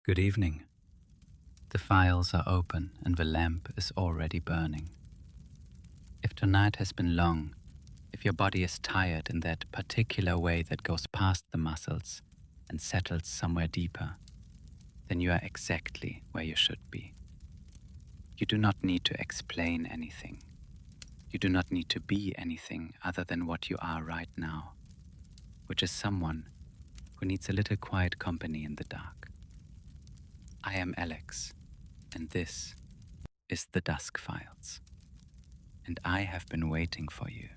Good evening. The files are open and the lamp is already burning. If tonight has been long, if your body is tired in that particular way that goes past the muscles and settles somewhere deeper, then you are exactly where you should be. You do not need to explain anything. You do not need to be anything other than what you are right now, which is someone who needs a little quiet company in the dark. I am Alex, and this is the Dusk Files, and I have been waiting for you.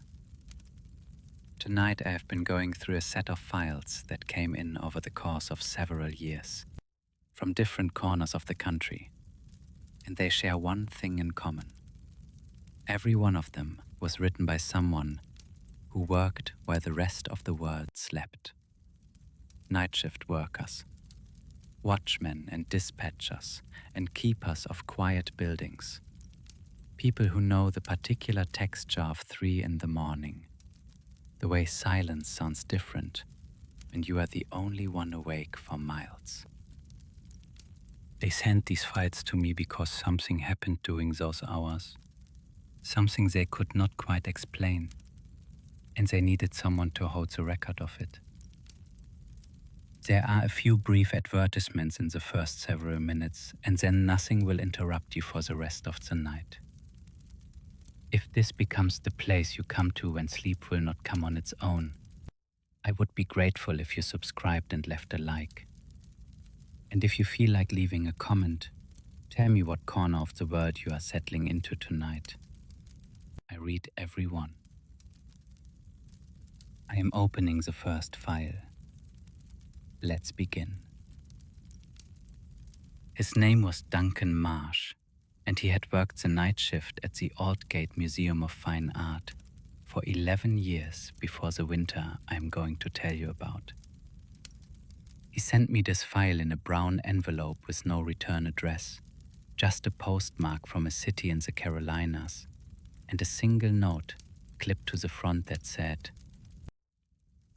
Tonight I have been going through a set of files that came in over the course of several years, from different corners of the country, and they share one thing in common. Every one of them was written by someone who worked while the rest of the world slept. Night shift workers, watchmen and dispatchers and keepers of quiet buildings. People who know the particular texture of 3 in the morning, the way silence sounds different when you are the only one awake for miles. They sent these files to me because something happened during those hours, something they could not quite explain, and they needed someone to hold the record of it. There are a few brief advertisements in the first several minutes, and then nothing will interrupt you for the rest of the night. If this becomes the place you come to when sleep will not come on its own, I would be grateful if you subscribed and left a like. And if you feel like leaving a comment, tell me what corner of the world you are settling into tonight. I read every one. I am opening the first file. Let's begin. His name was Duncan Marsh, and he had worked the night shift at the Aldgate Museum of Fine Art for 11 years before the winter I am going to tell you about. He sent me this file in a brown envelope with no return address, just a postmark from a city in the Carolinas, and a single note clipped to the front that said,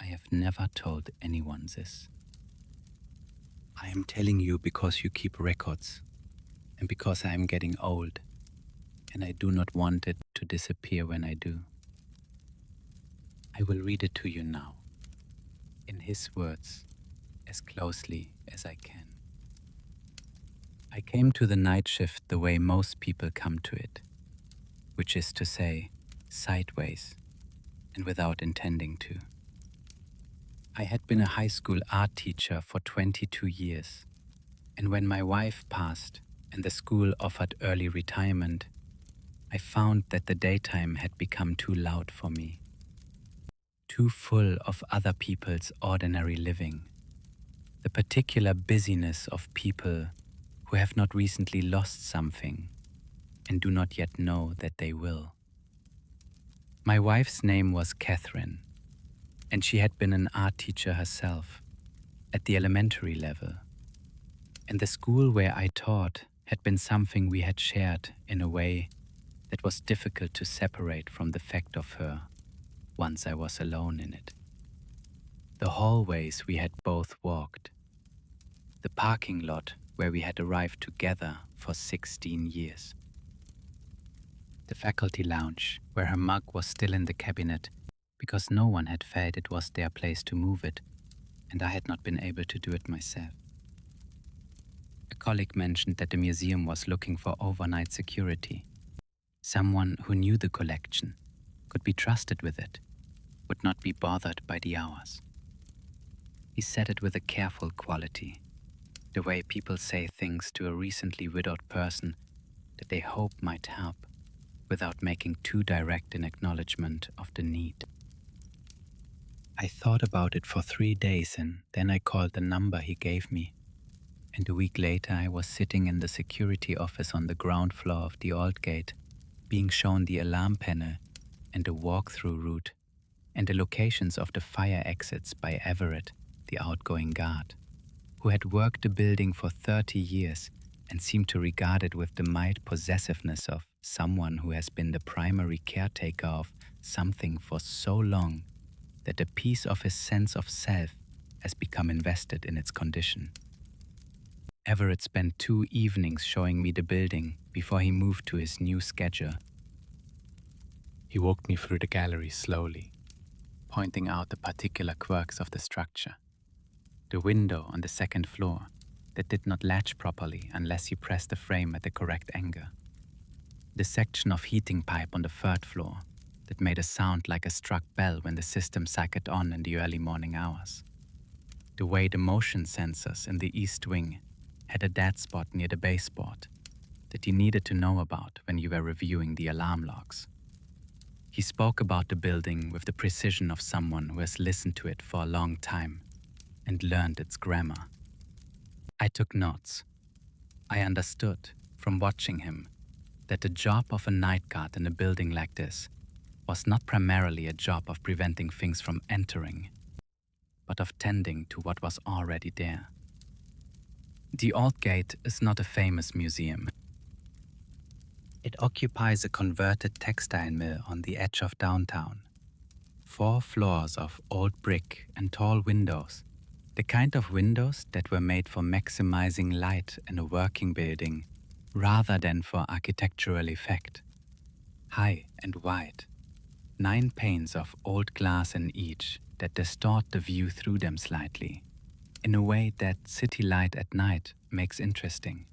"I have never told anyone this. I am telling you because you keep records, and because I am getting old, and I do not want it to disappear when I do. I will read it to you now, in his words, as closely as I can. I came to the night shift the way most people come to it, which is to say, sideways, and without intending to. I had been a high school art teacher for 22 years, and when my wife passed and the school offered early retirement, I found that the daytime had become too loud for me, too full of other people's ordinary living, the particular busyness of people who have not recently lost something and do not yet know that they will. My wife's name was Catherine, and she had been an art teacher herself at the elementary level, and the school where I taught had been something we had shared in a way that was difficult to separate from the fact of her once I was alone in it. The hallways we had both walked, the parking lot where we had arrived together for 16 years, the faculty lounge where her mug was still in the cabinet because no one had felt it was their place to move it, and I had not been able to do it myself. A colleague mentioned that the museum was looking for overnight security, someone who knew the collection, could be trusted with it, would not be bothered by the hours. He said it with a careful quality, the way people say things to a recently widowed person that they hope might help, without making too direct an acknowledgement of the need. I thought about it for 3 days, and then I called the number he gave me. And a week later I was sitting in the security office on the ground floor of the Aldgate, being shown the alarm panel and a walk-through route, and the locations of the fire exits by Everett, the outgoing guard, who had worked the building for 30 years and seemed to regard it with the mild possessiveness of someone who has been the primary caretaker of something for so long that a piece of his sense of self has become invested in its condition. Everett spent 2 evenings showing me the building before he moved to his new schedule. He walked me through the gallery slowly, pointing out the particular quirks of the structure. The window on the second floor that did not latch properly unless you pressed the frame at the correct angle. The section of heating pipe on the third floor that made a sound like a struck bell when the system cycled on in the early morning hours. The way the motion sensors in the east wing had a dead spot near the baseboard that you needed to know about when you were reviewing the alarm logs. He spoke about the building with the precision of someone who has listened to it for a long time and learned its grammar. I took notes. I understood, from watching him, that the job of a night guard in a building like this was not primarily a job of preventing things from entering, but of tending to what was already there. The Old Gate is not a famous museum. It occupies a converted textile mill on the edge of downtown. 4 floors of old brick and tall windows, the kind of windows that were made for maximizing light in a working building rather than for architectural effect. High and wide, 9 panes of old glass in each that distort the view through them slightly, in a way that city light at night makes interesting.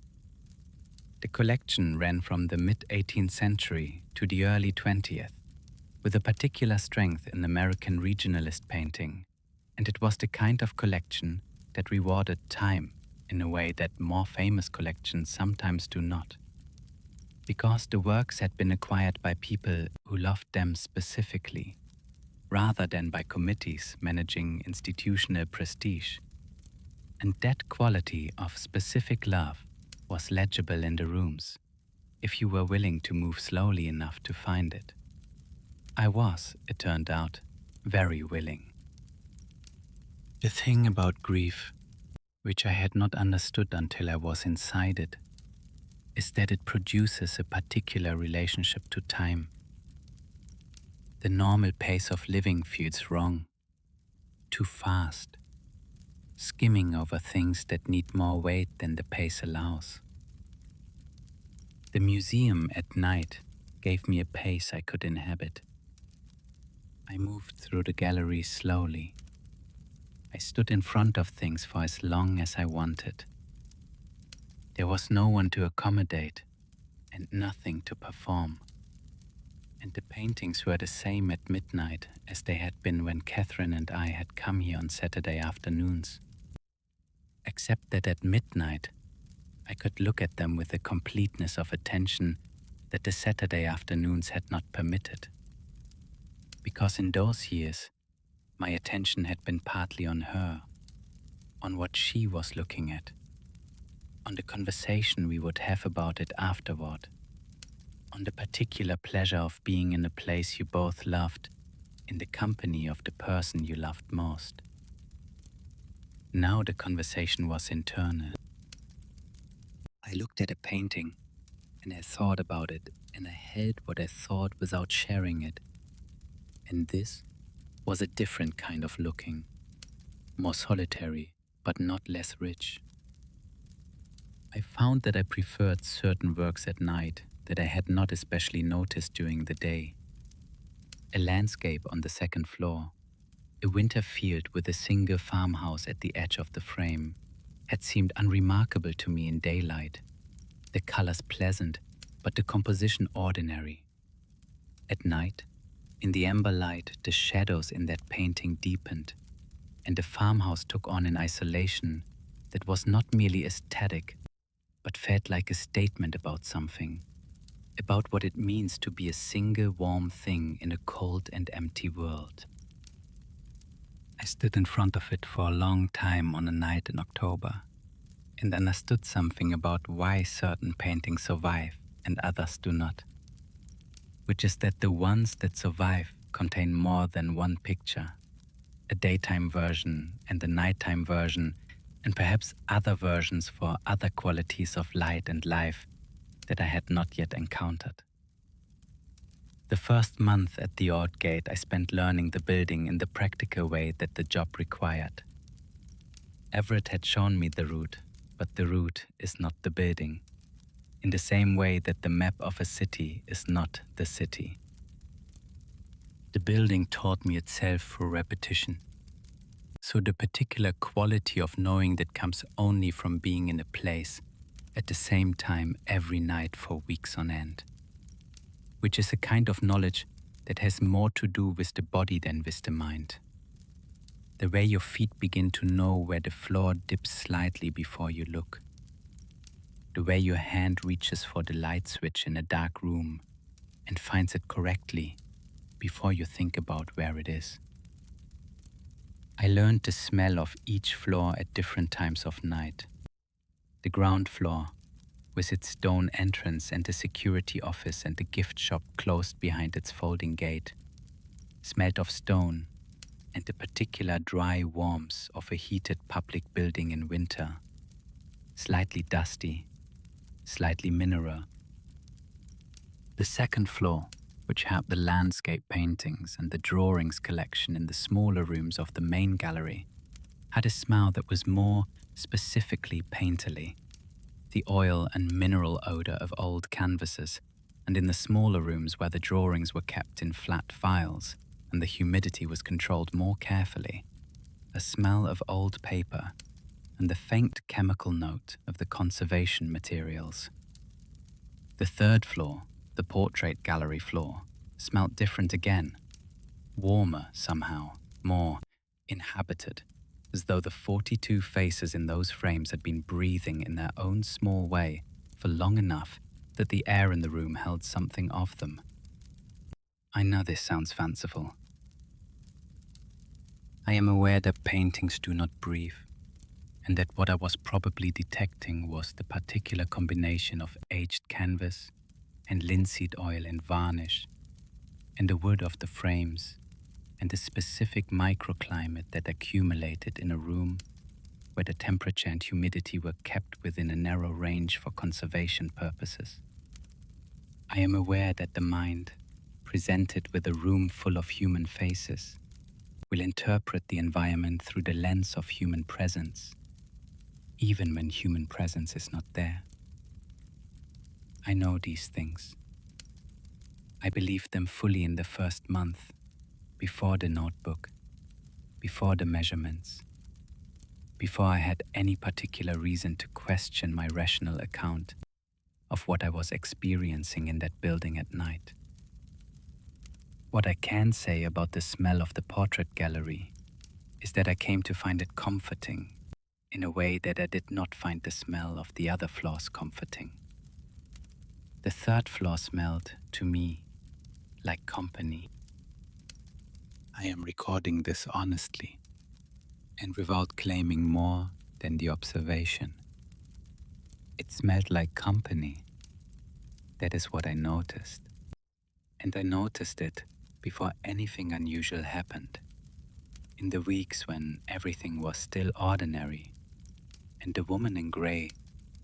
The collection ran from the mid-18th century to the early 20th, with a particular strength in American regionalist painting, and it was the kind of collection that rewarded time in a way that more famous collections sometimes do not. Because the works had been acquired by people who loved them specifically, rather than by committees managing institutional prestige. And that quality of specific love was legible in the rooms, if you were willing to move slowly enough to find it. I was, it turned out, very willing. The thing about grief, which I had not understood until I was inside it, is that it produces a particular relationship to time. The normal pace of living feels wrong, too fast, skimming over things that need more weight than the pace allows. The museum at night gave me a pace I could inhabit. I moved through the gallery slowly. I stood in front of things for as long as I wanted. There was no one to accommodate and nothing to perform. And the paintings were the same at midnight as they had been when Catherine and I had come here on Saturday afternoons. Except that at midnight, I could look at them with a completeness of attention that the Saturday afternoons had not permitted. Because in those years, my attention had been partly on her, on what she was looking at, on the conversation we would have about it afterward, on the particular pleasure of being in a place you both loved, in the company of the person you loved most. Now the conversation was internal. I looked at a painting, and I thought about it, and I held what I thought without sharing it. And this was a different kind of looking, more solitary, but not less rich. I found that I preferred certain works at night that I had not especially noticed during the day. A landscape on the second floor, a winter field with a single farmhouse at the edge of the frame, had seemed unremarkable to me in daylight, the colors pleasant, but the composition ordinary. At night, in the amber light, the shadows in that painting deepened, and the farmhouse took on an isolation that was not merely aesthetic, but felt like a statement about something, about what it means to be a single warm thing in a cold and empty world. I stood in front of it for a long time on a night in October, and understood something about why certain paintings survive and others do not, which is that the ones that survive contain more than one picture, a daytime version and a nighttime version, and perhaps other versions for other qualities of light and life that I had not yet encountered. The first month at the Old Gate I spent learning the building in the practical way that the job required. Everett had shown me the route, but the route is not the building, in the same way that the map of a city is not the city. The building taught me itself through repetition. So the particular quality of knowing that comes only from being in a place at the same time every night for weeks on end, which is a kind of knowledge that has more to do with the body than with the mind. The way your feet begin to know where the floor dips slightly before you look. The way your hand reaches for the light switch in a dark room and finds it correctly before you think about where it is. I learned the smell of each floor at different times of night. The ground floor, with its stone entrance and the security office and the gift shop closed behind its folding gate, smelled of stone and the particular dry warmth of a heated public building in winter, slightly dusty, slightly mineral. The second floor, which had the landscape paintings and the drawings collection in the smaller rooms of the main gallery, had a smell that was more specifically painterly, the oil and mineral odor of old canvases, and in the smaller rooms where the drawings were kept in flat files and the humidity was controlled more carefully, a smell of old paper and the faint chemical note of the conservation materials. The third floor, the portrait gallery floor, smelt different again, warmer somehow, more inhabited, as though the 42 faces in those frames had been breathing in their own small way for long enough that the air in the room held something of them. I know this sounds fanciful. I am aware that paintings do not breathe, and that what I was probably detecting was the particular combination of aged canvas and linseed oil and varnish, and the wood of the frames, and the specific microclimate that accumulated in a room where the temperature and humidity were kept within a narrow range for conservation purposes. I am aware that the mind, presented with a room full of human faces, will interpret the environment through the lens of human presence, even when human presence is not there. I know these things. I believed them fully in the first month, before the notebook, before the measurements, before I had any particular reason to question my rational account of what I was experiencing in that building at night. What I can say about the smell of the portrait gallery is that I came to find it comforting in a way that I did not find the smell of the other floors comforting. The third floor smelled, to me, like company. I am recording this honestly and without claiming more than the observation. It smelled like company. That is what I noticed. And I noticed it before anything unusual happened. In the weeks when everything was still ordinary, and the woman in grey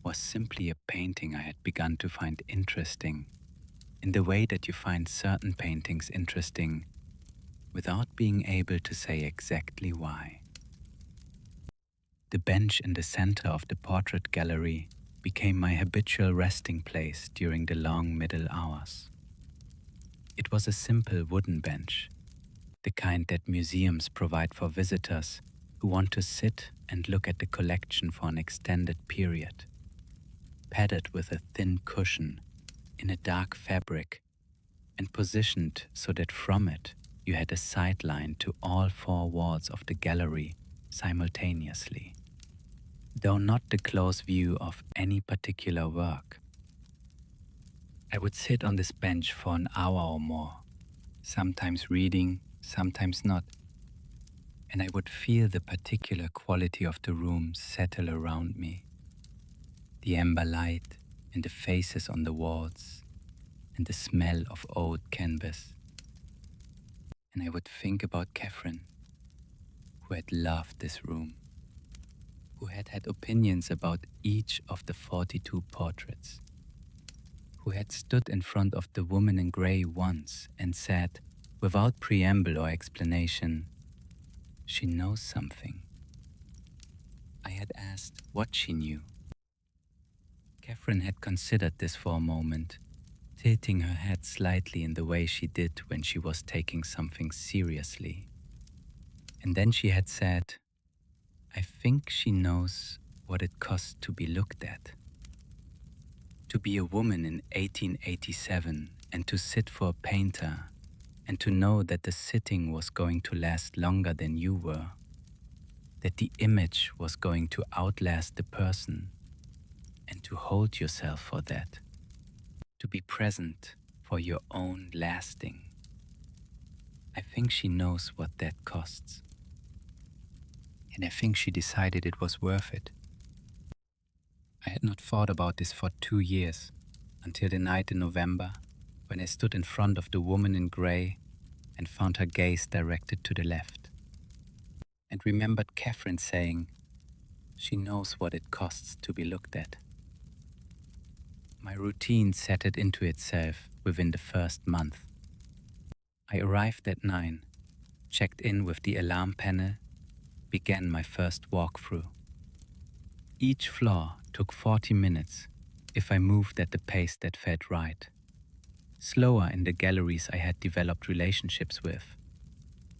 was simply a painting I had begun to find interesting, in the way that you find certain paintings interesting without being able to say exactly why. The bench in the center of the portrait gallery became my habitual resting place during the long middle hours. It was a simple wooden bench, the kind that museums provide for visitors who want to sit and look at the collection for an extended period, padded with a thin cushion in a dark fabric and positioned so that from it you had a sideline to all four walls of the gallery simultaneously. Though not the close view of any particular work, I would sit on this bench for an hour or more, sometimes reading, sometimes not, and I would feel the particular quality of the room settle around me, the amber light and the faces on the walls and the smell of old canvas. And I would think about Catherine, who had loved this room, who had had opinions about each of the 42 portraits, who had stood in front of the woman in grey once and said, without preamble or explanation, "She knows something." I had asked what she knew, Catherine had considered this for a moment, tilting her head slightly in the way she did when she was taking something seriously. And then she had said, "I think she knows what it costs to be looked at. To be a woman in 1887 and to sit for a painter and to know that the sitting was going to last longer than you were, that the image was going to outlast the person, and to hold yourself for that, to be present for your own lasting. I think she knows what that costs. And I think she decided it was worth it." I had not thought about this for 2 years, until the night in November, when I stood in front of the woman in grey and found her gaze directed to the left, and remembered Catherine saying, "She knows what it costs to be looked at." My routine settled into itself within the first month. I arrived at 9, checked in with the alarm panel, began my first walkthrough. Each floor took 40 minutes if I moved at the pace that felt right. Slower in the galleries I had developed relationships with.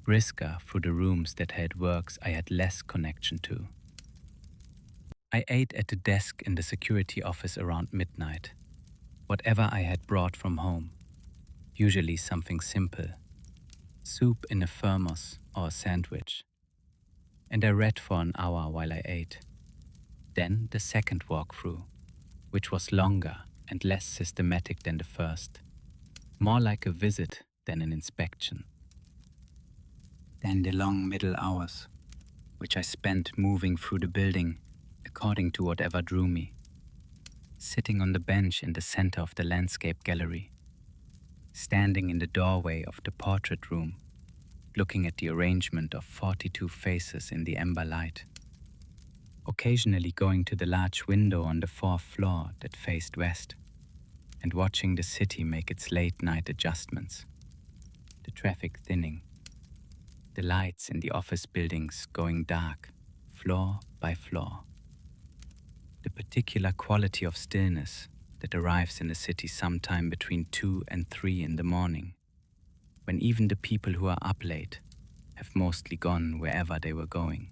Brisker through the rooms that had works I had less connection to. I ate at the desk in the security office around midnight. Whatever I had brought from home. Usually something simple. Soup in a thermos or a sandwich. And I read for an hour while I ate. Then the second walkthrough, which was longer and less systematic than the first. More like a visit than an inspection. Then the long middle hours, which I spent moving through the building according to whatever drew me. Sitting on the bench in the center of the landscape gallery. Standing in the doorway of the portrait room, looking at the arrangement of 42 faces in the amber light. Occasionally going to the large window on the fourth floor that faced west and watching the city make its late-night adjustments. The traffic thinning. The lights in the office buildings going dark, floor by floor. The particular quality of stillness that arrives in the city sometime between 2 and 3 in the morning, when even the people who are up late have mostly gone wherever they were going.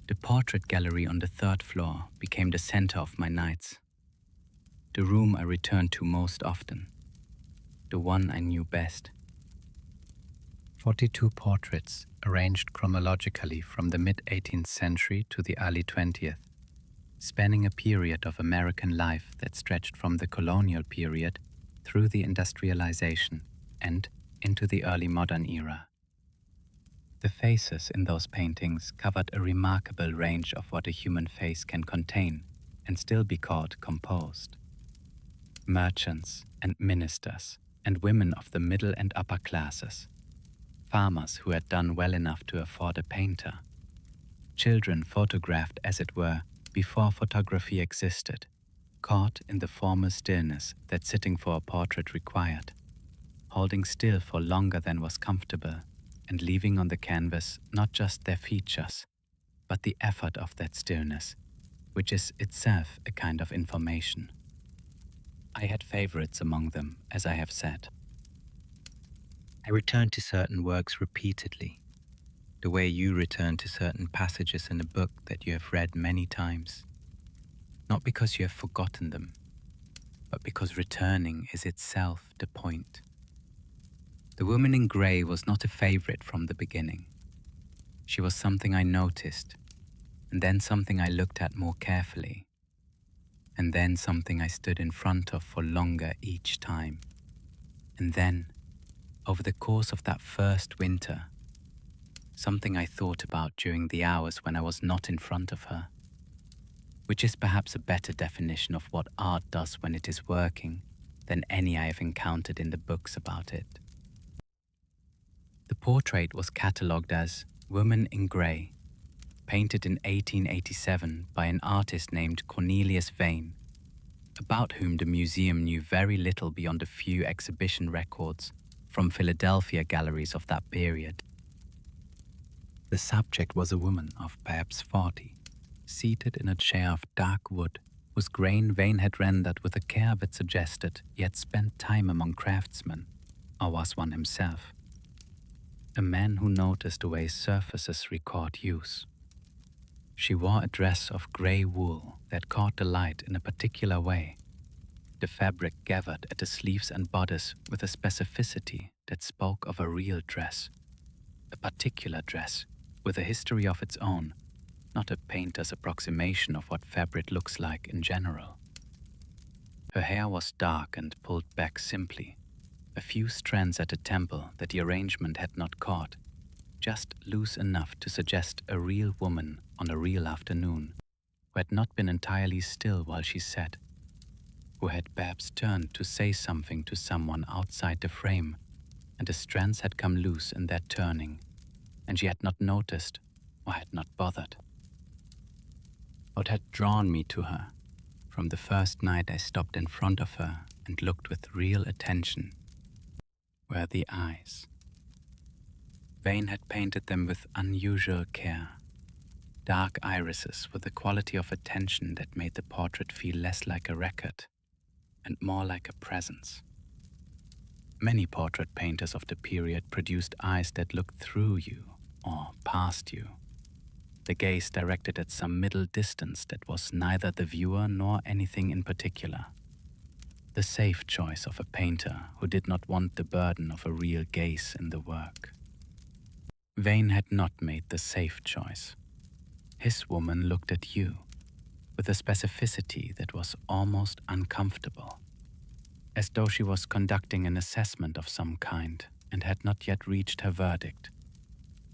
The portrait gallery on the third floor became the center of my nights. The room I returned to most often. The one I knew best. 42 portraits arranged chronologically from the mid-18th century to the early 20th, spanning a period of American life that stretched from the colonial period through the industrialization and into the early modern era. The faces in those paintings covered a remarkable range of what a human face can contain and still be called composed. Merchants and ministers and women of the middle and upper classes. Farmers who had done well enough to afford a painter. Children photographed, as it were, before photography existed, caught in the formal stillness that sitting for a portrait required, holding still for longer than was comfortable, and leaving on the canvas not just their features, but the effort of that stillness, which is itself a kind of information. I had favorites among them, as I have said. I returned to certain works repeatedly, the way you return to certain passages in a book that you have read many times, not because you have forgotten them, but because returning is itself the point. The woman in grey was not a favorite from the beginning. She was something I noticed, and then something I looked at more carefully, and then something I stood in front of for longer each time. And then, over the course of that first winter, something I thought about during the hours when I was not in front of her, which is perhaps a better definition of what art does when it is working than any I have encountered in the books about it. The portrait was catalogued as Woman in Grey, painted in 1887 by an artist named Cornelius Vane, about whom the museum knew very little beyond a few exhibition records from Philadelphia galleries of that period. The subject was a woman of perhaps 40, seated in a chair of dark wood whose grain Vane had rendered with a care that suggested he had spent time among craftsmen, or was one himself. A man who noticed the way surfaces record use. She wore a dress of grey wool that caught the light in a particular way, the fabric gathered at the sleeves and bodice with a specificity that spoke of a real dress, a particular dress with a history of its own, not a painter's approximation of what fabric looks like in general. Her hair was dark and pulled back simply, a few strands at the temple that the arrangement had not caught, just loose enough to suggest a real woman on a real afternoon, who had not been entirely still while she sat, who had perhaps turned to say something to someone outside the frame, and the strands had come loose in that turning, and she had not noticed or had not bothered. What had drawn me to her, from the first night I stopped in front of her and looked with real attention, were the eyes. Vane had painted them with unusual care, dark irises with a quality of attention that made the portrait feel less like a record and more like a presence. Many portrait painters of the period produced eyes that looked through you or past you, the gaze directed at some middle distance that was neither the viewer nor anything in particular. The safe choice of a painter who did not want the burden of a real gaze in the work. Vane had not made the safe choice. His woman looked at you with a specificity that was almost uncomfortable, as though she was conducting an assessment of some kind and had not yet reached her verdict,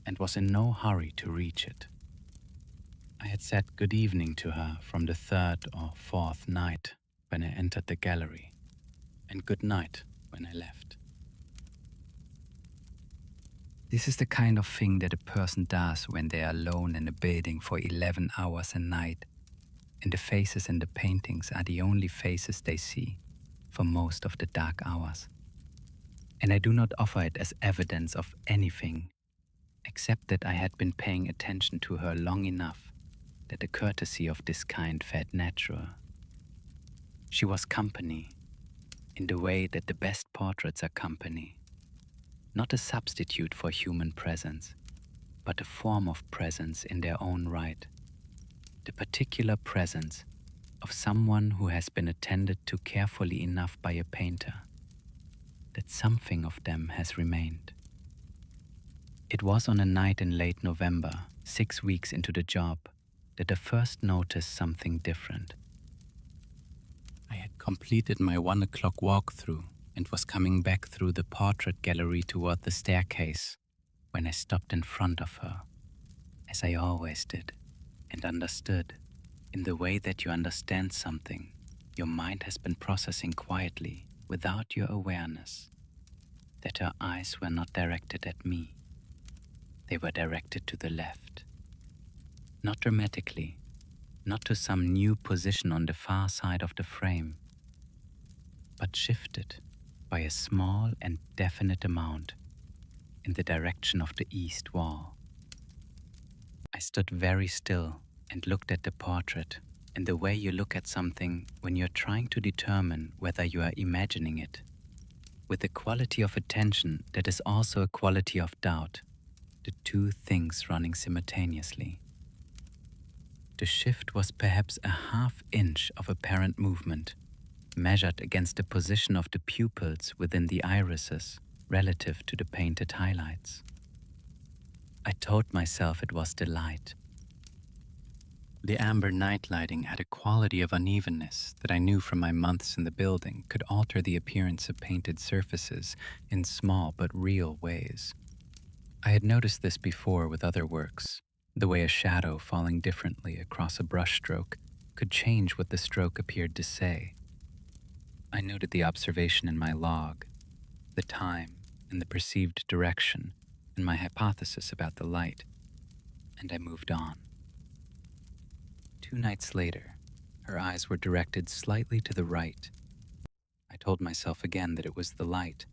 and was in no hurry to reach it. I had said good evening to her from the third or fourth night when I entered the gallery, and good night when I left. This is the kind of thing that a person does when they are alone in a building for 11 hours a night, and the faces in the paintings are the only faces they see for most of the dark hours. And I do not offer it as evidence of anything, except that I had been paying attention to her long enough that a courtesy of this kind felt natural. She was company, in the way that the best portraits are company, not a substitute for human presence, but a form of presence in their own right, the particular presence of someone who has been attended to carefully enough by a painter, that something of them has remained. It was on a night in late November, 6 weeks into the job, that I first noticed something different. I had completed my 1 o'clock walkthrough and was coming back through the portrait gallery toward the staircase when I stopped in front of her, as I always did, and understood, in the way that you understand something your mind has been processing quietly without your awareness, that her eyes were not directed at me. They were directed to the left. Not dramatically, not to some new position on the far side of the frame, but shifted by a small and definite amount in the direction of the east wall. I stood very still and looked at the portrait in the way you look at something when you're trying to determine whether you are imagining it, with a quality of attention that is also a quality of doubt, the two things running simultaneously. The shift was perhaps a half-inch of apparent movement, measured against the position of the pupils within the irises relative to the painted highlights. I told myself it was the light. The amber night lighting had a quality of unevenness that I knew from my months in the building could alter the appearance of painted surfaces in small but real ways. I had noticed this before with other works, the way a shadow falling differently across a brushstroke could change what the stroke appeared to say. I noted the observation in my log, the time and the perceived direction, and my hypothesis about the light, and I moved on. 2 nights later, her eyes were directed slightly to the right. I told myself again that it was the light.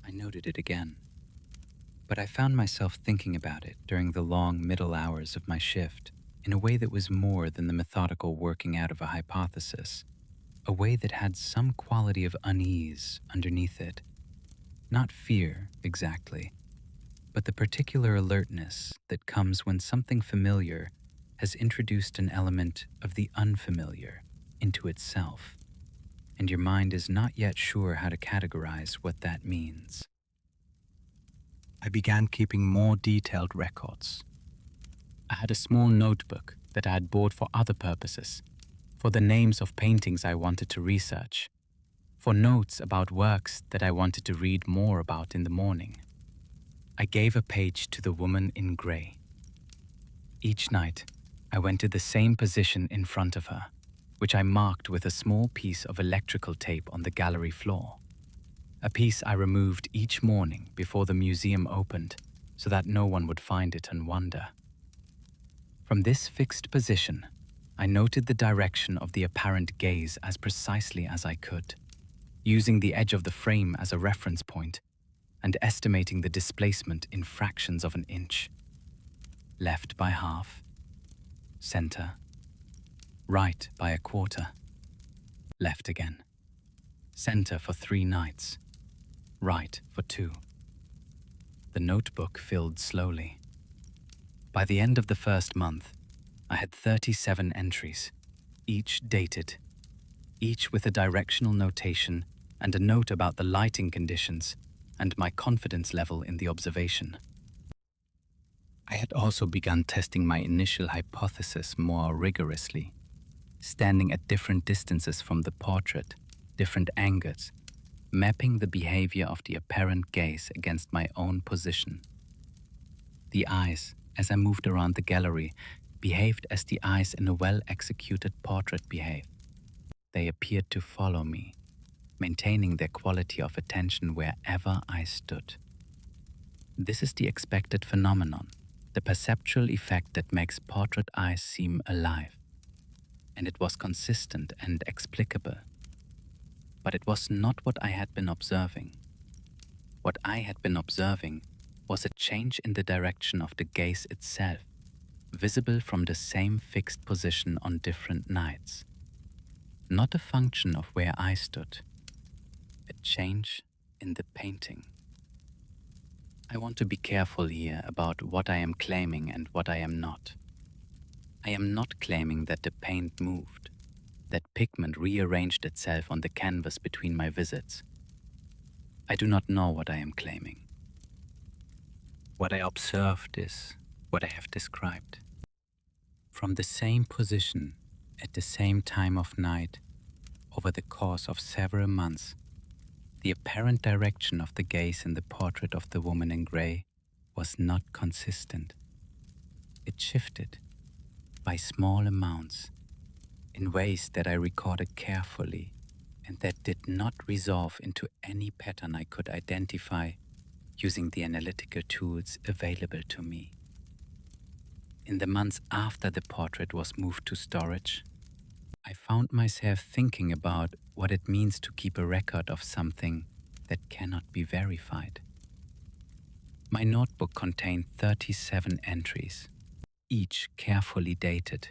I noted it again. But I found myself thinking about it during the long middle hours of my shift, in a way that was more than the methodical working out of a hypothesis, a way that had some quality of unease underneath it. Not fear, exactly, but the particular alertness that comes when something familiar has introduced an element of the unfamiliar into itself, and your mind is not yet sure how to categorize what that means. I began keeping more detailed records. I had a small notebook that I had bought for other purposes, for the names of paintings I wanted to research, for notes about works that I wanted to read more about in the morning. I gave a page to the woman in grey. Each night, I went to the same position in front of her, which I marked with a small piece of electrical tape on the gallery floor. A piece I removed each morning before the museum opened so that no one would find it and wonder. From this fixed position, I noted the direction of the apparent gaze as precisely as I could, using the edge of the frame as a reference point and estimating the displacement in fractions of an inch. Left by half, center, right by a quarter, left again, center for 3 nights, right for 2. The notebook filled slowly. By the end of the first month, I had 37 entries, each dated, each with a directional notation and a note about the lighting conditions and my confidence level in the observation. I had also begun testing my initial hypothesis more rigorously, standing at different distances from the portrait, different angles, mapping the behavior of the apparent gaze against my own position. The eyes, as I moved around the gallery, behaved as the eyes in a well-executed portrait behave. They appeared to follow me, maintaining their quality of attention wherever I stood. This is the expected phenomenon, the perceptual effect that makes portrait eyes seem alive. And it was consistent and explicable. But it was not what I had been observing. What I had been observing was a change in the direction of the gaze itself, visible from the same fixed position on different nights. Not a function of where I stood, a change in the painting. I want to be careful here about what I am claiming and what I am not. I am not claiming that the paint moved, that pigment rearranged itself on the canvas between my visits. I do not know what I am claiming. What I observed is what I have described. From the same position, at the same time of night, over the course of several months, the apparent direction of the gaze in the portrait of the woman in grey was not consistent. It shifted by small amounts, in ways that I recorded carefully and that did not resolve into any pattern I could identify using the analytical tools available to me. In the months after the portrait was moved to storage, I found myself thinking about what it means to keep a record of something that cannot be verified. My notebook contained 37 entries, each carefully dated,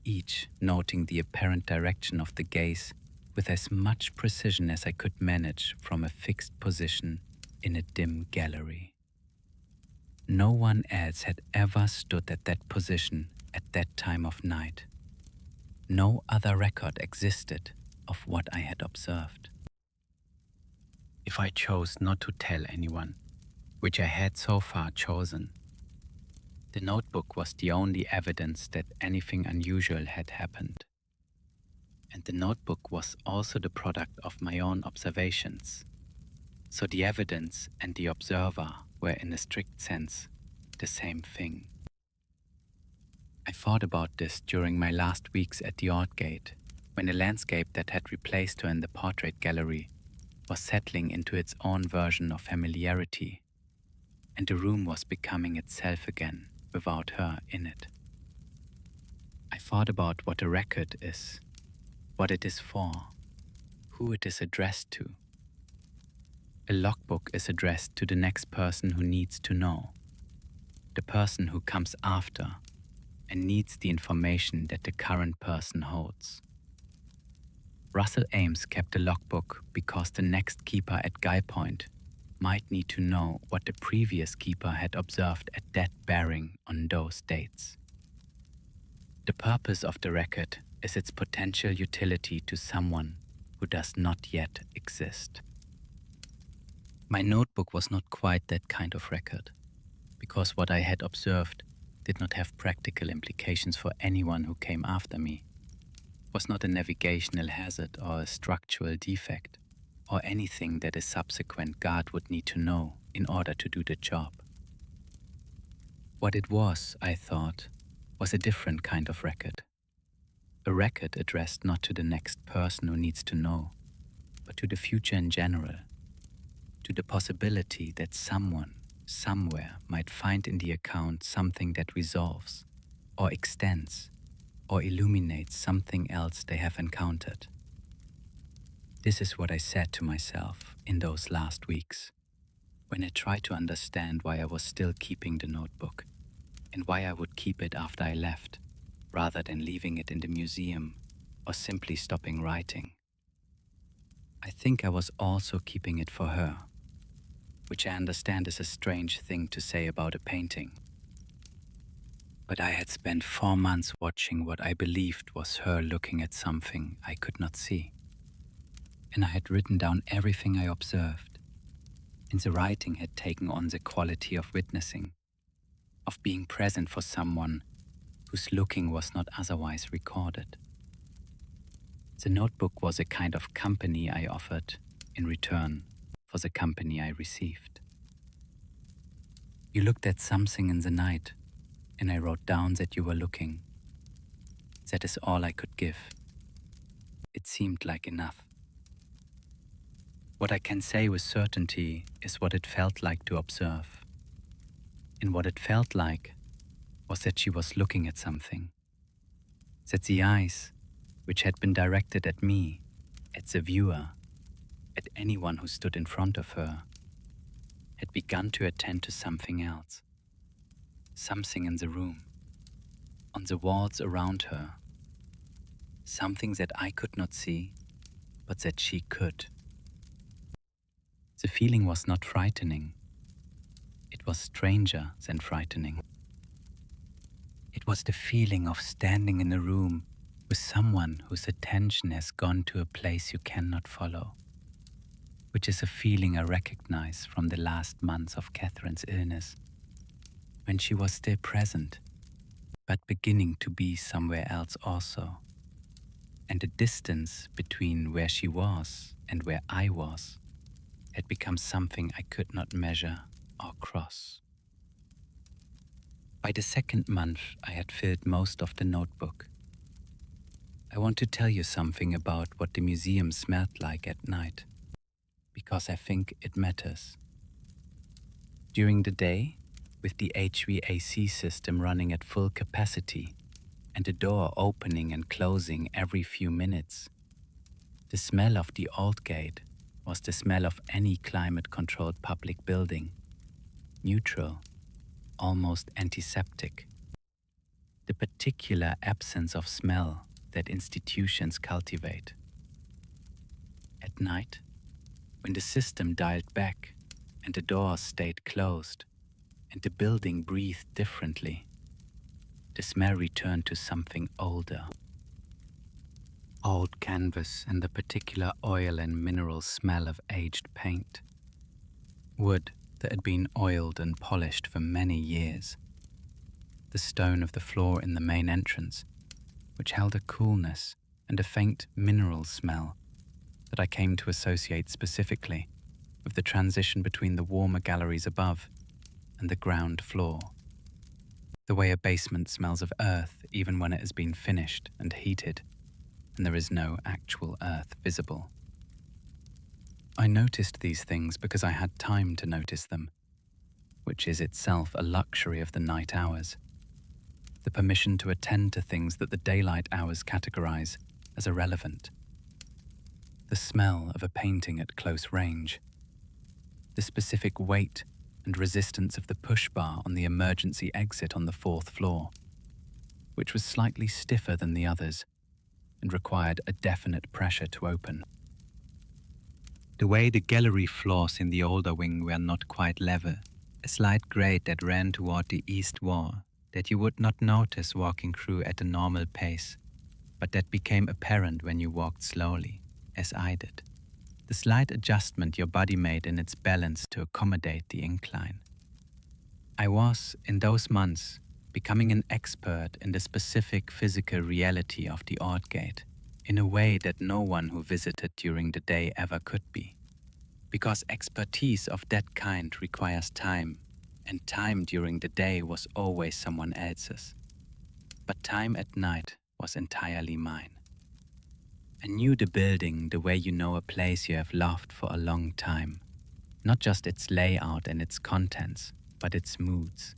each noting the apparent direction of the gaze with as much precision as I could manage from a fixed position in a dim gallery. No one else had ever stood at that position at that time of night. No other record existed of what I had observed. If I chose not to tell anyone, which I had so far chosen, the notebook was the only evidence that anything unusual had happened. And the notebook was also the product of my own observations. So the evidence and the observer were in a strict sense the same thing. I thought about this during my last weeks at the Aldgate, when the landscape that had replaced her in the portrait gallery was settling into its own version of familiarity, and the room was becoming itself again without her in it. I thought about what a record is, what it is for, who it is addressed to. A logbook is addressed to the next person who needs to know, the person who comes after, and needs the information that the current person holds. Russell Ames kept a logbook because the next keeper at Guy Point might need to know what the previous keeper had observed at that bearing on those dates. The purpose of the record is its potential utility to someone who does not yet exist. My notebook was not quite that kind of record, because what I had observed did not have practical implications for anyone who came after me. It was not a navigational hazard or a structural defect, or anything that a subsequent guard would need to know in order to do the job. What it was, I thought, was a different kind of record. A record addressed not to the next person who needs to know, but to the future in general, to the possibility that someone, somewhere, might find in the account something that resolves, or extends, or illuminates something else they have encountered. This is what I said to myself in those last weeks, when I tried to understand why I was still keeping the notebook, and why I would keep it after I left, rather than leaving it in the museum or simply stopping writing. I think I was also keeping it for her, which I understand is a strange thing to say about a painting. But I had spent 4 months watching what I believed was her looking at something I could not see. And I had written down everything I observed, and the writing had taken on the quality of witnessing, of being present for someone whose looking was not otherwise recorded. The notebook was a kind of company I offered in return for the company I received. You looked at something in the night, and I wrote down that you were looking. That is all I could give. It seemed like enough. What I can say with certainty is what it felt like to observe. And what it felt like was that she was looking at something. That the eyes, which had been directed at me, at the viewer, at anyone who stood in front of her, had begun to attend to something else. Something in the room, on the walls around her. Something that I could not see, but that she could. The feeling was not frightening. It was stranger than frightening. It was the feeling of standing in a room with someone whose attention has gone to a place you cannot follow, which is a feeling I recognize from the last months of Catherine's illness, when she was still present, but beginning to be somewhere else also, and the distance between where she was and where I was had become something I could not measure or cross. By the second month, I had filled most of the notebook. I want to tell you something about what the museum smelled like at night, because I think it matters. During the day, with the HVAC system running at full capacity and the door opening and closing every few minutes, the smell of the old gate was the smell of any climate-controlled public building, neutral, almost antiseptic. The particular absence of smell that institutions cultivate. At night, when the system dialed back and the doors stayed closed and the building breathed differently, the smell returned to something older. Old canvas and the particular oil and mineral smell of aged paint. Wood that had been oiled and polished for many years. The stone of the floor in the main entrance, which held a coolness and a faint mineral smell that I came to associate specifically with the transition between the warmer galleries above and the ground floor. The way a basement smells of earth even when it has been finished and heated, and there is no actual earth visible. I noticed these things because I had time to notice them, which is itself a luxury of the night hours. The permission to attend to things that the daylight hours categorize as irrelevant. The smell of a painting at close range. The specific weight and resistance of the push bar on the emergency exit on the 4th floor. which was slightly stiffer than the others and required a definite pressure to open. The way the gallery floors in the older wing were not quite level, a slight grade that ran toward the east wall that you would not notice walking through at a normal pace, but that became apparent when you walked slowly, as I did. The slight adjustment your body made in its balance to accommodate the incline. I was, in those months, becoming an expert in the specific physical reality of the Aldgate, in a way that no one who visited during the day ever could be. Because expertise of that kind requires time, and time during the day was always someone else's. But time at night was entirely mine. I knew the building the way you know a place you have loved for a long time. Not just its layout and its contents, but its moods.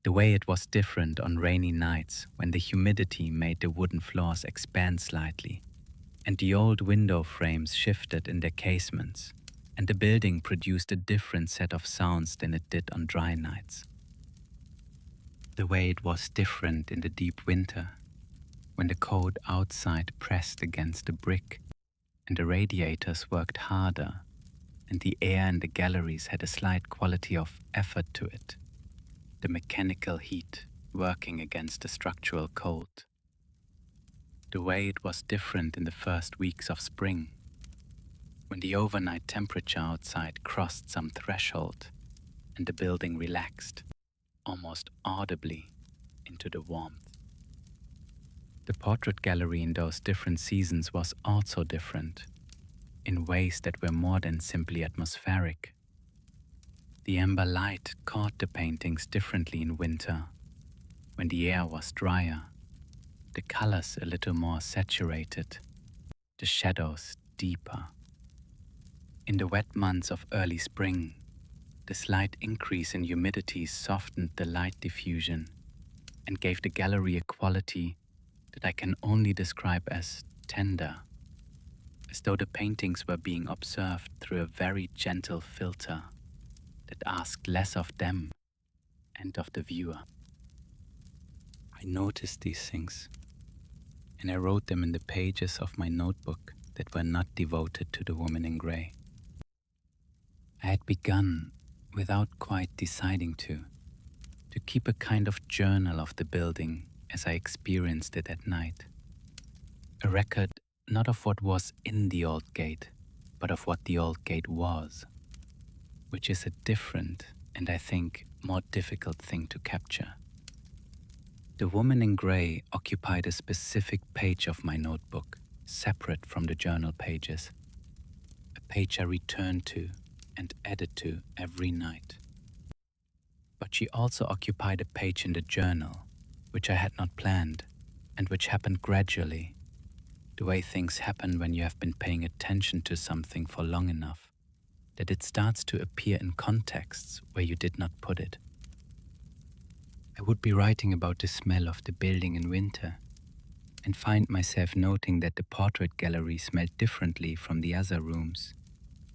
The way it was different on rainy nights when the humidity made the wooden floors expand slightly, and the old window frames shifted in their casements, and the building produced a different set of sounds than it did on dry nights. The way it was different in the deep winter, when the cold outside pressed against the brick and the radiators worked harder and the air in the galleries had a slight quality of effort to it, the mechanical heat working against the structural cold. The way it was different in the first weeks of spring, when the overnight temperature outside crossed some threshold and the building relaxed, almost audibly, into the warmth. The portrait gallery in those different seasons was also different, in ways that were more than simply atmospheric. The amber light caught the paintings differently in winter, when the air was drier, the colors a little more saturated, the shadows deeper. In the wet months of early spring, the slight increase in humidity softened the light diffusion and gave the gallery a quality that I can only describe as tender, as though the paintings were being observed through a very gentle filter that asked less of them and of the viewer. I noticed these things, and I wrote them in the pages of my notebook that were not devoted to the woman in grey. I had begun, without quite deciding to keep a kind of journal of the building as I experienced it at night. A record not of what was in the old gate, but of what the old gate was, which is a different and I think more difficult thing to capture. The woman in grey occupied a specific page of my notebook, separate from the journal pages, a page I returned to and added to every night. But she also occupied a page in the journal, which I had not planned, and which happened gradually, the way things happen when you have been paying attention to something for long enough, that it starts to appear in contexts where you did not put it. I would be writing about the smell of the building in winter, and find myself noting that the portrait gallery smelled differently from the other rooms,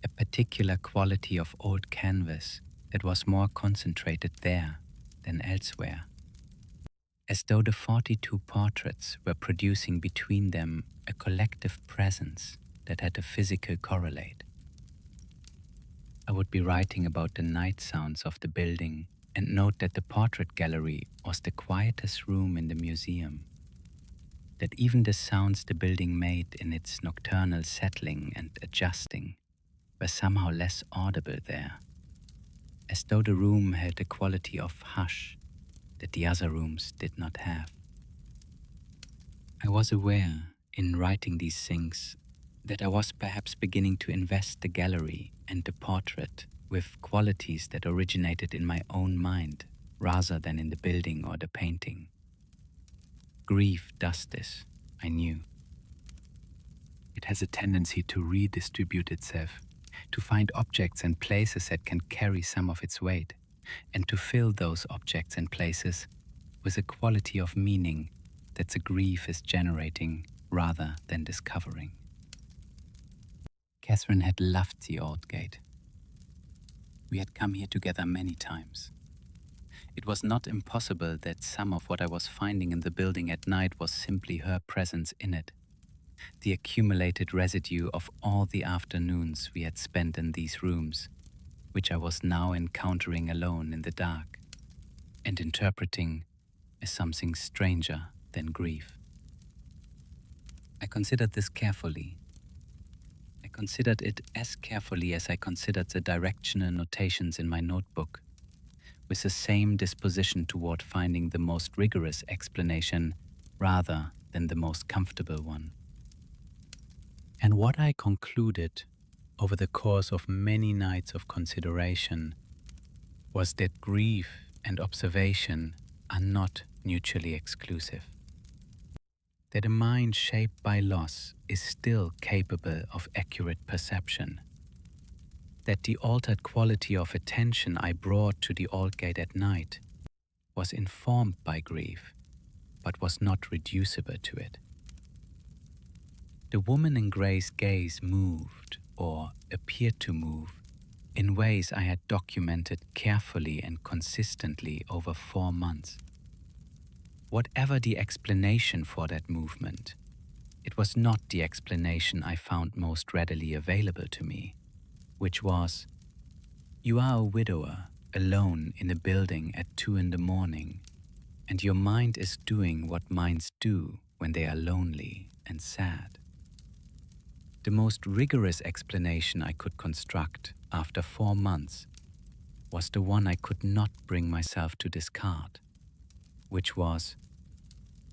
a particular quality of old canvas that was more concentrated there than elsewhere, as though the 42 portraits were producing between them a collective presence that had a physical correlate. I would be writing about the night sounds of the building and note that the portrait gallery was the quietest room in the museum, that even the sounds the building made in its nocturnal settling and adjusting were somehow less audible there, as though the room had a quality of hush that the other rooms did not have. I was aware, in writing these things, that I was perhaps beginning to invest the gallery and the portrait with qualities that originated in my own mind rather than in the building or the painting. Grief does this, I knew. It has a tendency to redistribute itself, to find objects and places that can carry some of its weight, and to fill those objects and places with a quality of meaning that the grief is generating rather than discovering. Catherine had loved the old gate. We had come here together many times, It was not impossible that some of what I was finding in the building at night was simply her presence in it, the accumulated residue of all the afternoons we had spent in these rooms, which I was now encountering alone in the dark and interpreting as something stranger than grief. I considered this carefully. I considered it as carefully as I considered the directional notations in my notebook, with the same disposition toward finding the most rigorous explanation rather than the most comfortable one. And what I concluded over the course of many nights of consideration was that grief and observation are not mutually exclusive. That a mind shaped by loss is still capable of accurate perception. That the altered quality of attention I brought to the Aldgate at night was informed by grief, but was not reducible to it. The woman in grey's gaze moved, or appeared to move, in ways I had documented carefully and consistently over 4 months. Whatever the explanation for that movement, it was not the explanation I found most readily available to me, which was, you are a widower alone in a building at 2 in the morning, and your mind is doing what minds do when they are lonely and sad. The most rigorous explanation I could construct after 4 months was the one I could not bring myself to discard, which was,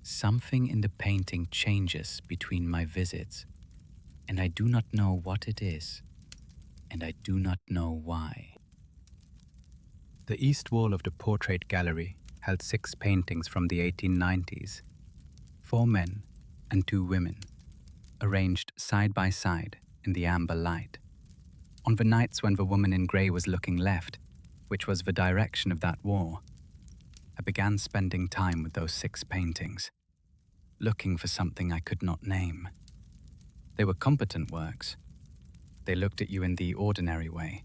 something in the painting changes between my visits, and I do not know what it is, and I do not know why. The east wall of the portrait gallery held 6 paintings from the 1890s, 4 men and 2 women, arranged side by side in the amber light. On the nights when the woman in grey was looking left, which was the direction of that wall, I began spending time with those 6 paintings, looking for something I could not name. They were competent works. They looked at you in the ordinary way.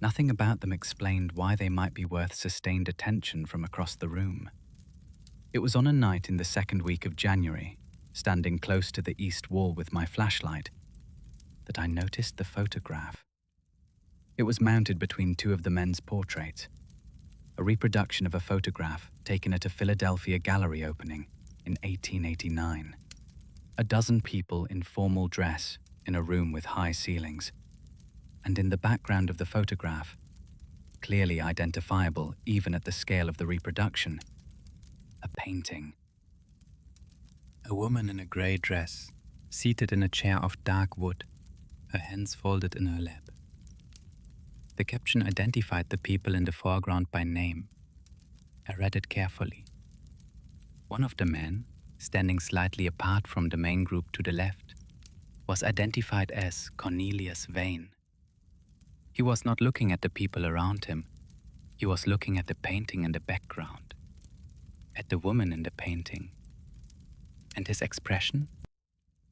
Nothing about them explained why they might be worth sustained attention from across the room. It was on a night in the 2nd week of January, standing close to the east wall with my flashlight, that I noticed the photograph. It was mounted between 2 of the men's portraits, a reproduction of a photograph taken at a Philadelphia gallery opening in 1889. A dozen people in formal dress in a room with high ceilings, and in the background of the photograph, clearly identifiable even at the scale of the reproduction, a painting. A woman in a grey dress, seated in a chair of dark wood, her hands folded in her lap. The caption identified the people in the foreground by name. I read it carefully. One of the men, standing slightly apart from the main group to the left, was identified as Cornelius Vane. He was not looking at the people around him. He was looking at the painting in the background, at the woman in the painting. And his expression?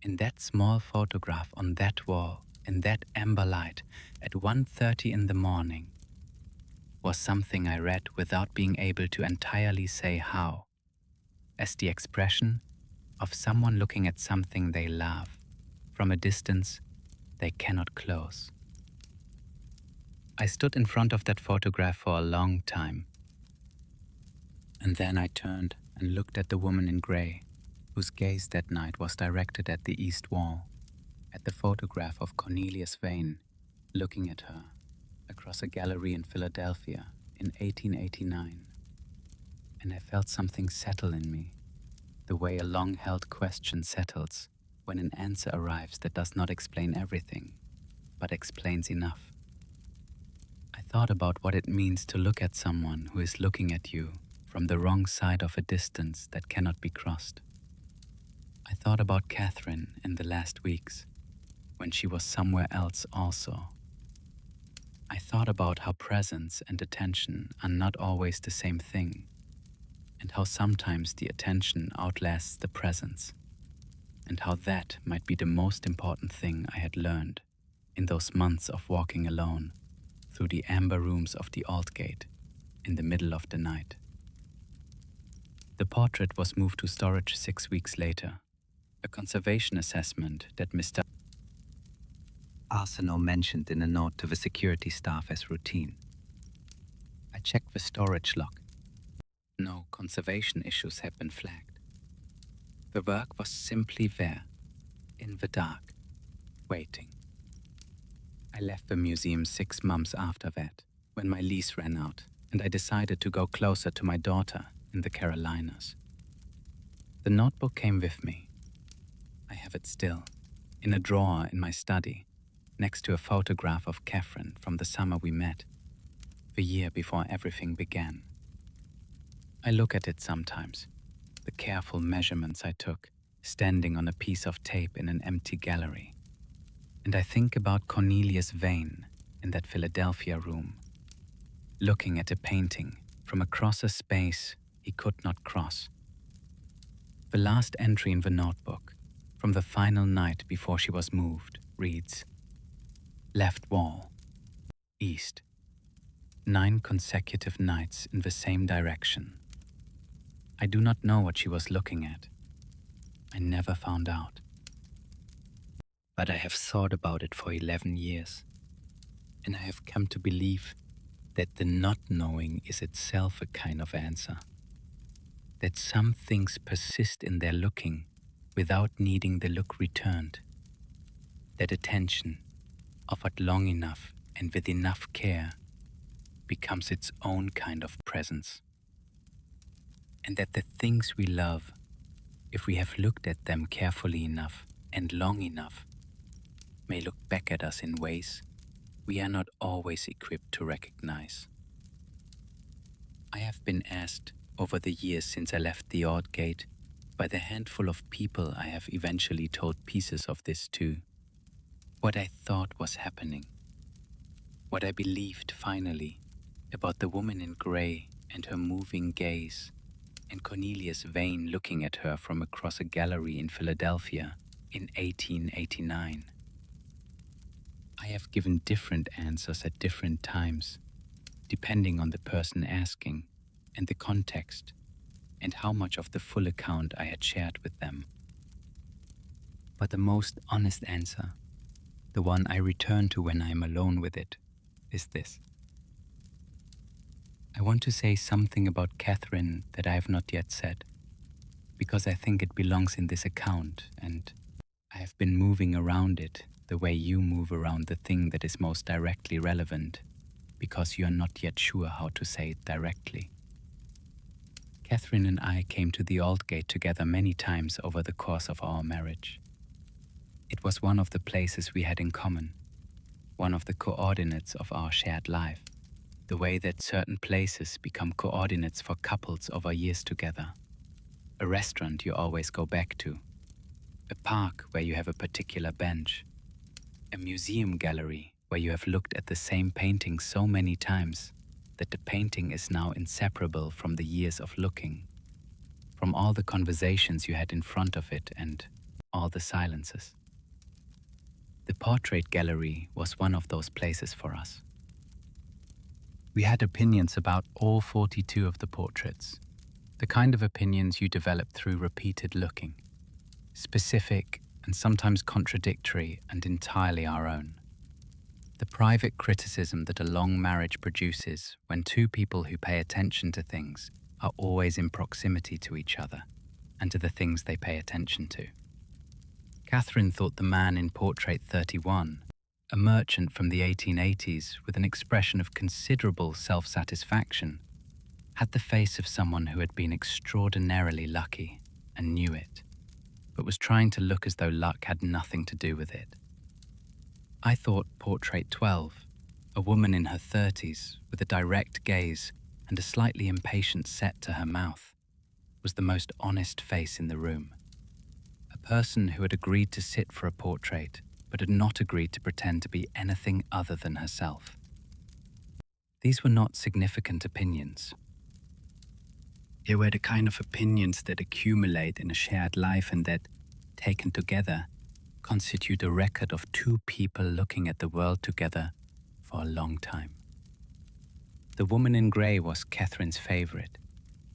In that small photograph on that wall, in that amber light, at 1:30 in the morning, was something I read without being able to entirely say how, as the expression of someone looking at something they love, from a distance they cannot close. I stood in front of that photograph for a long time, and then I turned and looked at the woman in grey, whose gaze that night was directed at the east wall, at the photograph of Cornelius Vane looking at her across a gallery in Philadelphia in 1889. And I felt something settle in me, the way a long-held question settles when an answer arrives that does not explain everything, but explains enough. I thought about what it means to look at someone who is looking at you from the wrong side of a distance that cannot be crossed. I thought about Catherine in the last weeks, when she was somewhere else also. I thought about how presence and attention are not always the same thing, and how sometimes the attention outlasts the presence, and how that might be the most important thing I had learned in those months of walking alone through the amber rooms of the Aldgate, in the middle of the night. The portrait was moved to storage 6 weeks later, a conservation assessment that Mr. Arsenault mentioned in a note to the security staff as routine. I checked the storage log. No conservation issues had been flagged. The work was simply there, in the dark, waiting. I left the museum 6 months after that, when my lease ran out, and I decided to go closer to my daughter in the Carolinas. The notebook came with me. I have it still, in a drawer in my study, next to a photograph of Catherine from the summer we met, the year before everything began. I look at it sometimes, the careful measurements I took, standing on a piece of tape in an empty gallery. And I think about Cornelius Vane in that Philadelphia room, looking at a painting from across a space he could not cross. The last entry in the notebook, from the final night before she was moved, reads, "Left wall, east. 9 consecutive nights in the same direction." I do not know what she was looking at. I never found out. But I have thought about it for 11 years, and I have come to believe that the not knowing is itself a kind of answer. That some things persist in their looking without needing the look returned. That attention, offered long enough and with enough care, becomes its own kind of presence. And that the things we love, if we have looked at them carefully enough and long enough, may look back at us in ways we are not always equipped to recognize. I have been asked over the years since I left the Aldgate by the handful of people I have eventually told pieces of this to, what I thought was happening, what I believed finally about the woman in grey and her moving gaze, and Cornelius Vane looking at her from across a gallery in Philadelphia in 1889. I have given different answers at different times, depending on the person asking and the context, and how much of the full account I had shared with them. But the most honest answer, the one I return to when I am alone with it, is this. I want to say something about Catherine that I have not yet said, because I think it belongs in this account, and I have been moving around it the way you move around the thing that is most directly relevant, because you are not yet sure how to say it directly. Catherine and I came to the Aldgate together many times over the course of our marriage. It was one of the places we had in common, one of the coordinates of our shared life, the way that certain places become coordinates for couples over years together. A restaurant you always go back to, a park where you have a particular bench, a museum gallery where you have looked at the same painting so many times that the painting is now inseparable from the years of looking, from all the conversations you had in front of it and all the silences. The portrait gallery was one of those places for us. We had opinions about all 42 of the portraits, the kind of opinions you develop through repeated looking, specific and sometimes contradictory and entirely our own. The private criticism that a long marriage produces when 2 people who pay attention to things are always in proximity to each other and to the things they pay attention to. Catherine thought the man in Portrait 31, a merchant from the 1880s with an expression of considerable self-satisfaction, had the face of someone who had been extraordinarily lucky and knew it, but was trying to look as though luck had nothing to do with it. I thought Portrait 12, a woman in her 30s with a direct gaze and a slightly impatient set to her mouth, was the most honest face in the room. A person who had agreed to sit for a portrait but had not agreed to pretend to be anything other than herself. These were not significant opinions. They were the kind of opinions that accumulate in a shared life and that, taken together, constitute a record of 2 people looking at the world together for a long time. The woman in grey was Catherine's favourite.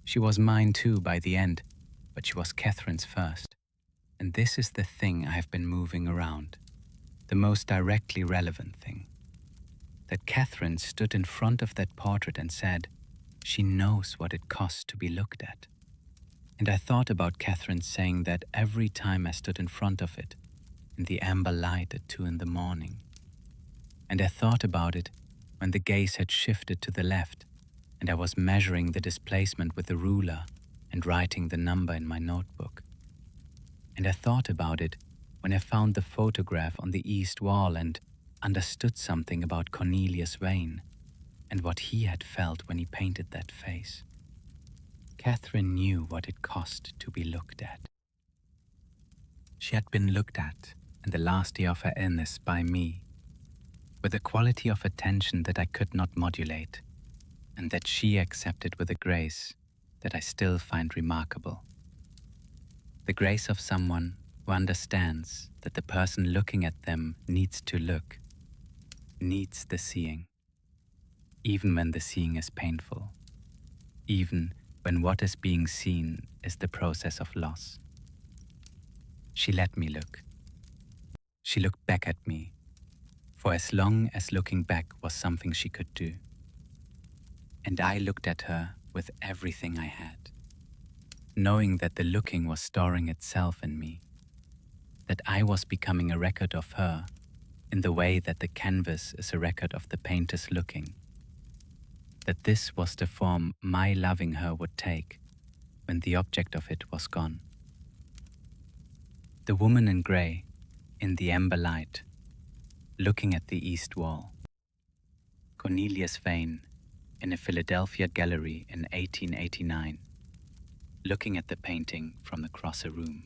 She was mine too by the end, but she was Catherine's first. And this is the thing I have been moving around, the most directly relevant thing. That Catherine stood in front of that portrait and said, she knows what it costs to be looked at. And I thought about Catherine saying that every time I stood in front of it, in the amber light at 2 a.m. And I thought about it when the gaze had shifted to the left and I was measuring the displacement with a ruler and writing the number in my notebook. And I thought about it when I found the photograph on the east wall and understood something about Cornelius Vane and what he had felt when he painted that face. Catherine knew what it cost to be looked at. She had been looked at in the last year of her illness by me, with a quality of attention that I could not modulate, and that she accepted with a grace that I still find remarkable. The grace of someone who understands that the person looking at them needs to look, needs the seeing, even when the seeing is painful, even when what is being seen is the process of loss. She let me look. She looked back at me, for as long as looking back was something she could do. And I looked at her with everything I had, knowing that the looking was storing itself in me, that I was becoming a record of her in the way that the canvas is a record of the painter's looking, that this was the form my loving her would take when the object of it was gone. The woman in grey, in the amber light, looking at the east wall. Cornelius Vane, in a Philadelphia gallery in 1889, looking at the painting from across a room.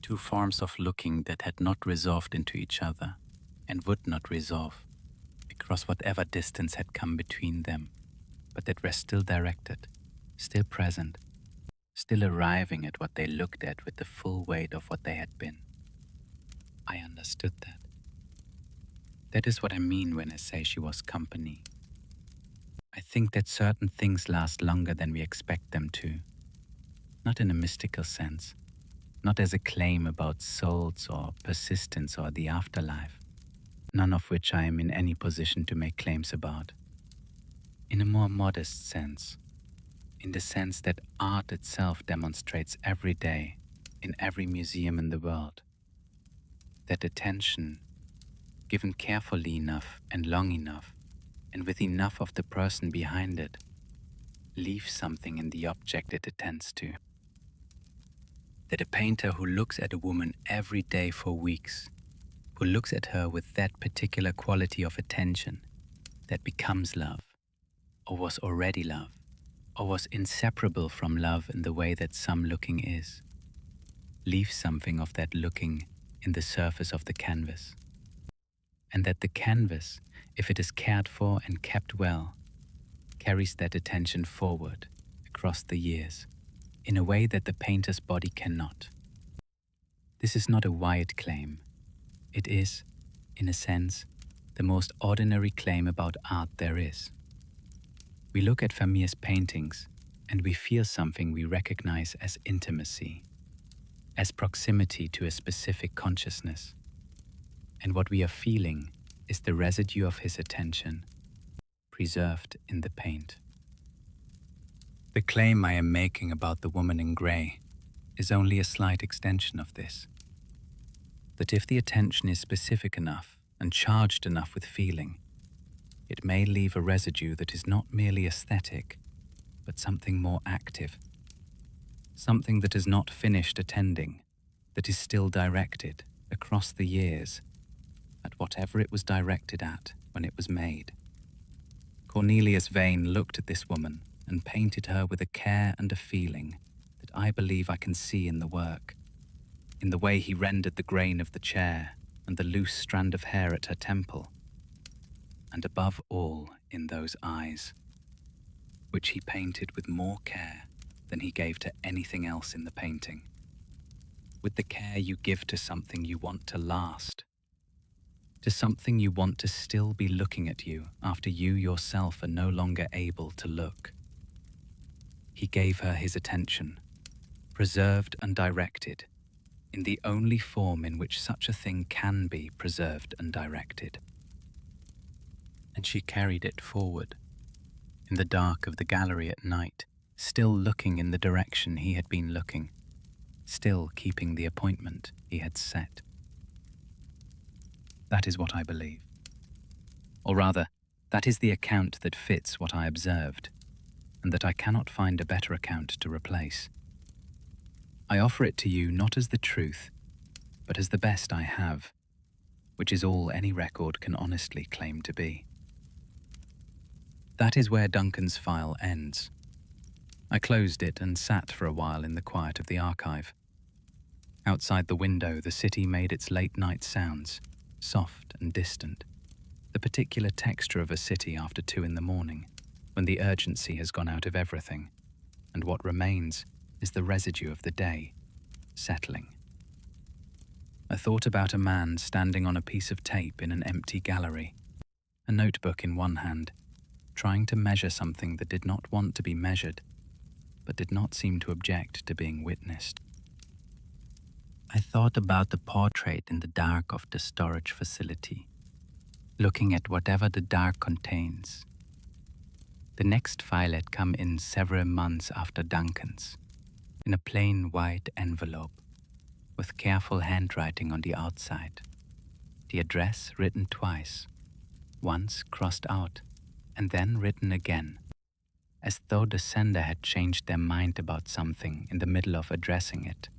Two forms of looking that had not resolved into each other and would not resolve across whatever distance had come between them, but that were still directed, still present, still arriving at what they looked at with the full weight of what they had been. I understood that. That is what I mean when I say she was company. I think that certain things last longer than we expect them to, not in a mystical sense, not as a claim about souls or persistence or the afterlife, none of which I am in any position to make claims about. In a more modest sense, in the sense that art itself demonstrates every day in every museum in the world, that attention, given carefully enough and long enough, and with enough of the person behind it, leaves something in the object it attends to. That a painter who looks at a woman every day for weeks, who looks at her with that particular quality of attention that becomes love, or was already love, or was inseparable from love in the way that some looking is, leaves something of that looking in the surface of the canvas. And that the canvas, if it is cared for and kept well, carries that attention forward across the years in a way that the painter's body cannot. This is not a wide claim. It is, in a sense, the most ordinary claim about art there is. We look at Vermeer's paintings and we feel something we recognize as intimacy, as proximity to a specific consciousness. And what we are feeling is the residue of his attention, preserved in the paint. The claim I am making about the woman in grey is only a slight extension of this. That if the attention is specific enough and charged enough with feeling, it may leave a residue that is not merely aesthetic, but something more active. Something that is not finished attending, that is still directed across the years at whatever it was directed at when it was made. Cornelius Vane looked at this woman and painted her with a care and a feeling that I believe I can see in the work, in the way he rendered the grain of the chair and the loose strand of hair at her temple, and above all in those eyes, which he painted with more care than he gave to anything else in the painting, with the care you give to something you want to last, to something you want to still be looking at you after you yourself are no longer able to look. He gave her his attention, preserved and directed, in the only form in which such a thing can be preserved and directed. And she carried it forward, in the dark of the gallery at night, still looking in the direction he had been looking, still keeping the appointment he had set. That is what I believe. Or rather, that is the account that fits what I observed, and that I cannot find a better account to replace. I offer it to you not as the truth, but as the best I have, which is all any record can honestly claim to be. That is where Duncan's file ends. I closed it and sat for a while in the quiet of the archive. Outside the window, the city made its late-night sounds, soft and distant, the particular texture of a city after 2 a.m, when the urgency has gone out of everything, and what remains is the residue of the day, settling. I thought about a man standing on a piece of tape in an empty gallery, a notebook in one hand, trying to measure something that did not want to be measured, but did not seem to object to being witnessed. I thought about the portrait in the dark of the storage facility, looking at whatever the dark contains. The next file had come in several months after Duncan's, in a plain white envelope, with careful handwriting on the outside. The address written twice, once crossed out, and then written again, as though the sender had changed their mind about something in the middle of addressing it,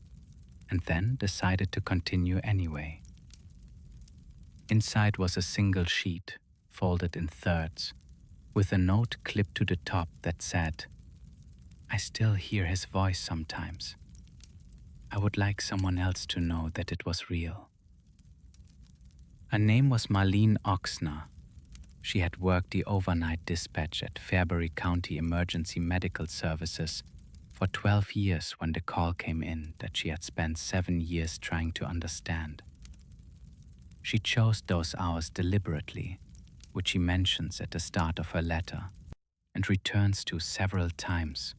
and then decided to continue anyway. Inside was a single sheet, folded in thirds, with a note clipped to the top that said, "I still hear his voice sometimes. I would like someone else to know that it was real." Her name was Marlene Oxner. She had worked the overnight dispatch at Fairbury County Emergency Medical Services for 12 years when the call came in that she had spent 7 years trying to understand. She chose those hours deliberately, which she mentions at the start of her letter, and returns to several times,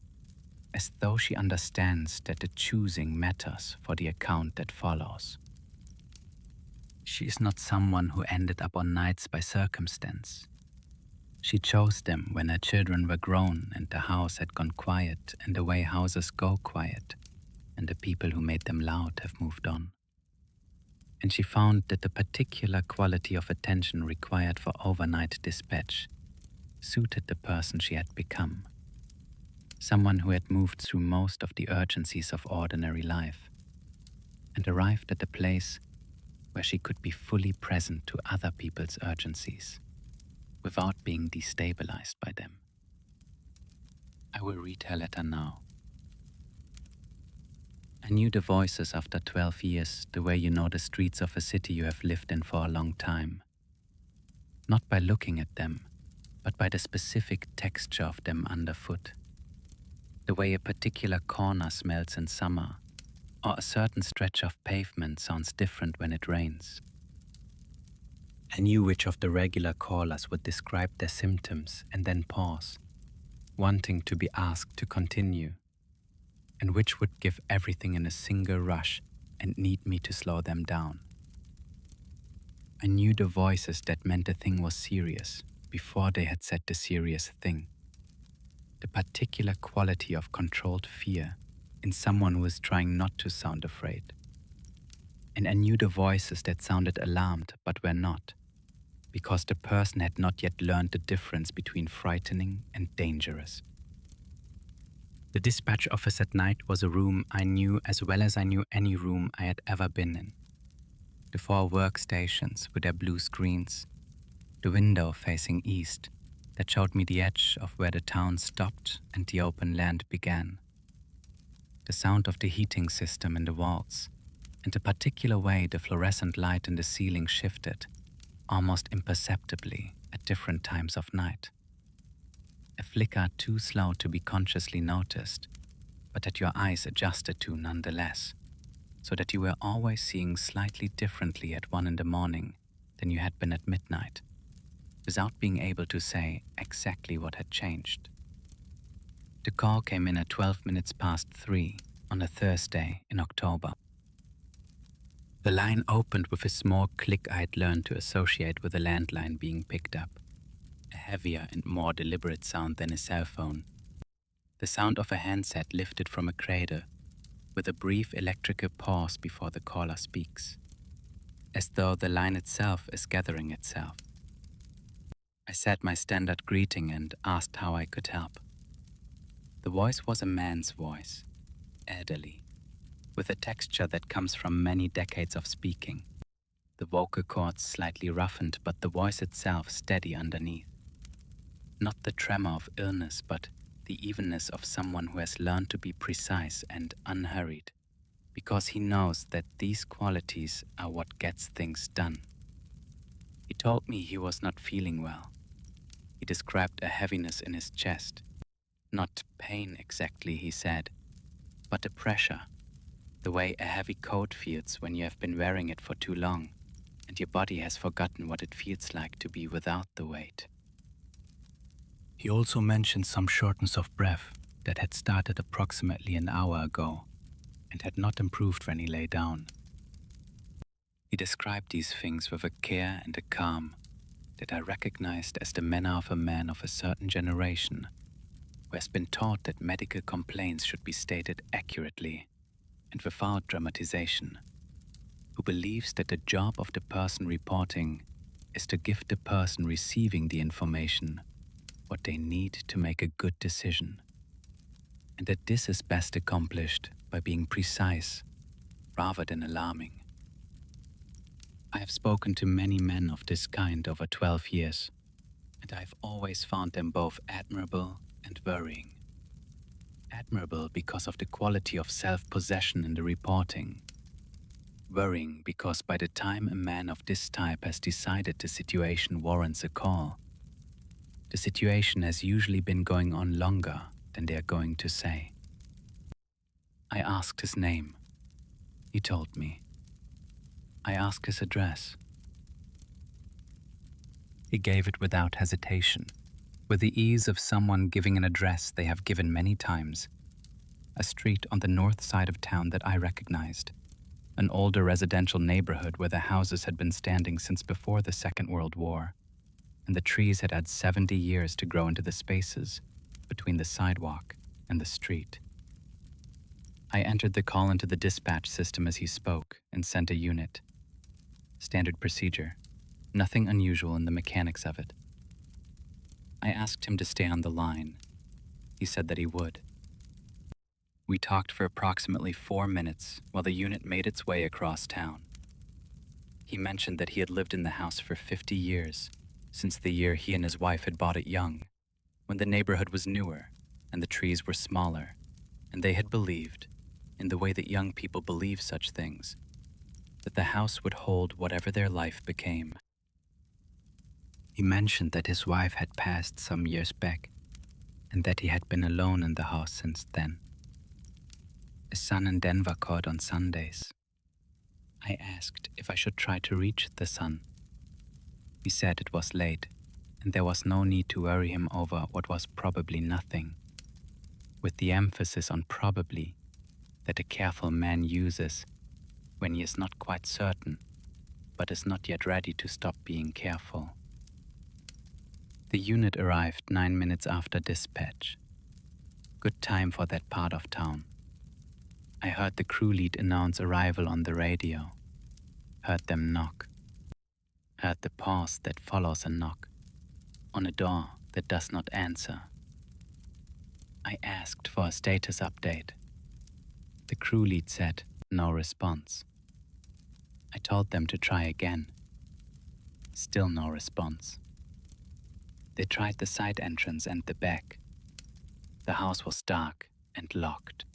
as though she understands that the choosing matters for the account that follows. She is not someone who ended up on nights by circumstance. She chose them when her children were grown and the house had gone quiet and the way houses go quiet, and the people who made them loud have moved on. And she found that the particular quality of attention required for overnight dispatch suited the person she had become. Someone who had moved through most of the urgencies of ordinary life and arrived at a place where she could be fully present to other people's urgencies without being destabilized by them. I will read her letter now. I knew the voices after 12 years, the way you know the streets of a city you have lived in for a long time. Not by looking at them, but by the specific texture of them underfoot. The way a particular corner smells in summer, or a certain stretch of pavement sounds different when it rains. I knew which of the regular callers would describe their symptoms and then pause, wanting to be asked to continue, and which would give everything in a single rush and need me to slow them down. I knew the voices that meant the thing was serious before they had said the serious thing. The particular quality of controlled fear in someone who is trying not to sound afraid. And I knew the voices that sounded alarmed but were not, because the person had not yet learned the difference between frightening and dangerous. The dispatch office at night was a room I knew as well as I knew any room I had ever been in. The 4 workstations with their blue screens, the window facing east that showed me the edge of where the town stopped and the open land began. The sound of the heating system in the walls, and the particular way the fluorescent light in the ceiling shifted, almost imperceptibly at different times of night. A flicker too slow to be consciously noticed, but that your eyes adjusted to nonetheless, so that you were always seeing slightly differently at 1 a.m, than you had been at midnight, without being able to say exactly what had changed. The call came in at 12 minutes past 3 on a Thursday in October. The line opened with a small click I'd learned to associate with a landline being picked up, a heavier and more deliberate sound than a cell phone. The sound of a handset lifted from a cradle, with a brief electrical pause before the caller speaks, as though the line itself is gathering itself. I said my standard greeting and asked how I could help. The voice was a man's voice, elderly, with a texture that comes from many decades of speaking. The vocal cords slightly roughened, but the voice itself steady underneath. Not the tremor of illness, but the evenness of someone who has learned to be precise and unhurried, because he knows that these qualities are what gets things done. He told me he was not feeling well. He described a heaviness in his chest. Not pain exactly, he said, but a pressure, the way a heavy coat feels when you have been wearing it for too long and your body has forgotten what it feels like to be without the weight. He also mentioned some shortness of breath that had started approximately an hour ago and had not improved when he lay down. He described these things with a care and a calm that I recognized as the manner of a man of a certain generation who has been taught that medical complaints should be stated accurately and without dramatization, who believes that the job of the person reporting is to give the person receiving the information what they need to make a good decision, and that this is best accomplished by being precise rather than alarming. I have spoken to many men of this kind over 12 years, and I have always found them both admirable and worrying. Admirable because of the quality of self-possession in the reporting. Worrying because by the time a man of this type has decided the situation warrants a call, the situation has usually been going on longer than they are going to say. I asked his name. He told me. I asked his address. He gave it without hesitation, with the ease of someone giving an address they have given many times. A street on the north side of town that I recognized, an older residential neighborhood where the houses had been standing since before the Second World War, and the trees had had 70 years to grow into the spaces between the sidewalk and the street. I entered the call into the dispatch system as he spoke and sent a unit. Standard procedure, nothing unusual in the mechanics of it. I asked him to stay on the line. He said that he would. We talked for approximately 4 minutes while the unit made its way across town. He mentioned that he had lived in the house for 50 years, since the year he and his wife had bought it young, when the neighborhood was newer and the trees were smaller, and they had believed, in the way that young people believe such things, that the house would hold whatever their life became. He mentioned that his wife had passed some years back, and that he had been alone in the house since then. A son in Denver called on Sundays. I asked if I should try to reach the son. He said it was late, and there was no need to worry him over what was probably nothing, with the emphasis on probably that a careful man uses when he is not quite certain, but is not yet ready to stop being careful. The unit arrived 9 minutes after dispatch. Good time for that part of town. I heard the crew lead announce arrival on the radio, heard them knock, heard the pause that follows a knock, on a door that does not answer. I asked for a status update. The crew lead said, no response. I told them to try again. Still no response. They tried the side entrance and the back. The house was dark and locked.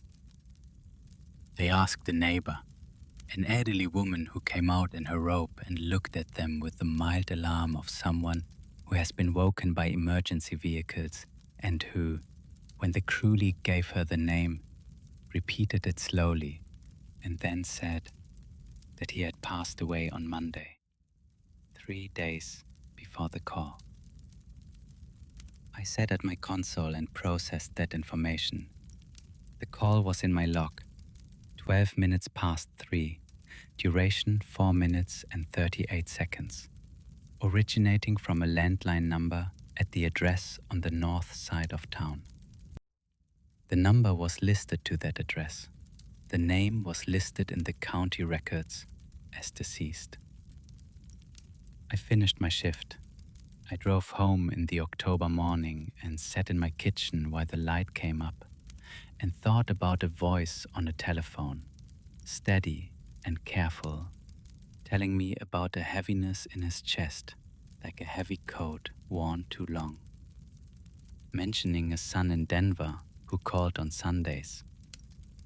They asked the neighbor, an elderly woman who came out in her robe and looked at them with the mild alarm of someone who has been woken by emergency vehicles and who, when the crew lead gave her the name, repeated it slowly and then said that he had passed away on Monday, the 3 days before the call. I sat at my console and processed that information. The call was in my log. 12 minutes past 3. Duration 4 minutes and 38 seconds. Originating from a landline number at the address on the north side of town. The number was listed to that address. The name was listed in the county records as deceased. I finished my shift. I drove home in the October morning and sat in my kitchen while the light came up and thought about a voice on a telephone, steady and careful, telling me about a heaviness in his chest, like a heavy coat worn too long. Mentioning a son in Denver who called on Sundays,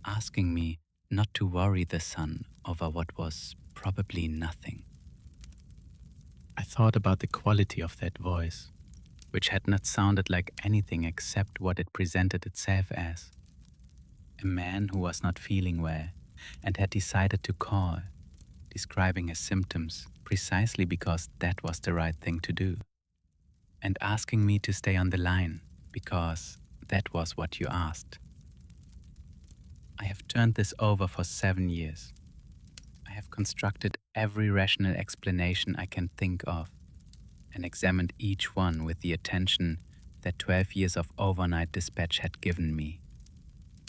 asking me not to worry the son over what was probably nothing. I thought about the quality of that voice, which had not sounded like anything except what it presented itself as. A man who was not feeling well and had decided to call, describing his symptoms precisely because that was the right thing to do, and asking me to stay on the line because that was what you asked. I have turned this over for 7 years. I have constructed every rational explanation I can think of and examined each one with the attention that 12 years of overnight dispatch had given me.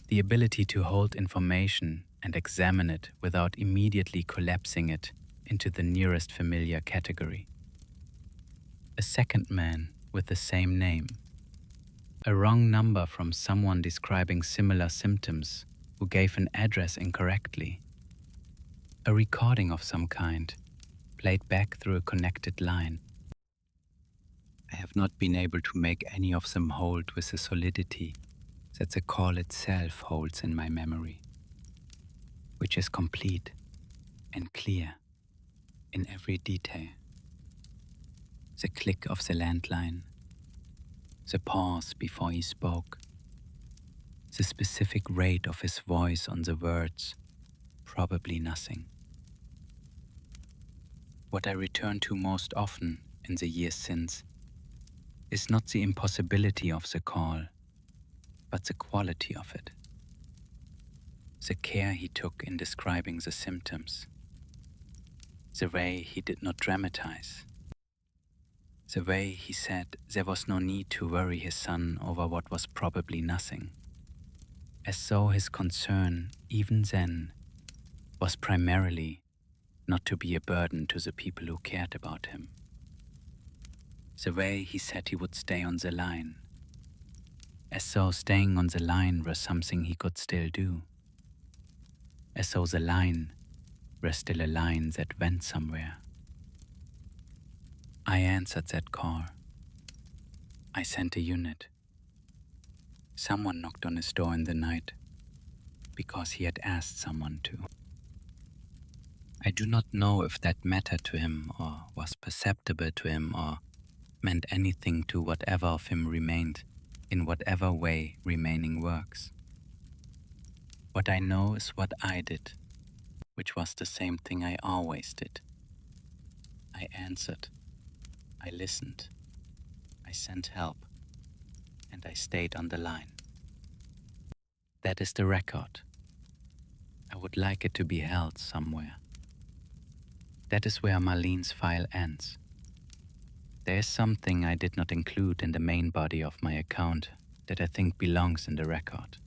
The ability to hold information and examine it without immediately collapsing it into the nearest familiar category. A second man with the same name. A wrong number from someone describing similar symptoms who gave an address incorrectly. A recording of some kind, played back through a connected line. I have not been able to make any of them hold with the solidity that the call itself holds in my memory, which is complete and clear in every detail. The click of the landline, the pause before he spoke, the specific rate of his voice on the words, probably nothing. What I return to most often in the years since is not the impossibility of the call, but the quality of it. The care he took in describing the symptoms, the way he did not dramatize, the way he said there was no need to worry his son over what was probably nothing, as though his concern, even then, was primarily not to be a burden to the people who cared about him. The way he said he would stay on the line, as though staying on the line was something he could still do, as though the line were still a line that went somewhere. I answered that call. I sent a unit. Someone knocked on his door in the night because he had asked someone to. I do not know if that mattered to him or was perceptible to him or meant anything to whatever of him remained in whatever way remaining works. What I know is what I did, which was the same thing I always did. I answered, I listened, I sent help, and I stayed on the line. That is the record. I would like it to be held somewhere. That is where Marlene's file ends. There is something I did not include in the main body of my account that I think belongs in the record.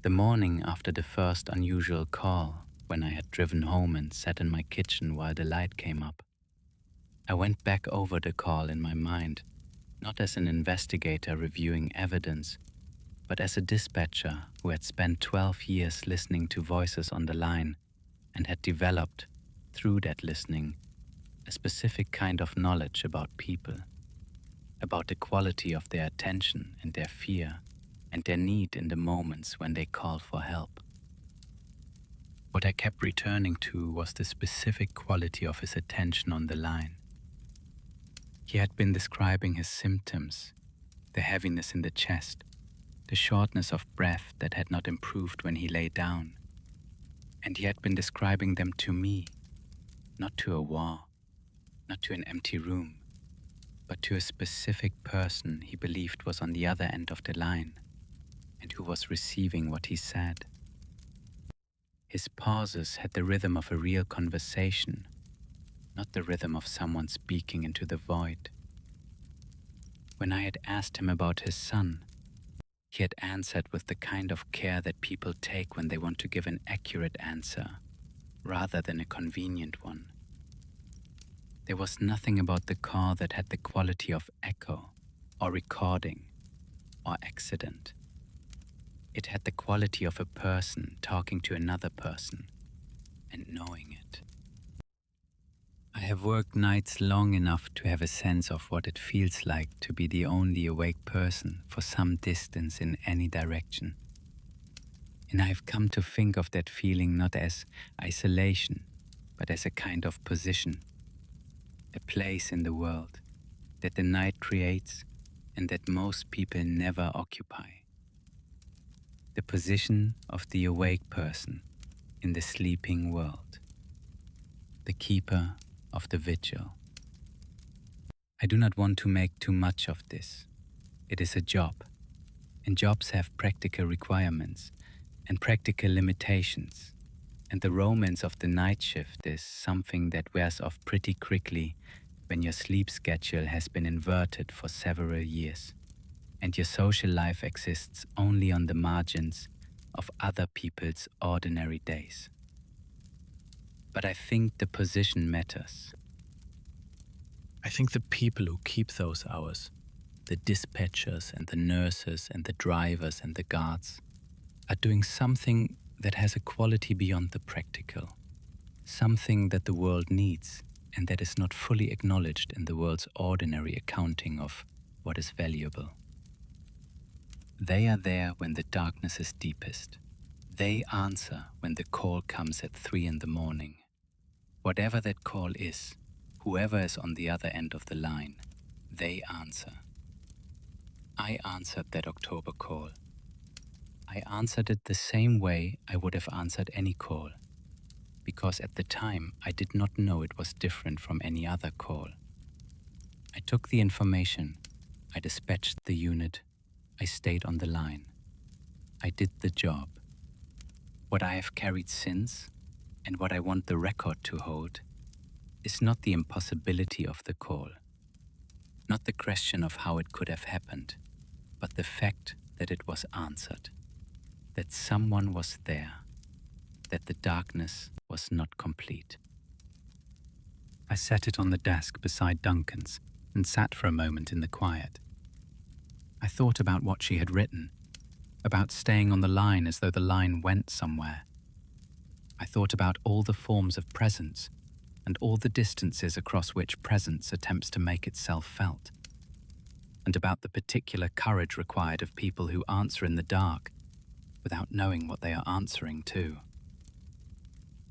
The morning after the first unusual call, when I had driven home and sat in my kitchen while the light came up, I went back over the call in my mind, not as an investigator reviewing evidence, but as a dispatcher who had spent 12 years listening to voices on the line and had developed, through that listening, a specific kind of knowledge about people, about the quality of their attention and their fear and their need in the moments when they call for help. What I kept returning to was the specific quality of his attention on the line. He had been describing his symptoms, the heaviness in the chest, the shortness of breath that had not improved when he lay down, and he had been describing them to me, not to a wall, not to an empty room, but to a specific person he believed was on the other end of the line and who was receiving what he said. His pauses had the rhythm of a real conversation, not the rhythm of someone speaking into the void. When I had asked him about his son, he had answered with the kind of care that people take when they want to give an accurate answer, rather than a convenient one. There was nothing about the call that had the quality of echo, or recording, or accident. It had the quality of a person talking to another person and knowing it. I have worked nights long enough to have a sense of what it feels like to be the only awake person for some distance in any direction. And I have come to think of that feeling not as isolation, but as a kind of position, a place in the world that the night creates and that most people never occupy. The position of the awake person in the sleeping world, the keeper of the vigil. I do not want to make too much of this. It is a job, and jobs have practical requirements and practical limitations, and the romance of the night shift is something that wears off pretty quickly when your sleep schedule has been inverted for several years, and your social life exists only on the margins of other people's ordinary days. But I think the position matters. I think the people who keep those hours, the dispatchers and the nurses and the drivers and the guards, are doing something that has a quality beyond the practical, something that the world needs and that is not fully acknowledged in the world's ordinary accounting of what is valuable. They are there when the darkness is deepest. They answer when the call comes at 3 in the morning. Whatever that call is, whoever is on the other end of the line, they answer. I answered that October call. I answered it the same way I would have answered any call, because at the time I did not know it was different from any other call. I took the information, I dispatched the unit, I stayed on the line. I did the job. What I have carried since, and what I want the record to hold, is not the impossibility of the call, not the question of how it could have happened, but the fact that it was answered, that someone was there, that the darkness was not complete. I set it on the desk beside Duncan's and sat for a moment in the quiet. I thought about what she had written, about staying on the line as though the line went somewhere. I thought about all the forms of presence and all the distances across which presence attempts to make itself felt, and about the particular courage required of people who answer in the dark without knowing what they are answering to.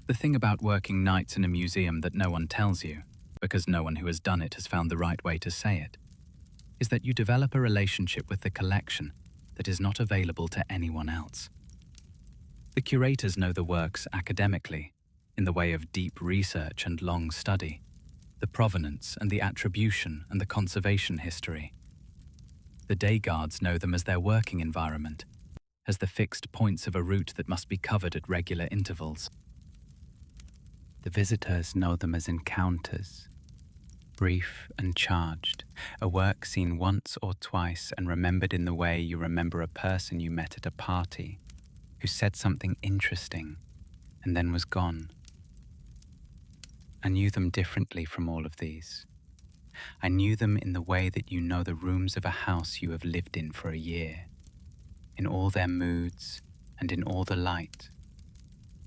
The thing about working nights in a museum that no one tells you, because no one who has done it has found the right way to say it, is that you develop a relationship with the collection that is not available to anyone else. The curators know the works academically, in the way of deep research and long study, the provenance and the attribution and the conservation history. The day guards know them as their working environment, as the fixed points of a route that must be covered at regular intervals. The visitors know them as encounters, brief and charged, a work seen once or twice and remembered in the way you remember a person you met at a party, who said something interesting and then was gone. I knew them differently from all of these. I knew them in the way that you know the rooms of a house you have lived in for a year, in all their moods and in all the light,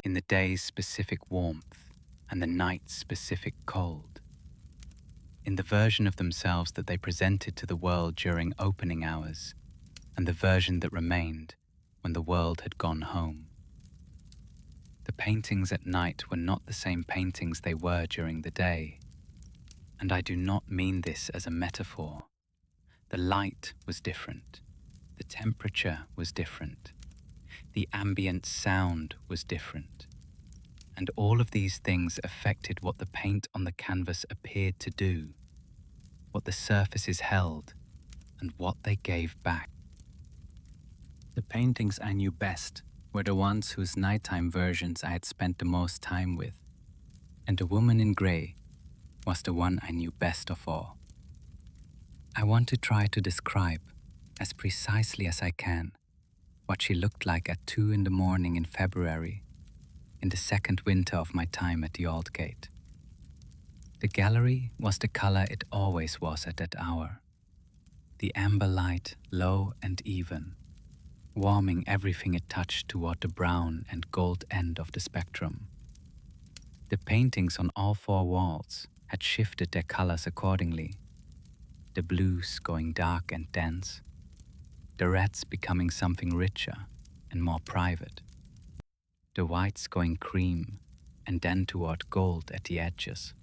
in the day's specific warmth and the night's specific cold, in the version of themselves that they presented to the world during opening hours and the version that remained when the world had gone home. The paintings at night were not the same paintings they were during the day, and I do not mean this as a metaphor. The light was different, the temperature was different, the ambient sound was different. And all of these things affected what the paint on the canvas appeared to do, what the surfaces held, and what they gave back. The paintings I knew best were the ones whose nighttime versions I had spent the most time with, and the woman in grey was the one I knew best of all. I want to try to describe, as precisely as I can, what she looked like at 2 in the morning in February, in the second winter of my time at the Aldgate. The gallery was the color it always was at that hour. The amber light, low and even, warming everything it touched toward the brown and gold end of the spectrum. The paintings on all 4 walls had shifted their colors accordingly, the blues going dark and dense, the reds becoming something richer and more private, the whites going cream and then toward gold at the edges.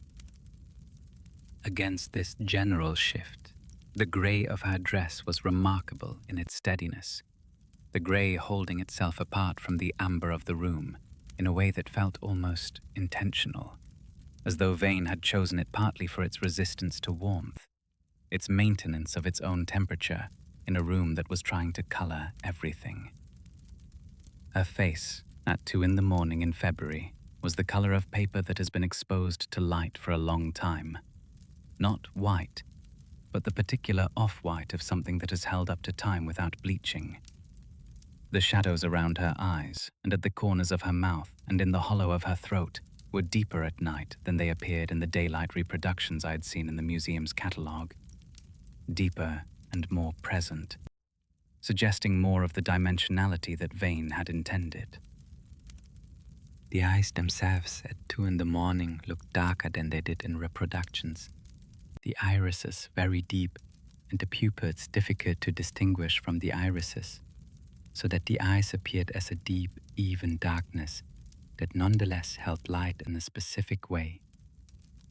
Against this general shift, the grey of her dress was remarkable in its steadiness, the grey holding itself apart from the amber of the room in a way that felt almost intentional, as though Vane had chosen it partly for its resistance to warmth, its maintenance of its own temperature in a room that was trying to colour everything. Her face, at 2 in the morning in February, was the colour of paper that has been exposed to light for a long time. Not white, but the particular off-white of something that has held up to time without bleaching. The shadows around her eyes, and at the corners of her mouth, and in the hollow of her throat, were deeper at night than they appeared in the daylight reproductions I had seen in the museum's catalogue. Deeper and more present, suggesting more of the dimensionality that Vane had intended. The eyes themselves at 2 in the morning looked darker than they did in reproductions, the irises very deep, and the pupils difficult to distinguish from the irises, so that the eyes appeared as a deep, even darkness that nonetheless held light in a specific way,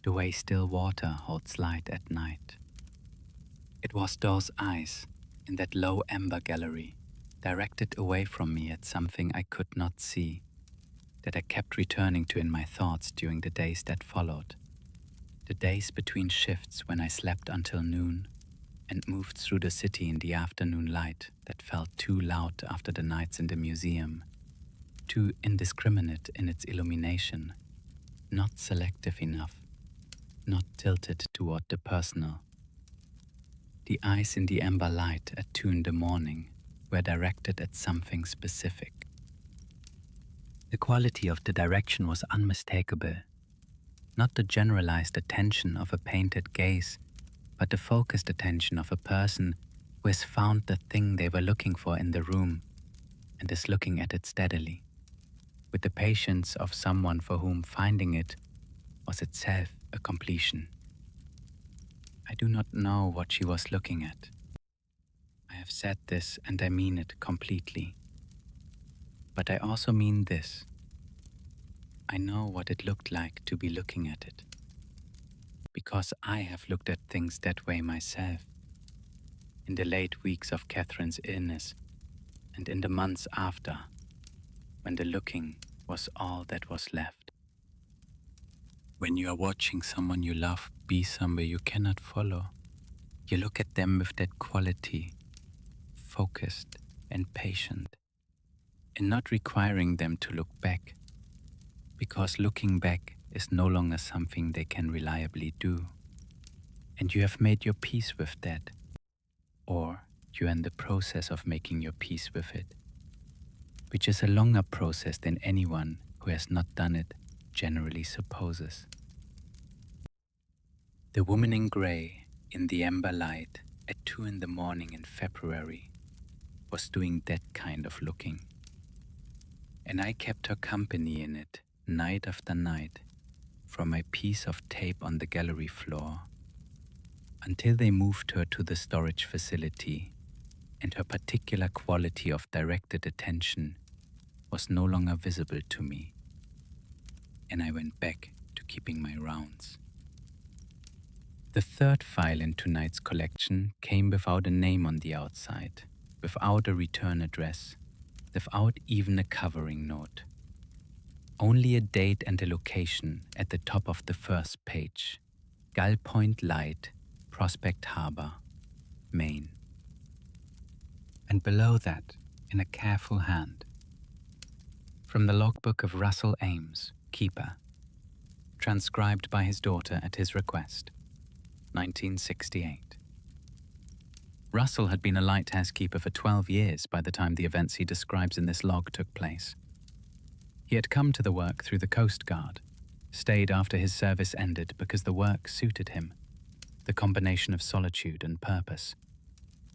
the way still water holds light at night. It was those eyes, in that low amber gallery, directed away from me at something I could not see, that I kept returning to in my thoughts during the days that followed. The days between shifts when I slept until noon and moved through the city in the afternoon light that felt too loud after the nights in the museum, too indiscriminate in its illumination, not selective enough, not tilted toward the personal. The eyes in the amber light at 2 in the morning were directed at something specific. The quality of the direction was unmistakable, not the generalized attention of a painted gaze, but the focused attention of a person who has found the thing they were looking for in the room and is looking at it steadily, with the patience of someone for whom finding it was itself a completion. I do not know what she was looking at. I have said this and I mean it completely. But I also mean this. I know what it looked like to be looking at it, because I have looked at things that way myself, in the late weeks of Catherine's illness and in the months after, when the looking was all that was left. When you are watching someone you love be somewhere you cannot follow, you look at them with that quality, focused and patient, and not requiring them to look back, because looking back is no longer something they can reliably do. And you have made your peace with that, or you are in the process of making your peace with it, which is a longer process than anyone who has not done it generally supposes. The woman in grey, in the amber light, at 2 in the morning in February, was doing that kind of looking. And I kept her company in it, night after night, from my piece of tape on the gallery floor, until they moved her to the storage facility, and her particular quality of directed attention was no longer visible to me, and I went back to keeping my rounds. The third file in tonight's collection came without a name on the outside, without a return address, without even a covering note. Only a date and a location at the top of the first page. Gull Point Light, Prospect Harbor, Maine. And below that, in a careful hand, from the logbook of Russell Ames, keeper, transcribed by his daughter at his request, 1968. Russell had been a lighthouse keeper for 12 years by the time the events he describes in this log took place. He had come to the work through the Coast Guard, stayed after his service ended because the work suited him, the combination of solitude and purpose,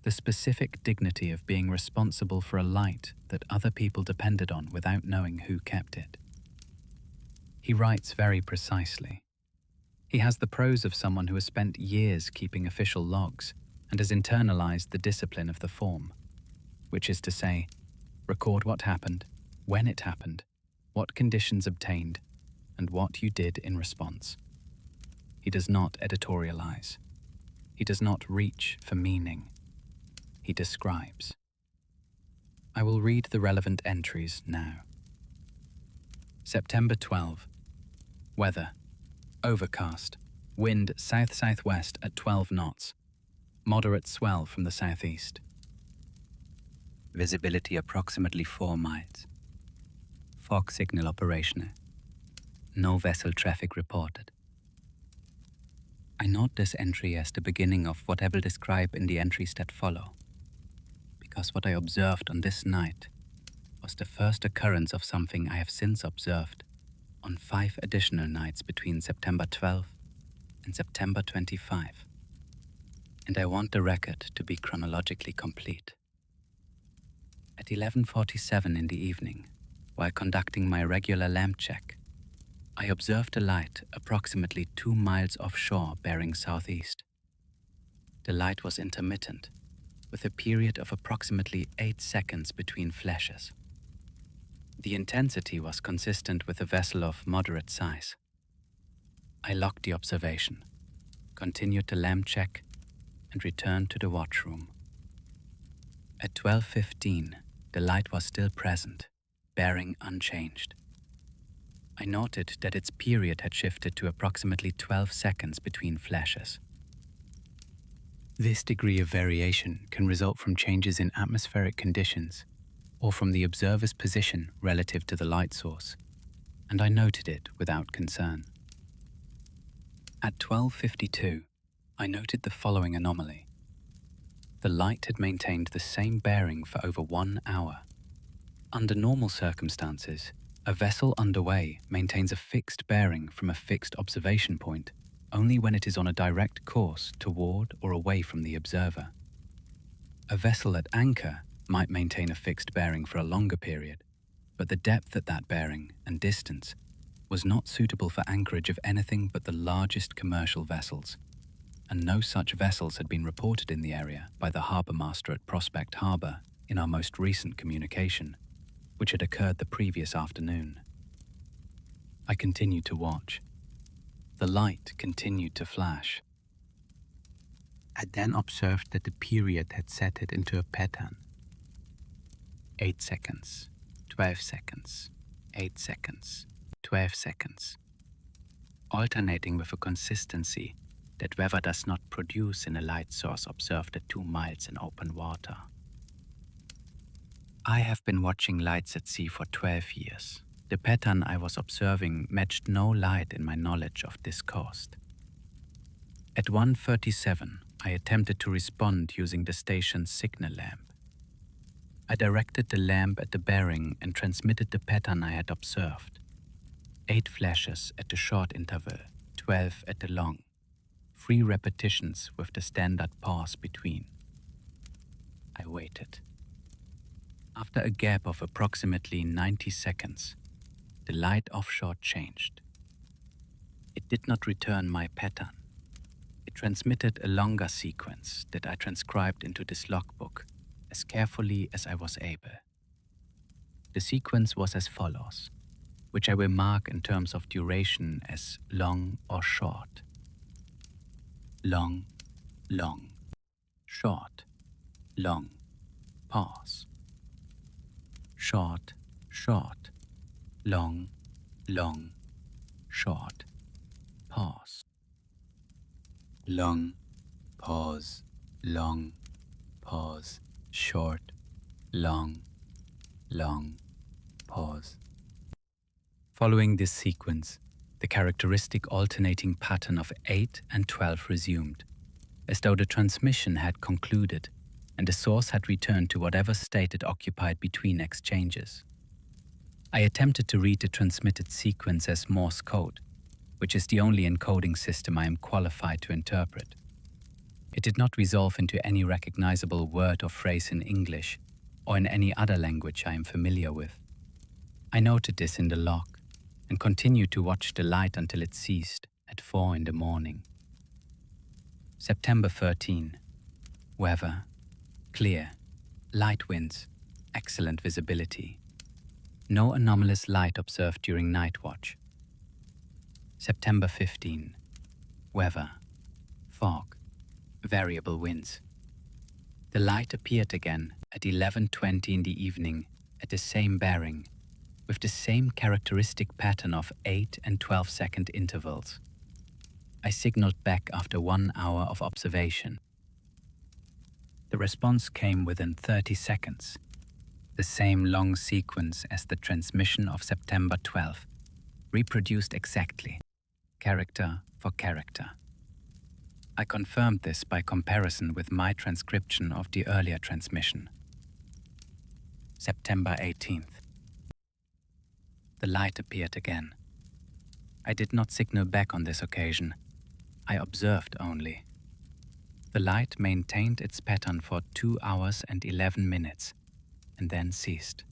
the specific dignity of being responsible for a light that other people depended on without knowing who kept it. He writes very precisely. He has the prose of someone who has spent years keeping official logs and has internalized the discipline of the form, which is to say, record what happened, when it happened, what conditions obtained, and what you did in response. He does not editorialize. He does not reach for meaning. He describes. I will read the relevant entries now. September 12. Weather. Overcast. Wind south-southwest at 12 knots. Moderate swell from the southeast. Visibility approximately 4 miles. Fog signal operational. No vessel traffic reported. I note this entry as the beginning of what I will describe in the entries that follow, because what I observed on this night was the first occurrence of something I have since observed on 5 additional nights between September 12 and September 25. And I want the record to be chronologically complete. At 11:47 in the evening, while conducting my regular lamp check, I observed a light approximately 2 miles offshore bearing southeast. The light was intermittent, with a period of approximately 8 seconds between flashes. The intensity was consistent with a vessel of moderate size. I logged the observation, continued the lamp check, and returned to the watchroom. At 12:15, the light was still present, bearing unchanged. I noted that its period had shifted to approximately 12 seconds between flashes. This degree of variation can result from changes in atmospheric conditions or from the observer's position relative to the light source, and I noted it without concern. At 12:52, I noted the following anomaly. The light had maintained the same bearing for over 1 hour. Under normal circumstances, a vessel underway maintains a fixed bearing from a fixed observation point only when it is on a direct course toward or away from the observer. A vessel at anchor might maintain a fixed bearing for a longer period, but the depth at that bearing and distance was not suitable for anchorage of anything but the largest commercial vessels, and no such vessels had been reported in the area by the harbour master at Prospect Harbor in our most recent communication, which had occurred the previous afternoon. I continued to watch. The light continued to flash. I then observed that the period had set it into a pattern. 8 seconds, 12 seconds, 8 seconds, 12 seconds, alternating with a consistency that weather does not produce in a light source observed at 2 miles in open water. I have been watching lights at sea for 12 years. The pattern I was observing matched no light in my knowledge of this coast. At 1:37, I attempted to respond using the station's signal lamp. I directed the lamp at the bearing and transmitted the pattern I had observed. 8 flashes at the short interval, 12 at the long. 3 repetitions with the standard pause between. I waited. After a gap of approximately 90 seconds, the light offshore changed. It did not return my pattern. It transmitted a longer sequence that I transcribed into this logbook as carefully as I was able. The sequence was as follows, which I will mark in terms of duration as long or short. Long, long, short, long, pause. Short, short, long, long, short, pause. Long, pause, long, pause, short, long, long, pause. Following this sequence, the characteristic alternating pattern of 8 and 12 resumed, as though the transmission had concluded and the source had returned to whatever state it occupied between exchanges. I attempted to read the transmitted sequence as Morse code, which is the only encoding system I am qualified to interpret. It did not resolve into any recognizable word or phrase in English or in any other language I am familiar with. I noted this in the log and continued to watch the light until it ceased at 4 in the morning. September 13. Weather: clear, light winds, excellent visibility. No anomalous light observed during night watch. September 15. Weather: fog, variable winds. The light appeared again at 11:20 in the evening at the same bearing, with the same characteristic pattern of 8 and 12-second intervals. I signaled back after 1 hour of observation. The response came within 30 seconds, the same long sequence as the transmission of September 12, reproduced exactly, character for character. I confirmed this by comparison with my transcription of the earlier transmission. September 18th. The light appeared again. I did not signal back on this occasion. I observed only. The light maintained its pattern for 2 hours and 11 minutes, and then ceased.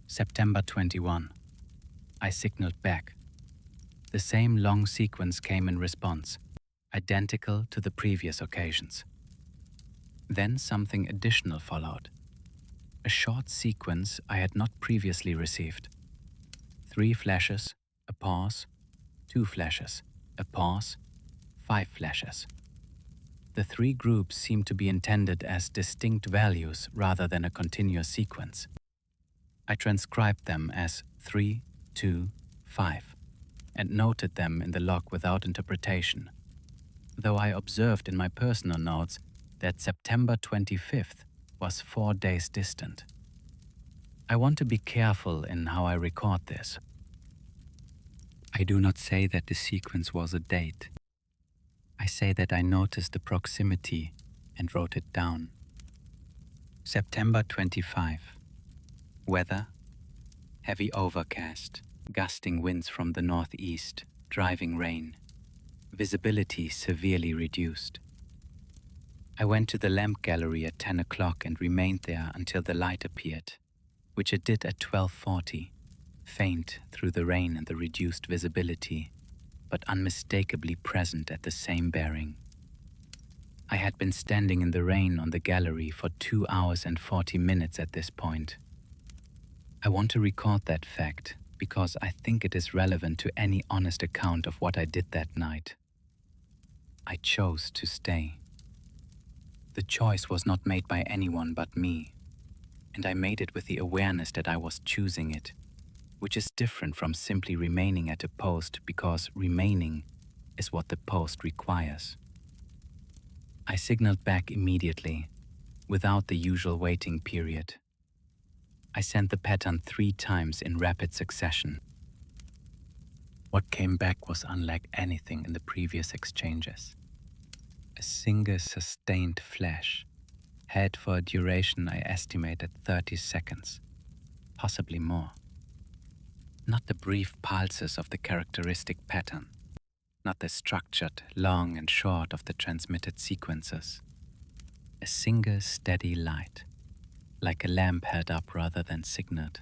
September 21. I signaled back. The same long sequence came in response, identical to the previous occasions. Then something additional followed. A short sequence I had not previously received. 3 flashes, a pause, 2 flashes, a pause, 5 flashes. The 3 groups seemed to be intended as distinct values rather than a continuous sequence. I transcribed them as 3, 2, 5, and noted them in the log without interpretation, though I observed in my personal notes that September 25th was 4 days distant. I want to be careful in how I record this. I do not say that the sequence was a date. I say that I noticed the proximity and wrote it down. September 25. Weather: heavy overcast, gusting winds from the northeast, driving rain. Visibility severely reduced. I went to the lamp gallery at 10 o'clock and remained there until the light appeared, which it did at 12:40, faint through the rain and the reduced visibility, but unmistakably present at the same bearing. I had been standing in the rain on the gallery for 2 hours and 40 minutes at this point. I want to record that fact because I think it is relevant to any honest account of what I did that night. I chose to stay. The choice was not made by anyone but me, and I made it with the awareness that I was choosing it, which is different from simply remaining at a post because remaining is what the post requires. I signaled back immediately, without the usual waiting period. I sent the pattern 3 times in rapid succession. What came back was unlike anything in the previous exchanges. A single sustained flash, had for a duration I estimated 30 seconds, possibly more. Not the brief pulses of the characteristic pattern, not the structured long and short of the transmitted sequences. A single steady light, like a lamp held up rather than signaled.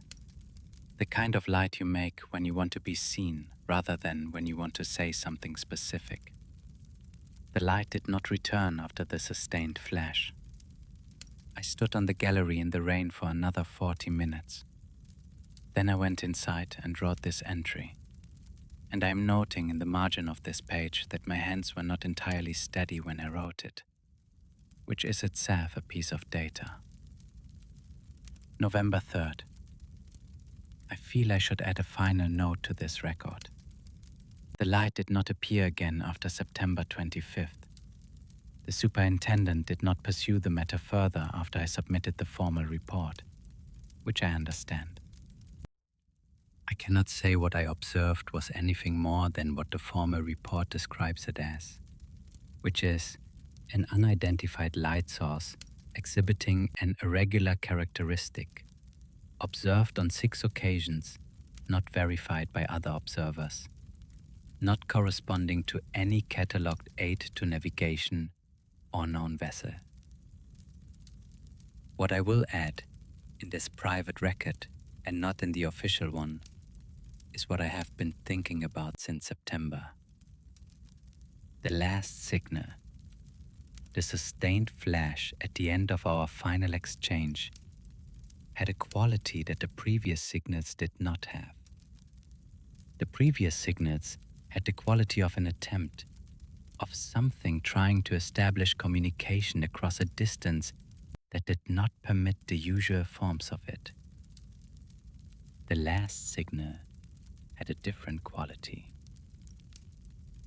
The kind of light you make when you want to be seen rather than when you want to say something specific. The light did not return after the sustained flash. I stood on the gallery in the rain for another 40 minutes. Then I went inside and wrote this entry. And I am noting in the margin of this page that my hands were not entirely steady when I wrote it, which is itself a piece of data. November 3rd. I feel I should add a final note to this record. The light did not appear again after September 25th. The superintendent did not pursue the matter further after I submitted the formal report, which I understand. I cannot say what I observed was anything more than what the formal report describes it as, which is an unidentified light source exhibiting an irregular characteristic, observed on 6 occasions, not verified by other observers, not corresponding to any catalogued aid to navigation or known vessel. What I will add in this private record and not in the official one is what I have been thinking about since September. The last signal, the sustained flash at the end of our final exchange, had a quality that the previous signals did not have. The previous signals had the quality of an attempt, of something trying to establish communication across a distance that did not permit the usual forms of it. The last signal had a different quality.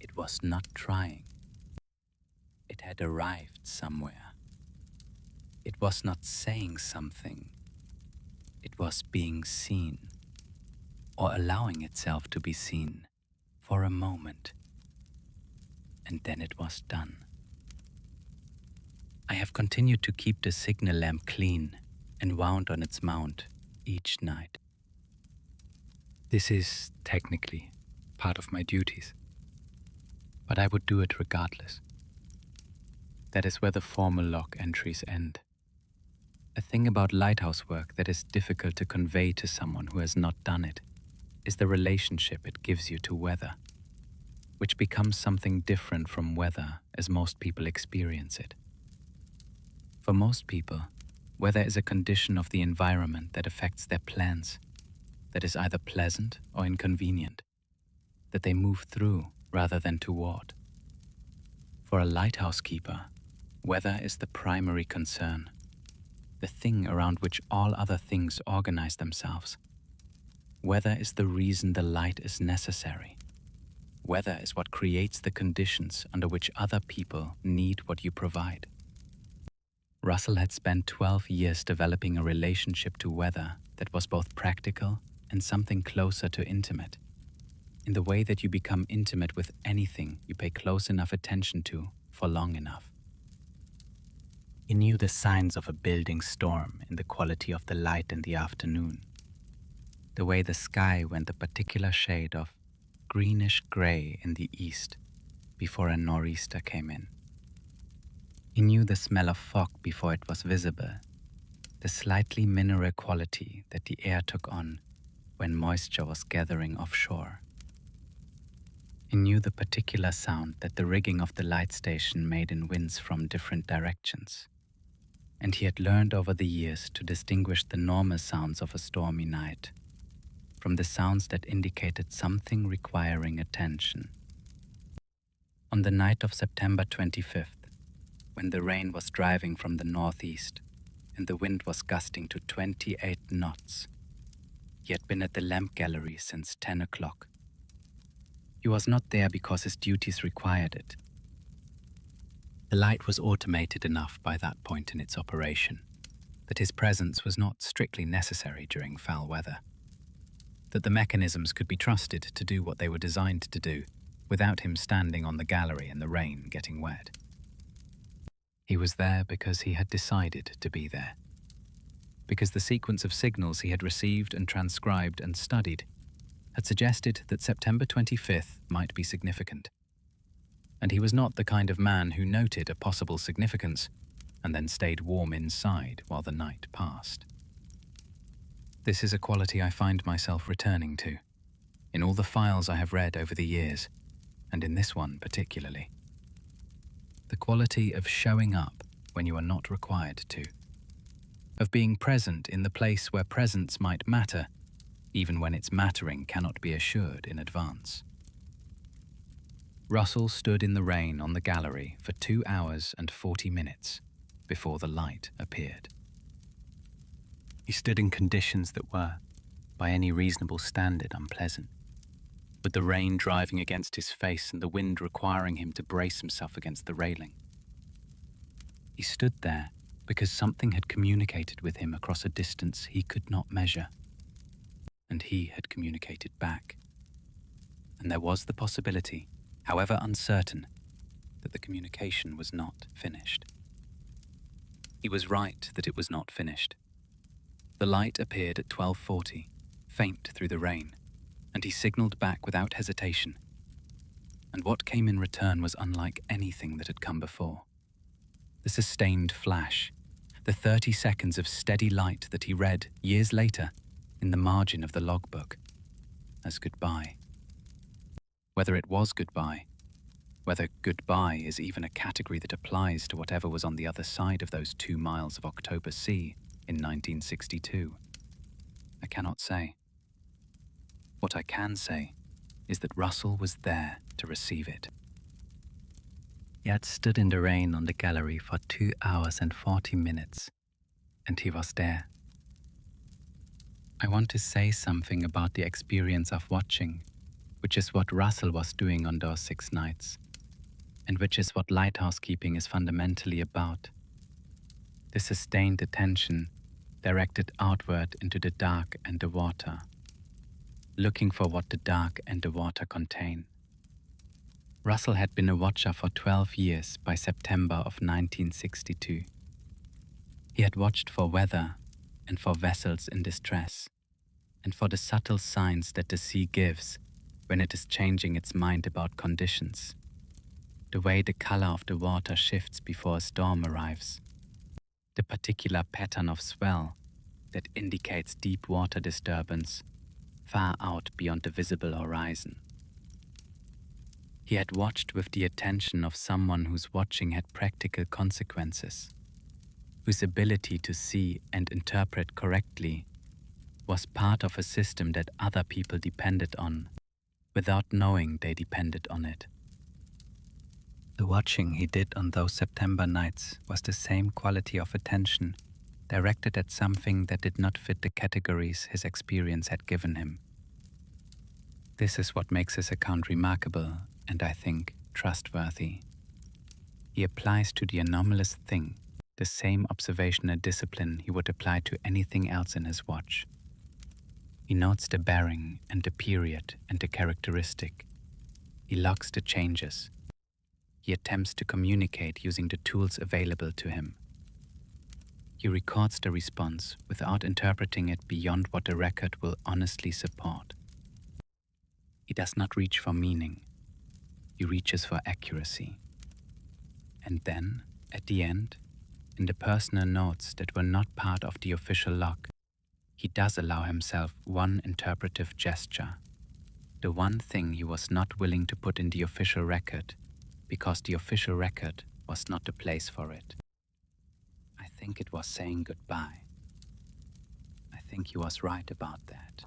It was not trying. It had arrived somewhere. It was not saying something. It was being seen, or allowing itself to be seen for a moment. And then it was done. I have continued to keep the signal lamp clean and wound on its mount each night. This is technically part of my duties, but I would do it regardless. That is where the formal log entries end. A thing about lighthouse work that is difficult to convey to someone who has not done it is the relationship it gives you to weather, which becomes something different from weather as most people experience it. For most people, weather is a condition of the environment that affects their plans, that is either pleasant or inconvenient, that they move through rather than toward. For a lighthouse keeper, weather is the primary concern, the thing around which all other things organize themselves. Weather is the reason the light is necessary. Weather is what creates the conditions under which other people need what you provide. Russell had spent 12 years developing a relationship to weather that was both practical and something closer to intimate, in the way that you become intimate with anything you pay close enough attention to for long enough. He knew the signs of a building storm in the quality of the light in the afternoon, the way the sky went a particular shade of greenish-gray in the east before a nor'easter came in. He knew the smell of fog before it was visible, the slightly mineral quality that the air took on when moisture was gathering offshore. He knew the particular sound that the rigging of the light station made in winds from different directions, and he had learned over the years to distinguish the normal sounds of a stormy night from the sounds that indicated something requiring attention. On the night of September 25th, when the rain was driving from the northeast and the wind was gusting to 28 knots, he had been at the lamp gallery since 10 o'clock. He was not there because his duties required it. The light was automated enough by that point in its operation that his presence was not strictly necessary during foul weather, that the mechanisms could be trusted to do what they were designed to do without him standing on the gallery in the rain getting wet. He was there because he had decided to be there, because the sequence of signals he had received and transcribed and studied had suggested that September 25th might be significant. And he was not the kind of man who noted a possible significance and then stayed warm inside while the night passed. This is a quality I find myself returning to, in all the files I have read over the years, and in this one particularly. The quality of showing up when you are not required to, of being present in the place where presence might matter, even when its mattering cannot be assured in advance. Russell stood in the rain on the gallery for 2 hours and 40 minutes before the light appeared. He stood in conditions that were, by any reasonable standard, unpleasant, with the rain driving against his face and the wind requiring him to brace himself against the railing. He stood there because something had communicated with him across a distance he could not measure, and he had communicated back. And there was the possibility, however uncertain, that the communication was not finished. He was right that it was not finished. The light appeared at 12:40, faint through the rain, and he signalled back without hesitation. And what came in return was unlike anything that had come before. The sustained flash, the 30 seconds of steady light that he read years later in the margin of the logbook as goodbye. Whether it was goodbye, whether goodbye is even a category that applies to whatever was on the other side of those 2 miles of October sea in 1962, I cannot say. What I can say is that Russell was there to receive it. He had stood in the rain on the gallery for 2 hours and 40 minutes, and he was there. I want to say something about the experience of watching, which is what Russell was doing on those 6 nights, and which is what lighthouse keeping is fundamentally about. The sustained attention directed outward into the dark and the water, looking for what the dark and the water contain. Russell had been a watcher for 12 years by September of 1962. He had watched for weather and for vessels in distress, and for the subtle signs that the sea gives when it is changing its mind about conditions, the way the color of the water shifts before a storm arrives, the particular pattern of swell that indicates deep water disturbance far out beyond the visible horizon. He had watched with the attention of someone whose watching had practical consequences, whose ability to see and interpret correctly was part of a system that other people depended on, without knowing they depended on it. The watching he did on those September nights was the same quality of attention, directed at something that did not fit the categories his experience had given him. This is what makes his account remarkable and, I think, trustworthy. He applies to the anomalous thing the same observational discipline he would apply to anything else in his watch. He notes the bearing and the period and the characteristic. He logs the changes. He attempts to communicate using the tools available to him. He records the response without interpreting it beyond what the record will honestly support. He does not reach for meaning. He reaches for accuracy. And then, at the end, in the personal notes that were not part of the official log, he does allow himself one interpretive gesture, the one thing he was not willing to put in the official record because the official record was not the place for it. I think it was saying goodbye. I think he was right about that.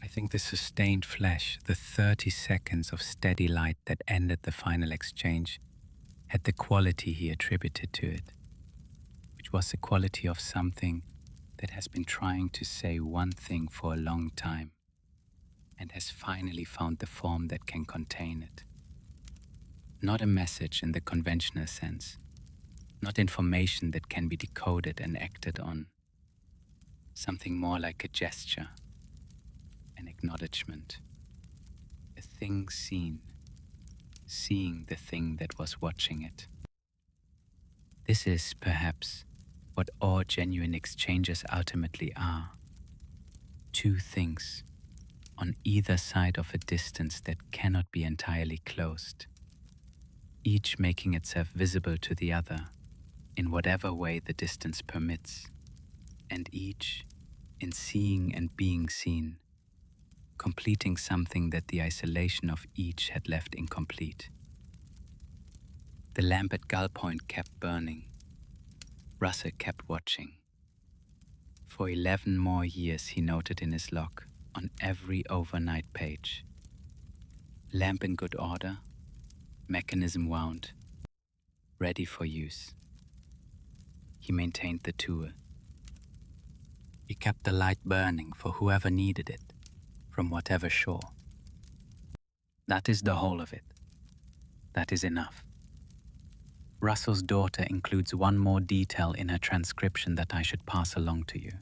I think the sustained flash, the 30 seconds of steady light that ended the final exchange, had the quality he attributed to it, which was the quality of something that has been trying to say one thing for a long time and has finally found the form that can contain it. Not a message in the conventional sense, not information that can be decoded and acted on. Something more like a gesture, an acknowledgement, a thing seen, seeing the thing that was watching it. This is, perhaps, what all genuine exchanges ultimately are. Two things on either side of a distance that cannot be entirely closed, each making itself visible to the other in whatever way the distance permits, and each, in seeing and being seen, completing something that the isolation of each had left incomplete. The lamp at Gull Point kept burning. Russell kept watching. For 11 more years, he noted in his log, on every overnight page. Lamp in good order, mechanism wound, ready for use. He maintained the tour. He kept the light burning for whoever needed it, from whatever shore. That is the whole of it. That is enough. Russell's daughter includes one more detail in her transcription that I should pass along to you.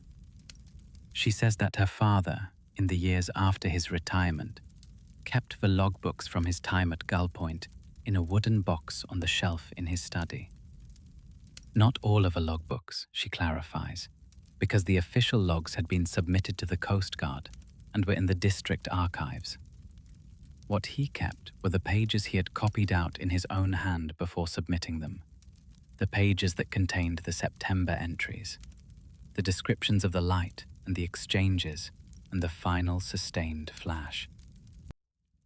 She says that her father, in the years after his retirement, kept the logbooks from his time at Gull Point in a wooden box on the shelf in his study. Not all of the logbooks, she clarifies, because the official logs had been submitted to the Coast Guard and were in the district archives. What he kept were the pages he had copied out in his own hand before submitting them, the pages that contained the September entries, the descriptions of the light and the exchanges, and the final sustained flash.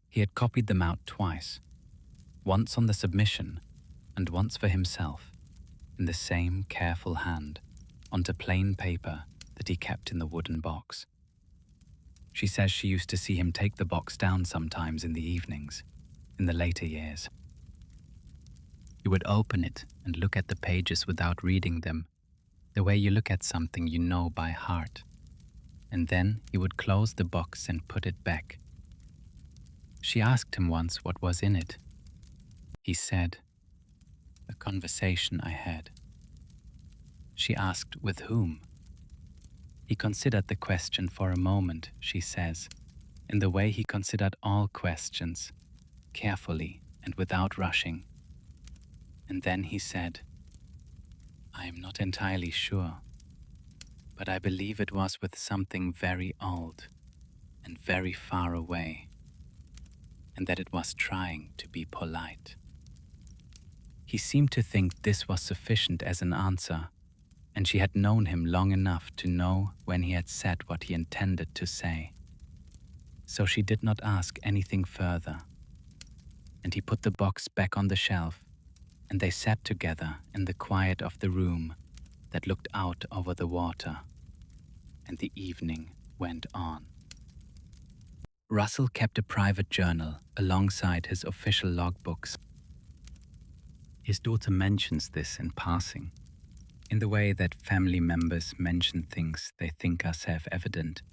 He had copied them out twice, once on the submission and once for himself, in the same careful hand, onto plain paper that he kept in the wooden box. She says she used to see him take the box down sometimes in the evenings, in the later years. He would open it and look at the pages without reading them, the way you look at something you know by heart. And then he would close the box and put it back. She asked him once what was in it. He said, "A conversation I had." She asked with whom. He considered the question for a moment, she says, in the way he considered all questions, carefully and without rushing. And then he said, "I am not entirely sure, but I believe it was with something very old and very far away, and that it was trying to be polite." He seemed to think this was sufficient as an answer, and she had known him long enough to know when he had said what he intended to say. So she did not ask anything further, and he put the box back on the shelf, and they sat together in the quiet of the room that looked out over the water, and the evening went on. Russell kept a private journal alongside his official logbooks. His daughter mentions this in passing, in the way that family members mention things they think are self-evident,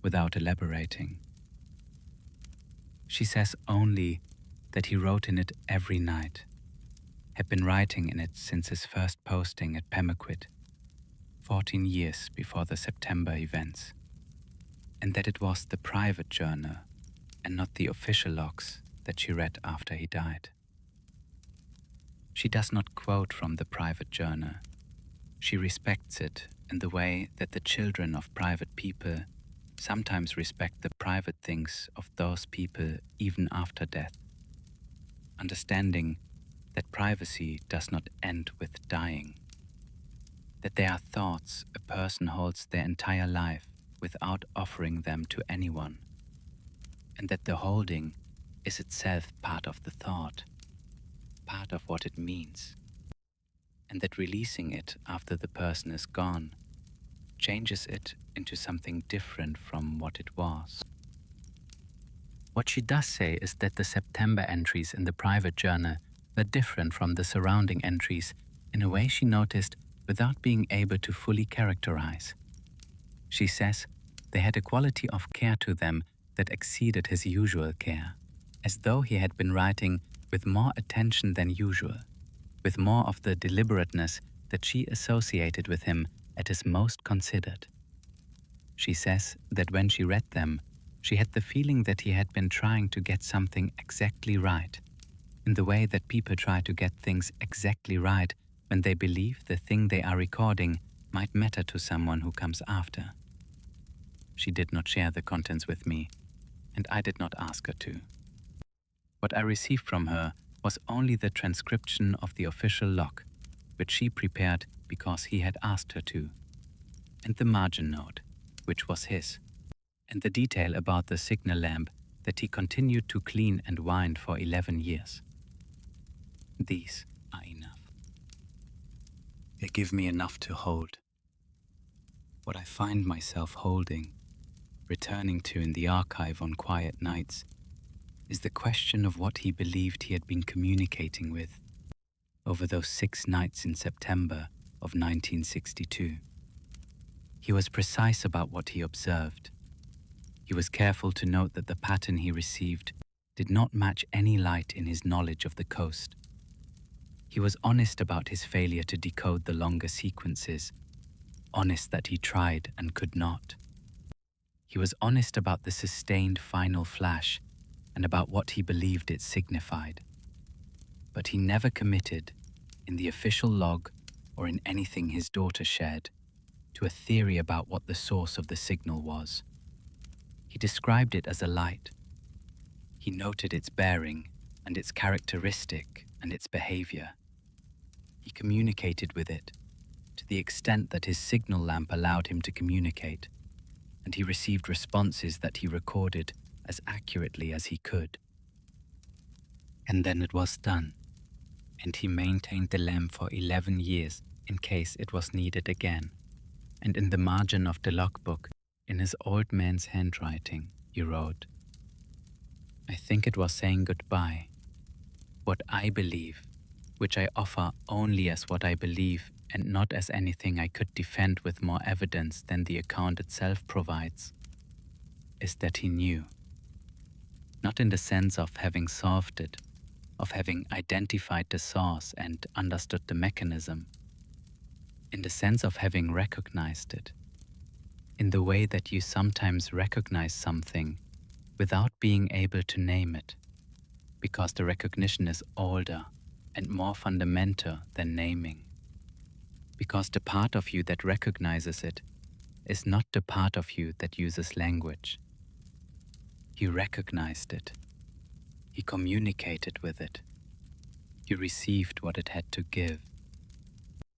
without elaborating. She says only that he wrote in it every night, had been writing in it since his first posting at Pemaquid, 14 years before the September events, and that it was the private journal and not the official logs that she read after he died. She does not quote from the private journal. She respects it in the way that the children of private people sometimes respect the private things of those people even after death, understanding that privacy does not end with dying, that there are thoughts a person holds their entire life without offering them to anyone, and that the holding is itself part of the thought, part of what it means, and that releasing it after the person is gone changes it into something different from what it was. What she does say is that the September entries in the private journal were different from the surrounding entries in a way she noticed without being able to fully characterize. She says they had a quality of care to them that exceeded his usual care, as though he had been writing with more attention than usual, with more of the deliberateness that she associated with him at his most considered. She says that when she read them, she had the feeling that he had been trying to get something exactly right, in the way that people try to get things exactly right when they believe the thing they are recording might matter to someone who comes after. She did not share the contents with me, and I did not ask her to. What I received from her was only the transcription of the official log, which she prepared because he had asked her to, and the margin note, which was his, and the detail about the signal lamp that he continued to clean and wind for 11 years. These are enough. They give me enough to hold. What I find myself holding, returning to in the archive on quiet nights, is the question of what he believed he had been communicating with over those 6 nights in September of 1962. He was precise about what he observed. He was careful to note that the pattern he received did not match any light in his knowledge of the coast. He was honest about his failure to decode the longer sequences, honest that he tried and could not. He was honest about the sustained final flash and about what he believed it signified. But he never committed, in the official log or in anything his daughter shared, to a theory about what the source of the signal was. He described it as a light. He noted its bearing and its characteristic and its behavior. He communicated with it to the extent that his signal lamp allowed him to communicate, and he received responses that he recorded as accurately as he could. And then it was done, and he maintained the lamp for 11 years in case it was needed again. And in the margin of the logbook, in his old man's handwriting, he wrote, "I think it was saying goodbye. What I believe, which I offer only as what I believe and not as anything I could defend with more evidence than the account itself provides, is that he knew. Not in the sense of having solved it, of having identified the source and understood the mechanism, in the sense of having recognized it, in the way that you sometimes recognize something without being able to name it, because the recognition is older and more fundamental than naming. Because the part of you that recognizes it is not the part of you that uses language. He recognized it. He communicated with it. He received what it had to give.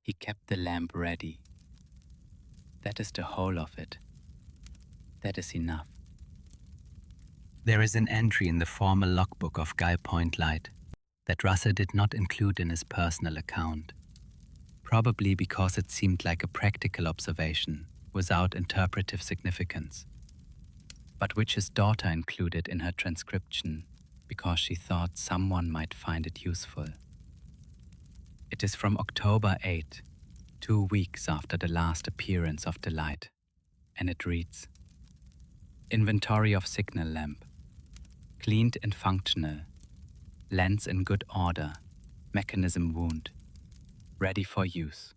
He kept the lamp ready. That is the whole of it. That is enough." There is an entry in the formal logbook of Guy Point Light that Russell did not include in his personal account, probably because it seemed like a practical observation without interpretive significance, but which his daughter included in her transcription because she thought someone might find it useful. It is from October 8, 2 weeks after the last appearance of the light, and it reads, "Inventory of signal lamp. Cleaned and functional. Lens in good order. Mechanism wound. Ready for use."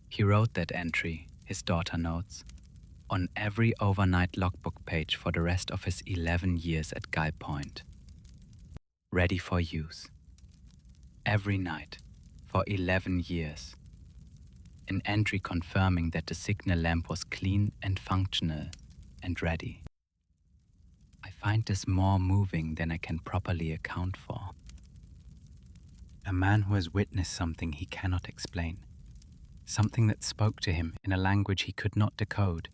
He wrote that entry, his daughter notes, on every overnight logbook page for the rest of his 11 years at Guy Point. Ready for use. Every night, for 11 years. An entry confirming that the signal lamp was clean and functional and ready. I find this more moving than I can properly account for. A man who has witnessed something he cannot explain, something that spoke to him in a language he could not decode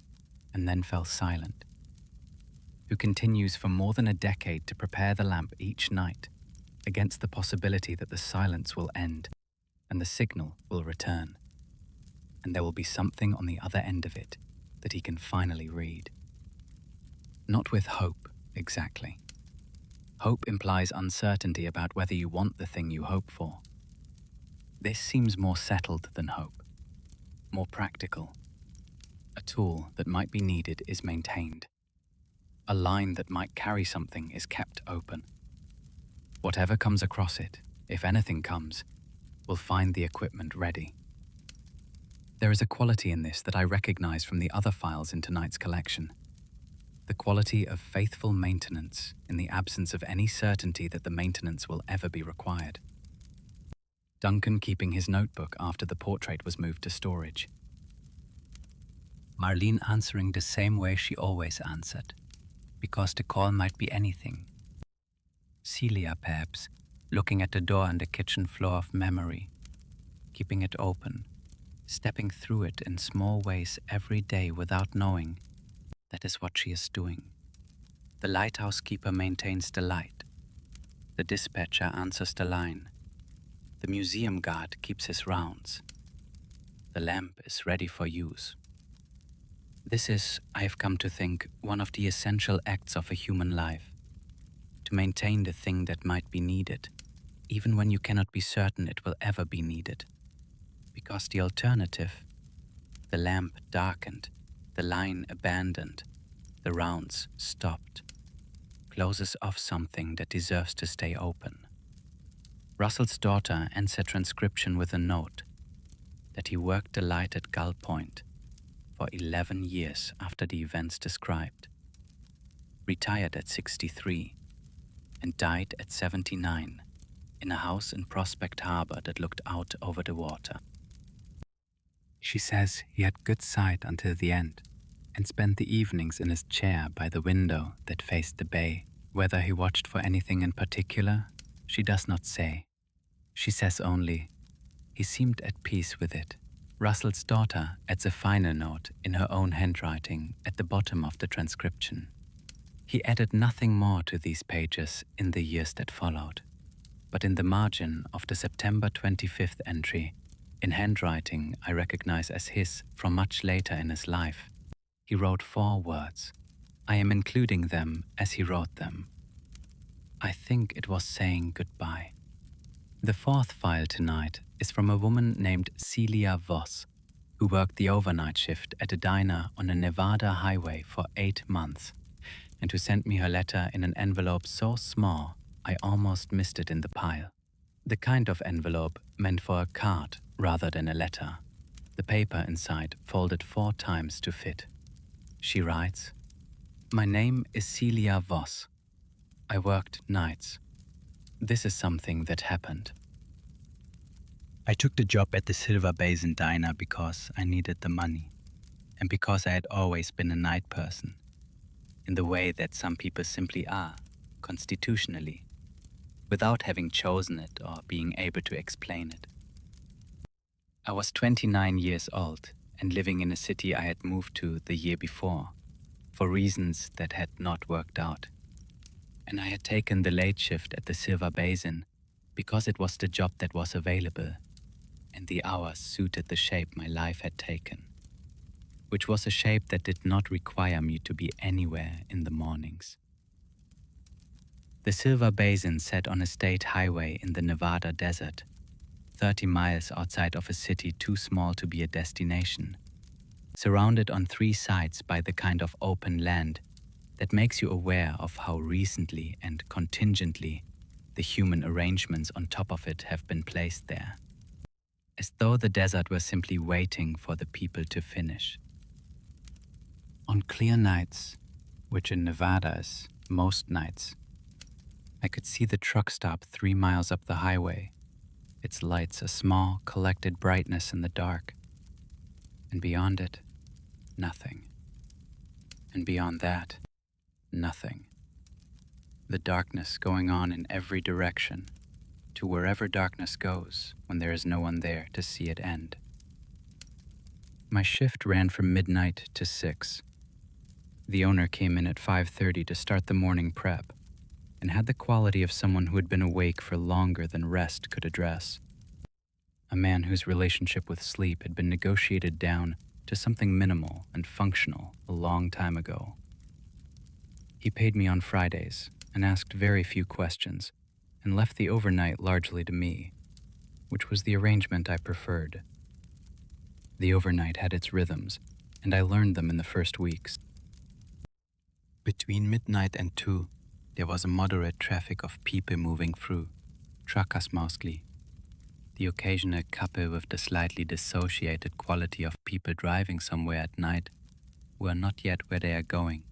and then fell silent, who continues for more than a decade to prepare the lamp each night against the possibility that the silence will end and the signal will return, and there will be something on the other end of it that he can finally read. Not with hope, exactly. Hope implies uncertainty about whether you want the thing you hope for. This seems more settled than hope, more practical. A tool that might be needed is maintained. A line that might carry something is kept open. Whatever comes across it, if anything comes, will find the equipment ready. There is a quality in this that I recognize from the other files in tonight's collection. The quality of faithful maintenance in the absence of any certainty that the maintenance will ever be required. Duncan keeping his notebook after the portrait was moved to storage. Marlene answering the same way she always answered, because the call might be anything. Celia, perhaps, looking at the door on the kitchen floor of memory, keeping it open, stepping through it in small ways every day without knowing. That is what she is doing. The lighthouse keeper maintains the light. The dispatcher answers the line. The museum guard keeps his rounds. The lamp is ready for use. This is, I have come to think, one of the essential acts of a human life. To maintain the thing that might be needed, even when you cannot be certain it will ever be needed. Because the alternative, The lamp darkened, the line abandoned, the rounds stopped. Closes off something that deserves to stay open. Russell's daughter ends her transcription with a note that he worked the light at Gull Point for 11 years after the events described, retired at 63, and died at 79 in a house in Prospect Harbor that looked out over the water. She says he had good sight until the end and spent the evenings in his chair by the window that faced the bay. Whether he watched for anything in particular, she does not say. She says only, he seemed at peace with it. Russell's daughter adds a final note in her own handwriting at the bottom of the transcription. He added nothing more to these pages in the years that followed, but in the margin of the September 25th entry, in handwriting I recognize as his from much later in his life, he wrote 4 words. I am including them as he wrote them. I think it was saying goodbye. The 4th file tonight is from a woman named Celia Voss, who worked the overnight shift at a diner on a Nevada highway for 8 months, and who sent me her letter in an envelope so small I almost missed it in the pile. The kind of envelope meant for a card rather than a letter. The paper inside folded 4 times to fit. She writes, "My name is Celia Voss. I worked nights. This is something that happened. I took the job at the Silver Basin Diner because I needed the money, and because I had always been a night person, in the way that some people simply are, constitutionally, without having chosen it or being able to explain it. I was 29 years old and living in a city I had moved to the year before, for reasons that had not worked out. And I had taken the late shift at the Silver Basin because it was the job that was available, and the hours suited the shape my life had taken, which was a shape that did not require me to be anywhere in the mornings. The Silver Basin sat on a state highway in the Nevada desert, 30 miles outside of a city too small to be a destination, surrounded on 3 sides by the kind of open land that makes you aware of how recently and contingently the human arrangements on top of it have been placed there, as though the desert were simply waiting for the people to finish. On clear nights, which in Nevada is most nights, I could see the truck stop 3 miles up the highway, its lights a small, collected brightness in the dark, and beyond it, nothing. And beyond that, nothing. The darkness going on in every direction, to wherever darkness goes when there is no one there to see it end. My shift ran from midnight to 6. The owner came in at 5:30 to start the morning prep, and had the quality of someone who had been awake for longer than rest could address. A man whose relationship with sleep had been negotiated down to something minimal and functional a long time ago. He paid me on Fridays and asked very few questions, and left the overnight largely to me, which was the arrangement I preferred. The overnight had its rhythms, and I learned them in the first weeks. Between midnight and 2, there was a moderate traffic of people moving through, truckers mostly. The occasional couple with the slightly dissociated quality of people driving somewhere at night who are not yet where they are going.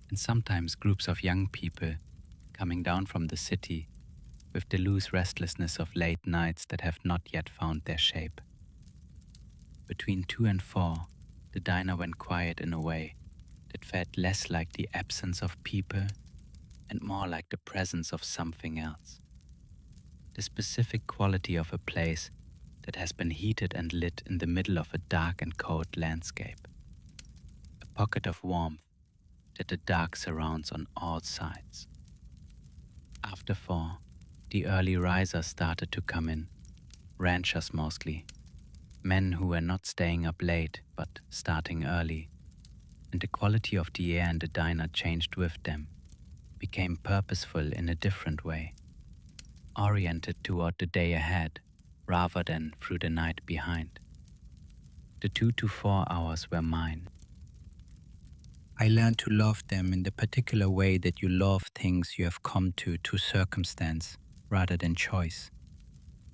And sometimes groups of young people coming down from the city with the loose restlessness of late nights that have not yet found their shape. Between 2 and 4, the diner went quiet in a way that felt less like the absence of people and more like the presence of something else. The specific quality of a place that has been heated and lit in the middle of a dark and cold landscape. A pocket of warmth that the dark surrounds on all sides. After 4, the early risers started to come in, ranchers mostly, men who were not staying up late but starting early, and the quality of the air in the diner changed with them, became purposeful in a different way, oriented toward the day ahead rather than through the night behind. The 2 to 4 hours were mine. I learned to love them in the particular way that you love things you have come to circumstance rather than choice,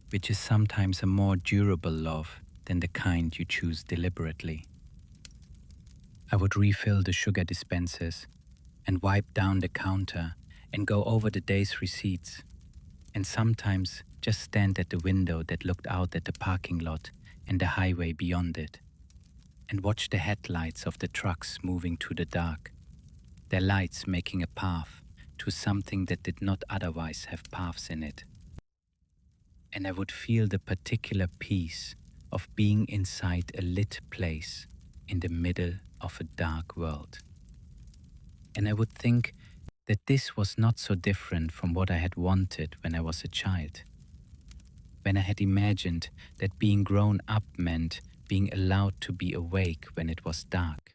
which is sometimes a more durable love than the kind you choose deliberately. I would refill the sugar dispensers and wipe down the counter and go over the day's receipts, and sometimes just stand at the window that looked out at the parking lot and the highway beyond it, and watch the headlights of the trucks moving through the dark, their lights making a path to something that did not otherwise have paths in it. And I would feel the particular peace of being inside a lit place in the middle of a dark world. And I would think that this was not so different from what I had wanted when I was a child. When I had imagined that being grown up meant being allowed to be awake when it was dark.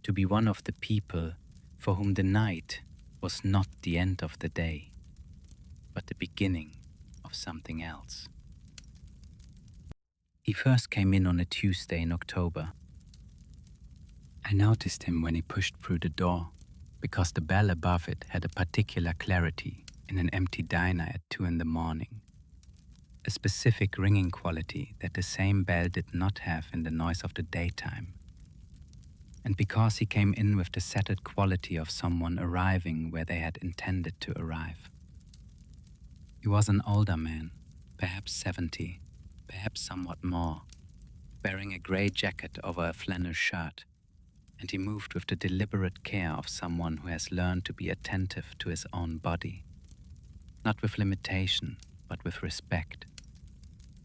To be one of the people for whom the night was not the end of the day, but the beginning of something else. He first came in on a Tuesday in October. I noticed him when he pushed through the door, because the bell above it had a particular clarity in an empty diner at 2 in the morning. A specific ringing quality that the same bell did not have in the noise of the daytime. And because he came in with the settled quality of someone arriving where they had intended to arrive. He was an older man, perhaps 70, perhaps somewhat more, wearing a grey jacket over a flannel shirt, and he moved with the deliberate care of someone who has learned to be attentive to his own body, not with limitation, but with respect.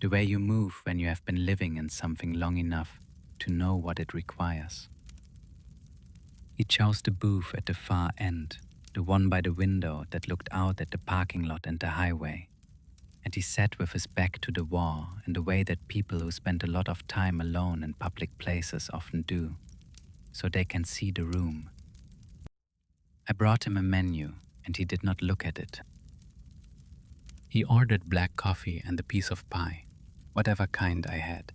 The way you move when you have been living in something long enough to know what it requires. He chose the booth at the far end, the one by the window that looked out at the parking lot and the highway, and he sat with his back to the wall in the way that people who spend a lot of time alone in public places often do, so they can see the room. I brought him a menu, and he did not look at it. He ordered black coffee and a piece of pie, whatever kind I had,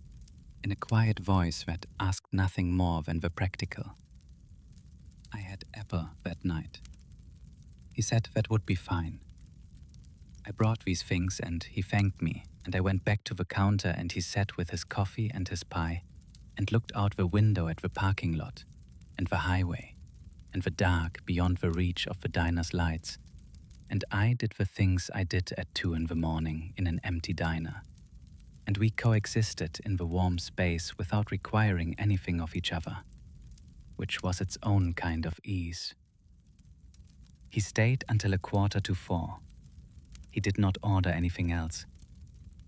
in a quiet voice that asked nothing more than the practical. I had apple that night. He said that would be fine. I brought these things and he thanked me, and I went back to the counter and he sat with his coffee and his pie and looked out the window at the parking lot and the highway and the dark beyond the reach of the diner's lights. And I did the things I did at 2 in the morning in an empty diner. And we coexisted in the warm space without requiring anything of each other, which was its own kind of ease. He stayed until 3:45. He did not order anything else.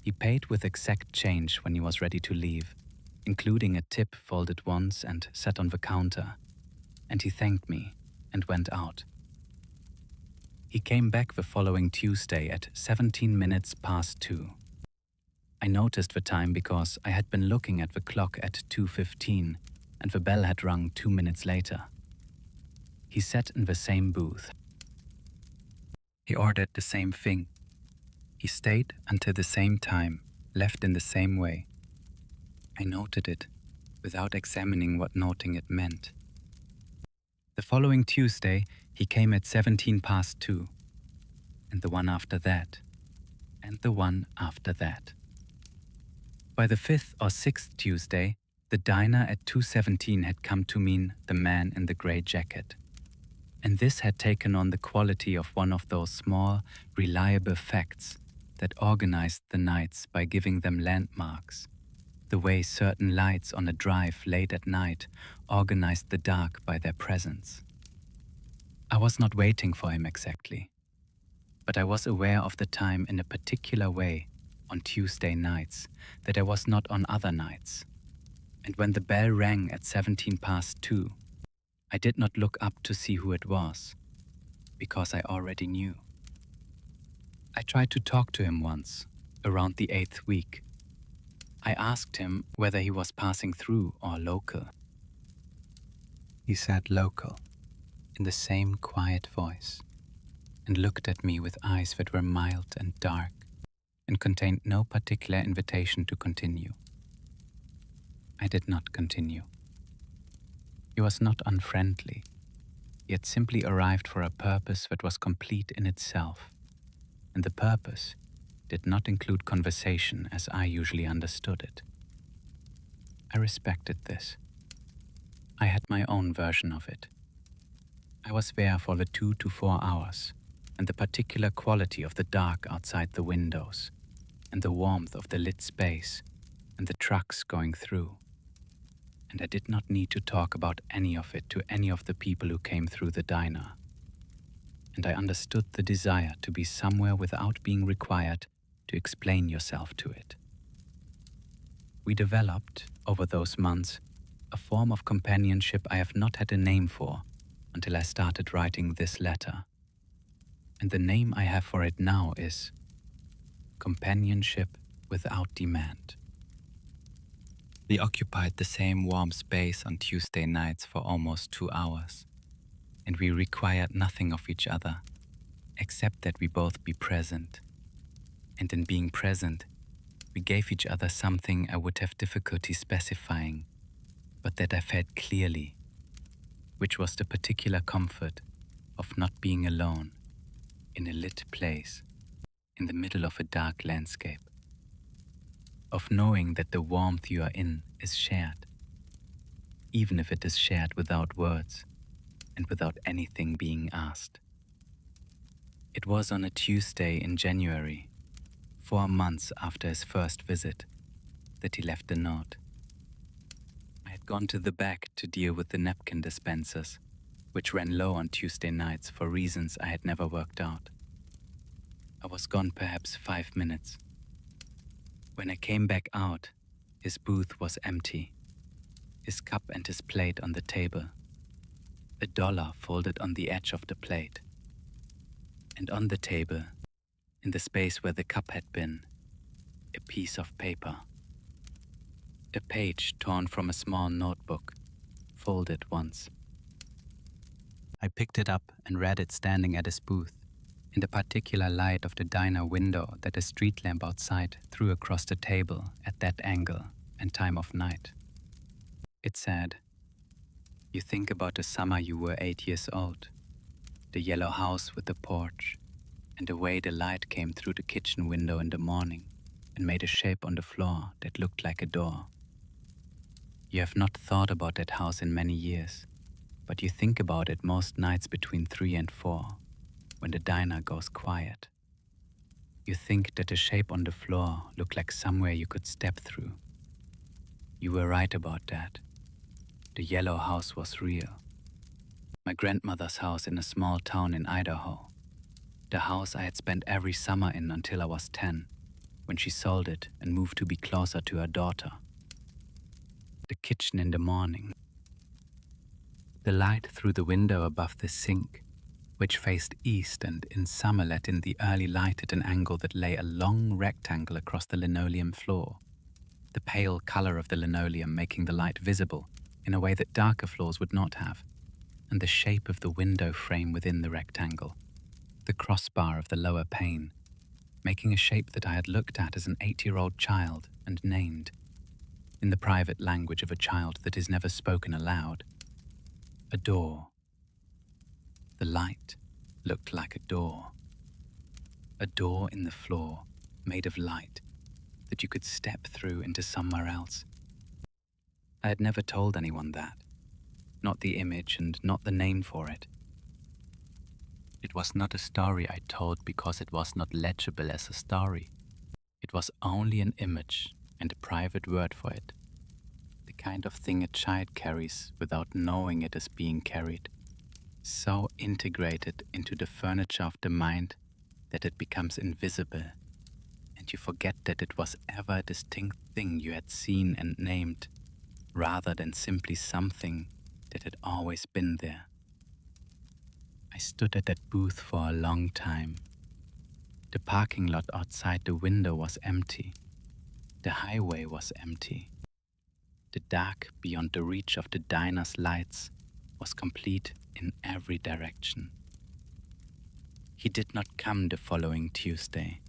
He paid with exact change when he was ready to leave, including a tip folded once, and sat on the counter. And he thanked me and went out. He came back the following Tuesday at 17 minutes past 2. I noticed the time because I had been looking at the clock at 2:15 and the bell had rung 2 minutes later. He sat in the same booth. He ordered the same thing. He stayed until the same time, left in the same way. I noted it, without examining what noting it meant. The following Tuesday, he came at 17 past 2, and the one after that, and the one after that. By the 5th or 6th Tuesday, the diner at 2:17 had come to mean the man in the grey jacket. And this had taken on the quality of one of those small, reliable facts that organized the nights by giving them landmarks, the way certain lights on a drive late at night organized the dark by their presence. I was not waiting for him exactly, but I was aware of the time in a particular way on Tuesday nights that I was not on other nights. And when the bell rang at 17 past 2, I did not look up to see who it was, because I already knew. I tried to talk to him once, around the 8th week. I asked him whether he was passing through or local. He said local, in the same quiet voice, and looked at me with eyes that were mild and dark, and contained no particular invitation to continue. I did not continue. He was not unfriendly. He had simply arrived for a purpose that was complete in itself, and the purpose did not include conversation as I usually understood it. I respected this. I had my own version of it. I was there for the 2 to 4 hours, and the particular quality of the dark outside the windows, and the warmth of the lit space, and the trucks going through. And I did not need to talk about any of it to any of the people who came through the diner. And I understood the desire to be somewhere without being required to explain yourself to it. We developed, over those months, a form of companionship I have not had a name for until I started writing this letter. And the name I have for it now is Companionship Without Demand. We occupied the same warm space on Tuesday nights for almost 2 hours, and we required nothing of each other except that we both be present. And in being present, we gave each other something I would have difficulty specifying, but that I felt clearly, which was the particular comfort of not being alone in a lit place in the middle of a dark landscape, of knowing that the warmth you are in is shared, even if it is shared without words and without anything being asked. It was on a Tuesday in January, 4 months after his first visit, that he left a note. I had gone to the back to deal with the napkin dispensers, which ran low on Tuesday nights for reasons I had never worked out. I was gone perhaps 5 minutes. When I came back out, his booth was empty, his cup and his plate on the table, $1 folded on the edge of the plate, and on the table, in the space where the cup had been, a piece of paper. A page torn from a small notebook, folded once. I picked it up and read it standing at his booth, in the particular light of the diner window that a street lamp outside threw across the table at that angle and time of night. It said, "You think about the summer you were 8 years old, the yellow house with the porch, and the way the light came through the kitchen window in the morning and made a shape on the floor that looked like a door. You have not thought about that house in many years, but you think about it most nights between 3 and 4, when the diner goes quiet. You think that the shape on the floor looked like somewhere you could step through. You were right about that. The yellow house was real. My grandmother's house in a small town in Idaho. The house I had spent every summer in until I was 10, when she sold it and moved to be closer to her daughter. The kitchen in the morning. The light through the window above the sink, which faced east and in summer let in the early light at an angle that lay a long rectangle across the linoleum floor, the pale color of the linoleum making the light visible in a way that darker floors would not have, and the shape of the window frame within the rectangle, the crossbar of the lower pane, making a shape that I had looked at as an 8-year-old child and named, in the private language of a child that is never spoken aloud, a door. The light looked like a door in the floor made of light that you could step through into somewhere else. I had never told anyone that, not the image and not the name for it. It was not a story I told because it was not legible as a story. It was only an image and a private word for it, the kind of thing a child carries without knowing it is being carried, so integrated into the furniture of the mind that it becomes invisible, and you forget that it was ever a distinct thing you had seen and named, rather than simply something that had always been there. I stood at that booth for a long time. The parking lot outside the window was empty. The highway was empty. The dark beyond the reach of the diner's lights was complete in every direction. He did not come the following Tuesday.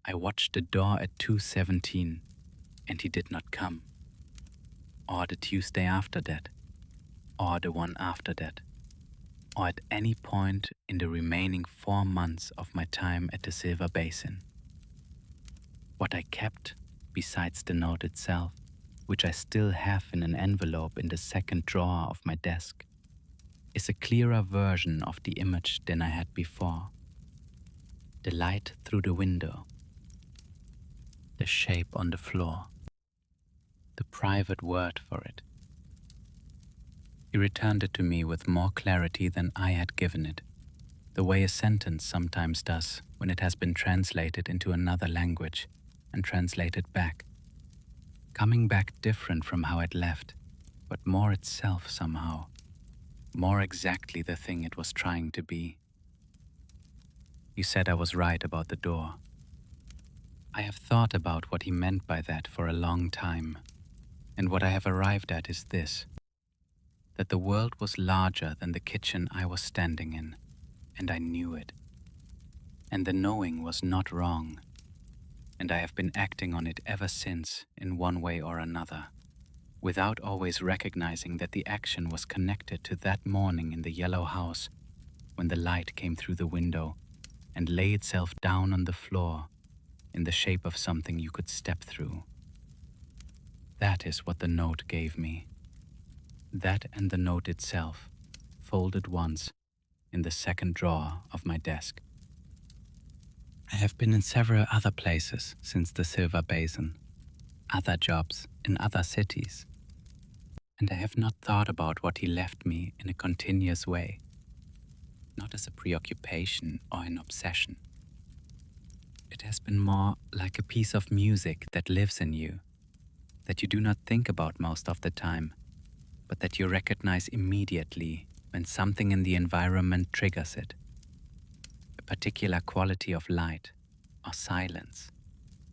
I watched the door at 2:17, and he did not come. or the Tuesday after that, or the one after that, or at any point in the remaining 4 months of my time at the Silver Basin. What I kept, besides the note itself, which I still have in an envelope in the second drawer of my desk, is a clearer version of the image than I had before. The light through the window, the shape on the floor, the private word for it. He returned it to me with more clarity than I had given it, the way a sentence sometimes does when it has been translated into another language and translated back, coming back different from how it left, but more itself somehow, more exactly the thing it was trying to be. He said I was right about the door. I have thought about what he meant by that for a long time, and what I have arrived at is this: that the world was larger than the kitchen I was standing in, and I knew it. And the knowing was not wrong, and I have been acting on it ever since in one way or another, without always recognizing that the action was connected to that morning in the yellow house when the light came through the window and lay itself down on the floor in the shape of something you could step through. That is what the note gave me. That and the note itself, folded once in the second drawer of my desk. I have been in several other places since the Silver Basin, other jobs in other cities, and I have not thought about what he left me in a continuous way, not as a preoccupation or an obsession. It has been more like a piece of music that lives in you, that you do not think about most of the time, but that you recognize immediately when something in the environment triggers it. A particular quality of light, or silence,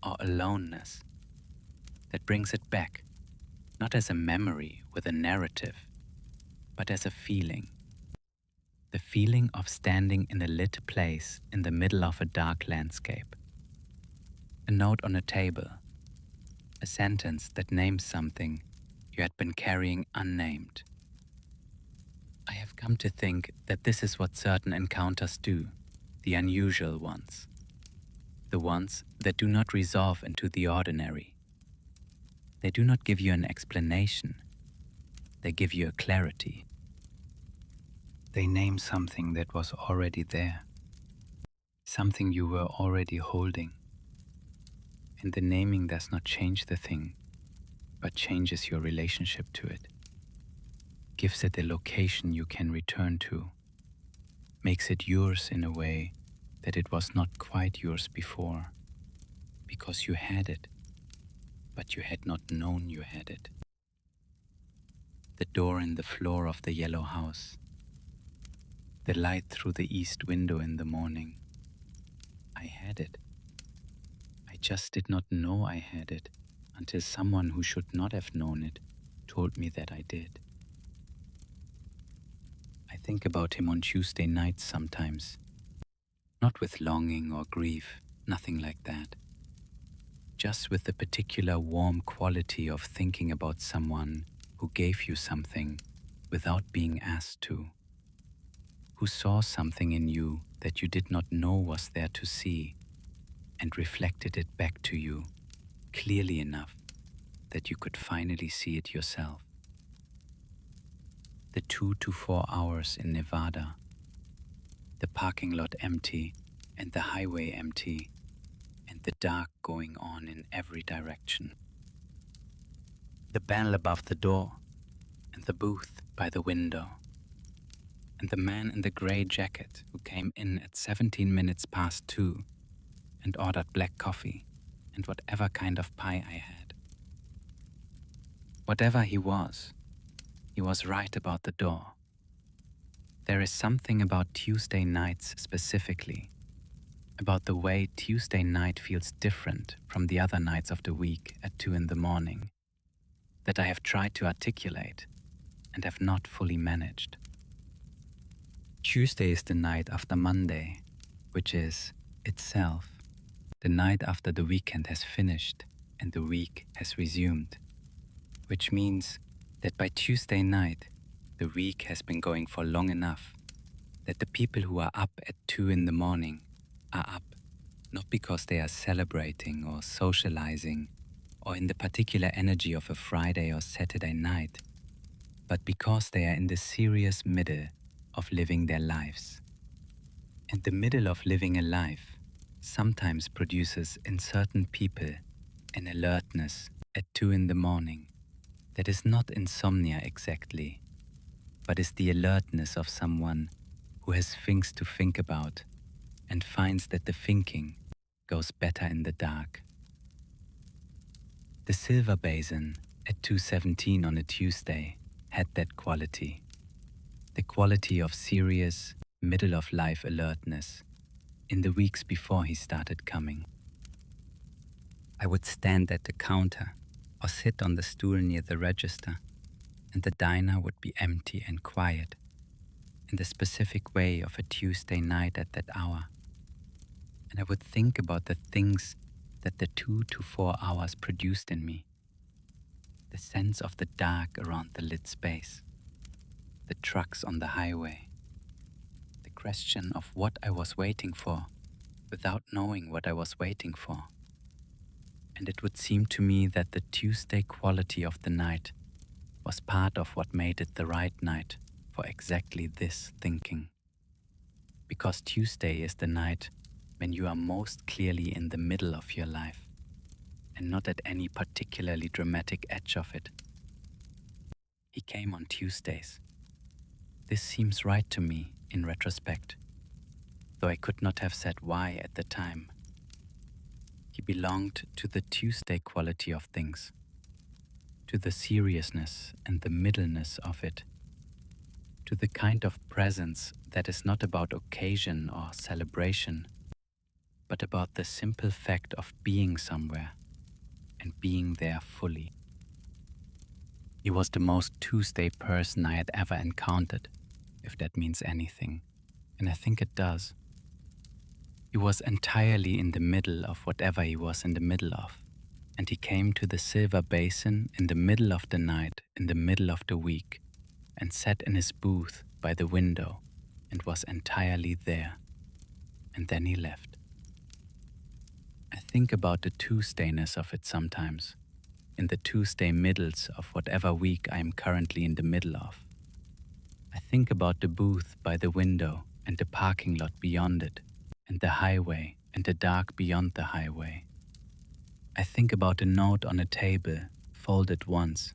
or aloneness, that brings it back, not as a memory with a narrative, but as a feeling. The feeling of standing in a lit place in the middle of a dark landscape. A note on a table, a sentence that names something you had been carrying unnamed. I have come to think that this is what certain encounters do, the unusual ones. The ones that do not resolve into the ordinary. They do not give you an explanation. They give you a clarity. They name something that was already there, something you were already holding. And the naming does not change the thing, but changes your relationship to it, gives it a location you can return to, makes it yours in a way that it was not quite yours before, because you had it, but you had not known you had it. The door in the floor of the yellow house, the light through the east window in the morning. I had it. I just did not know I had it until someone who should not have known it told me that I did. I think about him on Tuesday nights sometimes, not with longing or grief, nothing like that. Just with the particular warm quality of thinking about someone who gave you something without being asked to, who saw something in you that you did not know was there to see and reflected it back to you clearly enough that you could finally see it yourself. The 2 to 4 hours in Nevada, the parking lot empty and the highway empty, and the dark going on in every direction. The bell above the door, and the booth by the window, and the man in the grey jacket who came in at 17 minutes past 2 and ordered black coffee and whatever kind of pie I had. Whatever he was right about the door. There is something about Tuesday nights specifically, about the way Tuesday night feels different from the other nights of the week at 2 in the morning, that I have tried to articulate and have not fully managed. Tuesday is the night after Monday, which is, itself, the night after the weekend has finished and the week has resumed, which means that by Tuesday night, the week has been going for long enough that the people who are up at 2 in the morning are up not because they are celebrating or socializing or in the particular energy of a Friday or Saturday night, but because they are in the serious middle of living their lives. And the middle of living a life sometimes produces in certain people an alertness at 2 in the morning that is not insomnia exactly, but is the alertness of someone who has things to think about and finds that the thinking goes better in the dark. The silver basin at 2:17 on a Tuesday had that quality, the quality of serious, middle-of-life alertness in the weeks before he started coming. I would stand at the counter or sit on the stool near the register, and the diner would be empty and quiet in the specific way of a Tuesday night at that hour. And I would think about the things that the 2 to 4 hours produced in me. The sense of the dark around the lit space, the trucks on the highway, the question of what I was waiting for without knowing what I was waiting for. And it would seem to me that the Tuesday quality of the night was part of what made it the right night for exactly this thinking. Because Tuesday is the night when you are most clearly in the middle of your life and not at any particularly dramatic edge of it. He came on Tuesdays. This seems right to me in retrospect, though I could not have said why at the time. He belonged to the Tuesday quality of things, to the seriousness and the middleness of it, to the kind of presence that is not about occasion or celebration, but about the simple fact of being somewhere and being there fully. He was the most Tuesday person I had ever encountered, if that means anything, and I think it does. He was entirely in the middle of whatever he was in the middle of, and he came to the silver basin in the middle of the night, in the middle of the week, and sat in his booth by the window and was entirely there, and then he left. I think about the Tuesdayness of it sometimes, in the Tuesday middles of whatever week I am currently in the middle of. I think about the booth by the window and the parking lot beyond it, and the highway and the dark beyond the highway. I think about a note on a table, folded once,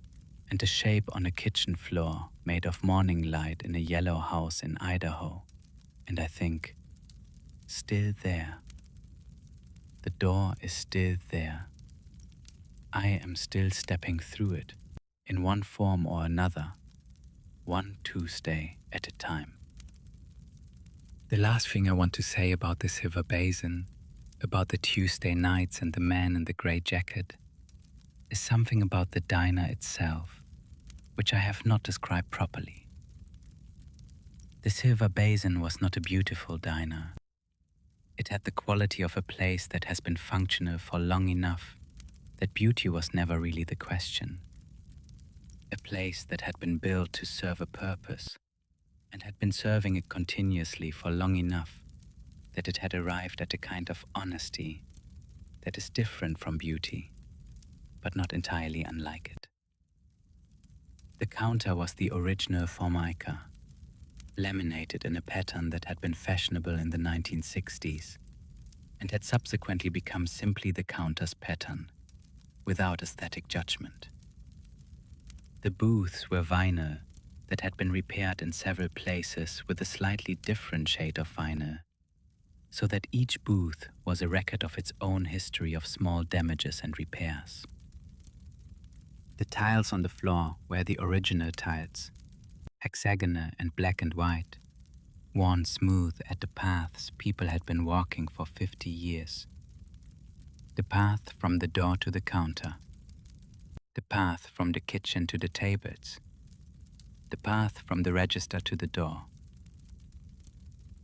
and a shape on a kitchen floor made of morning light in a yellow house in Idaho. And I think, still there. The door is still there. I am still stepping through it, in one form or another, one Tuesday at a time. The last thing I want to say about the silver basin, about the Tuesday nights and the man in the grey jacket, is something about the diner itself, which I have not described properly. The silver basin was not a beautiful diner. It had the quality of a place that has been functional for long enough that beauty was never really the question. A place that had been built to serve a purpose and had been serving it continuously for long enough that it had arrived at a kind of honesty that is different from beauty, but not entirely unlike it. The counter was the original Formica, laminated in a pattern that had been fashionable in the 1960s and had subsequently become simply the counter's pattern, without aesthetic judgment. The booths were vinyl that had been repaired in several places with a slightly different shade of vinyl, so that each booth was a record of its own history of small damages and repairs. The tiles on the floor were the original tiles, hexagonal and black and white, worn smooth at the paths people had been walking for 50 years. The path from the door to the counter, the path from the kitchen to the tables, the path from the register to the door.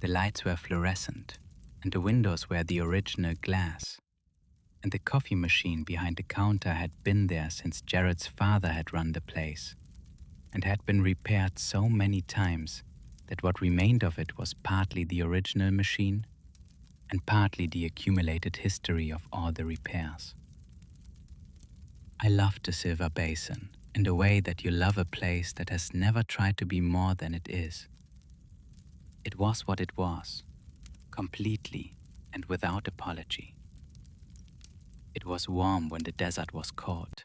The lights were fluorescent, and the windows were the original glass, and the coffee machine behind the counter had been there since Jared's father had run the place, and had been repaired so many times that what remained of it was partly the original machine and partly the accumulated history of all the repairs. I loved the Silver Basin in the way that you love a place that has never tried to be more than it is. It was what it was, completely and without apology. It was warm when the desert was cold.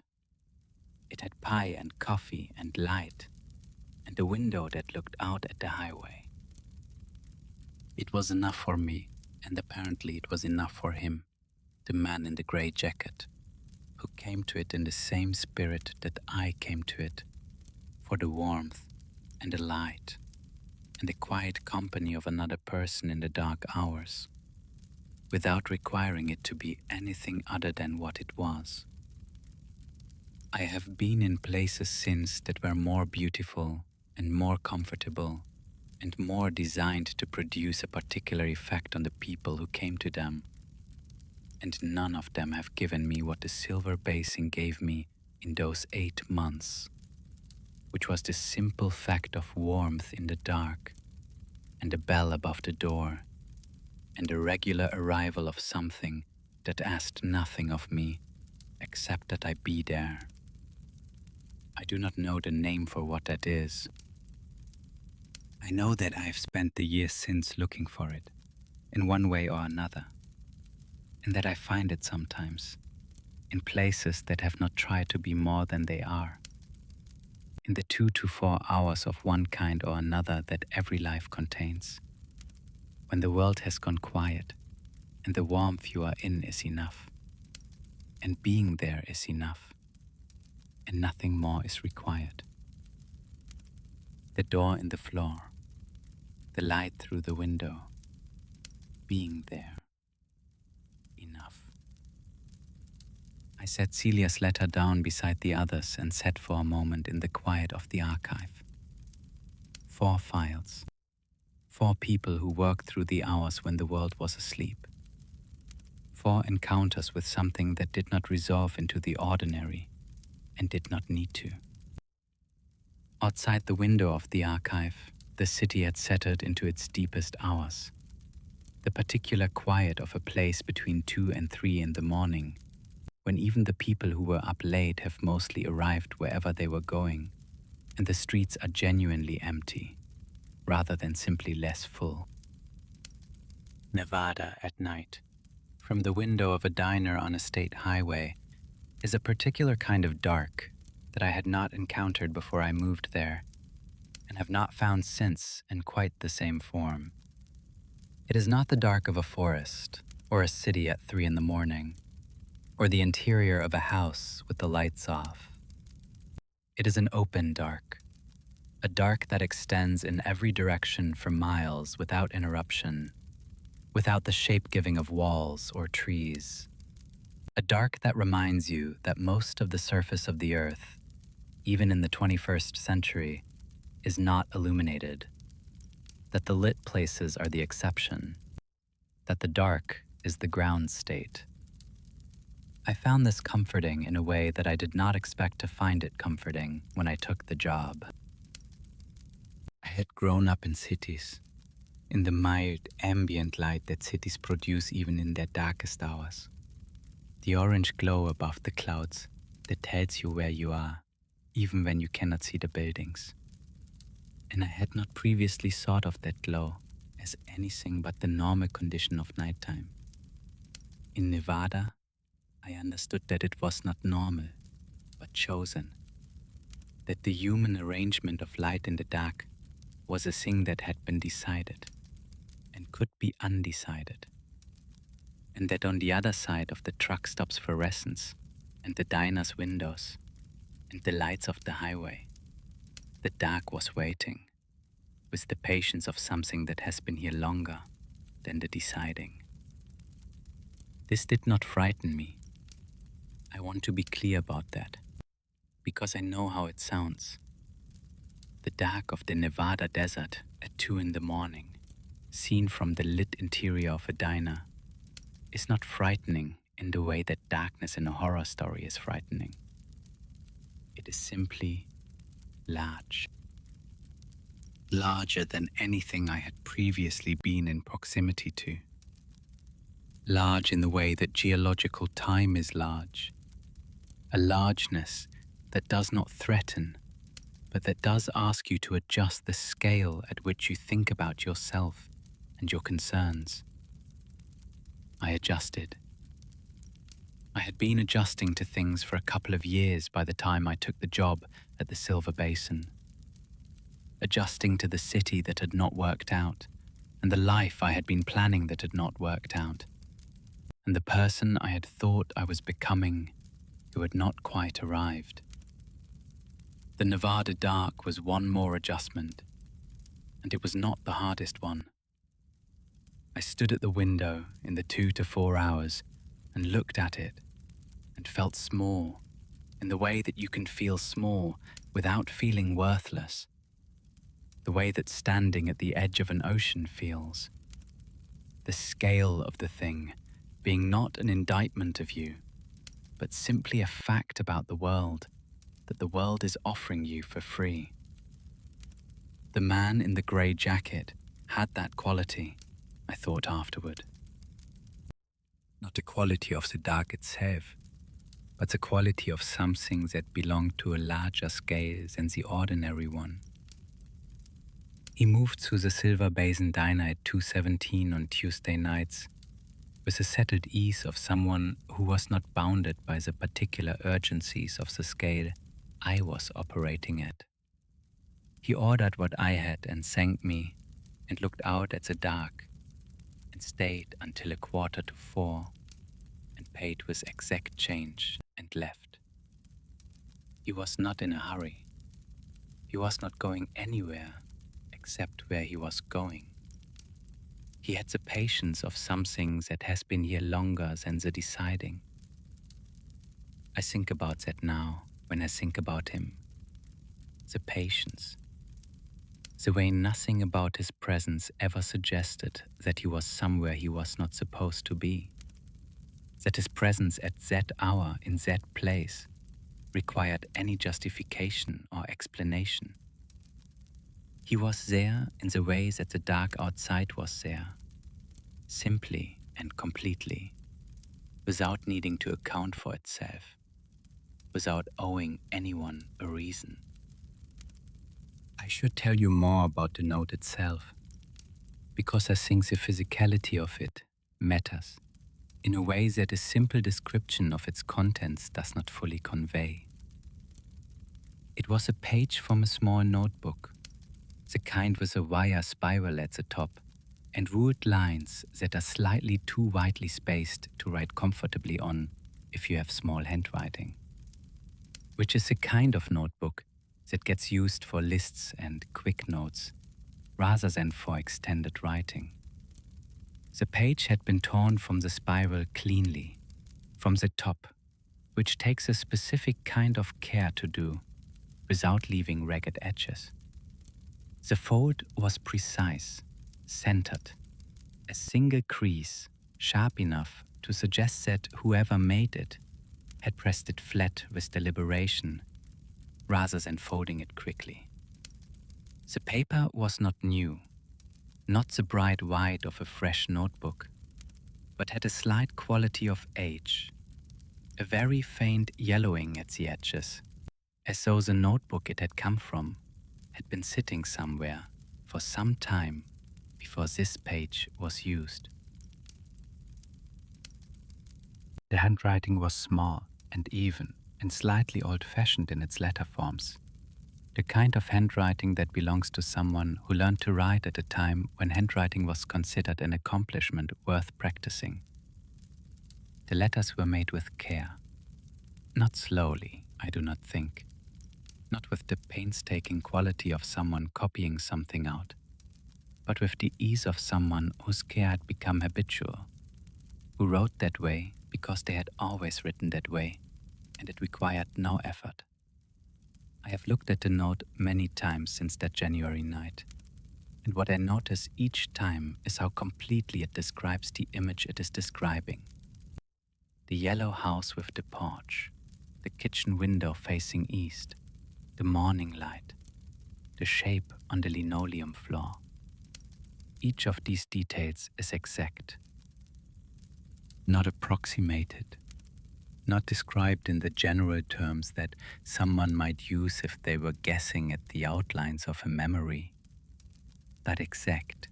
It had pie and coffee and light, and a window that looked out at the highway. It was enough for me, and apparently it was enough for him, the man in the grey jacket, who came to it in the same spirit that I came to it, for the warmth and the light and the quiet company of another person in the dark hours, without requiring it to be anything other than what it was. I have been in places since that were more beautiful and more comfortable and more designed to produce a particular effect on the people who came to them. And none of them have given me what the Silver Basin gave me in those 8 months, which was the simple fact of warmth in the dark and a bell above the door and the regular arrival of something that asked nothing of me except that I be there. I do not know the name for what that is. I know that I have spent the years since looking for it, in one way or another, and that I find it sometimes, in places that have not tried to be more than they are, in the 2 to 4 hours of one kind or another that every life contains, when the world has gone quiet, and the warmth you are in is enough, and being there is enough, and nothing more is required. The door in the floor, the light through the window, being there, enough. I set Celia's letter down beside the others and sat for a moment in the quiet of the archive. 4 files, 4 people who worked through the hours when the world was asleep. 4 encounters with something that did not resolve into the ordinary and did not need to. Outside the window of the archive, the city had settled into its deepest hours. The particular quiet of a place between 2 and 3 in the morning, when even the people who were up late have mostly arrived wherever they were going, and the streets are genuinely empty, rather than simply less full. Nevada at night, from the window of a diner on a state highway, is a particular kind of dark that I had not encountered before I moved there, and have not found since in quite the same form. It is not the dark of a forest, or a city at 3 in the morning, or the interior of a house with the lights off. It is an open dark, a dark that extends in every direction for miles without interruption, without the shape-giving of walls or trees. A dark that reminds you that most of the surface of the earth, even in the 21st century, is not illuminated, that the lit places are the exception, that the dark is the ground state. I found this comforting in a way that I did not expect to find it comforting when I took the job. I had grown up in cities, in the mild, ambient light that cities produce even in their darkest hours. The orange glow above the clouds that tells you where you are, even when you cannot see the buildings. And I had not previously thought of that glow as anything but the normal condition of nighttime. In Nevada, I understood that it was not normal, but chosen. That the human arrangement of light in the dark was a thing that had been decided and could be undecided. And that on the other side of the truck stop's fluorescence and the diner's windows and the lights of the highway, the dark was waiting, with the patience of something that has been here longer than the deciding. This did not frighten me. I want to be clear about that, because I know how it sounds. The dark of the Nevada desert at 2 in the morning, seen from the lit interior of a diner, is not frightening in the way that darkness in a horror story is frightening. It is simply large. Larger than anything I had previously been in proximity to. Large in the way that geological time is large. A largeness that does not threaten, but that does ask you to adjust the scale at which you think about yourself and your concerns. I adjusted. I had been adjusting to things for a couple of years by the time I took the job at the Silver Basin. Adjusting to the city that had not worked out, and the life I had been planning that had not worked out, and the person I had thought I was becoming who had not quite arrived. The Nevada dark was one more adjustment, and it was not the hardest one. I stood at the window in the 2 to 4 hours and looked at it and felt small in the way that you can feel small without feeling worthless. The way that standing at the edge of an ocean feels. The scale of the thing being not an indictment of you, but simply a fact about the world that the world is offering you for free. The man in the grey jacket had that quality, I thought afterward. Not the quality of the dark itself, but the quality of something that belonged to a larger scale than the ordinary one. He moved to the Silver Basin Diner at 2:17 on Tuesday nights with the settled ease of someone who was not bounded by the particular urgencies of the scale I was operating at. He ordered what I had and thanked me and looked out at the dark and stayed until 3:45 and paid with exact change and left. He was not in a hurry. He was not going anywhere except where he was going. He had the patience of something that has been here longer than the deciding. I think about that now when I think about him. The patience. The way nothing about his presence ever suggested that he was somewhere he was not supposed to be. That his presence at that hour in that place required any justification or explanation. He was there in the way that the dark outside was there, simply and completely, without needing to account for itself, without owing anyone a reason. I should tell you more about the note itself, because I think the physicality of it matters in a way that a simple description of its contents does not fully convey. It was a page from a small notebook, the kind with a wire spiral at the top and ruled lines that are slightly too widely spaced to write comfortably on if you have small handwriting, which is the kind of notebook that gets used for lists and quick notes rather than for extended writing. The page had been torn from the spiral cleanly, from the top, which takes a specific kind of care to do without leaving ragged edges. The fold was precise, centered, a single crease sharp enough to suggest that whoever made it had pressed it flat with deliberation rather than folding it quickly. The paper was not new, not the bright white of a fresh notebook, but had a slight quality of age, a very faint yellowing at the edges, as though the notebook it had come from had been sitting somewhere for some time before this page was used. The handwriting was small and even and slightly old-fashioned in its letter forms, the kind of handwriting that belongs to someone who learned to write at a time when handwriting was considered an accomplishment worth practicing. The letters were made with care, not slowly, I do not think, not with the painstaking quality of someone copying something out, but with the ease of someone whose care had become habitual, who wrote that way because they had always written that way, and it required no effort. I have looked at the note many times since that January night, and what I notice each time is how completely it describes the image it is describing. The yellow house with the porch, the kitchen window facing east, the morning light, the shape on the linoleum floor. Each of these details is exact, not approximated, not described in the general terms that someone might use if they were guessing at the outlines of a memory, but exact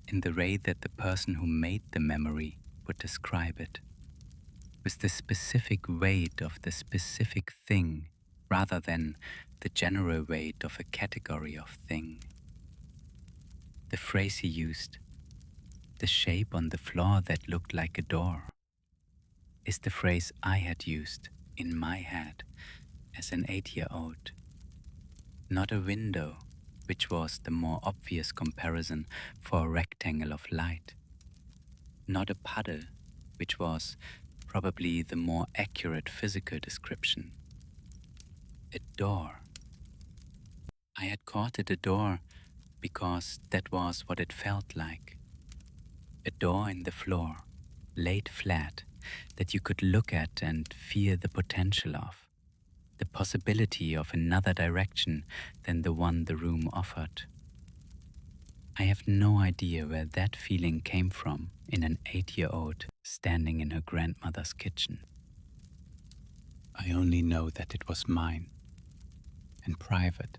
in the way that the person who made the memory would describe it, with the specific weight of the specific thing rather than the general weight of a category of thing. The phrase he used, the shape on the floor that looked like a door, is the phrase I had used in my head as an 8-year-old. Not a window, which was the more obvious comparison for a rectangle of light. Not a puddle, which was probably the more accurate physical description. A door. I had called it a door because that was what it felt like. A door in the floor, laid flat, that you could look at and feel the potential of, the possibility of another direction than the one the room offered. I have no idea where that feeling came from in an 8-year-old standing in her grandmother's kitchen. I only know that it was mine and private,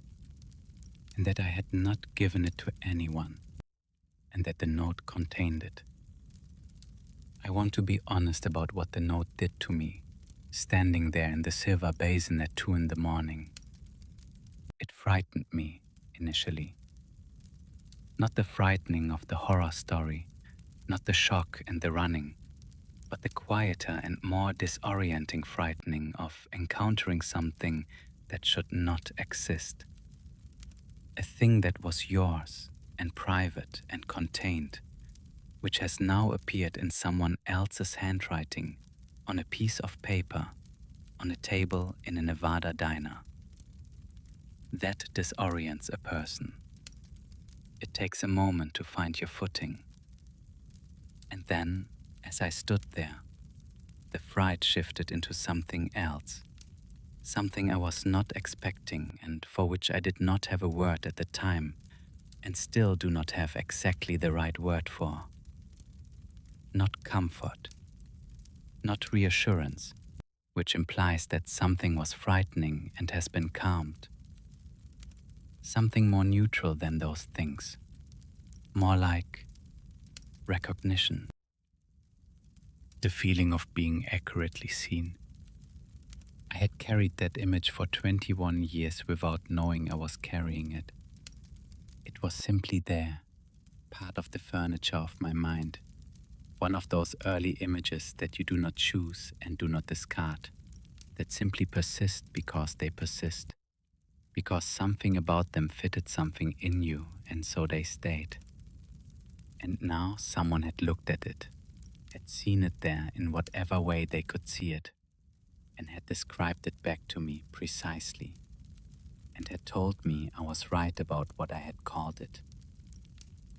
and that I had not given it to anyone, and that the note contained it. I want to be honest about what the note did to me, standing there in the silver basin at 2 in the morning. It frightened me initially. Not the frightening of the horror story, not the shock and the running, but the quieter and more disorienting frightening of encountering something that should not exist. A thing that was yours and private and contained, which has now appeared in someone else's handwriting on a piece of paper on a table in a Nevada diner. That disorients a person. It takes a moment to find your footing. And then, as I stood there, the fright shifted into something else, something I was not expecting and for which I did not have a word at the time and still do not have exactly the right word for. Not comfort, not reassurance, which implies that something was frightening and has been calmed. Something more neutral than those things, more like recognition. The feeling of being accurately seen. I had carried that image for 21 years without knowing I was carrying it. It was simply there, part of the furniture of my mind. One of those early images that you do not choose and do not discard, that simply persist because they persist, because something about them fitted something in you and so they stayed. And now someone had looked at it, had seen it there in whatever way they could see it, and had described it back to me precisely, and had told me I was right about what I had called it.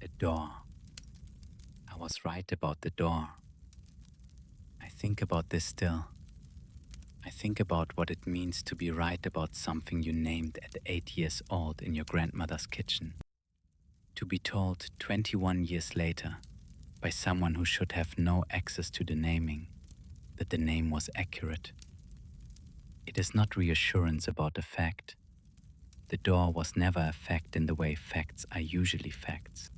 A door. I was right about the door. I think about this still. I think about what it means to be right about something you named at 8 years old in your grandmother's kitchen. To be told 21 years later by someone who should have no access to the naming that the name was accurate. It is not reassurance about a fact. The door was never a fact in the way facts are usually facts.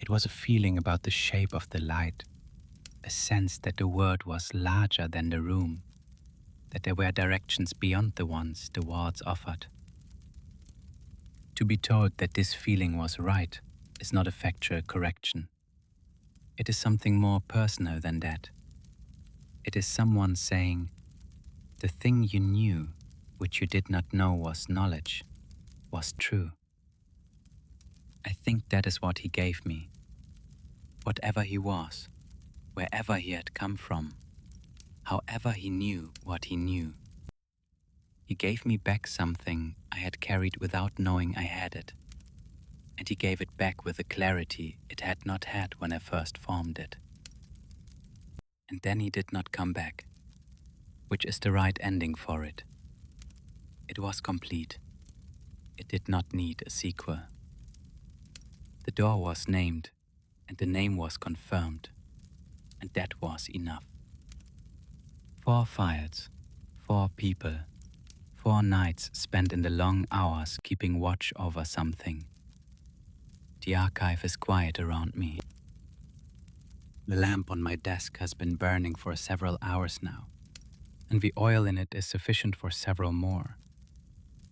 It was a feeling about the shape of the light, a sense that the world was larger than the room, that there were directions beyond the ones the walls offered. To be told that this feeling was right is not a factual correction. It is something more personal than that. It is someone saying, the thing you knew, which you did not know was knowledge, was true. I think that is what he gave me. Whatever he was, wherever he had come from, however he knew what he knew. He gave me back something I had carried without knowing I had it. And he gave it back with a clarity it had not had when I first formed it. And then he did not come back, which is the right ending for it. It was complete. It did not need a sequel. The door was named, and the name was confirmed, and that was enough. 4 files, 4 people, 4 nights spent in the long hours keeping watch over something. The archive is quiet around me. The lamp on my desk has been burning for several hours now, and the oil in it is sufficient for several more.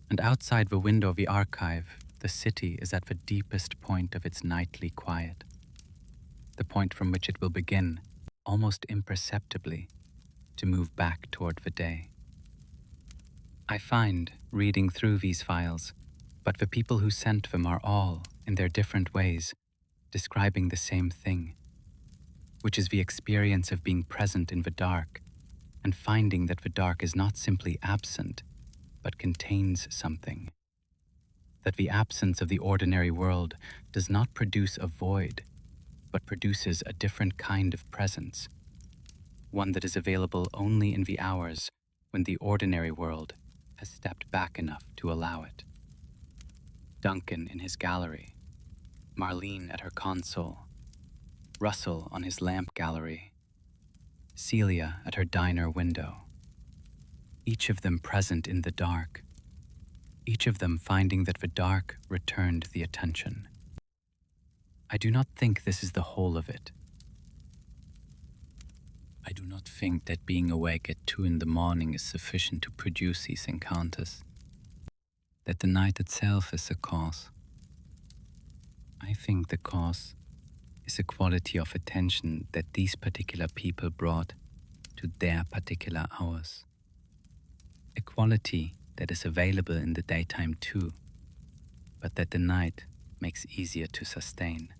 And outside the window of the archive, the city is at the deepest point of its nightly quiet, the point from which it will begin, almost imperceptibly, to move back toward the day. I find, reading through these files, but the people who sent them are all, in their different ways, describing the same thing, which is the experience of being present in the dark and finding that the dark is not simply absent, but contains something. That the absence of the ordinary world does not produce a void, but produces a different kind of presence, one that is available only in the hours when the ordinary world has stepped back enough to allow it. Duncan in his gallery, Marlene at her console, Russell on his lamp gallery, Celia at her diner window. Each of them present in the dark, each of them finding that the dark returned the attention. I do not think this is the whole of it. I do not think that being awake at 2 in the morning is sufficient to produce these encounters, that the night itself is the cause. I think the cause is a quality of attention that these particular people brought to their particular hours. A quality that is available in the daytime too, but that the night makes easier to sustain.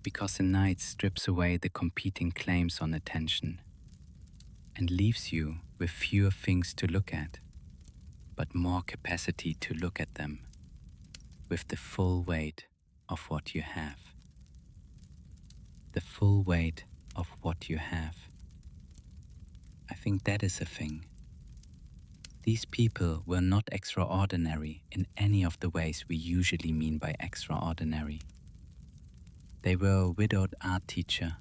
Because the night strips away the competing claims on attention and leaves you with fewer things to look at, but more capacity to look at them with the full weight of what you have. The full weight of what you have. I think that is a thing. These people were not extraordinary in any of the ways we usually mean by extraordinary. They were a widowed art teacher,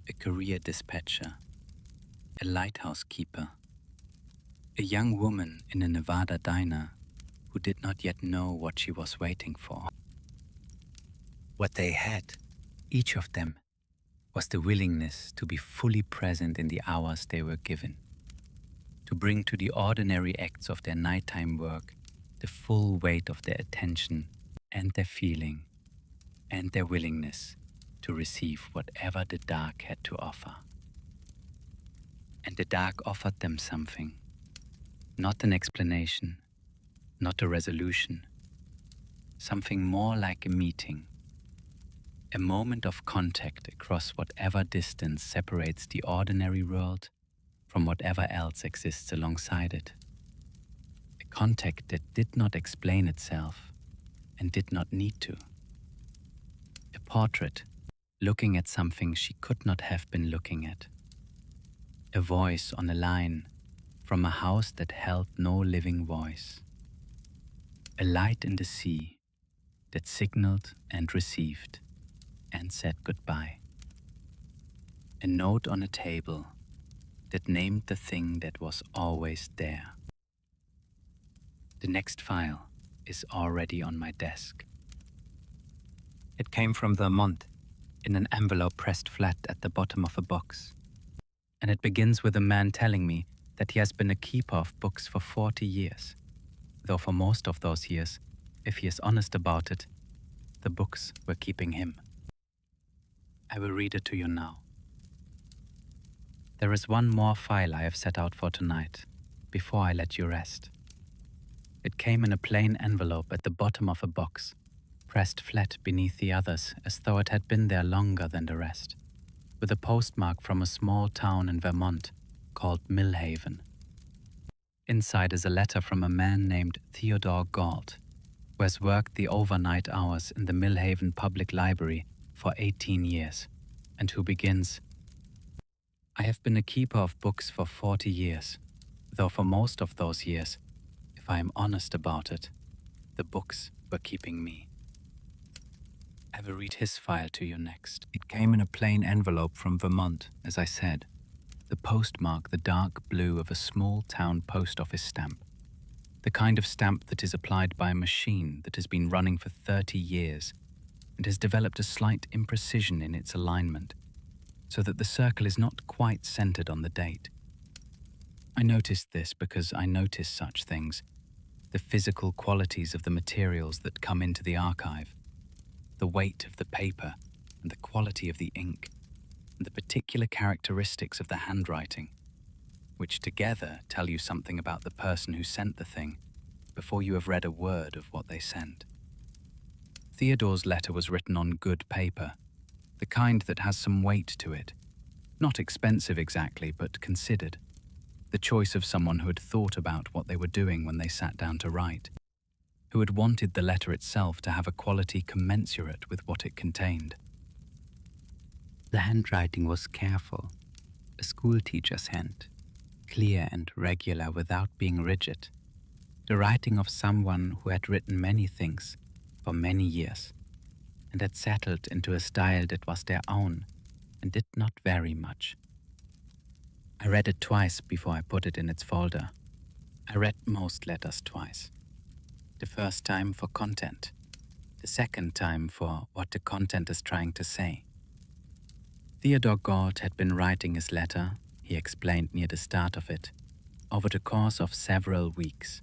a career dispatcher, a lighthouse keeper, a young woman in a Nevada diner who did not yet know what she was waiting for. What they had, each of them, was the willingness to be fully present in the hours they were given, to bring to the ordinary acts of their nighttime work the full weight of their attention and their feeling and their willingness to receive whatever the dark had to offer. And the dark offered them something, not an explanation, not a resolution, something more like a meeting, a moment of contact across whatever distance separates the ordinary world from whatever else exists alongside it. A contact that did not explain itself and did not need to. A portrait looking at something she could not have been looking at. A voice on a line from a house that held no living voice. A light in the sea that signaled and received and said goodbye. A note on a table that named the thing that was always there. The next file is already on my desk. It came from Vermont in an envelope pressed flat at the bottom of a box. And it begins with a man telling me that he has been a keeper of books for 40 years, though for most of those years, if he is honest about it, the books were keeping him. I will read it to you now. There is one more file I have set out for tonight, before I let you rest. It came in a plain envelope at the bottom of a box, pressed flat beneath the others as though it had been there longer than the rest, with a postmark from a small town in Vermont called Millhaven. Inside is a letter from a man named Theodore Galt, who has worked the overnight hours in the Millhaven Public Library for 18 years, and who begins, I have been a keeper of books for 40 years, though for most of those years, If I am honest about it, the books were keeping me. I will read his file to you next. It came in a plain envelope from Vermont, as I said. The postmark the dark blue of a small town post office stamp. The kind of stamp that is applied by a machine that has been running for 30 years and has developed a slight imprecision in its alignment, so that the circle is not quite centered on the date. I noticed this because I notice such things, the physical qualities of the materials that come into the archive, the weight of the paper and the quality of the ink, and the particular characteristics of the handwriting, which together tell you something about the person who sent the thing before you have read a word of what they sent. Theodore's letter was written on good paper, the kind that has some weight to it, not expensive exactly, but considered, the choice of someone who had thought about what they were doing when they sat down to write, who had wanted the letter itself to have a quality commensurate with what it contained. The handwriting was careful, a schoolteacher's hand, clear and regular without being rigid, the writing of someone who had written many things for many years and had settled into a style that was their own and did not vary much. I read it twice before I put it in its folder. I read most letters twice. The first time for content, the second time for what the content is trying to say. Theodore Galt had been writing his letter, he explained near the start of it, over the course of several weeks,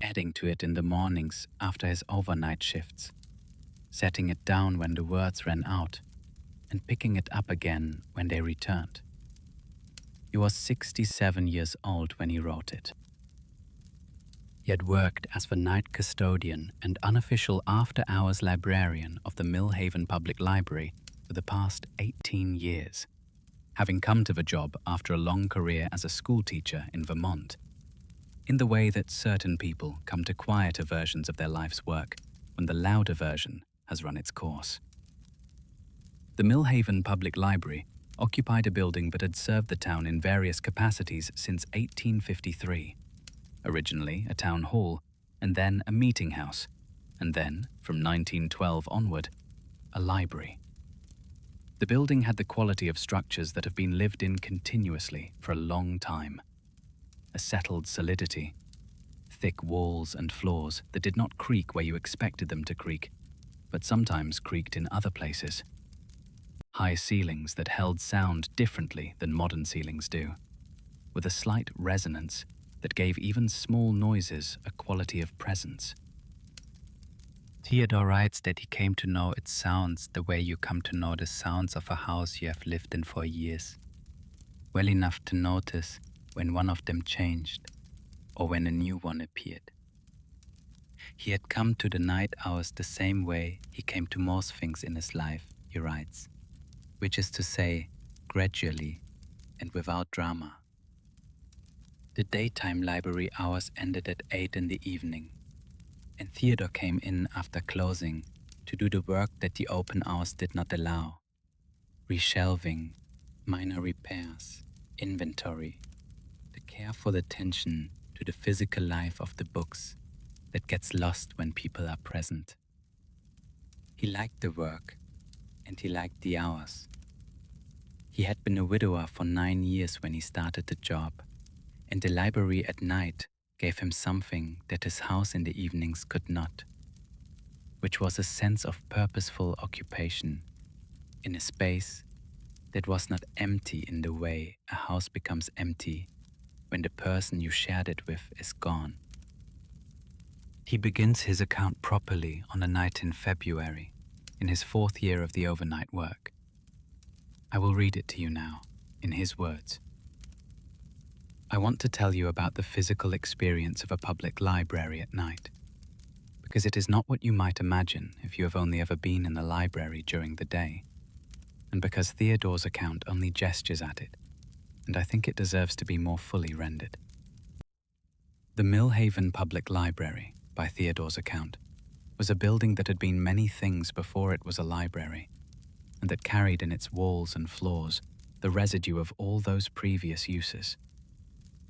adding to it in the mornings after his overnight shifts, setting it down when the words ran out, and picking it up again when they returned. He was 67 years old when he wrote it. He had worked as the night custodian and unofficial after-hours librarian of the Millhaven Public Library for the past 18 years, having come to the job after a long career as a schoolteacher in Vermont, in the way that certain people come to quieter versions of their life's work when the louder version has run its course. The Millhaven Public Library occupied a building that had served the town in various capacities since 1853, originally a town hall, and then a meeting house, and then, from 1912 onward, a library. The building had the quality of structures that have been lived in continuously for a long time. A settled solidity, thick walls and floors that did not creak where you expected them to creak, but sometimes creaked in other places. High ceilings that held sound differently than modern ceilings do, with a slight resonance that gave even small noises a quality of presence. Theodore writes that he came to know its sounds the way you come to know the sounds of a house you have lived in for years, well enough to notice when one of them changed or when a new one appeared. He had come to the night hours the same way he came to most things in his life, he writes, which is to say, gradually and without drama. The daytime library hours ended at 8 in the evening, and Theodore came in after closing to do the work that the open hours did not allow: reshelving, minor repairs, inventory, the careful attention to the physical life of the books that gets lost when people are present. He liked the work, and he liked the hours. He had been a widower for 9 years when he started the job, and the library at night gave him something that his house in the evenings could not, which was a sense of purposeful occupation in a space that was not empty in the way a house becomes empty when the person you shared it with is gone. He begins his account properly on a night in February, in his 4th year of the overnight work. I will read it to you now, in his words. I want to tell you about the physical experience of a public library at night, because it is not what you might imagine if you have only ever been in the library during the day, and because Theodore's account only gestures at it, and I think it deserves to be more fully rendered. The Millhaven Public Library, by Theodore's account, was a building that had been many things before it was a library, and that carried in its walls and floors the residue of all those previous uses.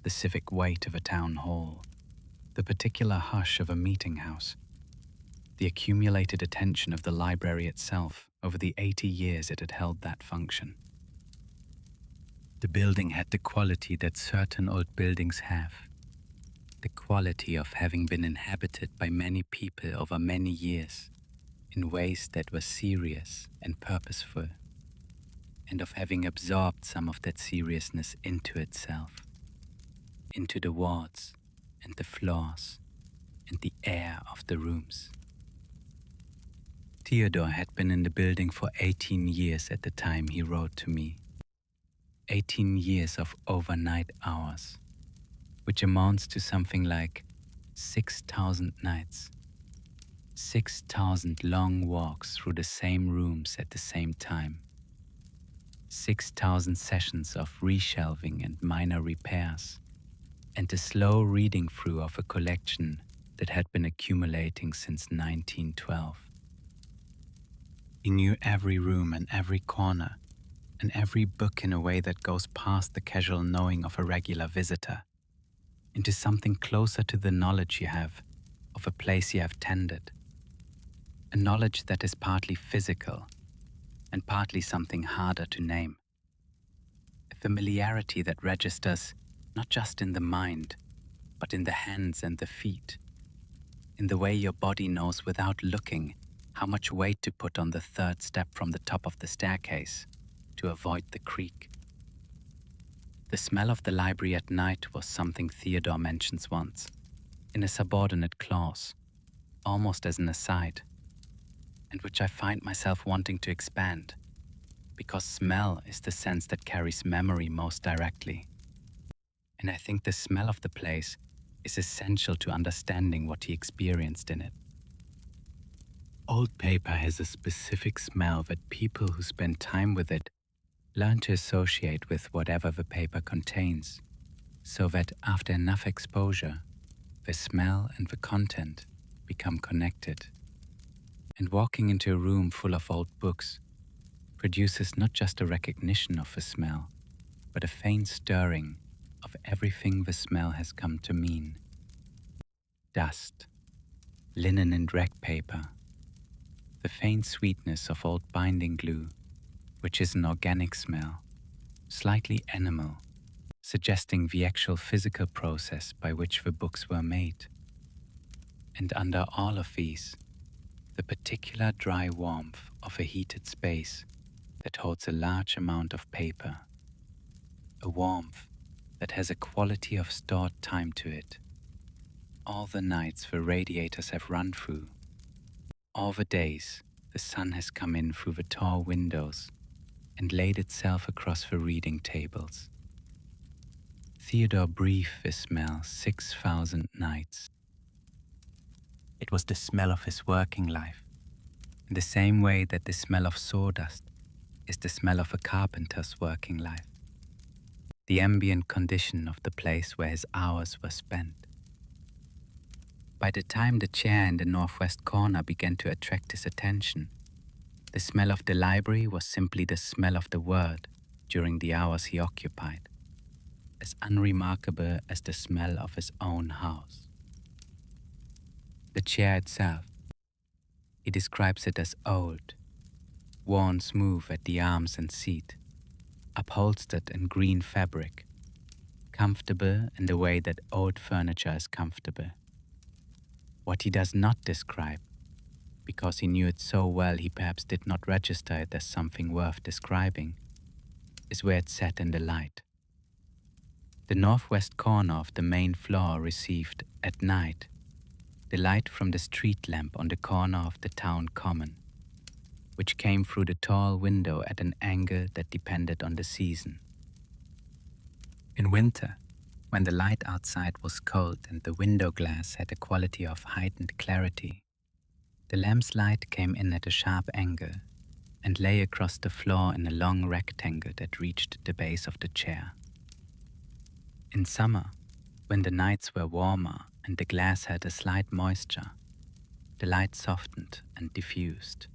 The civic weight of a town hall, the particular hush of a meeting house, the accumulated attention of the library itself over the 80 years it had held that function. The building had the quality that certain old buildings have, the quality of having been inhabited by many people over many years in ways that were serious and purposeful, and of having absorbed some of that seriousness into itself, into the walls and the floors and the air of the rooms. Theodore had been in the building for 18 years at the time he wrote to me. 18 years of overnight hours, which amounts to something like 6,000 nights, 6,000 long walks through the same rooms at the same time, 6,000 sessions of reshelving and minor repairs, and the slow reading through of a collection that had been accumulating since 1912. He knew every room and every corner, and every book in a way that goes past the casual knowing of a regular visitor, into something closer to the knowledge you have of a place you have tended, a knowledge that is partly physical and partly something harder to name, a familiarity that registers not just in the mind, but in the hands and the feet, in the way your body knows without looking how much weight to put on the third step from the top of the staircase to avoid the creak. The smell of the library at night was something Theodore mentions once, in a subordinate clause, almost as an aside, and which I find myself wanting to expand, because smell is the sense that carries memory most directly. And I think the smell of the place is essential to understanding what he experienced in it. Old paper has a specific smell that people who spend time with it learn to associate with whatever the paper contains, so that after enough exposure, the smell and the content become connected. And walking into a room full of old books produces not just a recognition of the smell, but a faint stirring of everything the smell has come to mean. Dust, linen and rag paper, the faint sweetness of old binding glue, which is an organic smell, slightly animal, suggesting the actual physical process by which the books were made. And under all of these, the particular dry warmth of a heated space that holds a large amount of paper, a warmth that has a quality of stored time to it. All the nights the radiators have run through, all the days the sun has come in through the tall windows and laid itself across the reading tables. Theodore breathed the smell 6,000 nights. It was the smell of his working life, in the same way that the smell of sawdust is the smell of a carpenter's working life, the ambient condition of the place where his hours were spent. By the time the chair in the northwest corner began to attract his attention, the smell of the library was simply the smell of the world during the hours he occupied, as unremarkable as the smell of his own house. The chair itself, he describes it as old, worn smooth at the arms and seat, upholstered in green fabric, comfortable in the way that old furniture is comfortable. What he does not describe, because he knew it so well he perhaps did not register it as something worth describing, is where it sat in the light. The northwest corner of the main floor received, at night, the light from the street lamp on the corner of the town common, which came through the tall window at an angle that depended on the season. In winter, when the light outside was cold and the window glass had a quality of heightened clarity, the lamp's light came in at a sharp angle and lay across the floor in a long rectangle that reached the base of the chair. In summer, when the nights were warmer and the glass had a slight moisture, the light softened and diffused,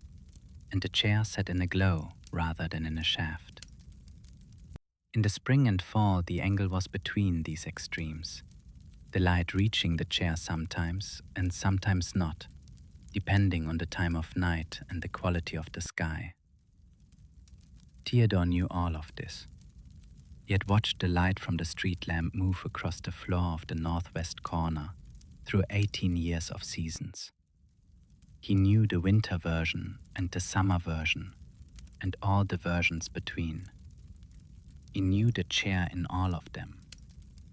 and the chair sat in a glow rather than in a shaft. In the spring and fall, the angle was between these extremes, the light reaching the chair sometimes and sometimes not, depending on the time of night and the quality of the sky. Theodore knew all of this. He had watched the light from the street lamp move across the floor of the northwest corner through 18 years of seasons. He knew the winter version and the summer version and all the versions between. He knew the chair in all of them,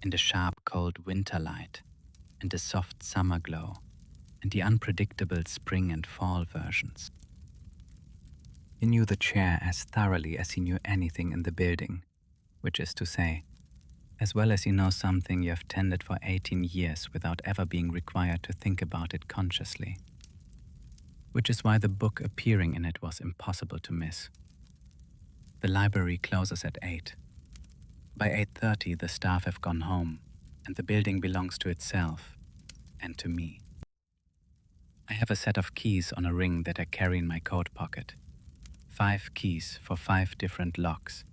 in the sharp cold winter light and the soft summer glow and the unpredictable spring and fall versions. He knew the chair as thoroughly as he knew anything in the building, which is to say, as well as you know something you have tended for 18 years without ever being required to think about it consciously. Which is why the book appearing in it was impossible to miss. The library closes at 8. By 8:30 the staff have gone home, and the building belongs to itself and to me. I have a set of keys on a ring that I carry in my coat pocket. 5 keys for 5 different locks,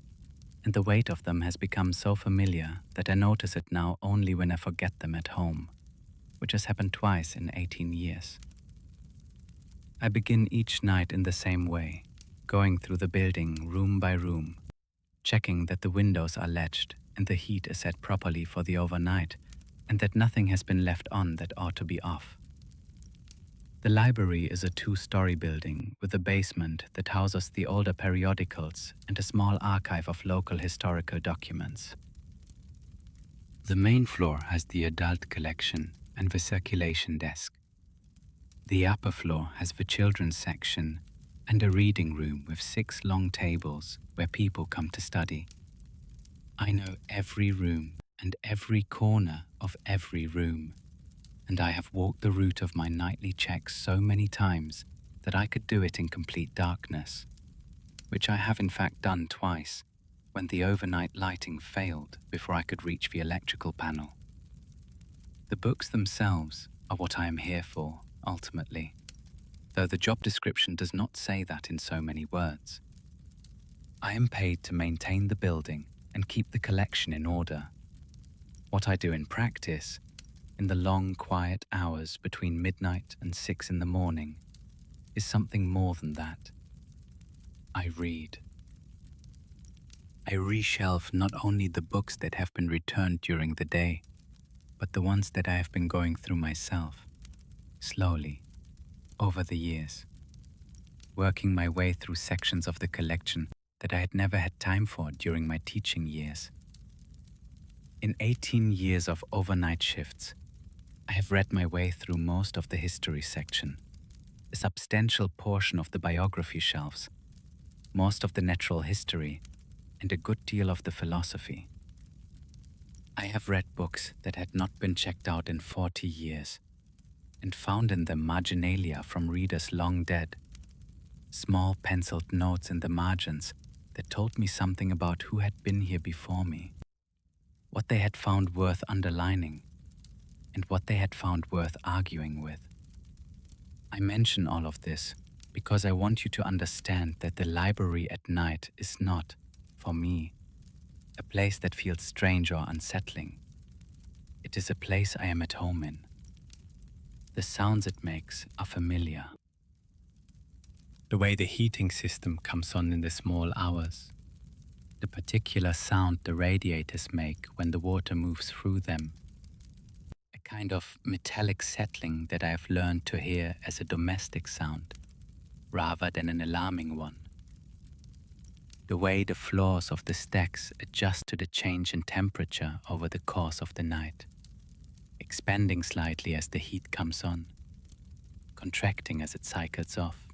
and the weight of them has become so familiar that I notice it now only when I forget them at home, which has happened twice in 18 years. I begin each night in the same way, going through the building room by room, checking that the windows are latched and the heat is set properly for the overnight, and that nothing has been left on that ought to be off. The library is a 2-story building with a basement that houses the older periodicals and a small archive of local historical documents. The main floor has the adult collection and the circulation desk. The upper floor has the children's section and a reading room with 6 long tables where people come to study. I know every room and every corner of every room, and I have walked the route of my nightly checks so many times that I could do it in complete darkness, which I have in fact done twice, when the overnight lighting failed before I could reach the electrical panel. The books themselves are what I am here for, ultimately, though the job description does not say that in so many words. I am paid to maintain the building and keep the collection in order. What I do in practice, in the long, quiet hours between midnight and 6 in the morning, is something more than that. I read. I reshelve not only the books that have been returned during the day, but the ones that I have been going through myself, slowly, over the years, working my way through sections of the collection that I had never had time for during my teaching years. In 18 years of overnight shifts, I have read my way through most of the history section, a substantial portion of the biography shelves, most of the natural history, and a good deal of the philosophy. I have read books that had not been checked out in 40 years, and found in them marginalia from readers long dead, small penciled notes in the margins that told me something about who had been here before me, what they had found worth underlining, and what they had found worth arguing with. I mention all of this because I want you to understand that the library at night is not, for me, a place that feels strange or unsettling. It is a place I am at home in. The sounds it makes are familiar. The way the heating system comes on in the small hours, the particular sound the radiators make when the water moves through them, a kind of metallic settling that I have learned to hear as a domestic sound, rather than an alarming one. The way the floors of the stacks adjust to the change in temperature over the course of the night, expanding slightly as the heat comes on, contracting as it cycles off.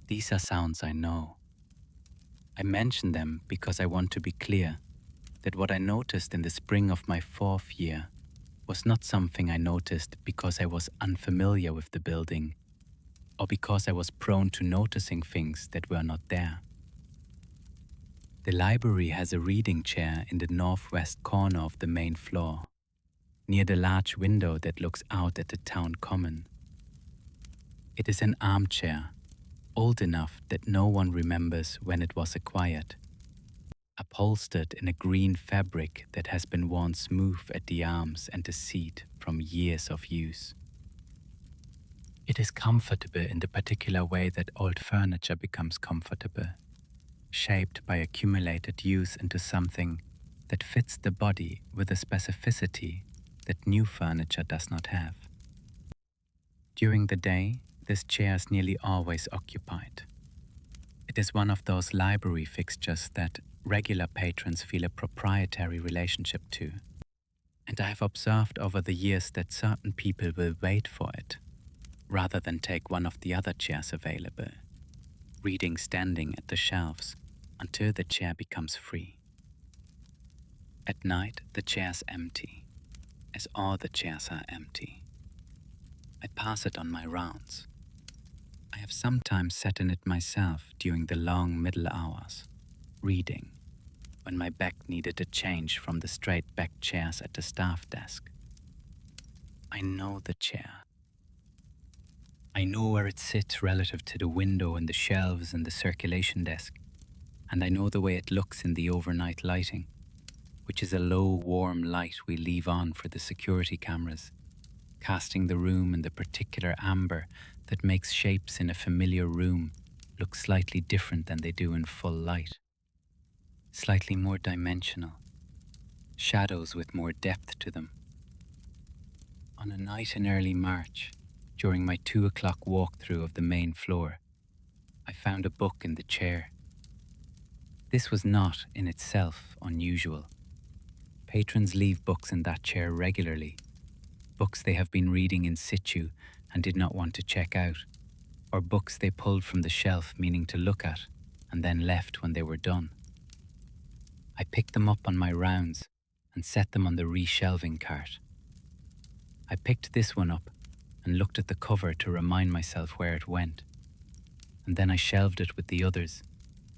These are sounds I know. I mention them because I want to be clear that what I noticed in the spring of my 4th year was not something I noticed because I was unfamiliar with the building or because I was prone to noticing things that were not there. The library has a reading chair in the northwest corner of the main floor, near the large window that looks out at the town common. It is an armchair, old enough that no one remembers when it was acquired. upholstered in a green fabric that has been worn smooth at the arms and the seat from years of use. It is comfortable in the particular way that old furniture becomes comfortable, shaped by accumulated use into something that fits the body with a specificity that new furniture does not have. During the day, this chair is nearly always occupied. It is one of those library fixtures that regular patrons feel a proprietary relationship to. And I have observed over the years that certain people will wait for it, rather than take one of the other chairs available, reading standing at the shelves until the chair becomes free. At night, the chair's empty, as all the chairs are empty. I pass it on my rounds. I have sometimes sat in it myself during the long middle hours, reading, when my back needed a change from the straight-backed chairs at the staff desk. I know the chair. I know where it sits relative to the window and the shelves and the circulation desk, and I know the way it looks in the overnight lighting, which is a low, warm light we leave on for the security cameras, casting the room in the particular amber that makes shapes in a familiar room look slightly different than they do in full light. Slightly more dimensional, shadows with more depth to them. On a night in early March, during my 2 o'clock walkthrough of the main floor, I found a book in the chair. This was not, in itself, unusual. Patrons leave books in that chair regularly, books they have been reading in situ and did not want to check out, or books they pulled from the shelf meaning to look at and then left when they were done. I picked them up on my rounds and set them on the reshelving cart. I picked this one up and looked at the cover to remind myself where it went, and then I shelved it with the others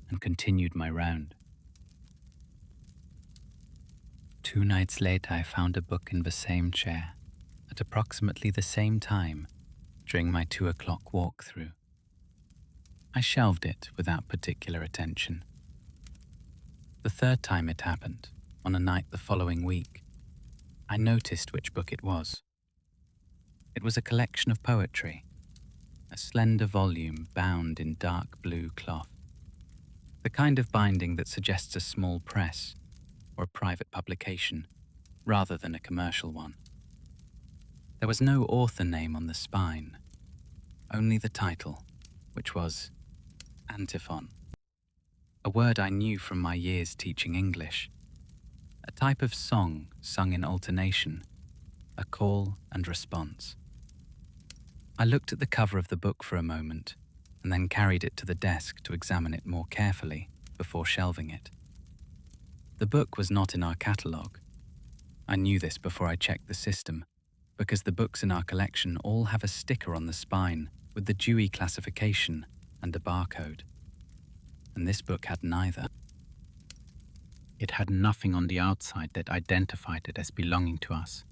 and continued my round. 2 nights later, I found a book in the same chair at approximately the same time during my 2 o'clock walkthrough. I shelved it without particular attention. The third time it happened, on a night the following week, I noticed which book it was. It was a collection of poetry, a slender volume bound in dark blue cloth, the kind of binding that suggests a small press or private publication rather than a commercial one. There was no author name on the spine, only the title, which was Antiphon, a word I knew from my years teaching English, a type of song sung in alternation, a call and response. I looked at the cover of the book for a moment and then carried it to the desk to examine it more carefully before shelving it. The book was not in our catalogue. I knew this before I checked the system, because the books in our collection all have a sticker on the spine with the Dewey classification and a barcode. And this book had neither. It had nothing on the outside that identified it as belonging to us.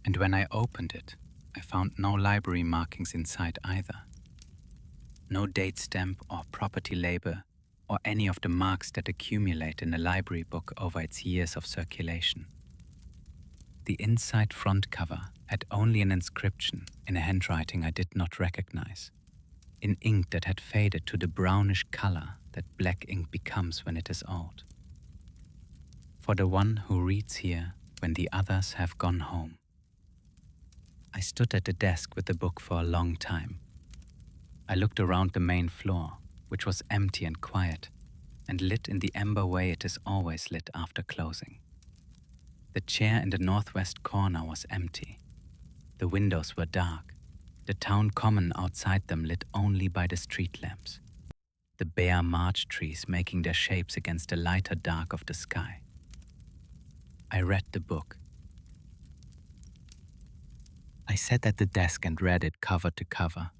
And when I opened it, I found no library markings inside either. No date stamp or property label or any of the marks that accumulate in a library book over its years of circulation. The inside front cover had only an inscription in a handwriting I did not recognize, in ink that had faded to the brownish color that black ink becomes when it is old. For the one who reads here when the others have gone home. I stood at the desk with the book for a long time. I looked around the main floor, which was empty and quiet, and lit in the amber way it is always lit after closing. The chair in the northwest corner was empty. The windows were dark, the town common outside them lit only by the street lamps, the bare March trees making their shapes against the lighter dark of the sky. I read the book. I sat at the desk and read it cover to cover,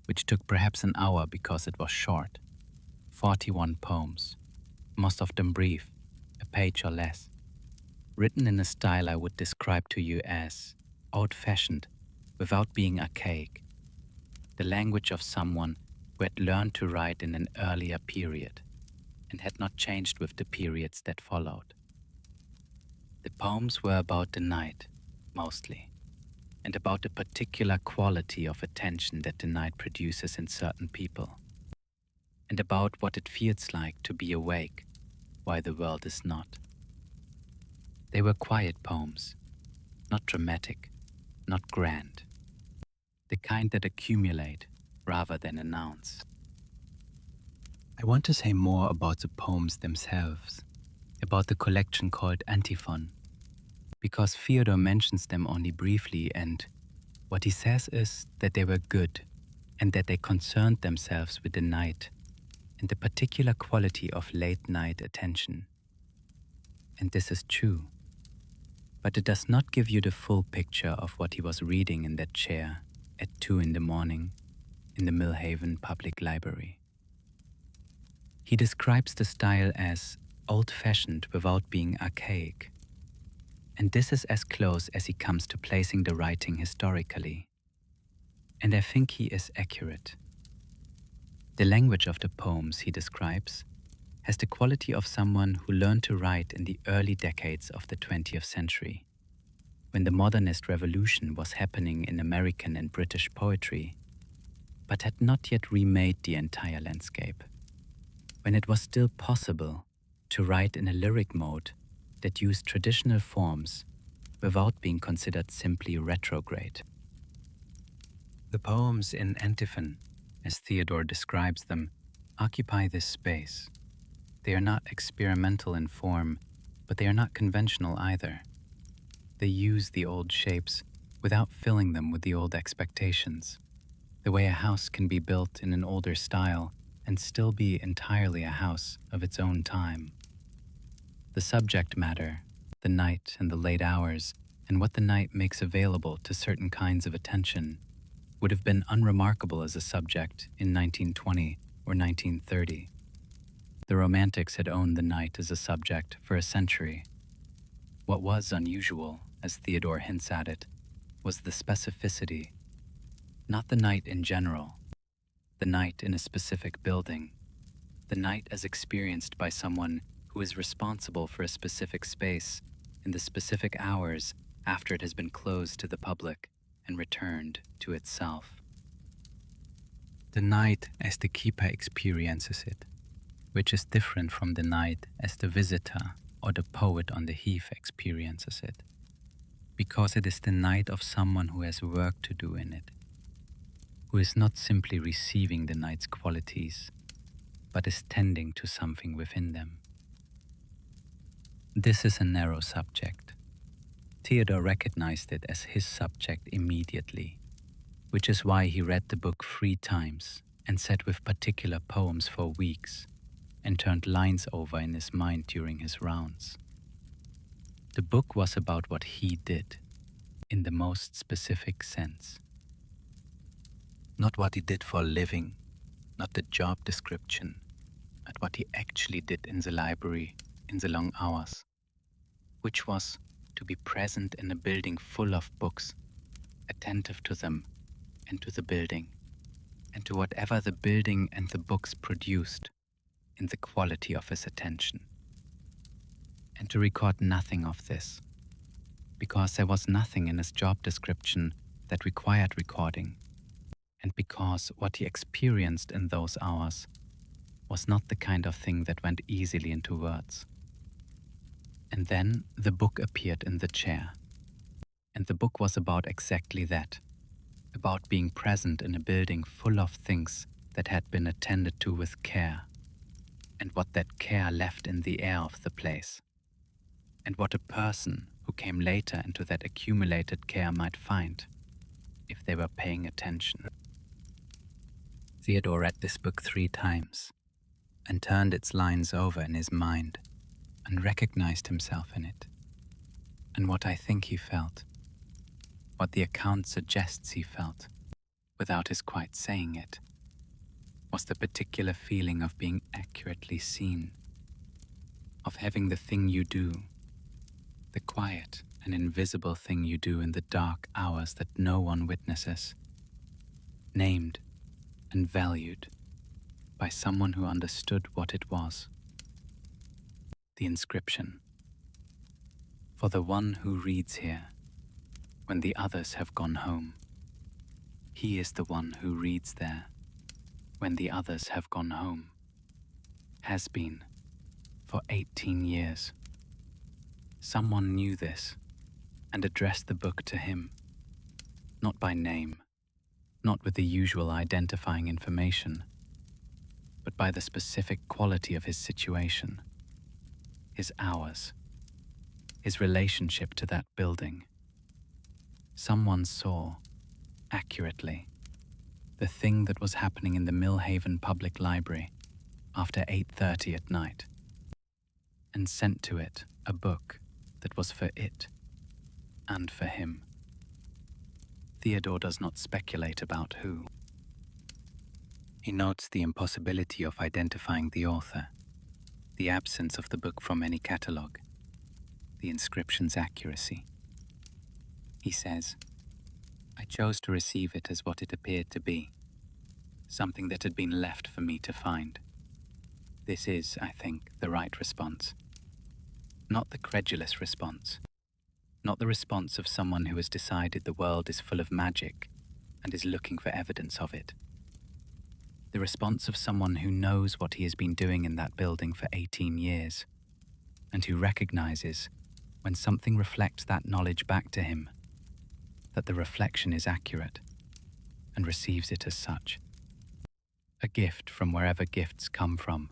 which took perhaps an hour because it was short. 41 poems, most of them brief, a page or less, written in a style I would describe to you as old-fashioned without being archaic, the language of someone who had learned to write in an earlier period. and had not changed with the periods that followed. The poems were about the night, mostly, and about the particular quality of attention that the night produces in certain people, and about what it feels like to be awake while the world is not. They were quiet poems, not dramatic, not grand, the kind that accumulate rather than announce. I want to say more about the poems themselves, about the collection called Antiphon, because Fyodor mentions them only briefly, and what he says is that they were good and that they concerned themselves with the night and the particular quality of late night attention. And this is true. But it does not give you the full picture of what he was reading in that chair at 2 in the morning in the Millhaven Public Library. He describes the style as old-fashioned without being archaic. And this is as close as he comes to placing the writing historically. And I think he is accurate. The language of the poems he describes has the quality of someone who learned to write in the early decades of the 20th century, when the modernist revolution was happening in American and British poetry, but had not yet remade the entire landscape, when it was still possible to write in a lyric mode that used traditional forms without being considered simply retrograde. The poems in Antiphon, as Theodore describes them, occupy this space. They are not experimental in form, but they are not conventional either. They use the old shapes without filling them with the old expectations, the way a house can be built in an older style and still be entirely a house of its own time. The subject matter, the night and the late hours, and what the night makes available to certain kinds of attention, would have been unremarkable as a subject in 1920 or 1930. The Romantics had owned the night as a subject for a century. What was unusual, as Theodore hints at it, was the specificity. Not the night in general, the night in a specific building, the night as experienced by someone who is responsible for a specific space in the specific hours after it has been closed to the public and returned to itself. The night as the keeper experiences it, which is different from the night as the visitor or the poet on the heath experiences it, because it is the night of someone who has work to do in it, who is not simply receiving the night's qualities, but is tending to something within them. This is a narrow subject. Theodore recognized it as his subject immediately, which is why he read the book 3 times and sat with particular poems for weeks and turned lines over in his mind during his rounds. The book was about what he did, in the most specific sense. Not what he did for a living, not the job description, but what he actually did in the library in the long hours, which was to be present in a building full of books, attentive to them and to the building, and to whatever the building and the books produced in the quality of his attention. And to record nothing of this, because there was nothing in his job description that required recording, and because what he experienced in those hours was not the kind of thing that went easily into words. And then the book appeared in the chair. And the book was about exactly that, about being present in a building full of things that had been attended to with care, and what that care left in the air of the place, and what a person who came later into that accumulated care might find if they were paying attention. Theodore read this book 3 times and turned its lines over in his mind and recognized himself in it, and what I think he felt, what the account suggests he felt, without his quite saying it, was the particular feeling of being accurately seen, of having the thing you do, the quiet and invisible thing you do in the dark hours that no one witnesses, named and valued by someone who understood what it was The inscription. For the one who reads here, when the others have gone home. He is the one who reads there, when the others have gone home. Has been, for 18 years. Someone knew this, and addressed the book to him. Not by name, not with the usual identifying information, but by the specific quality of his situation, his hours, his relationship to that building. Someone saw, accurately, the thing that was happening in the Millhaven Public Library after 8:30 at night, and sent to it a book that was for it and for him. Theodore does not speculate about who. He notes the impossibility of identifying the author, the absence of the book from any catalogue, the inscription's accuracy. He says, I chose to receive it as what it appeared to be, something that had been left for me to find. This is, I think, the right response. Not the credulous response. Not the response of someone who has decided the world is full of magic and is looking for evidence of it. The response of someone who knows what he has been doing in that building for 18 years, and who recognizes, when something reflects that knowledge back to him, that the reflection is accurate, and receives it as such. A gift from wherever gifts come from.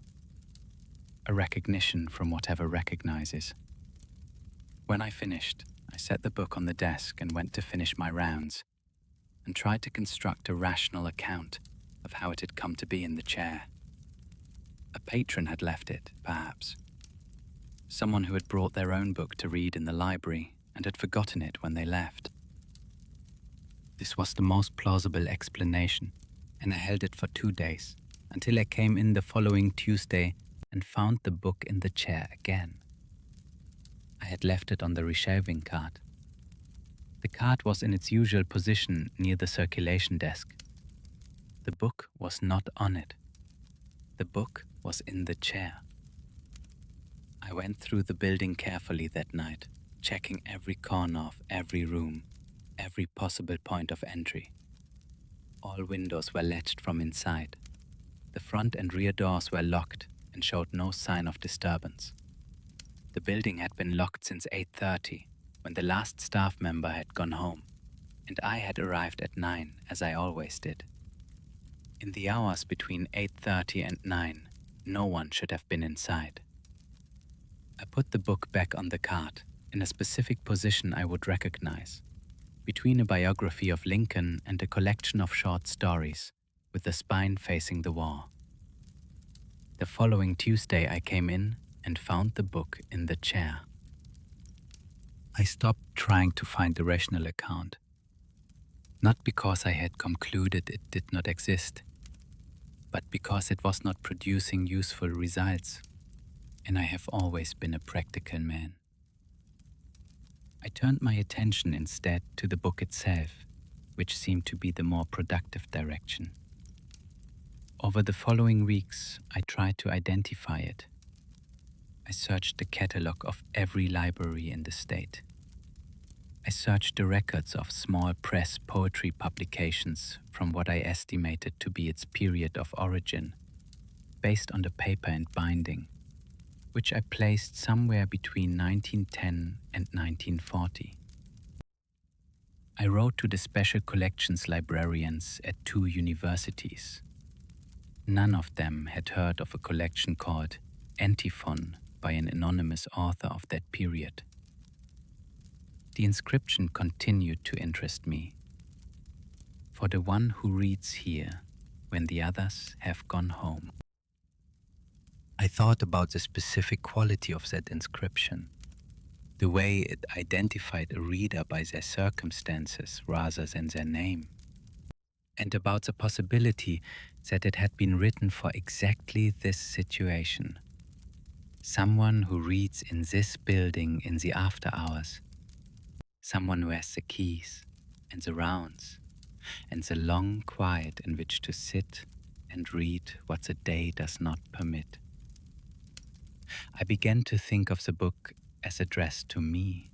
A recognition from whatever recognizes. When I finished, I set the book on the desk and went to finish my rounds, and tried to construct a rational account of how it had come to be in the chair. A patron had left it, perhaps. Someone who had brought their own book to read in the library and had forgotten it when they left. This was the most plausible explanation, and I held it for 2 days, until I came in the following Tuesday and found the book in the chair again. I had left it on the reshelving cart. The cart was in its usual position near the circulation desk. The book was not on it. The book was in the chair. I went through the building carefully that night, checking every corner of every room, every possible point of entry. All windows were latched from inside. The front and rear doors were locked and showed no sign of disturbance. The building had been locked since 8:30, when the last staff member had gone home, and I had arrived at 9, as I always did. In the hours between 8:30 and 9, no one should have been inside. I put the book back on the cart, in a specific position I would recognize, between a biography of Lincoln and a collection of short stories, with the spine facing the wall. The following Tuesday I came in and found the book in the chair. I stopped trying to find the rational account, not because I had concluded it did not exist, but because it was not producing useful results, and I have always been a practical man. I turned my attention instead to the book itself, which seemed to be the more productive direction. Over the following weeks, I tried to identify it. I searched the catalogue of every library in the state. I searched the records of small press poetry publications from what I estimated to be its period of origin, based on the paper and binding, which I placed somewhere between 1910 and 1940. I wrote to the special collections librarians at 2 universities. None of them had heard of a collection called Antiphon by an anonymous author of that period. The inscription continued to interest me. For the one who reads here, when the others have gone home. I thought about the specific quality of that inscription, the way it identified a reader by their circumstances rather than their name, and about the possibility that it had been written for exactly this situation. Someone who reads in this building in the after hours, someone who has the keys and the rounds and the long quiet in which to sit and read what the day does not permit. I began to think of the book as addressed to me.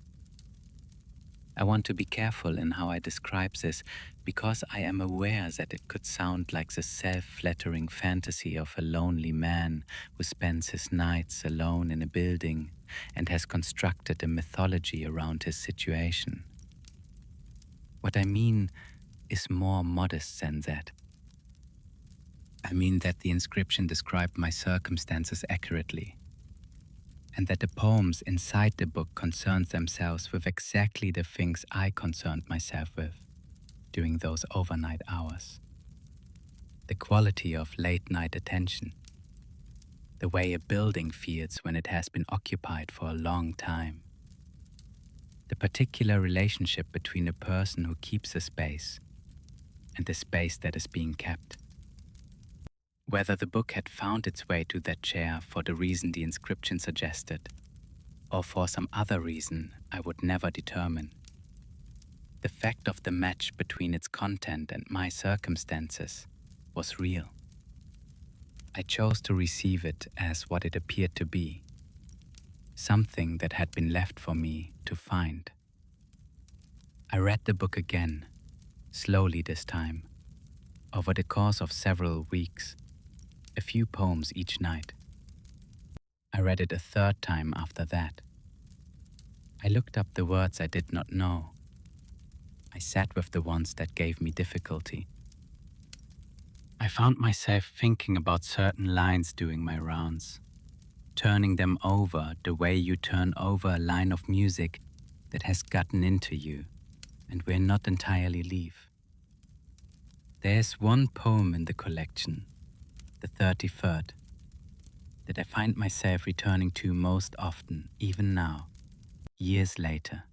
I want to be careful in how I describe this because I am aware that it could sound like the self-flattering fantasy of a lonely man who spends his nights alone in a building and has constructed a mythology around his situation. What I mean is more modest than that. I mean that the inscription described my circumstances accurately, and that the poems inside the book concerned themselves with exactly the things I concerned myself with during those overnight hours. The quality of late-night attention, the way a building feels when it has been occupied for a long time, the particular relationship between a person who keeps a space and the space that is being kept. Whether the book had found its way to that chair for the reason the inscription suggested, or for some other reason I would never determine. The fact of the match between its content and my circumstances was real. I chose to receive it as what it appeared to be, something that had been left for me to find. I read the book again, slowly this time, over the course of several weeks, a few poems each night. I read it a third time after that. I looked up the words I did not know. I sat with the ones that gave me difficulty. I found myself thinking about certain lines doing my rounds, turning them over the way you turn over a line of music that has gotten into you and will not entirely leave. There's one poem in the collection, the 33rd, that I find myself returning to most often, even now, years later.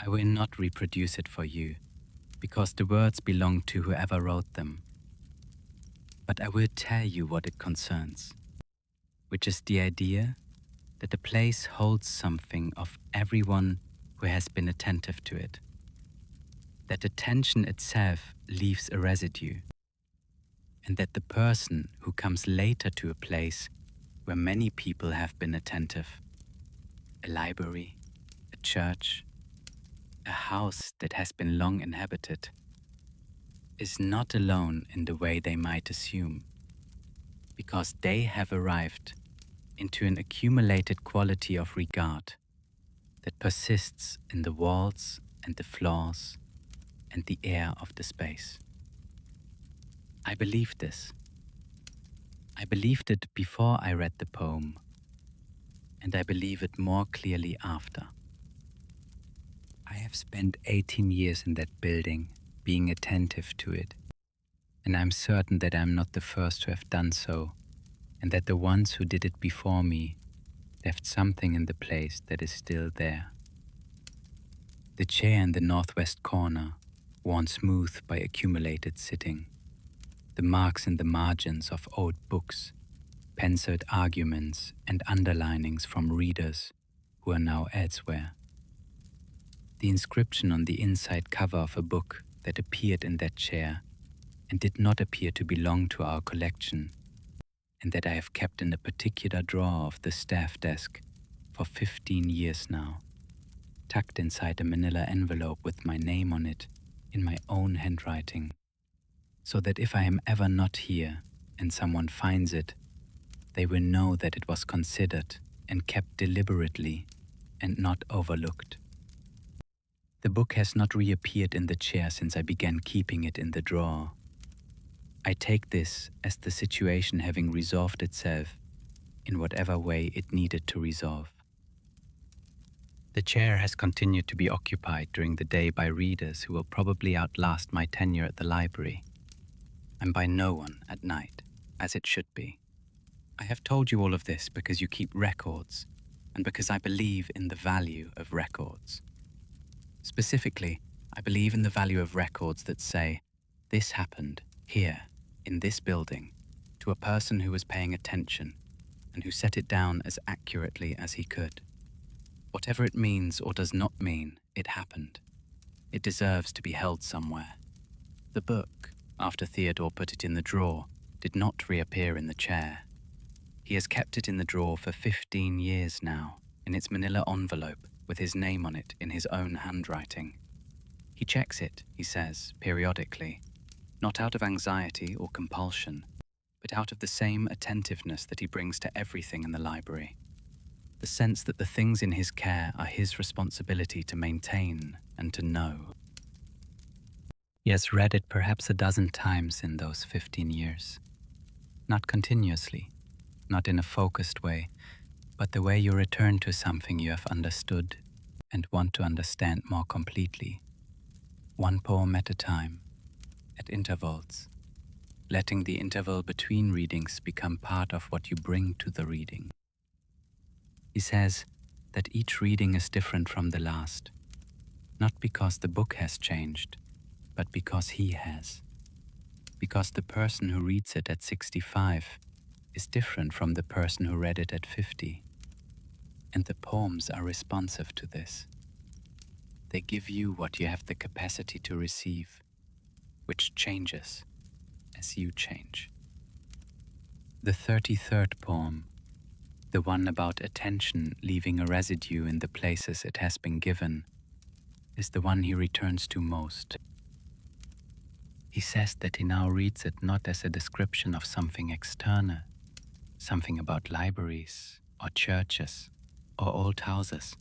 I will not reproduce it for you, because the words belong to whoever wrote them. But I will tell you what it concerns, which is the idea that the place holds something of everyone who has been attentive to it. That attention itself leaves a residue, and that the person who comes later to a place where many people have been attentive, a library, a church, a house that has been long inhabited, is not alone in the way they might assume, because they have arrived into an accumulated quality of regard that persists in the walls and the floors and the air of the space. I believed this. I believed it before I read the poem, and I believe it more clearly after. I have spent 18 years in that building, being attentive to it, and I'm certain that I'm not the first to have done so, and that the ones who did it before me left something in the place that is still there. The chair in the northwest corner, worn smooth by accumulated sitting, the marks in the margins of old books, penciled arguments and underlinings from readers who are now elsewhere. The inscription on the inside cover of a book that appeared in that chair and did not appear to belong to our collection, and that I have kept in a particular drawer of the staff desk for 15 years now, tucked inside a manila envelope with my name on it in my own handwriting, so that if I am ever not here and someone finds it, they will know that it was considered and kept deliberately and not overlooked. The book has not reappeared in the chair since I began keeping it in the drawer. I take this as the situation having resolved itself in whatever way it needed to resolve. The chair has continued to be occupied during the day by readers who will probably outlast my tenure at the library, and by no one at night, as it should be. I have told you all of this because you keep records, and because I believe in the value of records. Specifically, I believe in the value of records that say, this happened here, in this building, to a person who was paying attention and who set it down as accurately as he could. Whatever it means or does not mean, it happened. It deserves to be held somewhere. The book, after Theodore put it in the drawer, did not reappear in the chair. He has kept it in the drawer for 15 years now, in its manila envelope with his name on it in his own handwriting. He checks it, he says, periodically, not out of anxiety or compulsion, but out of the same attentiveness that he brings to everything in the library. The sense that the things in his care are his responsibility to maintain and to know. He has read it perhaps a dozen times in those 15 years. Not continuously, not in a focused way, but the way you return to something you have understood and want to understand more completely. One poem at a time, at intervals, letting the interval between readings become part of what you bring to the reading. He says that each reading is different from the last, not because the book has changed, but because he has. Because the person who reads it at 65 is different from the person who read it at 50. And the poems are responsive to this. They give you what you have the capacity to receive, which changes as you change. The 33rd poem, the one about attention leaving a residue in the places it has been given, is the one he returns to most. He says that he now reads it not as a description of something external, something about libraries or churches or old houses,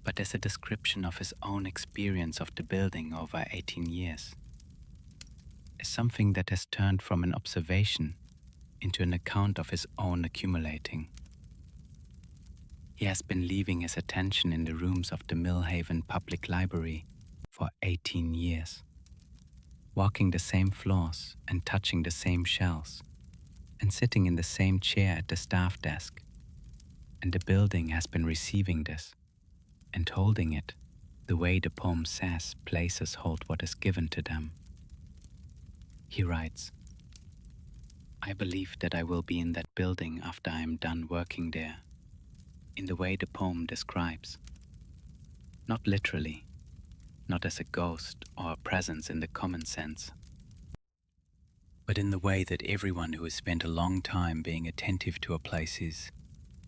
but as a description of his own experience of the building over 18 years, as something that has turned from an observation into an account of his own accumulating. He has been leaving his attention in the rooms of the Millhaven Public Library for 18 years, walking the same floors and touching the same shelves, and sitting in the same chair at the staff desk. And the building has been receiving this and holding it the way the poem says places hold what is given to them. He writes, "I believe that I will be in that building after I am done working there, in the way the poem describes. Not literally, not as a ghost or a presence in the common sense, but in the way that everyone who has spent a long time being attentive to a place is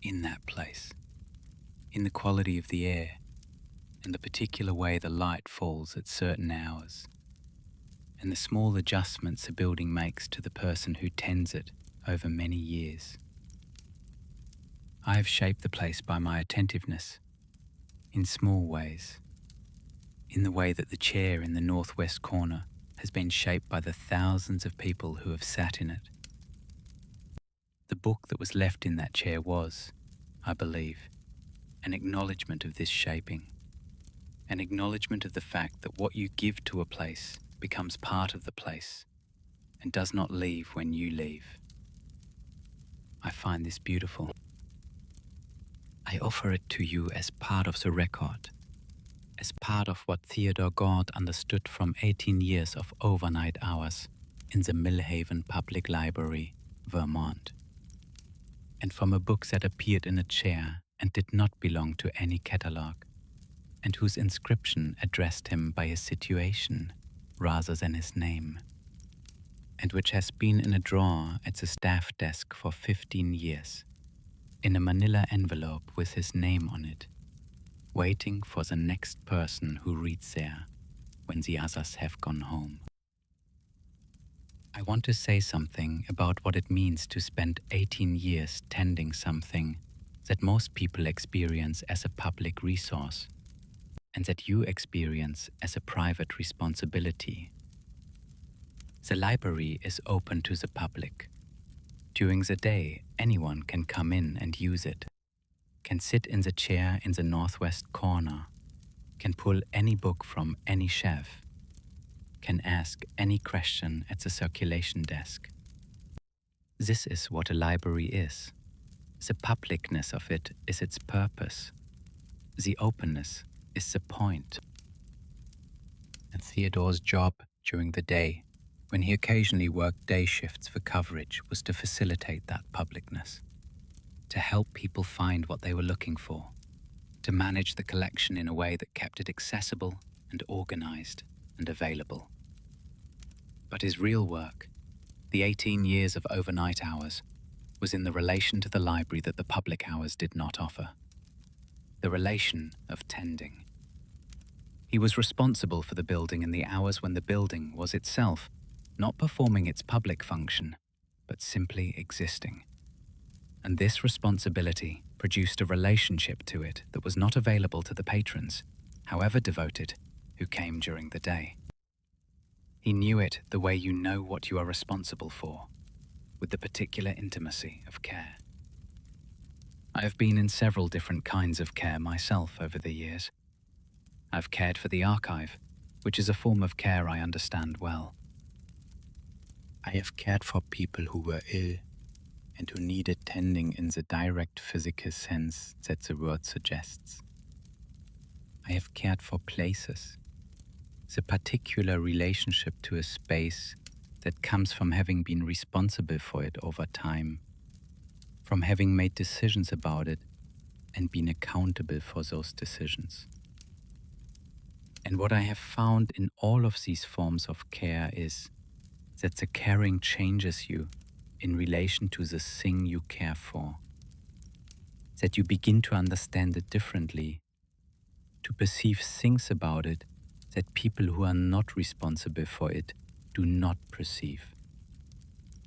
in that place, in the quality of the air, and the particular way the light falls at certain hours, and the small adjustments a building makes to the person who tends it over many years. I have shaped the place by my attentiveness, in small ways, in the way that the chair in the northwest corner has been shaped by the thousands of people who have sat in it. The book that was left in that chair was, I believe, an acknowledgement of this shaping, an acknowledgement of the fact that what you give to a place becomes part of the place and does not leave when you leave. I find this beautiful. I offer it to you as part of the record, as part of what Theodore Gord understood from 18 years of overnight hours in the Millhaven Public Library, Vermont, and from a book that appeared in a chair and did not belong to any catalogue, and whose inscription addressed him by his situation rather than his name, and which has been in a drawer at the staff desk for 15 years, in a manila envelope with his name on it, waiting for the next person who reads there when the others have gone home. I want to say something about what it means to spend 18 years tending something that most people experience as a public resource, and that you experience as a private responsibility. The library is open to the public. During the day, anyone can come in and use it, can sit in the chair in the northwest corner, can pull any book from any shelf, can ask any question at the circulation desk. This is what a library is. The publicness of it is its purpose. The openness is the point. And Theodore's job during the day, when he occasionally worked day shifts for coverage, was to facilitate that publicness, to help people find what they were looking for, to manage the collection in a way that kept it accessible and organized and available. But his real work, the 18 years of overnight hours, was in the relation to the library that the public hours did not offer. The relation of tending. He was responsible for the building in the hours when the building was itself not performing its public function, but simply existing. And this responsibility produced a relationship to it that was not available to the patrons, however devoted, who came during the day. He knew it the way you know what you are responsible for, with the particular intimacy of care. I have been in several different kinds of care myself over the years. I've cared for the archive, which is a form of care I understand well. I have cared for people who were ill and who needed tending in the direct physical sense that the word suggests. I have cared for places, the particular relationship to a space that comes from having been responsible for it over time, from having made decisions about it and been accountable for those decisions. And what I have found in all of these forms of care is that the caring changes you in relation to the thing you care for, that you begin to understand it differently, to perceive things about it that people who are not responsible for it do not perceive.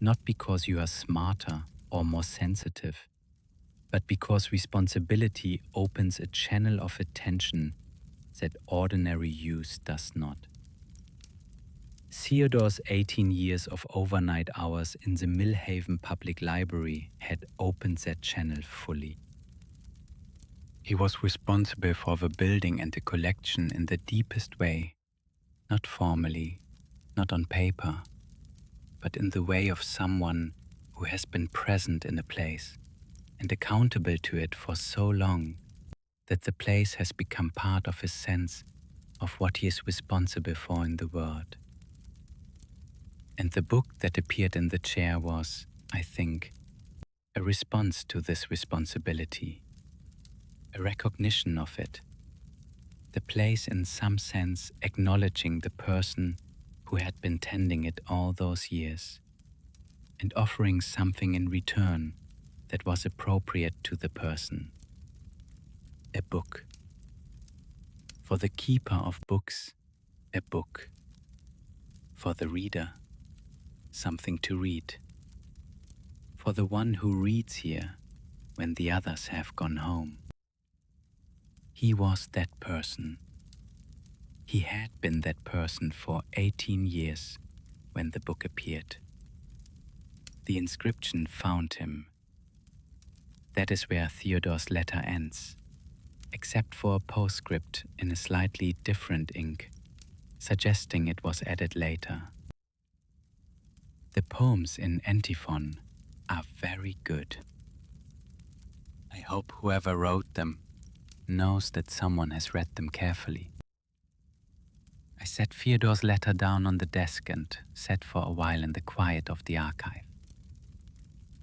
Not because you are smarter or more sensitive, but because responsibility opens a channel of attention that ordinary use does not. Theodore's 18 years of overnight hours in the Millhaven Public Library had opened that channel fully. He was responsible for the building and the collection in the deepest way, not formally, not on paper, but in the way of someone who has been present in a place and accountable to it for so long that the place has become part of his sense of what he is responsible for in the world. And the book that appeared in the chair was, I think, a response to this responsibility, a recognition of it, the place in some sense acknowledging the person who had been tending it all those years, and offering something in return that was appropriate to the person. A book. For the keeper of books, a book. For the reader, something to read. For the one who reads here when the others have gone home. He was that person. He had been that person for 18 years when the book appeared. The inscription found him. That is where Theodore's letter ends, except for a postscript in a slightly different ink, suggesting it was added later. The poems in antiphon are very good. I hope whoever wrote them knows that someone has read them carefully. I set Theodore's letter down on the desk and sat for a while in the quiet of the archive.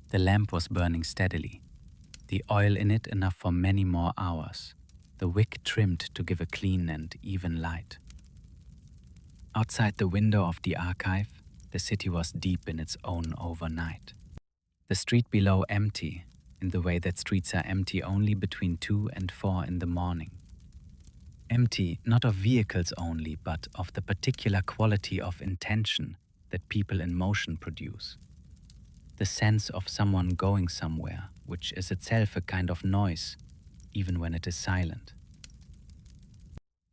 The lamp was burning steadily, the oil in it enough for many more hours, the wick trimmed to give a clean and even light. Outside the window of the archive, the city was deep in its own overnight. The street below empty, in the way that streets are empty only between 2 and 4 in the morning. Empty not of vehicles only, but of the particular quality of intention that people in motion produce. The sense of someone going somewhere, which is itself a kind of noise, even when it is silent.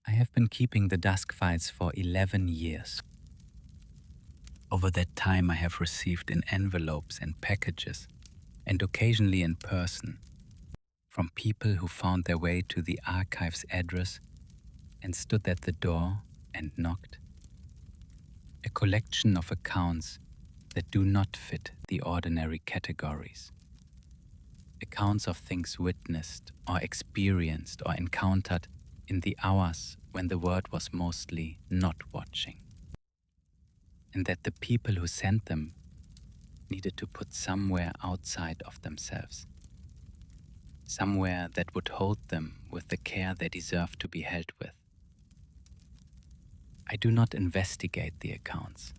I have been keeping the dusk files for 11 years. Over that time I have received in envelopes and packages, and occasionally in person, from people who found their way to the archive's address and stood at the door and knocked. A collection of accounts that do not fit the ordinary categories. Accounts of things witnessed or experienced or encountered in the hours when the world was mostly not watching. And that the people who sent them needed to put somewhere outside of themselves. Somewhere that would hold them with the care they deserve to be held with. I do not investigate the accounts.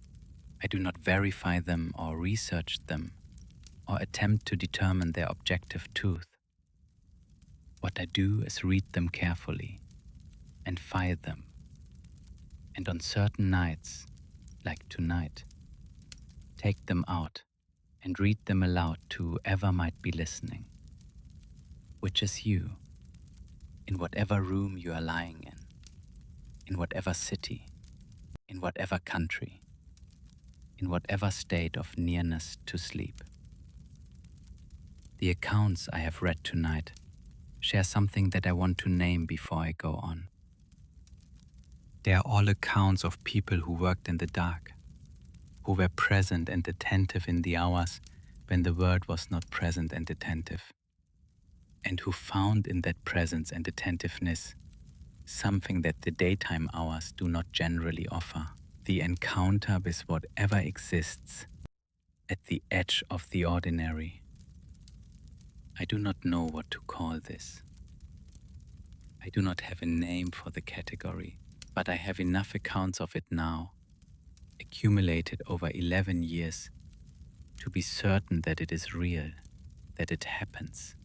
I do not verify them or research them or attempt to determine their objective truth. What I do is read them carefully and file them. And on certain nights, like tonight, take them out and read them aloud to whoever might be listening, which is you, in whatever room you are lying in whatever city, in whatever country, in whatever state of nearness to sleep. The accounts I have read tonight share something that I want to name before I go on. They are all accounts of people who worked in the dark, who were present and attentive in the hours when the world was not present and attentive, and who found in that presence and attentiveness something that the daytime hours do not generally offer: the encounter with whatever exists at the edge of the ordinary. I do not know what to call this. I do not have a name for the category, but I have enough accounts of it now, accumulated over 11 years, to be certain that it is real, that it happens,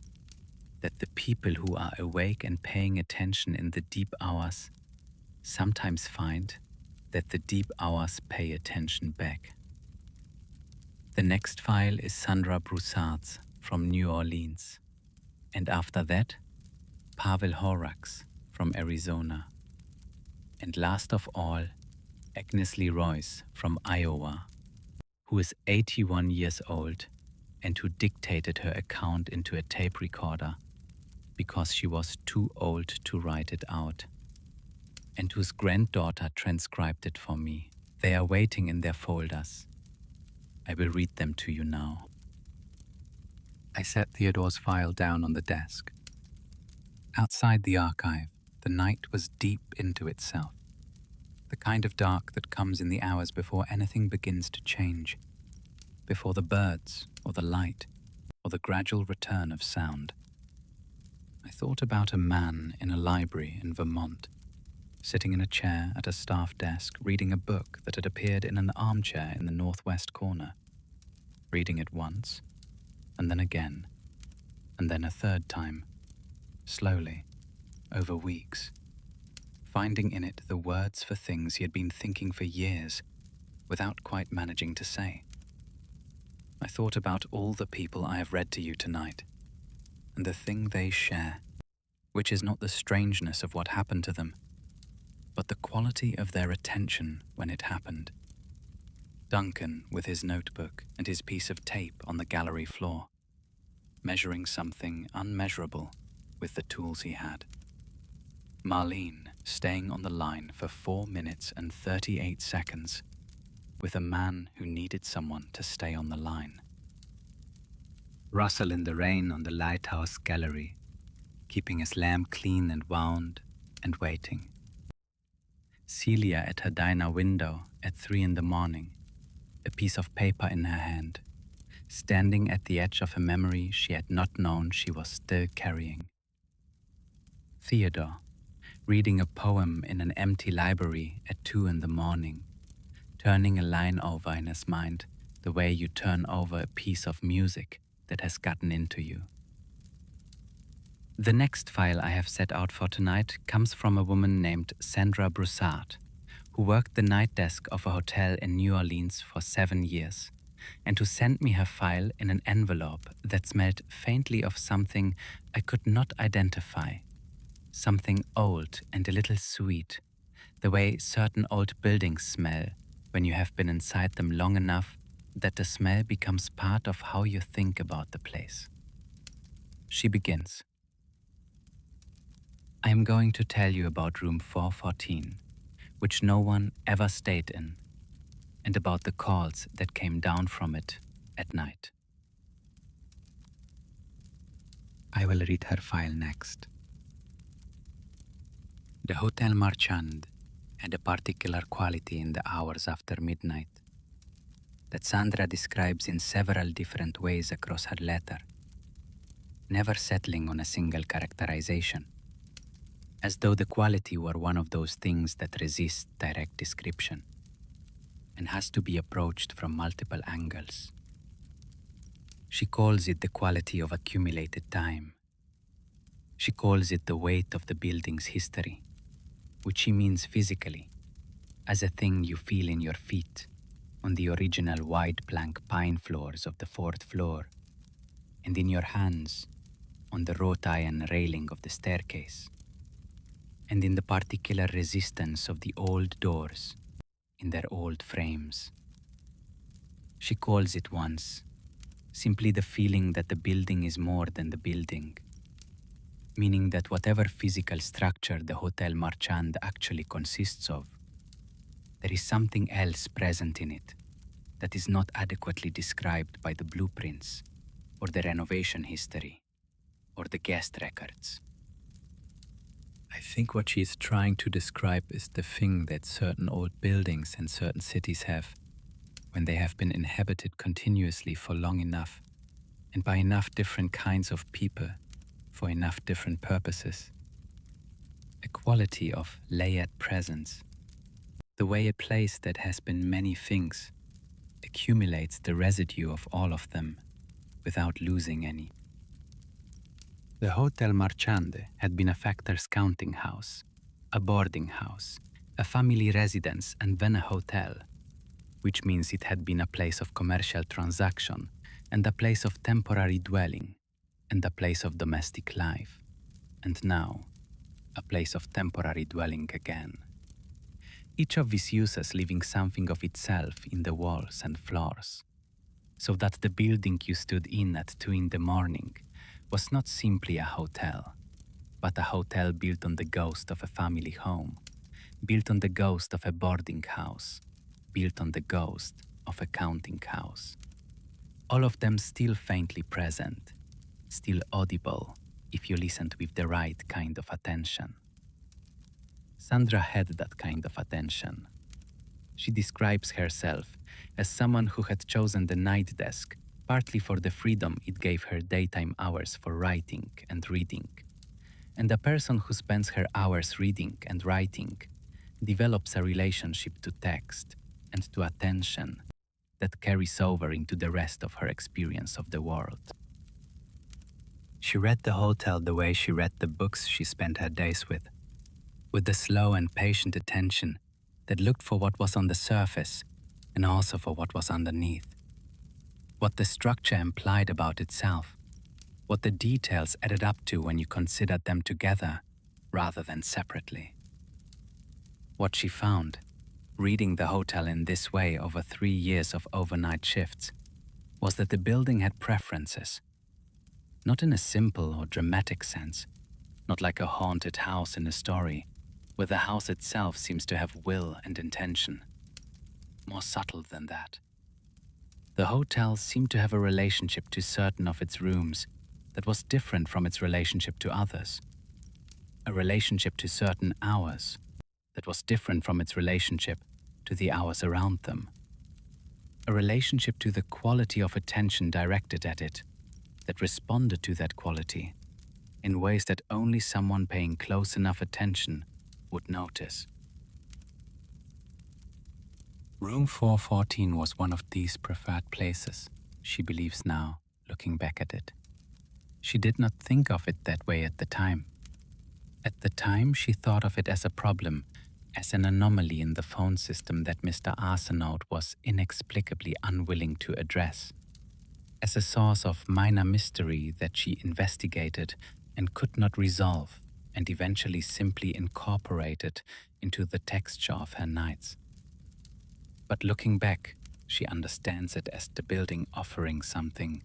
that the people who are awake and paying attention in the deep hours sometimes find that the deep hours pay attention back. The next file is Sandra Broussard's from New Orleans, and after that, Pavel Horak's from Arizona, and last of all, Agnes Leroy's from Iowa, who is 81 years old and who dictated her account into a tape recorder because she was too old to write it out, and whose granddaughter transcribed it for me. They are waiting in their folders. I will read them to you now. I set Theodore's file down on the desk. Outside the archive, the night was deep into itself, the kind of dark that comes in the hours before anything begins to change, before the birds or the light or the gradual return of sound. I thought about a man in a library in Vermont, sitting in a chair at a staff desk reading a book that had appeared in an armchair in the northwest corner, reading it once, and then again, and then a third time, slowly, over weeks, finding in it the words for things he had been thinking for years without quite managing to say. I thought about all the people I have read to you tonight, and the thing they share, which is not the strangeness of what happened to them, but the quality of their attention when it happened. Duncan with his notebook and his piece of tape on the gallery floor, measuring something unmeasurable with the tools he had. Marlene staying on the line for 4 minutes and 38 seconds with a man who needed someone to stay on the line. Russell in the rain on the lighthouse gallery, keeping his lamp clean and wound and waiting. Celia at her diner window at 3 in the morning, a piece of paper in her hand, standing at the edge of a memory she had not known she was still carrying. Theodore, reading a poem in an empty library at 2 in the morning, turning a line over in his mind the way you turn over a piece of music that has gotten into you. The next file I have set out for tonight comes from a woman named Sandra Broussard, who worked the night desk of a hotel in New Orleans for 7 years, and who sent me her file in an envelope that smelled faintly of something I could not identify, something old and a little sweet, the way certain old buildings smell when you have been inside them long enough that the smell becomes part of how you think about the place. She begins. I am going to tell you about room 414, which no one ever stayed in, and about the calls that came down from it at night. I will read her file next. The Hotel Marchand had a particular quality in the hours after midnight that Sandra describes in several different ways across her letter, never settling on a single characterization, as though the quality were one of those things that resist direct description and has to be approached from multiple angles. She calls it the quality of accumulated time. She calls it the weight of the building's history, which she means physically, as a thing you feel in your feet on the original wide plank pine floors of the fourth floor, and in your hands on the wrought iron railing of the staircase, and in the particular resistance of the old doors in their old frames. She calls it once simply the feeling that the building is more than the building, meaning that whatever physical structure the Hotel Marchand actually consists of, there is something else present in it that is not adequately described by the blueprints or the renovation history or the guest records. I think what she is trying to describe is the thing that certain old buildings and certain cities have when they have been inhabited continuously for long enough and by enough different kinds of people for enough different purposes. A quality of layered presence, the way a place that has been many things accumulates the residue of all of them without losing any. The Hotel Marchande had been a factor's counting house, a boarding house, a family residence, and then a hotel, which means it had been a place of commercial transaction and a place of temporary dwelling and a place of domestic life, and now a place of temporary dwelling again. Each of these uses leaving something of itself in the walls and floors, so that the building you stood in at 2 in the morning was not simply a hotel, but a hotel built on the ghost of a family home, built on the ghost of a boarding house, built on the ghost of a counting house. All of them still faintly present, still audible if you listened with the right kind of attention. Sandra had that kind of attention. She describes herself as someone who had chosen the night desk partly for the freedom it gave her daytime hours for writing and reading, and a person who spends her hours reading and writing develops a relationship to text and to attention that carries over into the rest of her experience of the world. She read the hotel the way she read the books she spent her days with the slow and patient attention that looked for what was on the surface and also for what was underneath, what the structure implied about itself, what the details added up to when you considered them together rather than separately. What she found, reading the hotel in this way over 3 years of overnight shifts, was that the building had preferences, not in a simple or dramatic sense, not like a haunted house in a story, where the house itself seems to have will and intention. More subtle than that. The hotel seemed to have a relationship to certain of its rooms that was different from its relationship to others. A relationship to certain hours that was different from its relationship to the hours around them. A relationship to the quality of attention directed at it that responded to that quality in ways that only someone paying close enough attention would notice. Room 414 was one of these preferred places, she believes now, looking back at it. She did not think of it that way at the time. At the time, she thought of it as a problem, as an anomaly in the phone system that Mr. Arsenault was inexplicably unwilling to address, as a source of minor mystery that she investigated and could not resolve and eventually simply incorporated into the texture of her nights. But looking back, she understands it as the building offering something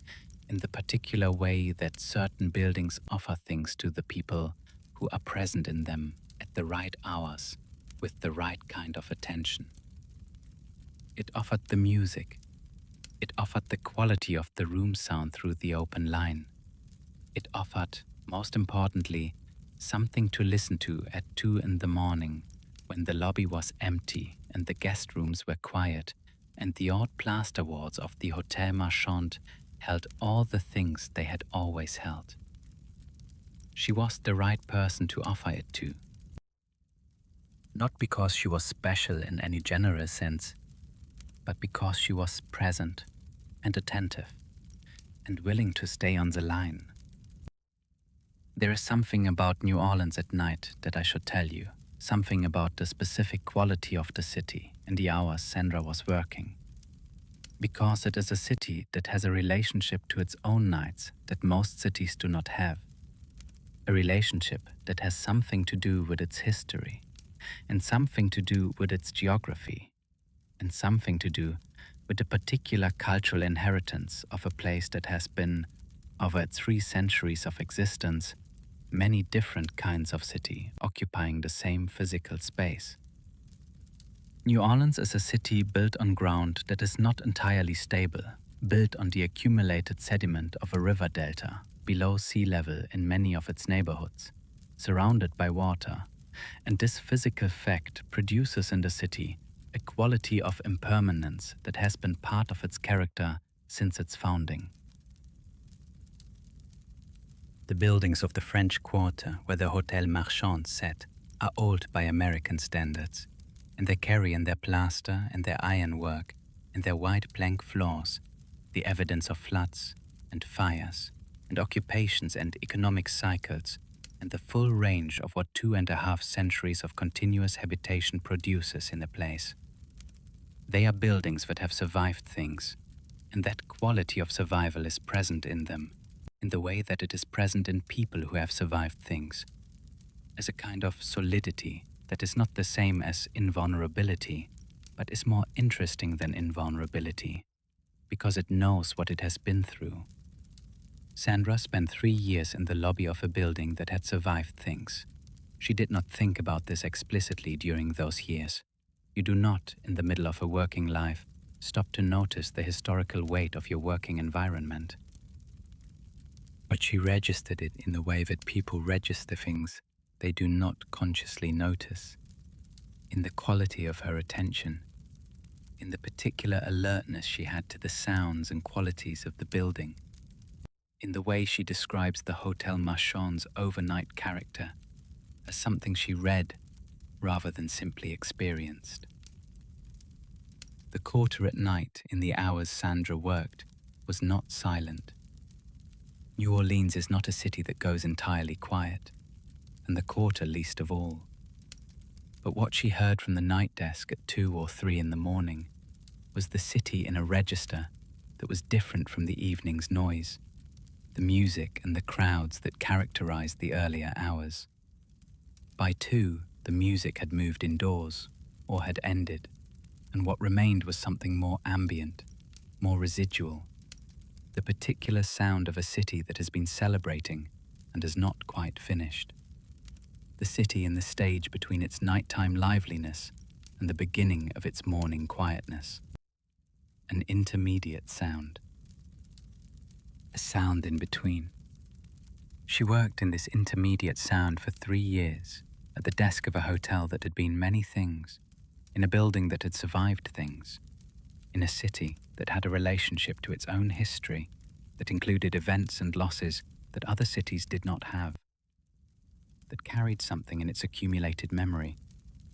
in the particular way that certain buildings offer things to the people who are present in them at the right hours with the right kind of attention. It offered the music. It offered the quality of the room sound through the open line. It offered, most importantly, something to listen to at 2 in the morning when the lobby was empty and the guest rooms were quiet and the odd plaster walls of the Hotel Marchand held all the things they had always held. She was the right person to offer it to. Not because she was special in any general sense, but because she was present and attentive, and willing to stay on the line. There is something about New Orleans at night that I should tell you, something about the specific quality of the city in the hours Sandra was working. Because it is a city that has a relationship to its own nights that most cities do not have. A relationship that has something to do with its history, and something to do with its geography, and something to do with the particular cultural inheritance of a place that has been, over its 3 centuries of existence, many different kinds of city occupying the same physical space. New Orleans is a city built on ground that is not entirely stable, built on the accumulated sediment of a river delta below sea level in many of its neighborhoods, surrounded by water, and this physical fact produces in the city a quality of impermanence that has been part of its character since its founding. The buildings of the French Quarter where the Hotel Marchand sat are old by American standards, and they carry in their plaster and their ironwork and their white plank floors the evidence of floods and fires and occupations and economic cycles and the full range of what 2.5 centuries of continuous habitation produces in a place. They are buildings that have survived things, and that quality of survival is present in them, in the way that it is present in people who have survived things, as a kind of solidity that is not the same as invulnerability, but is more interesting than invulnerability, because it knows what it has been through. Sandra spent 3 years in the lobby of a building that had survived things. She did not think about this explicitly during those years. You do not, in the middle of a working life, stop to notice the historical weight of your working environment. But she registered it in the way that people register things they do not consciously notice, in the quality of her attention, in the particular alertness she had to the sounds and qualities of the building, in the way she describes the Hotel Marchand's overnight character as something she read rather than simply experienced. The quarter at night, in the hours Sandra worked, was not silent. New Orleans is not a city that goes entirely quiet, and the quarter least of all. But what she heard from the night desk at 2 or 3 in the morning was the city in a register that was different from the evening's noise, the music and the crowds that characterized the earlier hours. By 2, the music had moved indoors, or had ended, and what remained was something more ambient, more residual, the particular sound of a city that has been celebrating and has not quite finished. The city in the stage between its nighttime liveliness and the beginning of its morning quietness. An intermediate sound. A sound in between. She worked in this intermediate sound for 3 years, at the desk of a hotel that had been many things, in a building that had survived things, in a city that had a relationship to its own history that included events and losses that other cities did not have, that carried something in its accumulated memory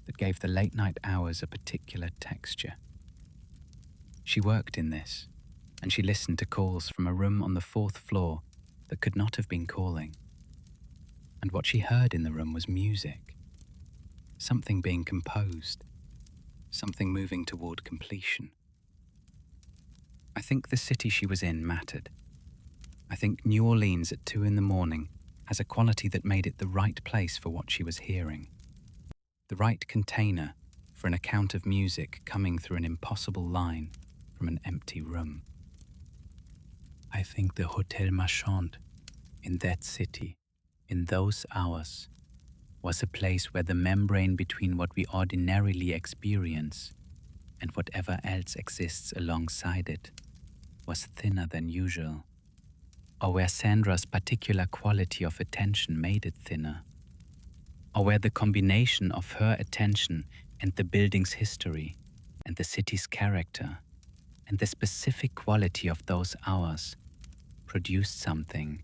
that gave the late night hours a particular texture. She worked in this, and she listened to calls from a room on the 4th floor that could not have been calling. And what she heard in the room was music, something being composed, something moving toward completion. I think the city she was in mattered. I think New Orleans at 2 in the morning has a quality that made it the right place for what she was hearing, the right container for an account of music coming through an impossible line from an empty room. I think the Hotel Marchand, in that city, in those hours, was a place where the membrane between what we ordinarily experience and whatever else exists alongside it was thinner than usual, or where Sandra's particular quality of attention made it thinner, or where the combination of her attention and the building's history and the city's character and the specific quality of those hours produced something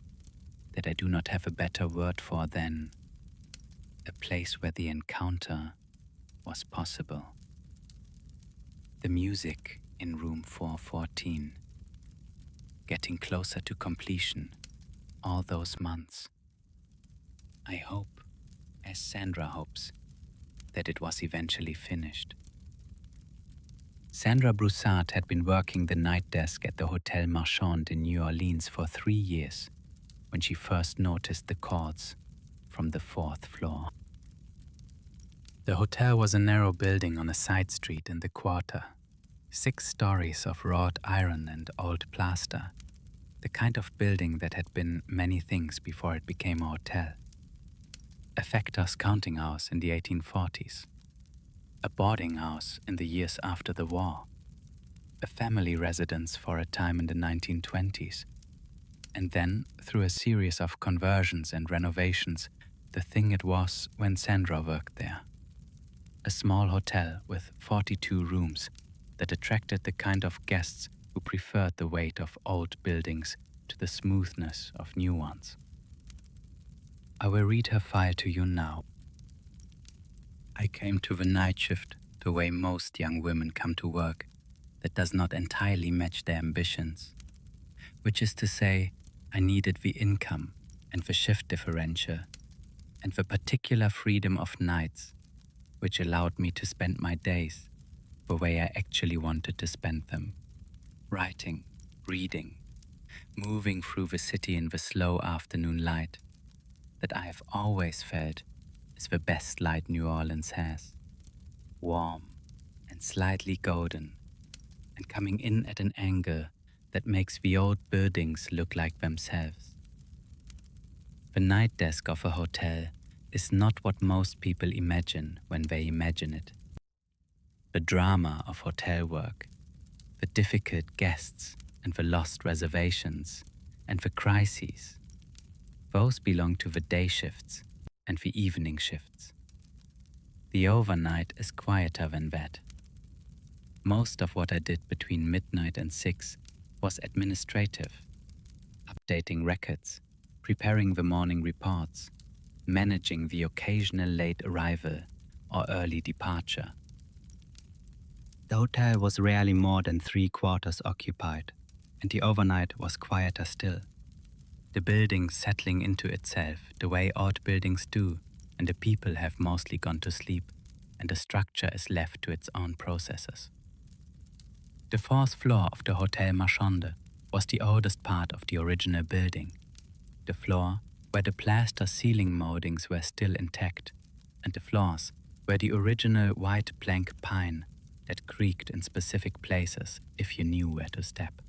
that I do not have a better word for than a place where the encounter was possible. The music in room 414 getting closer to completion all those months. I hope, as Sandra hopes, that it was eventually finished. Sandra Broussard had been working the night desk at the Hotel Marchand in New Orleans for 3 years when she first noticed the calls from the 4th floor. The hotel was a narrow building on a side street in the quarter. 6 stories of wrought iron and old plaster, the kind of building that had been many things before it became a hotel. A factor's counting house in the 1840s, a boarding house in the years after the war, a family residence for a time in the 1920s, and then, through a series of conversions and renovations, the thing it was when Sandra worked there. A small hotel with 42 rooms that attracted the kind of guests who preferred the weight of old buildings to the smoothness of new ones. I will read her file to you now. I came to the night shift the way most young women come to work that does not entirely match their ambitions, which is to say, I needed the income and the shift differential and the particular freedom of nights, which allowed me to spend my days the way I actually wanted to spend them. Writing, reading, moving through the city in the slow afternoon light that I have always felt is the best light New Orleans has. Warm and slightly golden, and coming in at an angle that makes the old buildings look like themselves. The night desk of a hotel is not what most people imagine when they imagine it. The drama of hotel work, the difficult guests and the lost reservations and the crises, those belong to the day shifts and the evening shifts. The overnight is quieter than that. Most of what I did between midnight and 6 was administrative, updating records, preparing the morning reports, managing the occasional late arrival or early departure. The hotel was rarely more than 3/4 occupied, and the overnight was quieter still. The building settling into itself the way old buildings do, and the people have mostly gone to sleep, and the structure is left to its own processes. The 4th floor of the Hotel Marchand was the oldest part of the original building, the floor where the plaster ceiling moldings were still intact, and the floors where the original white plank pine that creaked in specific places if you knew where to step.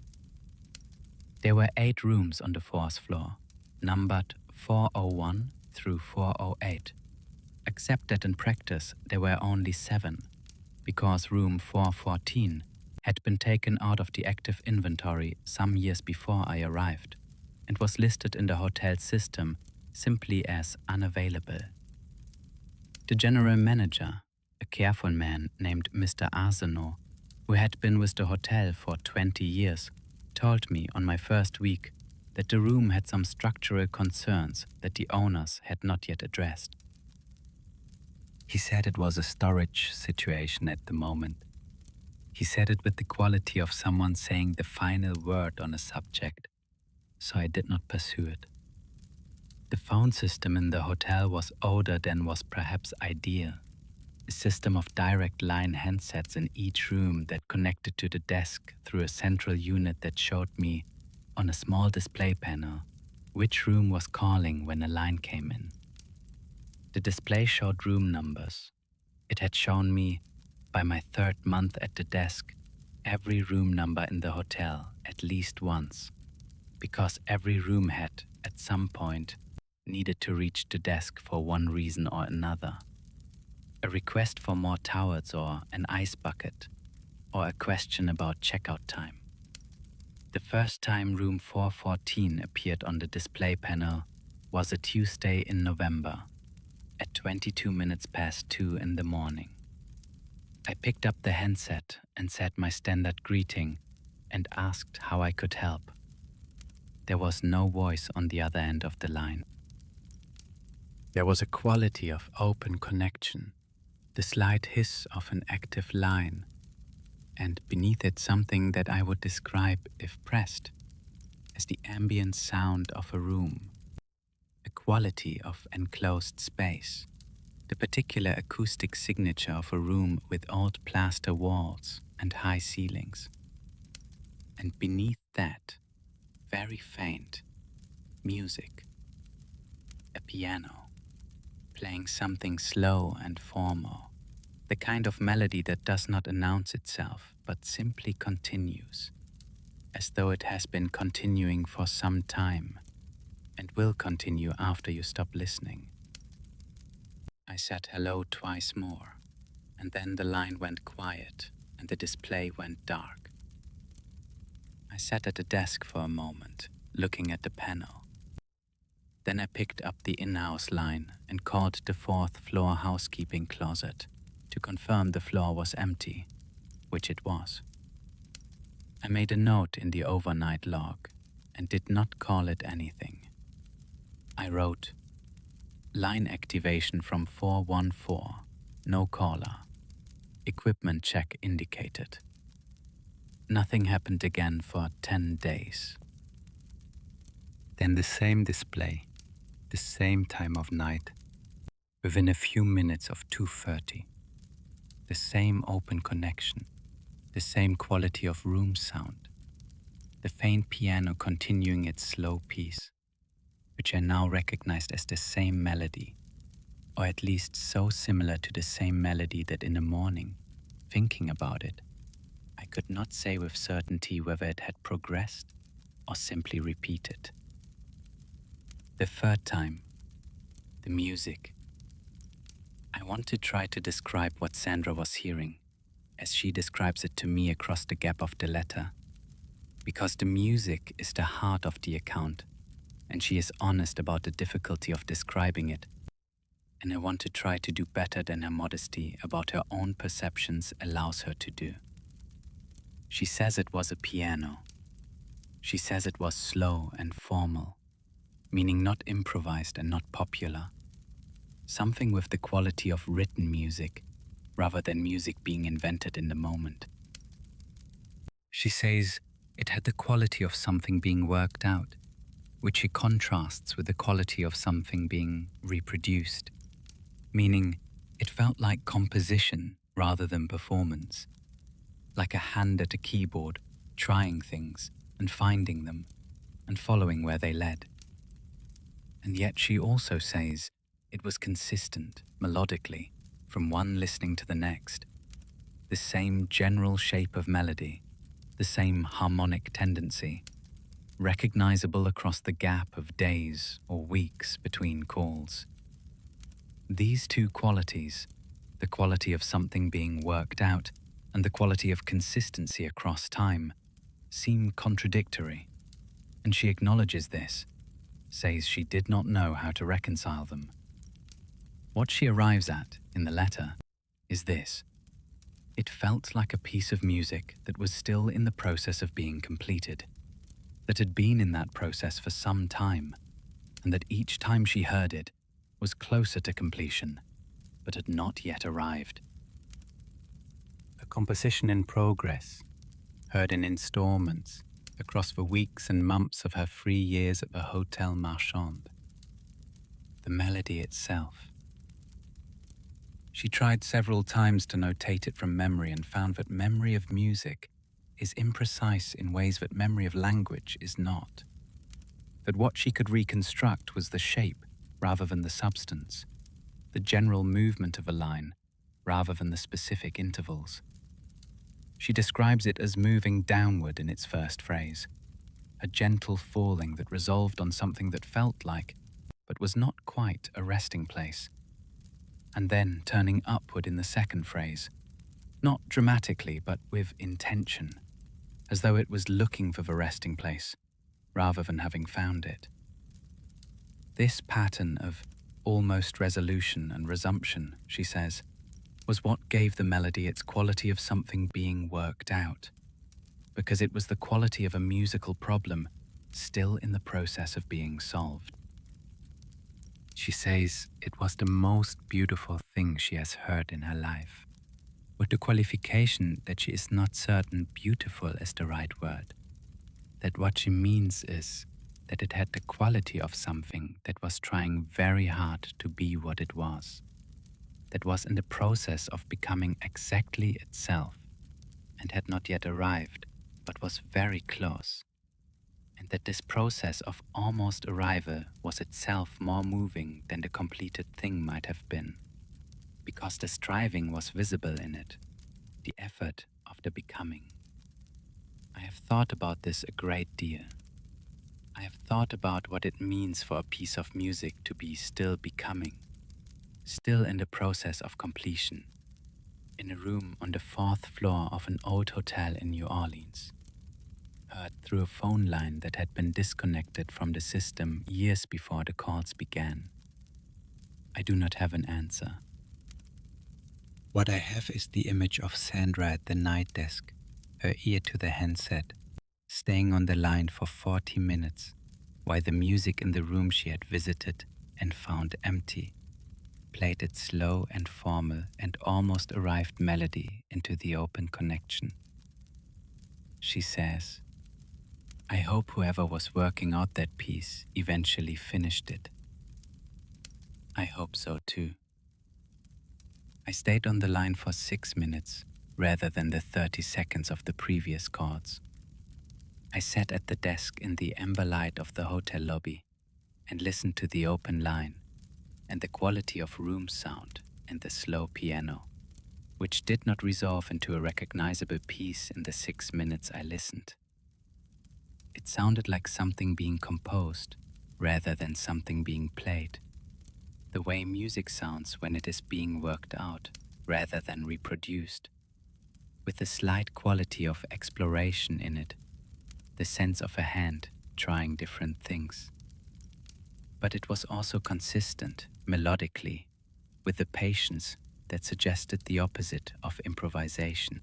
There were 8 rooms on the 4th floor, numbered 401 through 408, except that in practice there were only 7, because room 414 had been taken out of the active inventory some years before I arrived, and was listed in the hotel system simply as unavailable. The general manager, a careful man named Mr. Arsenault, who had been with the hotel for 20 years, told me on my first week that the room had some structural concerns that the owners had not yet addressed. He said it was a storage situation at the moment. He said it with the quality of someone saying the final word on a subject, so I did not pursue it. The phone system in the hotel was older than was perhaps ideal. A system of direct line handsets in each room that connected to the desk through a central unit that showed me, on a small display panel, which room was calling when a line came in. The display showed room numbers. It had shown me, by my 3rd month at the desk, every room number in the hotel at least once, because every room had, at some point, needed to reach the desk for one reason or another. A request for more towels or an ice bucket, or a question about checkout time. The first time room 414 appeared on the display panel was a Tuesday in November, at 22 minutes past 2 in the morning. I picked up the handset and said my standard greeting and asked how I could help. There was no voice on the other end of the line. There was a quality of open connection, the slight hiss of an active line, and beneath it something that I would describe if pressed. as the ambient sound of a room, a quality of enclosed space, the particular acoustic signature of a room with old plaster walls and high ceilings. And beneath that, very faint, music, a piano, playing something slow and formal, the kind of melody that does not announce itself but simply continues, as though it has been continuing for some time and will continue after you stop listening. I said hello twice more, and then the line went quiet and the display went dark. I sat at the desk for a moment, looking at the panel. Then I picked up the in-house line and called the fourth floor housekeeping closet to confirm the floor was empty, which it was. I made a note in the overnight log and did not call it anything. I wrote, line activation from 414, no caller. Equipment check indicated. Nothing happened again for 10 days. Then the same display, the same time of night, within a few minutes of 2:30. The same open connection, the same quality of room sound, the faint piano continuing its slow piece, which I now recognized as the same melody, or at least so similar to the same melody that in the morning, thinking about it, I could not say with certainty whether it had progressed or simply repeated. The third time, the music. I want to try to describe what Sandra was hearing, as she describes it to me across the gap of the letter, because the music is the heart of the account, and she is honest about the difficulty of describing it, and I want to try to do better than her modesty about her own perceptions allows her to do. She says it was a piano. She says it was slow and formal, meaning not improvised and not popular. Something with the quality of written music, rather than music being invented in the moment. She says it had the quality of something being worked out, which she contrasts with the quality of something being reproduced, meaning it felt like composition rather than performance, like a hand at a keyboard, trying things and finding them and following where they led. And yet she also says it was consistent, melodically, from one listening to the next. The same general shape of melody, the same harmonic tendency, recognizable across the gap of days or weeks between calls. These two qualities, the quality of something being worked out and the quality of consistency across time, seem contradictory, and she acknowledges this, says she did not know how to reconcile them. What she arrives at in the letter is this. It felt like a piece of music that was still in the process of being completed, that had been in that process for some time, and that each time she heard it was closer to completion, but had not yet arrived. A composition in progress, heard in installments across the weeks and months of her 3 years at the Hotel Marchand. The melody itself. She tried several times to notate it from memory and found that memory of music is imprecise in ways that memory of language is not. That what she could reconstruct was the shape rather than the substance, the general movement of a line rather than the specific intervals. She describes it as moving downward in its first phrase, a gentle falling that resolved on something that felt like, but was not quite, a resting place, and then turning upward in the second phrase, not dramatically but with intention, as though it was looking for the resting place, rather than having found it. This pattern of almost resolution and resumption, she says, was what gave the melody its quality of something being worked out, because it was the quality of a musical problem still in the process of being solved. She says it was the most beautiful thing she has heard in her life, with the qualification that she is not certain beautiful is the right word, that what she means is that it had the quality of something that was trying very hard to be what it was, that was in the process of becoming exactly itself and had not yet arrived, but was very close, and that this process of almost arrival was itself more moving than the completed thing might have been, because the striving was visible in it, the effort of the becoming. I have thought about this a great deal. I have thought about what it means for a piece of music to be still becoming, still in the process of completion, in a room on the fourth floor of an old hotel in New Orleans, heard through a phone line that had been disconnected from the system years before the calls began. I do not have an answer. What I have is the image of Sandra at the night desk, her ear to the handset, staying on the line for 40 minutes, while the music in the room she had visited and found empty played its slow and formal and almost arrived melody into the open connection. She says, "I hope whoever was working out that piece eventually finished it." I hope so too. I stayed on the line for 6 minutes rather than the 30 seconds of the previous calls. I sat at the desk in the amber light of the hotel lobby and listened to the open line and the quality of room sound and the slow piano, which did not resolve into a recognizable piece in the 6 minutes I listened. It sounded like something being composed rather than something being played, the way music sounds when it is being worked out rather than reproduced, with a slight quality of exploration in it, the sense of a hand trying different things. But it was also consistent, melodically, with the patience that suggested the opposite of improvisation.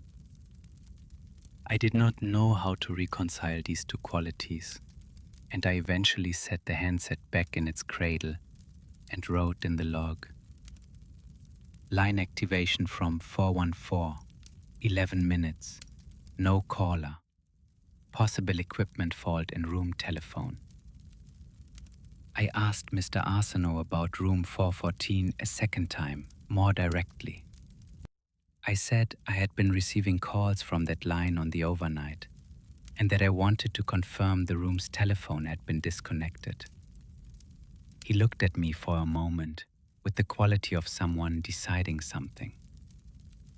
I did not know how to reconcile these two qualities, and I eventually set the handset back in its cradle and wrote in the log, "Line activation from 414, 11 minutes, no caller, possible equipment fault in room telephone." I asked Mr. Arsenault about room 414 a second time, more directly. I said I had been receiving calls from that line on the overnight, and that I wanted to confirm the room's telephone had been disconnected. He looked at me for a moment, with the quality of someone deciding something.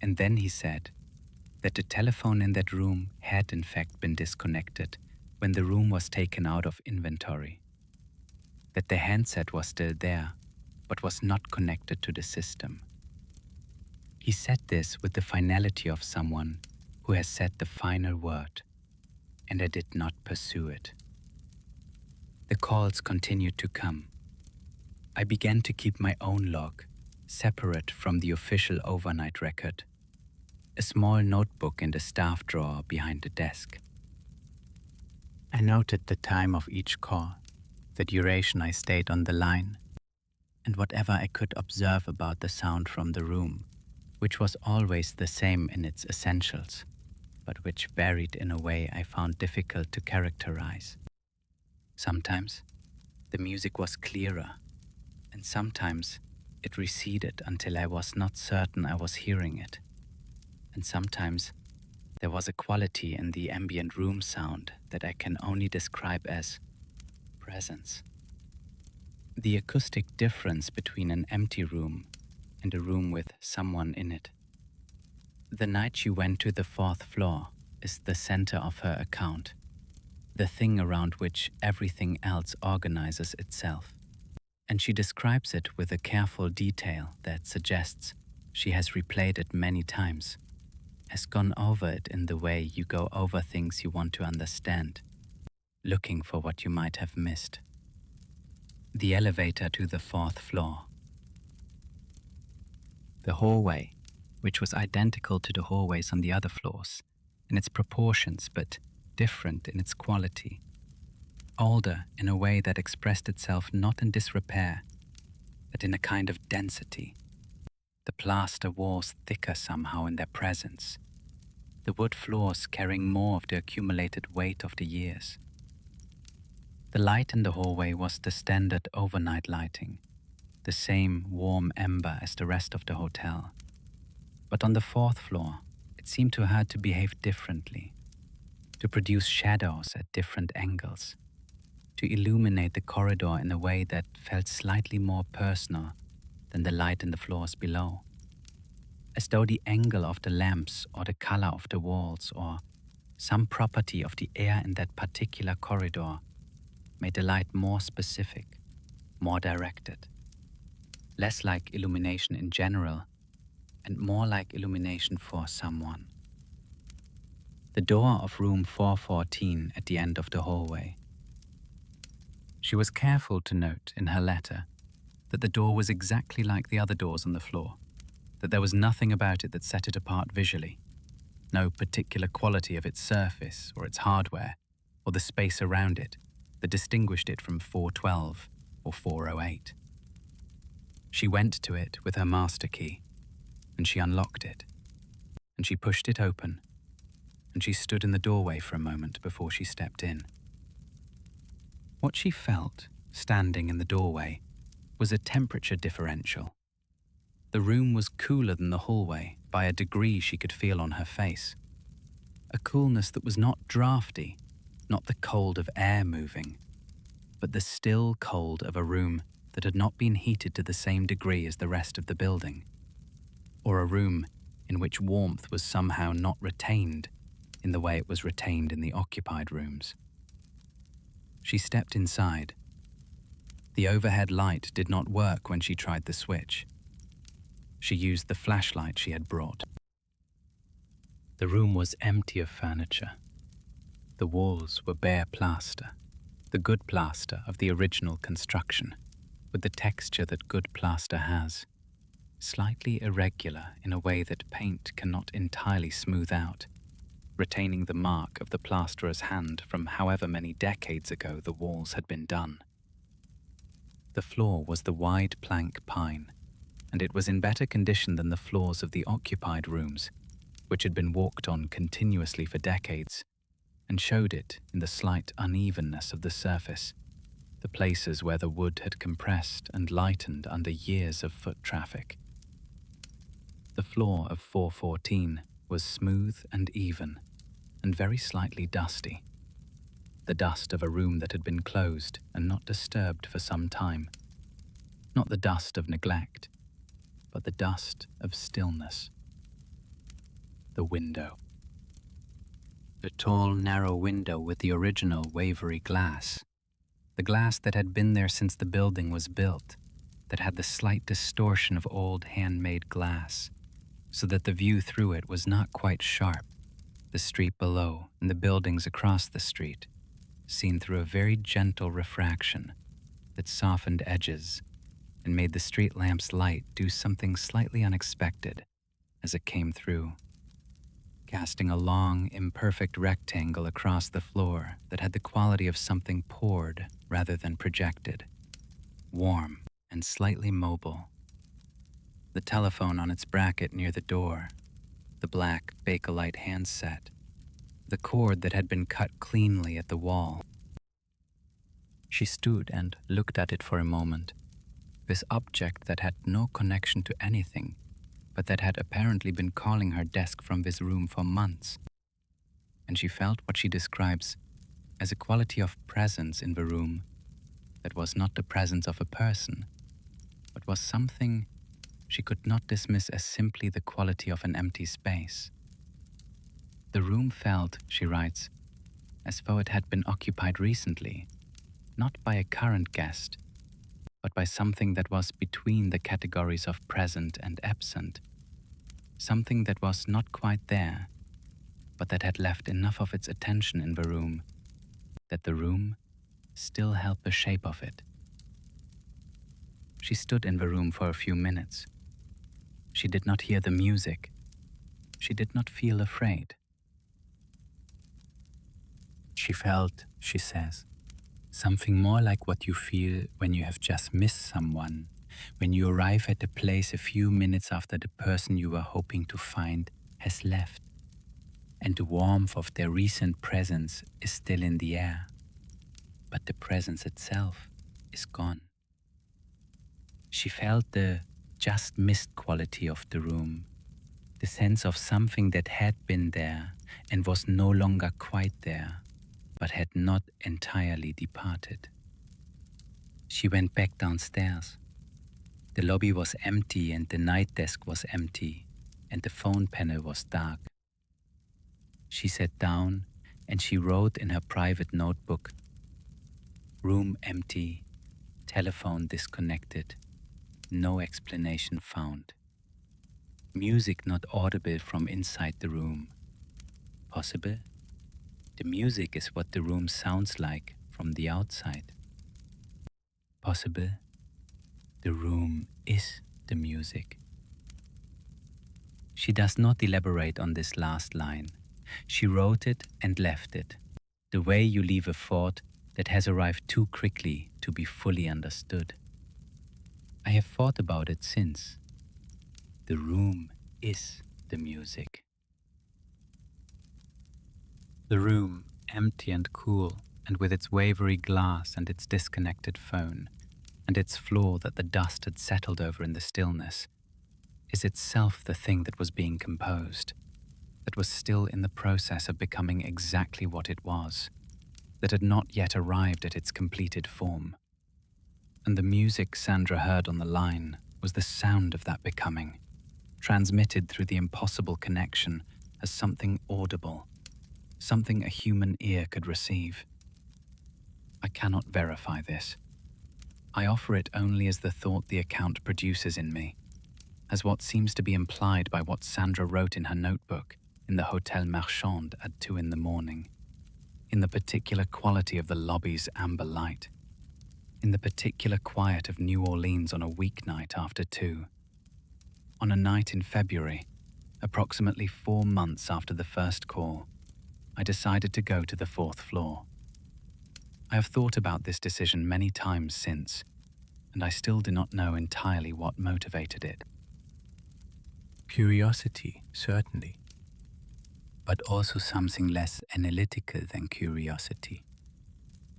And then he said that the telephone in that room had in fact been disconnected when the room was taken out of inventory. That the handset was still there, but was not connected to the system. He said this with the finality of someone who has said the final word, and I did not pursue it. The calls continued to come. I began to keep my own log, separate from the official overnight record, a small notebook in the staff drawer behind the desk. I noted the time of each call, the duration I stayed on the line, and whatever I could observe about the sound from the room, which was always the same in its essentials, but which varied in a way I found difficult to characterize. Sometimes the music was clearer, and sometimes it receded until I was not certain I was hearing it. And sometimes there was a quality in the ambient room sound that I can only describe as presence. The acoustic difference between an empty room and a room with someone in it. The night she went to the fourth floor is the center of her account, the thing around which everything else organizes itself. And she describes it with a careful detail that suggests she has replayed it many times, has gone over it in the way you go over things you want to understand, looking for what you might have missed. The elevator to the fourth floor. The hallway, which was identical to the hallways on the other floors, in its proportions but different in its quality. Older in a way that expressed itself not in disrepair, but in a kind of density. The plaster walls thicker somehow in their presence, the wood floors carrying more of the accumulated weight of the years. The light in the hallway was the standard overnight lighting, the same warm ember as the rest of the hotel. But on the fourth floor, it seemed to her to behave differently, to produce shadows at different angles, to illuminate the corridor in a way that felt slightly more personal than the light in the floors below. As though the angle of the lamps or the color of the walls or some property of the air in that particular corridor made the light more specific, more directed. Less like illumination in general and more like illumination for someone. The door of room 414 at the end of the hallway. She was careful to note in her letter that the door was exactly like the other doors on the floor, that there was nothing about it that set it apart visually, no particular quality of its surface or its hardware or the space around it that distinguished it from 412 or 408. She went to it with her master key, and she unlocked it, and she pushed it open, and she stood in the doorway for a moment before she stepped in. What she felt, standing in the doorway, was a temperature differential. The room was cooler than the hallway by a degree she could feel on her face. A coolness that was not drafty, not the cold of air moving, but the still cold of a room that had not been heated to the same degree as the rest of the building, or a room in which warmth was somehow not retained in the way it was retained in the occupied rooms. She stepped inside. The overhead light did not work when she tried the switch. She used the flashlight she had brought. The room was empty of furniture. The walls were bare plaster, the good plaster of the original construction, with the texture that good plaster has, slightly irregular in a way that paint cannot entirely smooth out, retaining the mark of the plasterer's hand from however many decades ago the walls had been done. The floor was the wide plank pine, and it was in better condition than the floors of the occupied rooms, which had been walked on continuously for decades, and showed it in the slight unevenness of the surface, the places where the wood had compressed and lightened under years of foot traffic. The floor of 414 was smooth and even, and very slightly dusty. The dust of a room that had been closed and not disturbed for some time. Not the dust of neglect, but the dust of stillness. The window. The tall, narrow window with the original wavery glass. The glass that had been there since the building was built, that had the slight distortion of old handmade glass, so that the view through it was not quite sharp, the street below and the buildings across the street, seen through a very gentle refraction that softened edges and made the street lamp's light do something slightly unexpected as it came through, casting a long, imperfect rectangle across the floor that had the quality of something poured rather than projected, warm and slightly mobile. The telephone on its bracket near the door, the black Bakelite handset, the cord that had been cut cleanly at the wall. She stood and looked at it for a moment, this object that had no connection to anything, but that had apparently been calling her desk from this room for months. And she felt what she describes as a quality of presence in the room that was not the presence of a person, but was something she could not dismiss as simply the quality of an empty space. The room felt, she writes, as though it had been occupied recently, not by a current guest, but by something that was between the categories of present and absent, something that was not quite there, but that had left enough of its attention in the room, that the room still held the shape of it. She stood in the room for a few minutes. She did not hear the music. She did not feel afraid. She felt, she says, something more like what you feel when you have just missed someone, when you arrive at a place a few minutes after the person you were hoping to find has left, and the warmth of their recent presence is still in the air, but the presence itself is gone. She felt the just missed quality of the room, the sense of something that had been there and was no longer quite there, but had not entirely departed. She went back downstairs. The lobby was empty and the night desk was empty and the phone panel was dark. She sat down and she wrote in her private notebook, "Room empty, telephone disconnected, no explanation found. Music not audible from inside the room. Possible? The music is what the room sounds like from the outside. Possible? The room is the music." She does not elaborate on this last line. She wrote it and left it, the way you leave a thought that has arrived too quickly to be fully understood. I have thought about it since. The room is the music. The room, empty and cool, and with its wavery glass and its disconnected phone, and its floor that the dust had settled over in the stillness, is itself the thing that was being composed, that was still in the process of becoming exactly what it was, that had not yet arrived at its completed form. And the music Sandra heard on the line was the sound of that becoming, transmitted through the impossible connection as something audible, something a human ear could receive. I cannot verify this. I offer it only as the thought the account produces in me, as what seems to be implied by what Sandra wrote in her notebook in the Hotel Marchand at 2 in the morning, in the particular quality of the lobby's amber light, in the particular quiet of New Orleans on a weeknight after 2, on a night in February, approximately 4 months after the first call. I decided to go to the 4th floor. I have thought about this decision many times since, and I still do not know entirely what motivated it. Curiosity, certainly, but also something less analytical than curiosity.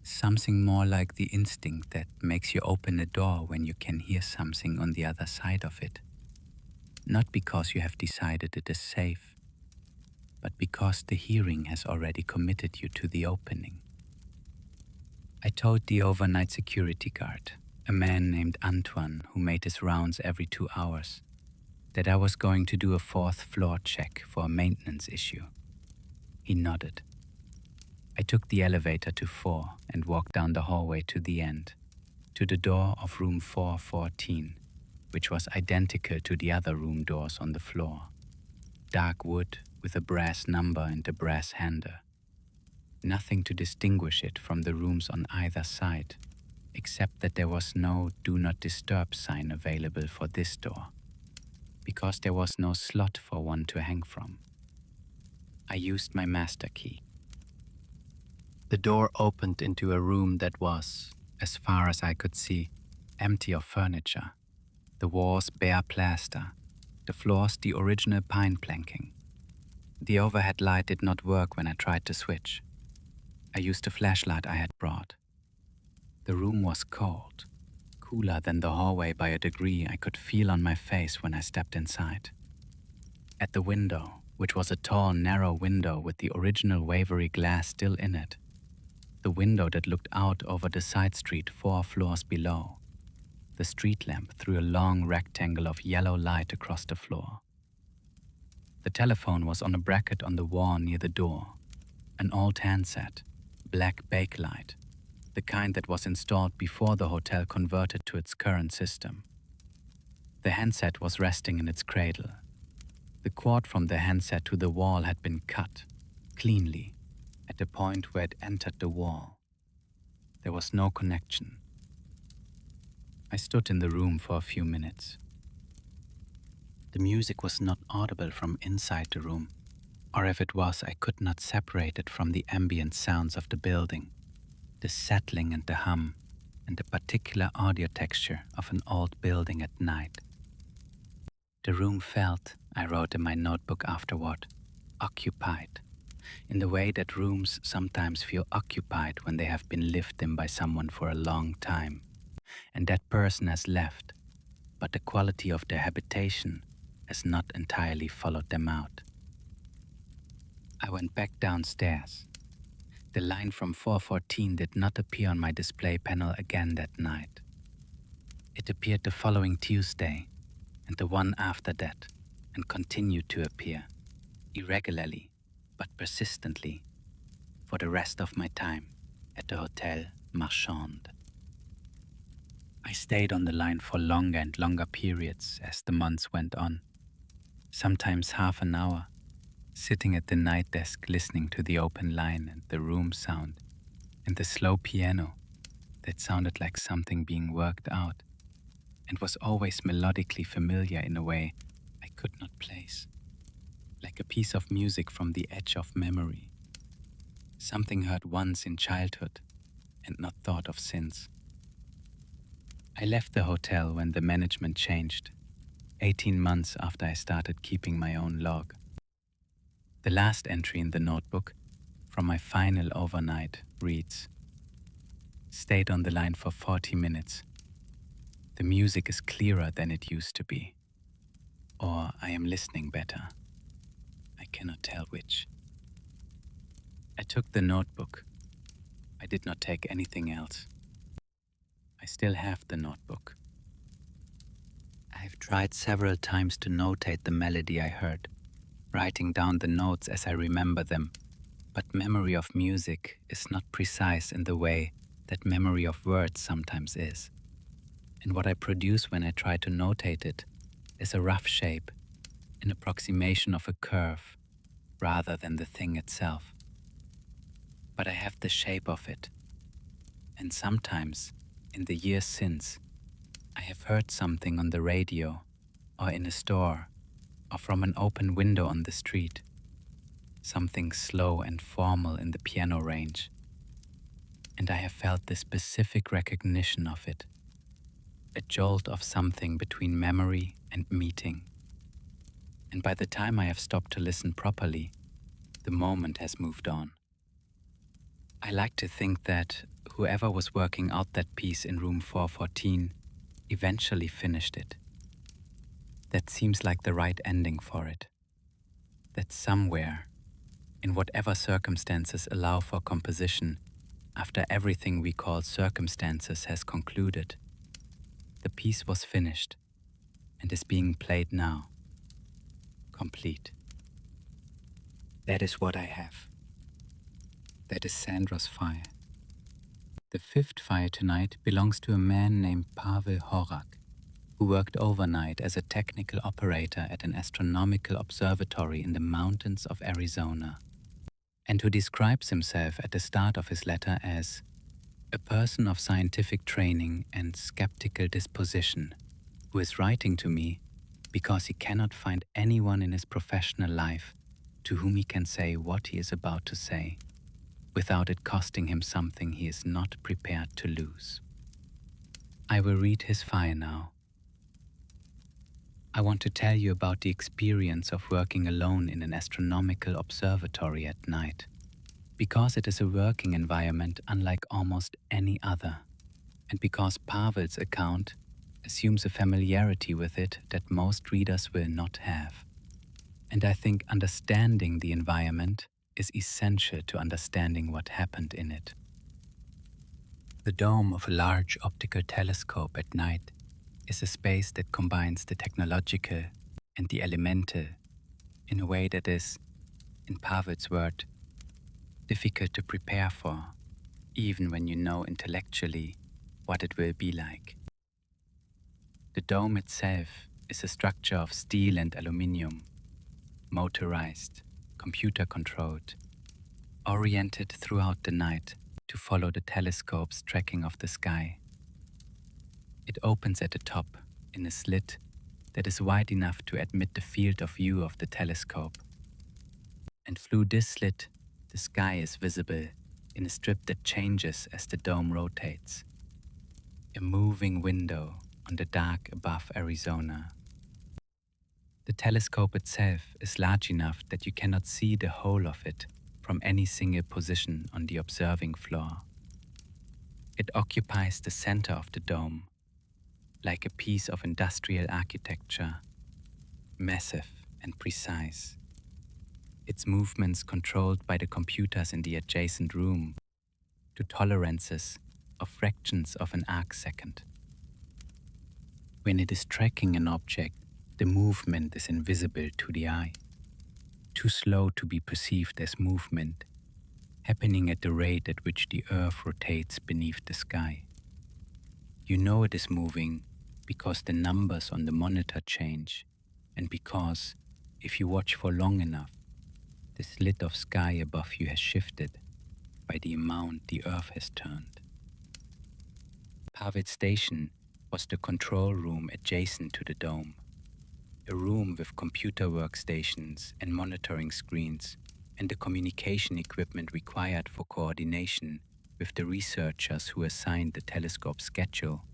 Something more like the instinct that makes you open a door when you can hear something on the other side of it. Not because you have decided it is safe, but because the hearing has already committed you to the opening. I told the overnight security guard, a man named Antoine who made his rounds every 2 hours, that I was going to do a 4th floor check for a maintenance issue. He nodded. I took the elevator to 4 and walked down the hallway to the end, to the door of room 414, which was identical to the other room doors on the floor. Dark wood with a brass number and a brass handle. Nothing to distinguish it from the rooms on either side, except that there was no "Do Not Disturb" sign available for this door, because there was no slot for one to hang from. I used my master key. The door opened into a room that was, as far as I could see, empty of furniture. The walls bare plaster, the floors the original pine planking. The overhead light did not work when I tried to switch. I used a flashlight I had brought. The room was cold, cooler than the hallway by a degree I could feel on my face when I stepped inside. At the window, which was a tall, narrow window with the original wavery glass still in it, the window that looked out over the side street 4 floors below, the street lamp threw a long rectangle of yellow light across the floor. The telephone was on a bracket on the wall near the door, an old handset, black bakelite, the kind that was installed before the hotel converted to its current system. The handset was resting in its cradle. The cord from the handset to the wall had been cut, cleanly, at the point where it entered the wall. There was no connection. I stood in the room for a few minutes. The music was not audible from inside the room, or if it was, I could not separate it from the ambient sounds of the building, the settling and the hum, and the particular audio texture of an old building at night. The room felt, I wrote in my notebook afterward, occupied, in the way that rooms sometimes feel occupied when they have been lived in by someone for a long time, and that person has left, but the quality of their habitation has not entirely followed them out. I went back downstairs. The line from 414 did not appear on my display panel again that night. It appeared the following Tuesday, and the one after that, and continued to appear, irregularly but persistently, for the rest of my time at the Hotel Marchand. I stayed on the line for longer and longer periods as the months went on, sometimes half an hour, sitting at the night desk listening to the open line and the room sound and the slow piano that sounded like something being worked out and was always melodically familiar in a way I could not place, like a piece of music from the edge of memory, something heard once in childhood and not thought of since. I left the hotel when the management changed, 18 months after I started keeping my own log. The last entry in the notebook from my final overnight reads, "Stayed on the line for 40 minutes. The music is clearer than it used to be. Or I am listening better. I cannot tell which." I took the notebook. I did not take anything else. I still have the notebook. I have tried several times to notate the melody I heard, writing down the notes as I remember them, but memory of music is not precise in the way that memory of words sometimes is. And what I produce when I try to notate it is a rough shape, an approximation of a curve, rather than the thing itself. But I have the shape of it. And sometimes, in the years since, I have heard something on the radio, or in a store, or from an open window on the street. Something slow and formal in the piano range. And I have felt the specific recognition of it. A jolt of something between memory and meeting. And by the time I have stopped to listen properly, the moment has moved on. I like to think that whoever was working out that piece in room 414 eventually finished it. That seems like the right ending for it. That somewhere, in whatever circumstances allow for composition, after everything we call circumstances has concluded, the piece was finished and is being played now, complete. That is what I have. That is Sandra's fire. The fifth fire tonight belongs to a man named Pavel Horak, who worked overnight as a technical operator at an astronomical observatory in the mountains of Arizona, and who describes himself at the start of his letter as a person of scientific training and skeptical disposition, who is writing to me because he cannot find anyone in his professional life to whom he can say what he is about to say, without it costing him something he is not prepared to lose. I will read his file now. I want to tell you about the experience of working alone in an astronomical observatory at night, because it is a working environment unlike almost any other, and because Pavel's account assumes a familiarity with it that most readers will not have. And I think understanding the environment is essential to understanding what happened in it. The dome of a large optical telescope at night is a space that combines the technological and the elemental in a way that is, in Pavel's word, difficult to prepare for, even when you know intellectually what it will be like. The dome itself is a structure of steel and aluminium, motorized, computer-controlled, oriented throughout the night to follow the telescope's tracking of the sky. It opens at the top in a slit that is wide enough to admit the field of view of the telescope. And through this slit, the sky is visible in a strip that changes as the dome rotates. A moving window on the dark above Arizona. The telescope itself is large enough that you cannot see the whole of it, from any single position on the observing floor. It occupies the center of the dome, like a piece of industrial architecture, massive and precise. Its movements controlled by the computers in the adjacent room to tolerances of fractions of an arcsecond. When it is tracking an object, the movement is invisible to the eye, too slow to be perceived as movement, happening at the rate at which the Earth rotates beneath the sky. You know it is moving because the numbers on the monitor change, and because, if you watch for long enough, the slit of sky above you has shifted by the amount the Earth has turned. Pavid Station was the control room adjacent to the dome, a room with computer workstations and monitoring screens and the communication equipment required for coordination with the researchers who assigned the telescope schedule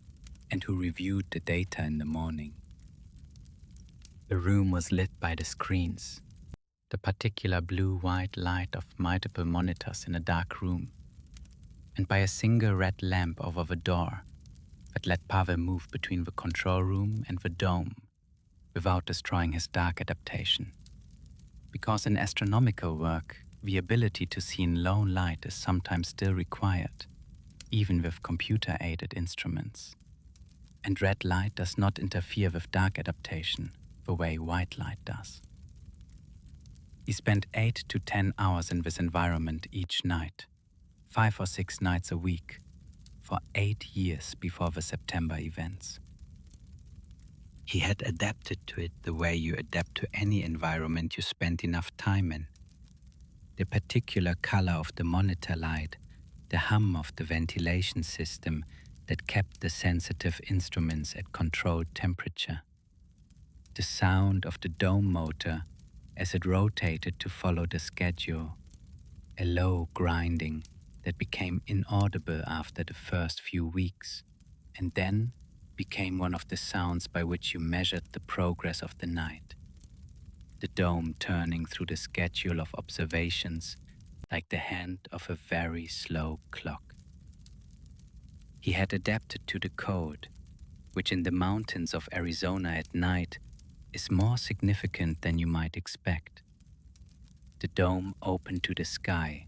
and who reviewed the data in the morning. The room was lit by the screens, the particular blue-white light of multiple monitors in a dark room, and by a single red lamp over the door that let Pavel move between the control room and the dome without destroying his dark adaptation. Because in astronomical work, the ability to see in low light is sometimes still required, even with computer-aided instruments. And red light does not interfere with dark adaptation the way white light does. He spent 8 to 10 hours in this environment each night, 5 or 6 nights a week, for 8 years before the September events. He had adapted to it the way you adapt to any environment you spend enough time in. The particular color of the monitor light, the hum of the ventilation system that kept the sensitive instruments at controlled temperature, the sound of the dome motor as it rotated to follow the schedule, a low grinding that became inaudible after the first few weeks, and then became one of the sounds by which you measured the progress of the night. The dome turning through the schedule of observations like the hand of a very slow clock. He had adapted to the code, which in the mountains of Arizona at night is more significant than you might expect. The dome open to the sky,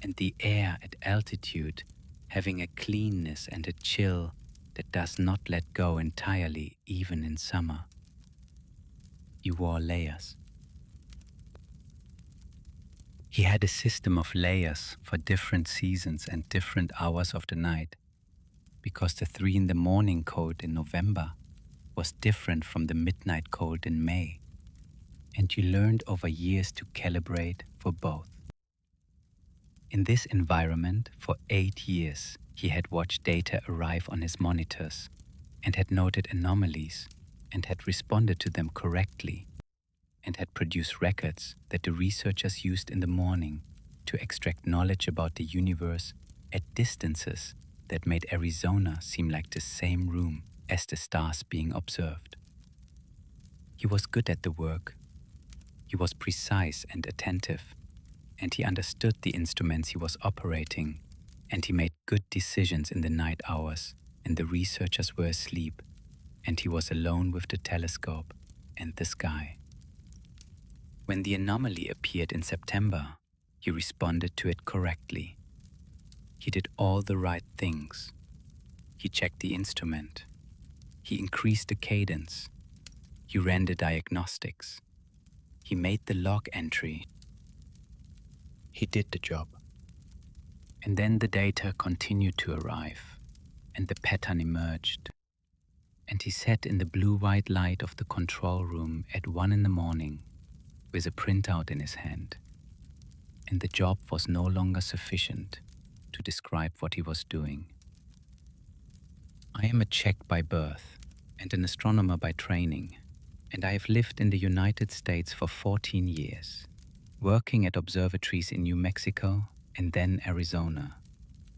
and the air at altitude having a cleanness and a chill that does not let go entirely even in summer. He wore layers. He had a system of layers for different seasons and different hours of the night, because the 3 in the morning cold in November was different from the midnight cold in May, and you learned over years to calibrate for both. In this environment, for 8 years, he had watched data arrive on his monitors and had noted anomalies and had responded to them correctly and had produced records that the researchers used in the morning to extract knowledge about the universe at distances that made Arizona seem like the same room as the stars being observed. He was good at the work. He was precise and attentive, and he understood the instruments he was operating, and he made good decisions in the night hours, and the researchers were asleep, and he was alone with the telescope and the sky. When the anomaly appeared in September, he responded to it correctly. He did all the right things. He checked the instrument. He increased the cadence. He ran the diagnostics. He made the log entry. He did the job. And then the data continued to arrive, and the pattern emerged. And he sat in the blue-white light of the control room at 1 in the morning with a printout in his hand. And the job was no longer sufficient to describe what he was doing. I am a Czech by birth and an astronomer by training, and I have lived in the United States for 14 years, working at observatories in New Mexico and then Arizona,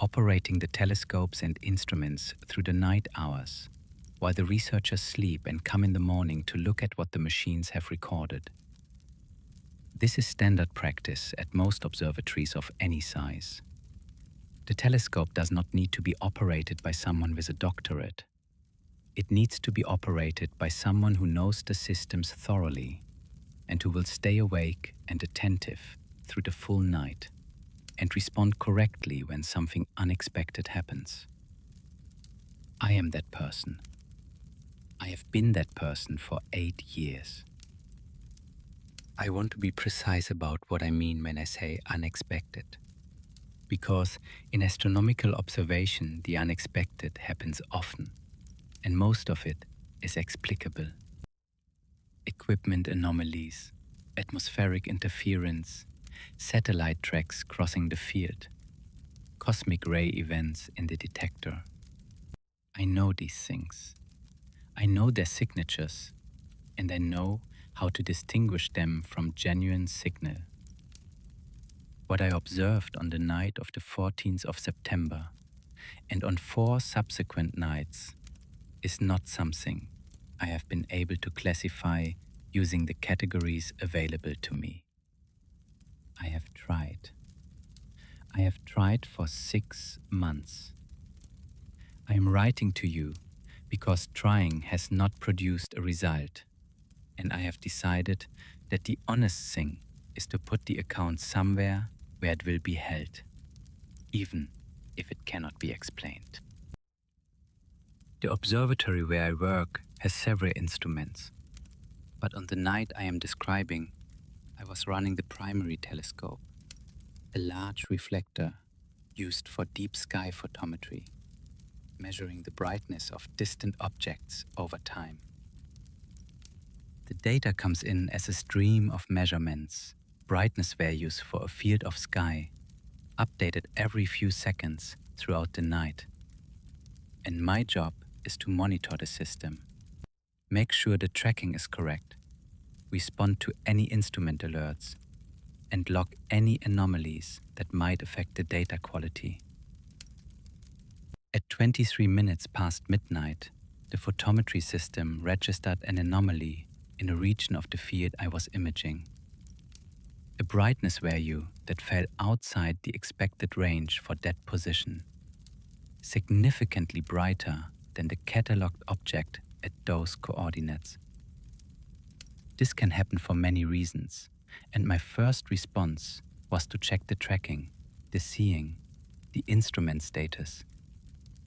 operating the telescopes and instruments through the night hours, while the researchers sleep and come in the morning to look at what the machines have recorded. This is standard practice at most observatories of any size. The telescope does not need to be operated by someone with a doctorate. It needs to be operated by someone who knows the systems thoroughly and who will stay awake and attentive through the full night and respond correctly when something unexpected happens. I am that person. I have been that person for 8 years. I want to be precise about what I mean when I say unexpected, because in astronomical observation, the unexpected happens often, and most of it is explicable. Equipment anomalies, atmospheric interference, satellite tracks crossing the field, cosmic ray events in the detector. I know these things. I know their signatures, and I know how to distinguish them from genuine signal. What I observed on the night of the 14th of September and on 4 subsequent nights is not something I have been able to classify using the categories available to me. I have tried. I have tried for 6 months. I am writing to you because trying has not produced a result, and I have decided that the honest thing is to put the account somewhere where it will be held, even if it cannot be explained. The observatory where I work has several instruments, but on the night I am describing, I was running the primary telescope, a large reflector used for deep sky photometry, measuring the brightness of distant objects over time. The data comes in as a stream of measurements, brightness values for a field of sky, updated every few seconds throughout the night. And my job is to monitor the system, make sure the tracking is correct, respond to any instrument alerts, and log any anomalies that might affect the data quality. At 23 minutes past midnight, the photometry system registered an anomaly in a region of the field I was imaging. A brightness value that fell outside the expected range for that position, significantly brighter than the catalogued object at those coordinates. This can happen for many reasons, and my first response was to check the tracking, the seeing, the instrument status.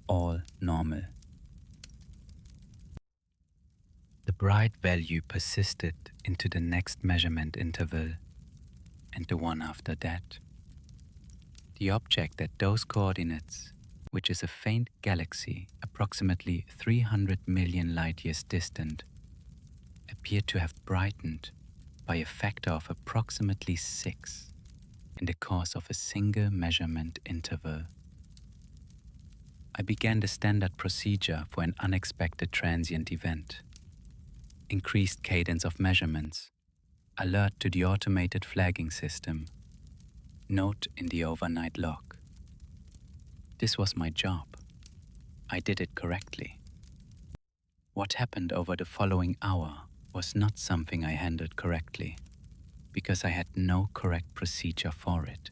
All normal. The bright value persisted into the next measurement interval and the one after that. The object at those coordinates, which is a faint galaxy approximately 300 million light-years distant, appeared to have brightened by a factor of approximately 6 in the course of a single measurement interval. I began the standard procedure for an unexpected transient event. Increased cadence of measurements, alert to the automated flagging system, note in the overnight log. This was my job. I did it correctly. What happened over the following hour was not something I handled correctly, because I had no correct procedure for it.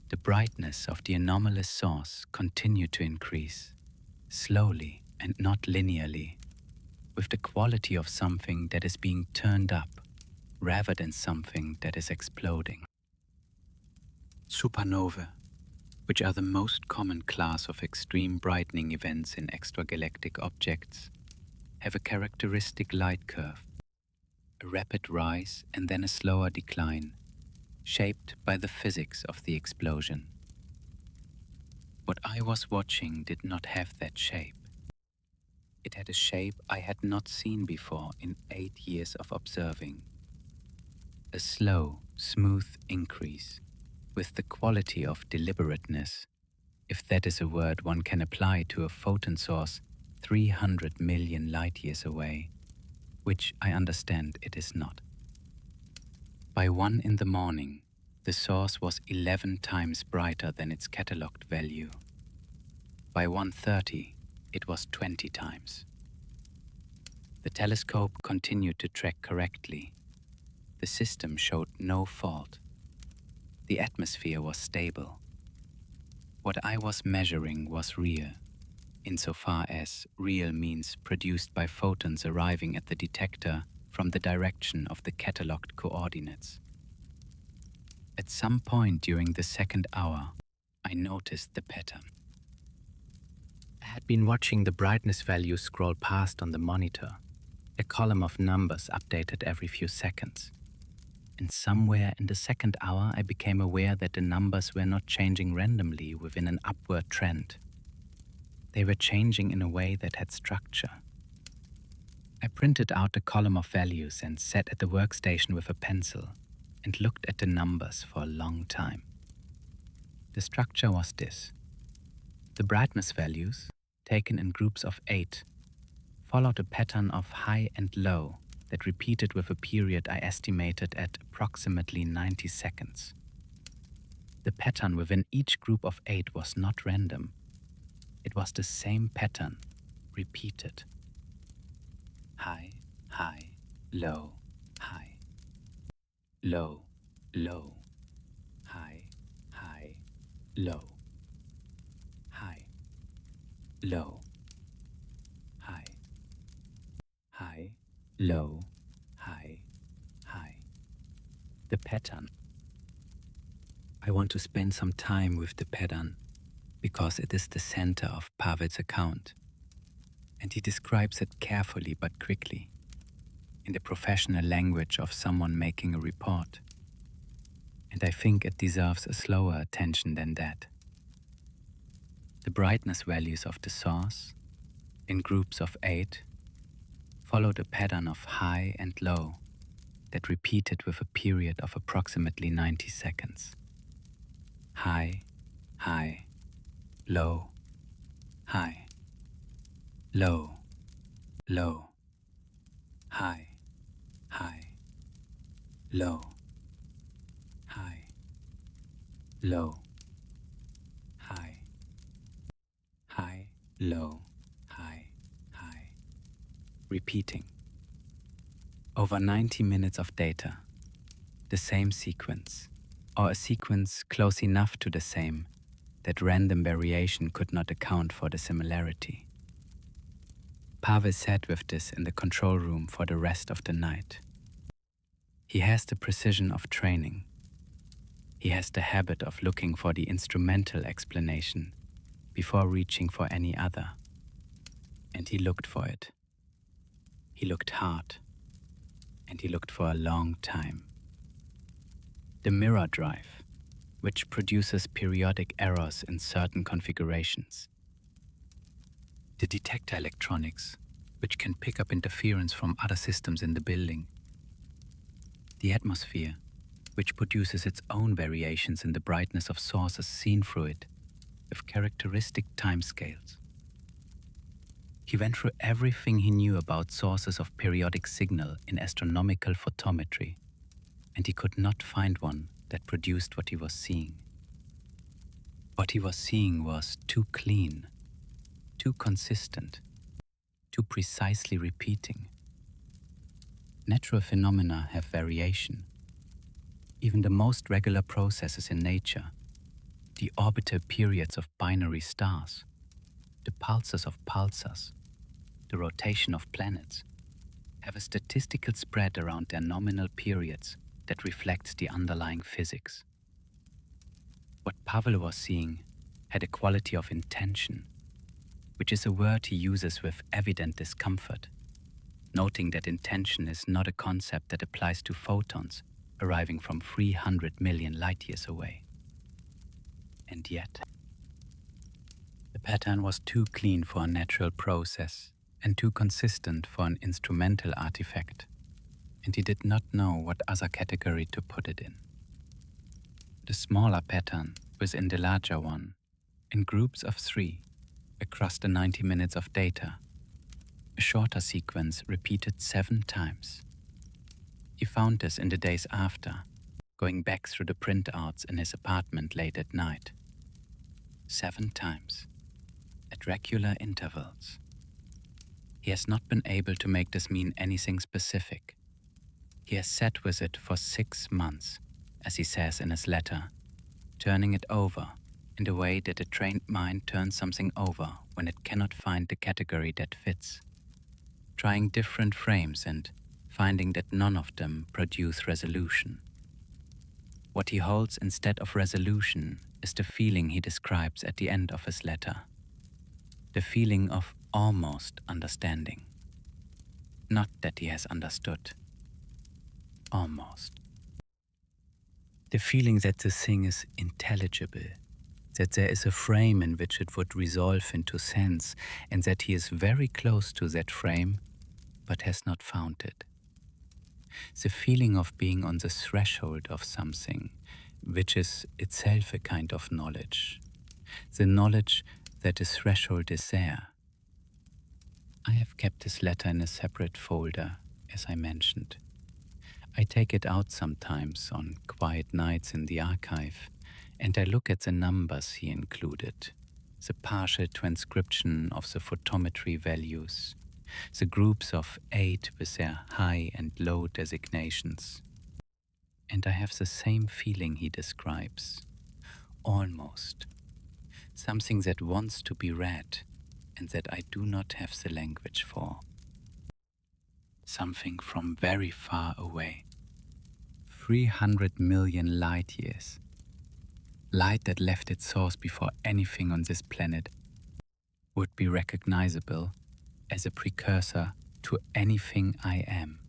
The brightness of the anomalous source continued to increase, slowly and not linearly, with the quality of something that is being turned up rather than something that is exploding. Supernovae, which are the most common class of extreme brightening events in extragalactic objects, have a characteristic light curve, a rapid rise and then a slower decline, shaped by the physics of the explosion. What I was watching did not have that shape. It had a shape I had not seen before in 8 years of observing. A slow, smooth increase, with the quality of deliberateness, if that is a word one can apply to a photon source 300 million light-years away, which I understand it is not. By 1 in the morning, the source was 11 times brighter than its catalogued value. By 1:30, it was 20 times. The telescope continued to track correctly. The The system showed no fault. The atmosphere was stable. What I was measuring was real, insofar as real means produced by photons arriving at the detector from the direction of the catalogued coordinates. At some point during the second hour, I noticed the pattern. I had been watching the brightness value scroll past on the monitor, a column of numbers updated every few seconds. And somewhere in the second hour, I became aware that the numbers were not changing randomly within an upward trend. They were changing in a way that had structure. I printed out a column of values and sat at the workstation with a pencil and looked at the numbers for a long time. The structure was this. The brightness values, taken in groups of 8, followed a pattern of high and low that repeated with a period I estimated at approximately 90 seconds. The pattern within each group of 8 was not random. It was the same pattern, repeated. High, high, low, high. Low, low, high, high, low. High, low, high. High, low, high, high. The pattern. I want to spend some time with the pattern because it is the center of Pavel's account, and he describes it carefully but quickly, in the professional language of someone making a report. And I think it deserves a slower attention than that. The brightness values of the source, in groups of 8, followed a pattern of high and low that repeated with a period of approximately 90 seconds. High, high, low, high, low, low, high, high, low, high, low, high, high, low, high, high. Repeating. Over 90 minutes of data, the same sequence, or a sequence close enough to the same that random variation could not account for the similarity. Pavel sat with this in the control room for the rest of the night. He has the precision of training. He has the habit of looking for the instrumental explanation before reaching for any other. And he looked for it. He looked hard. And he looked for a long time. The mirror drive, which produces periodic errors in certain configurations. The detector electronics, which can pick up interference from other systems in the building. The atmosphere, which produces its own variations in the brightness of sources seen through it, with characteristic timescales. He went through everything he knew about sources of periodic signal in astronomical photometry, and he could not find one that produced what he was seeing. What he was seeing was too clean, too consistent, too precisely repeating. Natural phenomena have variation. Even the most regular processes in nature, the orbital periods of binary stars, the pulses of pulsars, the rotation of planets, have a statistical spread around their nominal periods that reflects the underlying physics. What Pavel was seeing had a quality of intention, which is a word he uses with evident discomfort, noting that intention is not a concept that applies to photons arriving from 300 million light-years away. And yet, the pattern was too clean for a natural process and too consistent for an instrumental artifact, and he did not know what other category to put it in. The smaller pattern was in the larger one, in groups of 3, across the 90 minutes of data. A shorter sequence repeated 7 times. He found this in the days after, going back through the printouts in his apartment late at night. 7 times, at regular intervals. He has not been able to make this mean anything specific. He has sat with it for 6 months, as he says in his letter, turning it over in the way that a trained mind turns something over when it cannot find the category that fits, trying different frames and finding that none of them produce resolution. What he holds instead of resolution is the feeling he describes at the end of his letter, the feeling of almost understanding. Not that he has understood. Almost. The feeling that the thing is intelligible, that there is a frame in which it would resolve into sense, and that he is very close to that frame, but has not found it. The feeling of being on the threshold of something, which is itself a kind of knowledge. The knowledge that the threshold is there. I have kept this letter in a separate folder, as I mentioned. I take it out sometimes on quiet nights in the archive, and I look at the numbers he included, the partial transcription of the photometry values, the groups of 8 with their high and low designations. And I have the same feeling he describes, almost. Something that wants to be read and that I do not have the language for. Something from very far away. 300 million light years. Light that left its source before anything on this planet would be recognizable as a precursor to anything I am.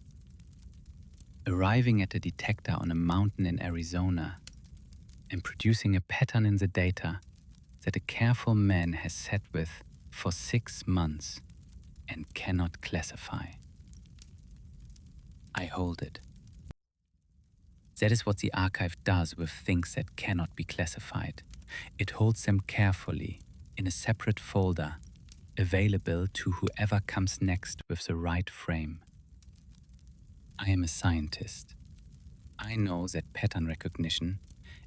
Arriving at a detector on a mountain in Arizona and producing a pattern in the data that a careful man has sat with for 6 months and cannot classify. I hold it. That is what the archive does with things that cannot be classified. It holds them carefully in a separate folder, available to whoever comes next with the right frame. I am a scientist. I know that pattern recognition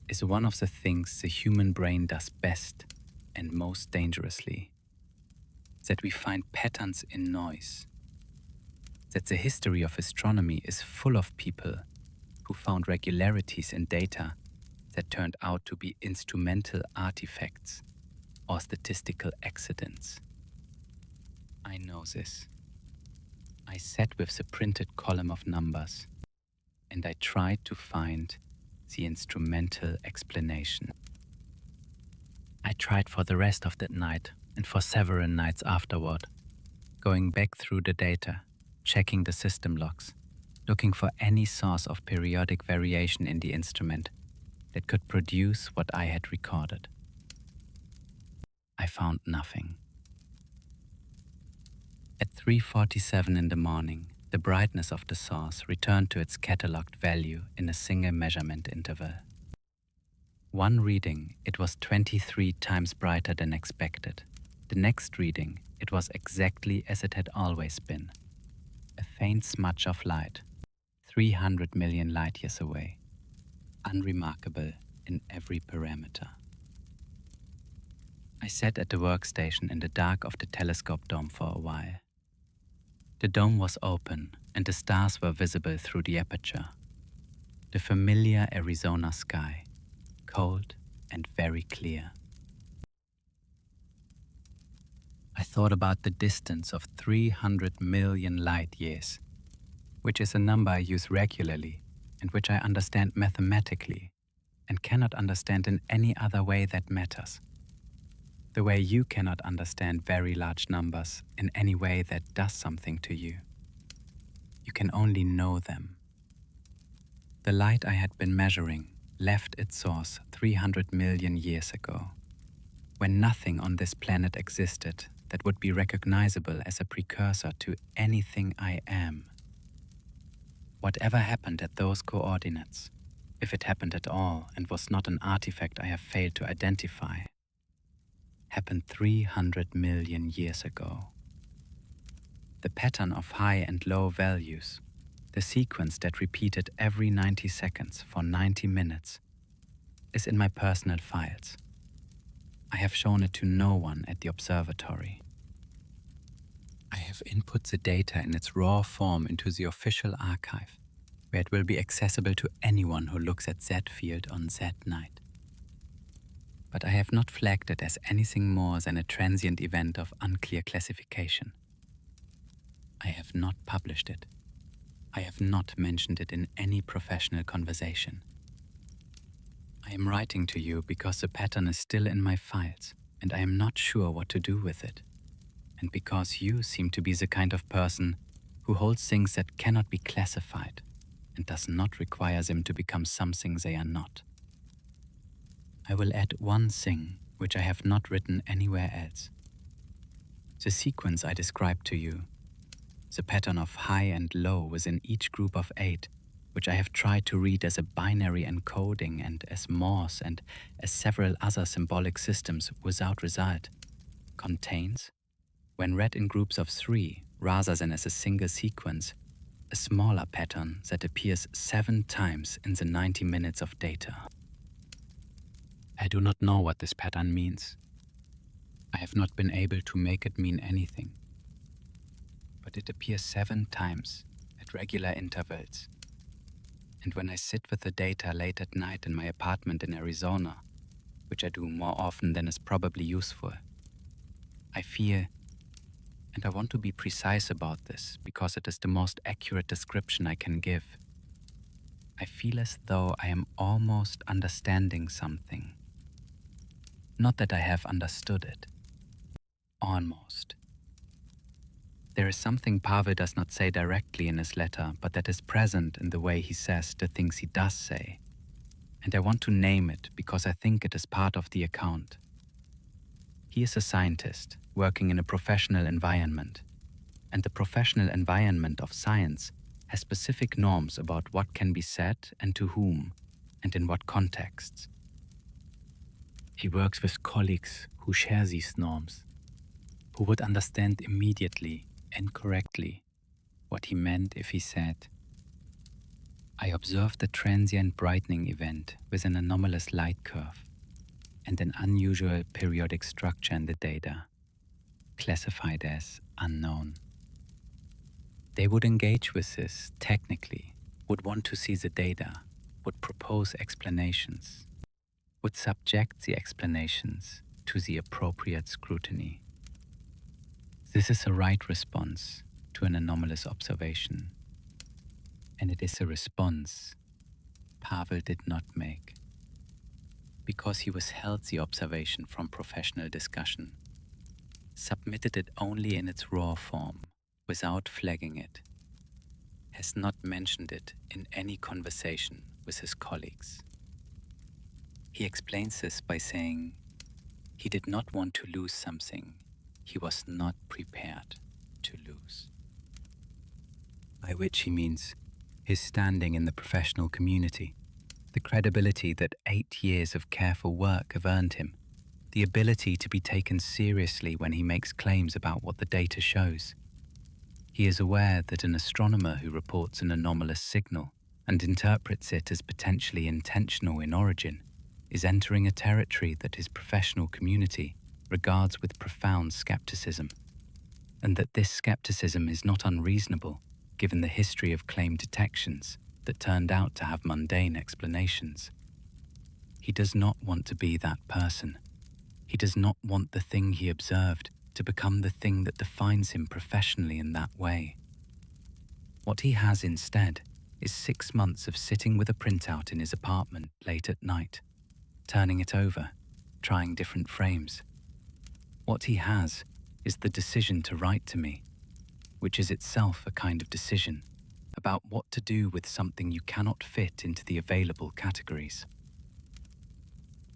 is one of the things the human brain does best and most dangerously. That we find patterns in noise. That the history of astronomy is full of people who found regularities in data that turned out to be instrumental artifacts or statistical accidents. I know this. I sat with the printed column of numbers and I tried to find the instrumental explanation. I tried for the rest of that night and for several nights afterward, going back through the data, checking the system logs, looking for any source of periodic variation in the instrument that could produce what I had recorded. I found nothing. At 3:47 in the morning, the brightness of the source returned to its catalogued value in a single measurement interval. One reading, it was 23 times brighter than expected. The next reading, it was exactly as it had always been. A faint smudge of light, 300 million light years away. Unremarkable in every parameter. I sat at the workstation in the dark of the telescope dome for a while. The dome was open and the stars were visible through the aperture. The familiar Arizona sky, cold and very clear. I thought about the distance of 300 million light years, which is a number I use regularly and which I understand mathematically and cannot understand in any other way that matters. The way you cannot understand very large numbers in any way that does something to you. You can only know them. The light I had been measuring left its source 300 million years ago, when nothing on this planet existed that would be recognizable as a precursor to anything I am. Whatever happened at those coordinates, if it happened at all and was not an artifact I have failed to identify, happened 300 million years ago. The pattern of high and low values, the sequence that repeated every 90 seconds for 90 minutes, is in my personal files. I have shown it to no one at the observatory. I have input the data in its raw form into the official archive, where it will be accessible to anyone who looks at Z field on Z night. But I have not flagged it as anything more than a transient event of unclear classification. I have not published it. I have not mentioned it in any professional conversation. I am writing to you because the pattern is still in my files and I am not sure what to do with it. And because you seem to be the kind of person who holds things that cannot be classified and does not require them to become something they are not. I will add one thing which I have not written anywhere else. The sequence I described to you, the pattern of high and low within each group of 8, which I have tried to read as a binary encoding and as Morse and as several other symbolic systems without result, contains, when read in groups of 3 rather than as a single sequence, a smaller pattern that appears 7 times in the 90 minutes of data. I do not know what this pattern means. I have not been able to make it mean anything. But it appears 7 times at regular intervals. And when I sit with the data late at night in my apartment in Arizona, which I do more often than is probably useful, I feel, and I want to be precise about this because it is the most accurate description I can give, I feel as though I am almost understanding something. Not that I have understood it. Almost. There is something Pavel does not say directly in his letter, but that is present in the way he says the things he does say. And I want to name it because I think it is part of the account. He is a scientist working in a professional environment, and the professional environment of science has specific norms about what can be said and to whom, and in what contexts. He works with colleagues who share these norms, who would understand immediately and correctly what he meant if he said, I observed a transient brightening event with an anomalous light curve and an unusual periodic structure in the data, classified as unknown. They would engage with this technically, would want to see the data, would propose explanations, would subject the explanations to the appropriate scrutiny. This is a right response to an anomalous observation, and it is a response Pavel did not make, because he withheld the observation from professional discussion, submitted it only in its raw form, without flagging it, has not mentioned it in any conversation with his colleagues. He explains this by saying he did not want to lose something he was not prepared to lose. By which he means his standing in the professional community, the credibility that 8 years of careful work have earned him, the ability to be taken seriously when he makes claims about what the data shows. He is aware that an astronomer who reports an anomalous signal and interprets it as potentially intentional in origin is entering a territory that his professional community regards with profound skepticism, and that this skepticism is not unreasonable given the history of claimed detections that turned out to have mundane explanations. He does not want to be that person. He does not want the thing he observed to become the thing that defines him professionally in that way. What he has instead is 6 months of sitting with a printout in his apartment late at night, turning it over, trying different frames. What he has is the decision to write to me, which is itself a kind of decision about what to do with something you cannot fit into the available categories.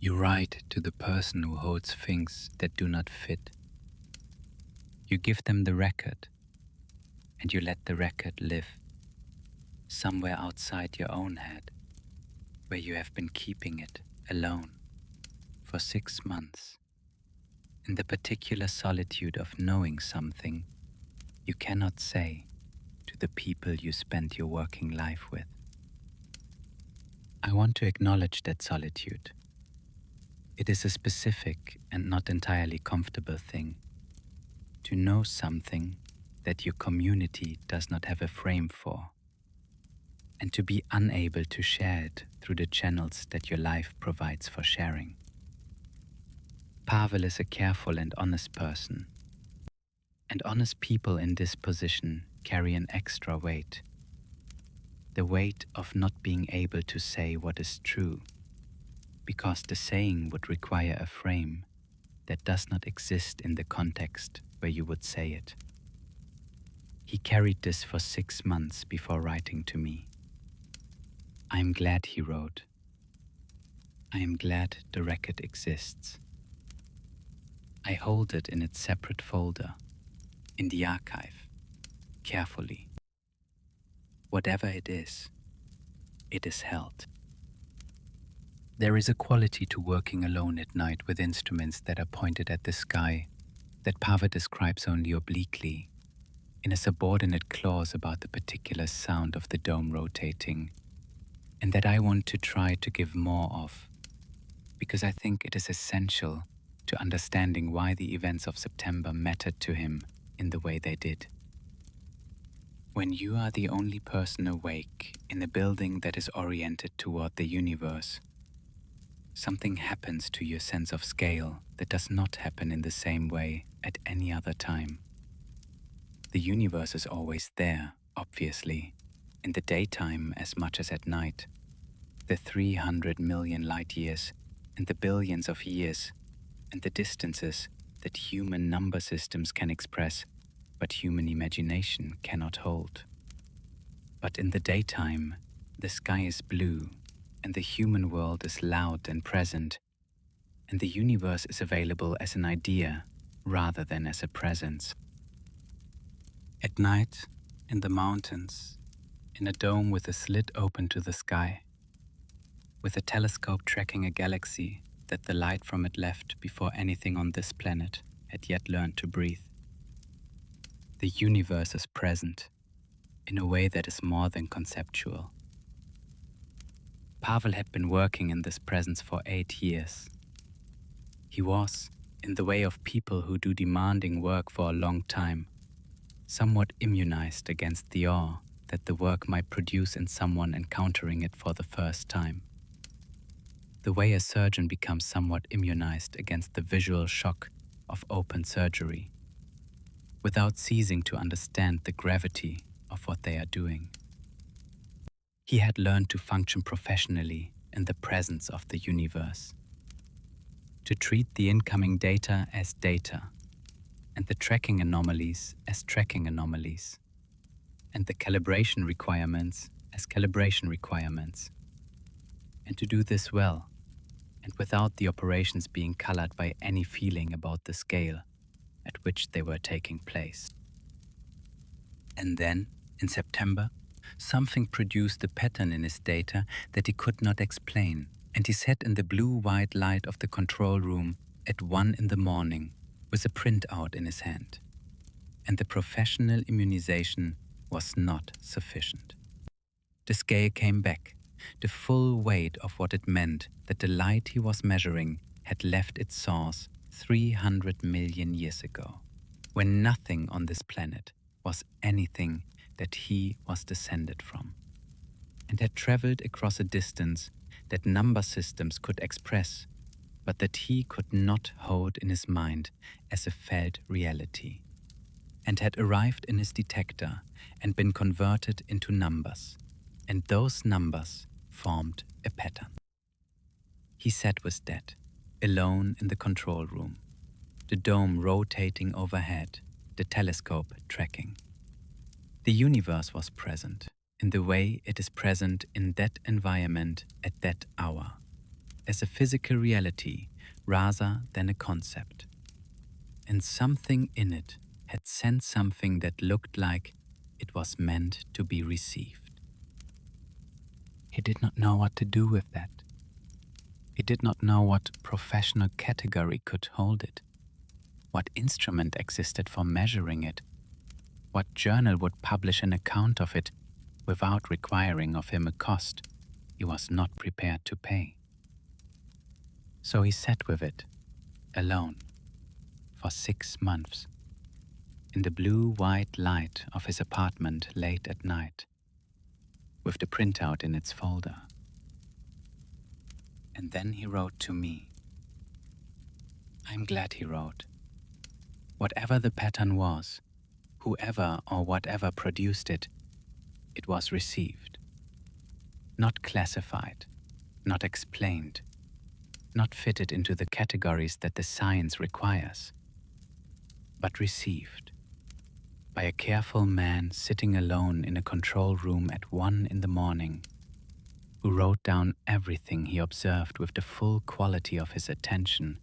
You write to the person who holds things that do not fit. You give them the record, and you let the record live, somewhere outside your own head, where you have been keeping it alone for 6 months, in the particular solitude of knowing something you cannot say to the people you spent your working life with. I want to acknowledge that solitude. It is a specific and not entirely comfortable thing, to know something that your community does not have a frame for, and to be unable to share it through the channels that your life provides for sharing. Pavel is a careful and honest person, and honest people in this position carry an extra weight. The weight of not being able to say what is true, because the saying would require a frame that does not exist in the context where you would say it. He carried this for 6 months before writing to me. I am glad, he wrote. I am glad the record exists. I hold it in its separate folder, in the archive, carefully. Whatever it is held. There is a quality to working alone at night with instruments that are pointed at the sky that Pavel describes only obliquely, in a subordinate clause about the particular sound of the dome rotating, and that I want to try to give more of, because I think it is essential to understanding why the events of September mattered to him in the way they did. When you are the only person awake in a building that is oriented toward the universe, something happens to your sense of scale that does not happen in the same way at any other time. The universe is always there, obviously, in the daytime as much as at night. The 300 million light years and the billions of years and the distances that human number systems can express, but human imagination cannot hold. But in the daytime, the sky is blue and the human world is loud and present, and the universe is available as an idea rather than as a presence. At night, in the mountains, in a dome with a slit open to the sky, with a telescope tracking a galaxy that the light from it left before anything on this planet had yet learned to breathe. The universe is present in a way that is more than conceptual. Pavel had been working in this presence for 8 years. He was, in the way of people who do demanding work for a long time, somewhat immunized against the awe that the work might produce in someone encountering it for the first time. The way a surgeon becomes somewhat immunized against the visual shock of open surgery, without ceasing to understand the gravity of what they are doing. He had learned to function professionally in the presence of the universe, to treat the incoming data as data, and the tracking anomalies as tracking anomalies, and the calibration requirements as calibration requirements, and to do this well, and without the operations being colored by any feeling about the scale at which they were taking place. And then, in September, something produced a pattern in his data that he could not explain, and he sat in the blue-white light of the control room at 1 in the morning with a printout in his hand. And the professional immunization was not sufficient. The scale came back, the full weight of what it meant that the light he was measuring had left its source 300 million years ago, when nothing on this planet was anything that he was descended from, and had traveled across a distance that number systems could express, but that he could not hold in his mind as a felt reality, and had arrived in his detector and been converted into numbers, and those numbers formed a pattern. He sat with that, alone in the control room, the dome rotating overhead, the telescope tracking. The universe was present in the way it is present in that environment at that hour, as a physical reality rather than a concept. And something in it had sent something that looked like it was meant to be received. He did not know what to do with that. He did not know what professional category could hold it, what instrument existed for measuring it, what journal would publish an account of it without requiring of him a cost he was not prepared to pay. So he sat with it, alone, for 6 months, in the blue-white light of his apartment late at night, with the printout in its folder. And then he wrote to me. I'm glad he wrote. Whatever the pattern was, whoever or whatever produced it, it was received. Not classified, not explained, not fitted into the categories that the science requires, but received by a careful man sitting alone in a control room at 1 in the morning, who wrote down everything he observed with the full quality of his attention,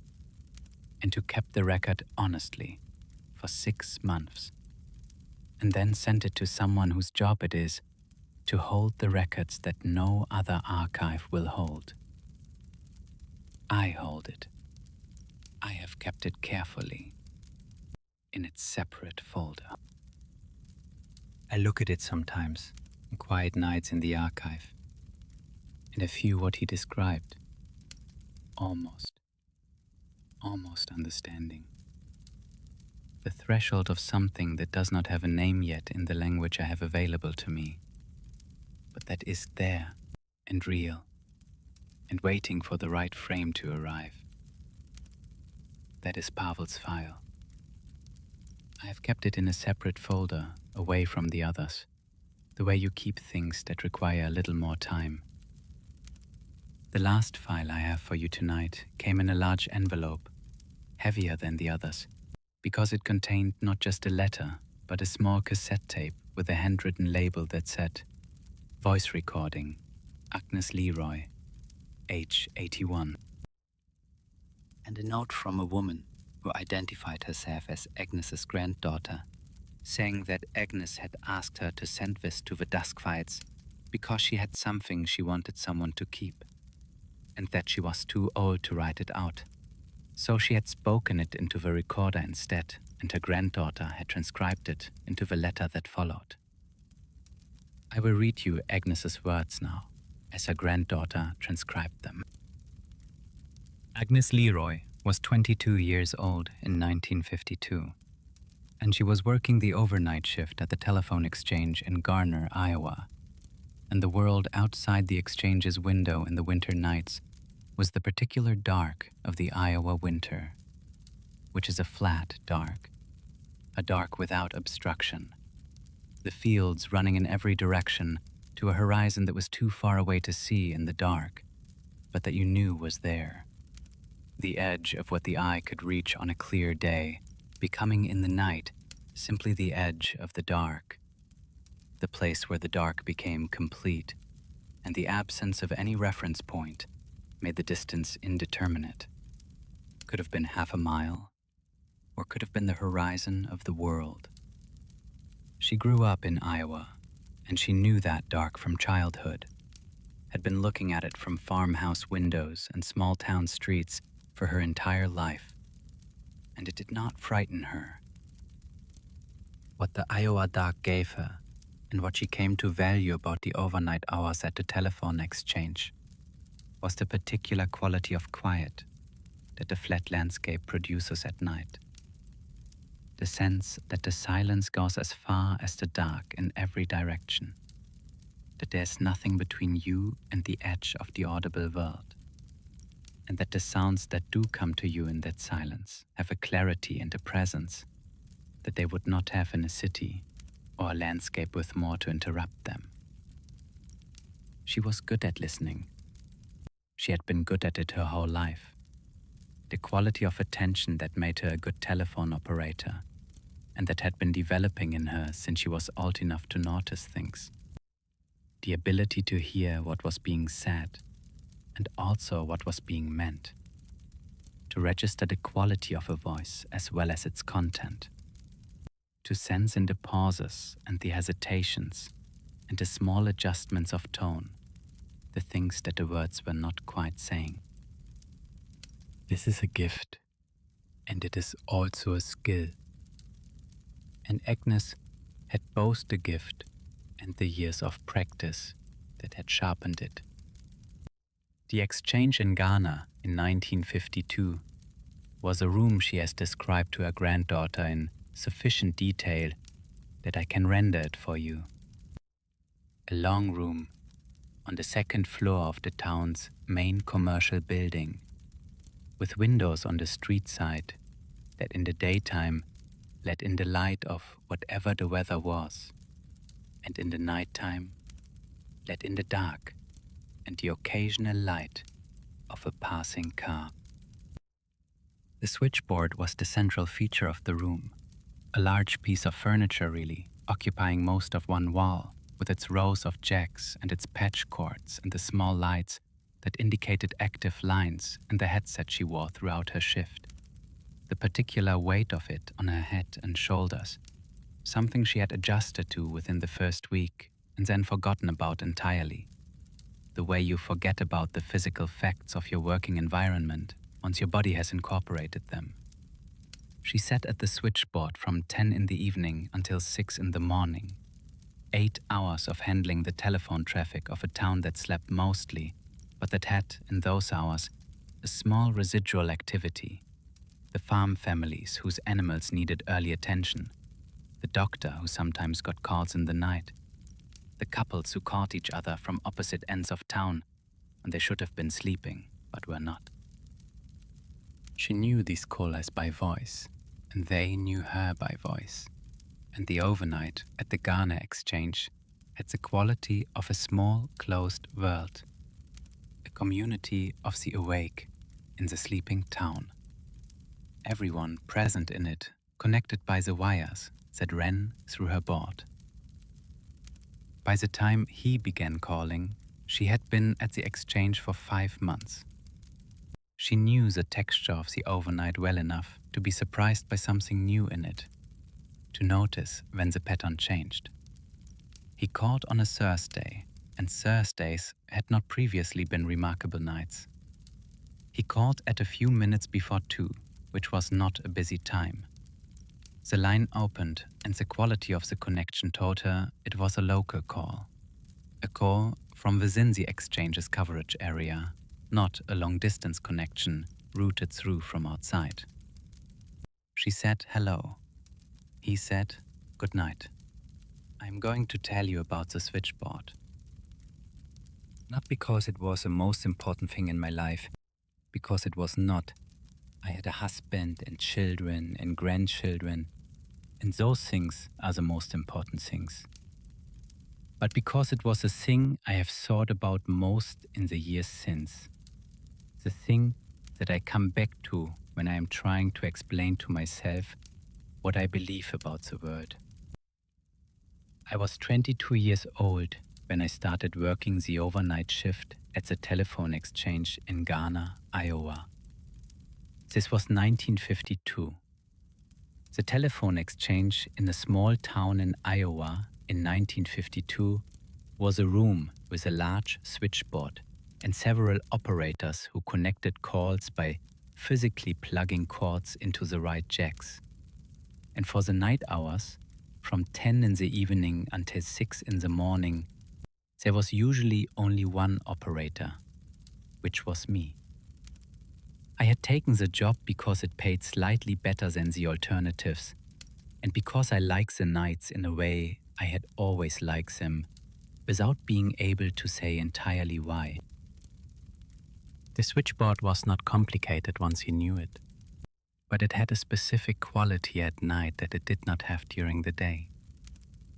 and who kept the record honestly for 6 months, and then sent it to someone whose job it is to hold the records that no other archive will hold. I hold it. I have kept it carefully in its separate folder. I look at it sometimes on quiet nights in the archive, and I feel what he described. Almost understanding. The threshold of something that does not have a name yet in the language I have available to me, but that is there and real and waiting for the right frame to arrive. That is Pavel's file. I have kept it in a separate folder, away from the others, the way you keep things that require a little more time. The last file I have for you tonight came in a large envelope, heavier than the others, because it contained not just a letter, but a small cassette tape with a handwritten label that said, "Voice recording, Agnes Leroy, age 81. And a note from a woman who identified herself as Agnes's granddaughter, saying that Agnes had asked her to send this to the Dusk Fights because she had something she wanted someone to keep, and that she was too old to write it out. So she had spoken it into the recorder instead, and her granddaughter had transcribed it into the letter that followed. I will read you Agnes's words now, as her granddaughter transcribed them. Agnes Leroy was 22 years old in 1952, and she was working the overnight shift at the telephone exchange in Garner, Iowa. And the world outside the exchange's window in the winter nights was the particular dark of the Iowa winter, which is a flat dark, a dark without obstruction. The fields running in every direction to a horizon that was too far away to see in the dark, but that you knew was there. The edge of what the eye could reach on a clear day, becoming in the night simply the edge of the dark, the place where the dark became complete, and the absence of any reference point made the distance indeterminate. Could have been half a mile, or could have been the horizon of the world. She grew up in Iowa, and she knew that dark from childhood, had been looking at it from farmhouse windows and small town streets for her entire life, and it did not frighten her. What the Iowa dark gave her, and what she came to value about the overnight hours at the telephone exchange, was the particular quality of quiet that the flat landscape produces at night. The sense that the silence goes as far as the dark in every direction, that there's nothing between you and the edge of the audible world, and that the sounds that do come to you in that silence have a clarity and a presence that they would not have in a city or a landscape with more to interrupt them. She was good at listening. She had been good at it her whole life. The quality of attention that made her a good telephone operator, and that had been developing in her since she was old enough to notice things. The ability to hear what was being said, and also what was being meant. To register the quality of a voice as well as its content. To sense in the pauses and the hesitations and the small adjustments of tone, the things that the words were not quite saying. This is a gift, and it is also a skill. And Agnes had both the gift and the years of practice that had sharpened it. The exchange in Ghana in 1952 was a room she has described to her granddaughter in sufficient detail that I can render it for you. a long room on the second floor of the town's main commercial building, with windows on the street side that in the daytime let in the light of whatever the weather was, and in the nighttime let in the dark and the occasional light of a passing car. The switchboard was the central feature of the room, a large piece of furniture really, occupying most of one wall, with its rows of jacks and its patch cords and the small lights that indicated active lines and the headset she wore throughout her shift. The particular weight of it on her head and shoulders, something she had adjusted to within the first week and then forgotten about entirely. The way you forget about the physical facts of your working environment once your body has incorporated them. She sat at the switchboard from 10 in the evening until 6 in the morning. 8 hours of handling the telephone traffic of a town that slept mostly, but that had, in those hours, a small residual activity. The farm families whose animals needed early attention, the doctor who sometimes got calls in the night, the couples who caught each other from opposite ends of town when they should have been sleeping, but were not. She knew these callers by voice, and they knew her by voice. And the overnight at the Ghana exchange had the quality of a small, closed world, a community of the awake in the sleeping town. Everyone present in it, connected by the wires that ran through her board. By the time he began calling, she had been at the exchange for 5 months. She knew the texture of the overnight well enough to be surprised by something new in it, to notice when the pattern changed. He called on a Thursday, and Thursdays had not previously been remarkable nights. He called at a few minutes before 2, which was not a busy time. The line opened, and the quality of the connection told her it was a local call. A call from within the exchange's coverage area, not a long-distance connection routed through from outside. She said hello. He said good night. I'm going to tell you about the switchboard. Not because it was the most important thing in my life, because it was not. I had a husband and children and grandchildren, and those things are the most important things. But because it was a thing I have thought about most in the years since. The thing that I come back to when I am trying to explain to myself what I believe about the world. I was 22 years old when I started working the overnight shift at the telephone exchange in Ghana, Iowa. This was 1952. The telephone exchange in a small town in Iowa in 1952 was a room with a large switchboard and several operators who connected calls by physically plugging cords into the right jacks. And for the night hours, from 10 in the evening until 6 in the morning, there was usually only one operator, which was me. I had taken the job because it paid slightly better than the alternatives, and because I like the nights in a way I had always liked them, without being able to say entirely why. The switchboard was not complicated once you knew it, but it had a specific quality at night that it did not have during the day,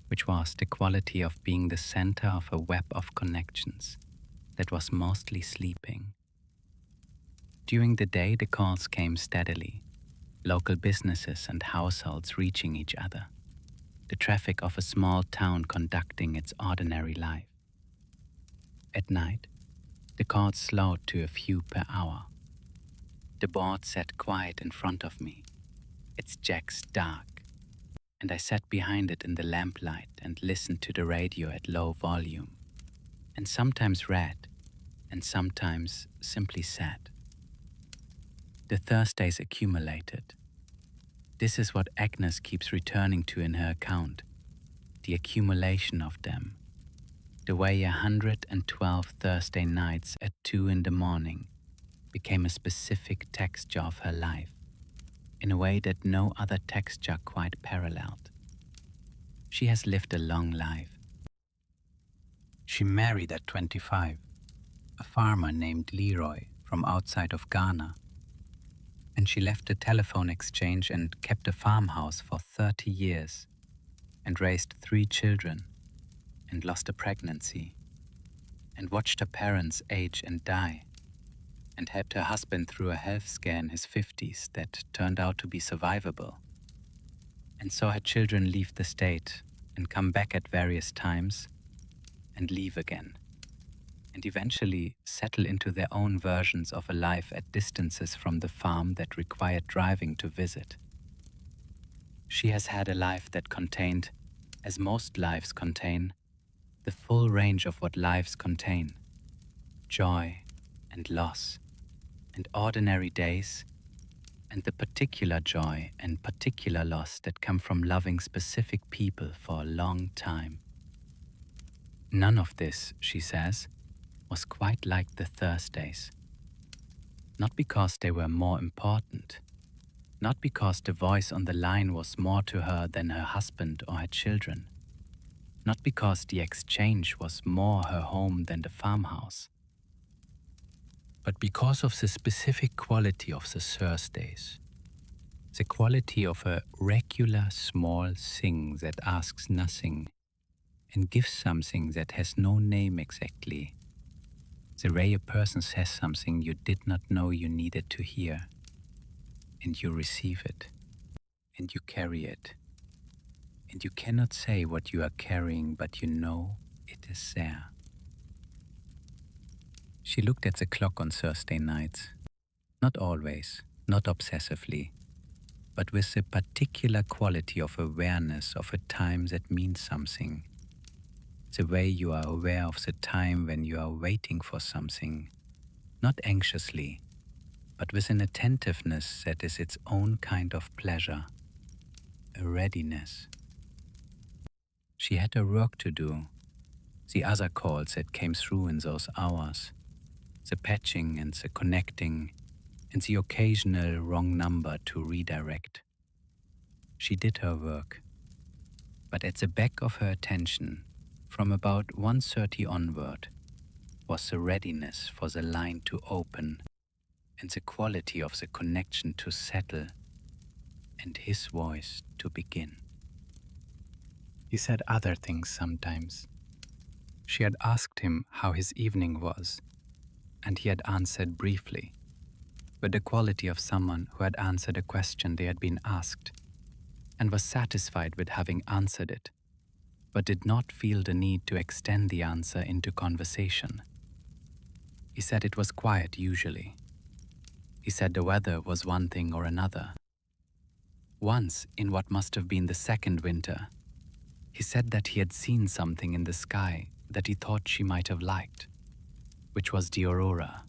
which was the quality of being the center of a web of connections that was mostly sleeping. During the day, the calls came steadily, local businesses and households reaching each other, the traffic of a small town conducting its ordinary life. At night, the calls slowed to a few per hour. The board sat quiet in front of me, its jacks dark, and I sat behind it in the lamplight and listened to the radio at low volume, and sometimes read, and sometimes simply sat. The Thursdays accumulated. This is what Agnes keeps returning to in her account, the accumulation of them. The way 112 Thursday nights at 2 in the morning became a specific texture of her life, in a way that no other texture quite paralleled. She has lived a long life. She married at 25, a farmer named Leroy from outside of Ghana, and she left a telephone exchange and kept a farmhouse for 30 years and raised 3 children and lost a pregnancy and watched her parents age and die and helped her husband through a health scare in his 50s that turned out to be survivable, and saw her children leave the state and come back at various times and leave again, and eventually settle into their own versions of a life at distances from the farm that required driving to visit. She has had a life that contained, as most lives contain, the full range of what lives contain: joy and loss, and ordinary days, and the particular joy and particular loss that come from loving specific people for a long time. None of this, she says, was quite like the Thursdays. Not because they were more important, not because the voice on the line was more to her than her husband or her children, not because the exchange was more her home than the farmhouse, but because of the specific quality of the Thursdays, the quality of a regular small thing that asks nothing and gives something that has no name exactly. The way a person says something you did not know you needed to hear, and you receive it, and you carry it, and you cannot say what you are carrying, but you know it is there. She looked at the clock on Thursday nights, not always, not obsessively, but with the particular quality of awareness of a time that means something. The way you are aware of the time when you are waiting for something, not anxiously, but with an attentiveness that is its own kind of pleasure, a readiness. She had her work to do, the other calls that came through in those hours, the patching and the connecting, and the occasional wrong number to redirect. She did her work, but at the back of her attention, from about 1:30 onward, was the readiness for the line to open and the quality of the connection to settle and his voice to begin. He said other things sometimes. She had asked him how his evening was, and he had answered briefly, with the quality of someone who had answered a question they had been asked, and was satisfied with having answered it, but did not feel the need to extend the answer into conversation. He said it was quiet usually. He said the weather was one thing or another. Once, in what must have been the second winter, he said that he had seen something in the sky that he thought she might have liked, which was the aurora,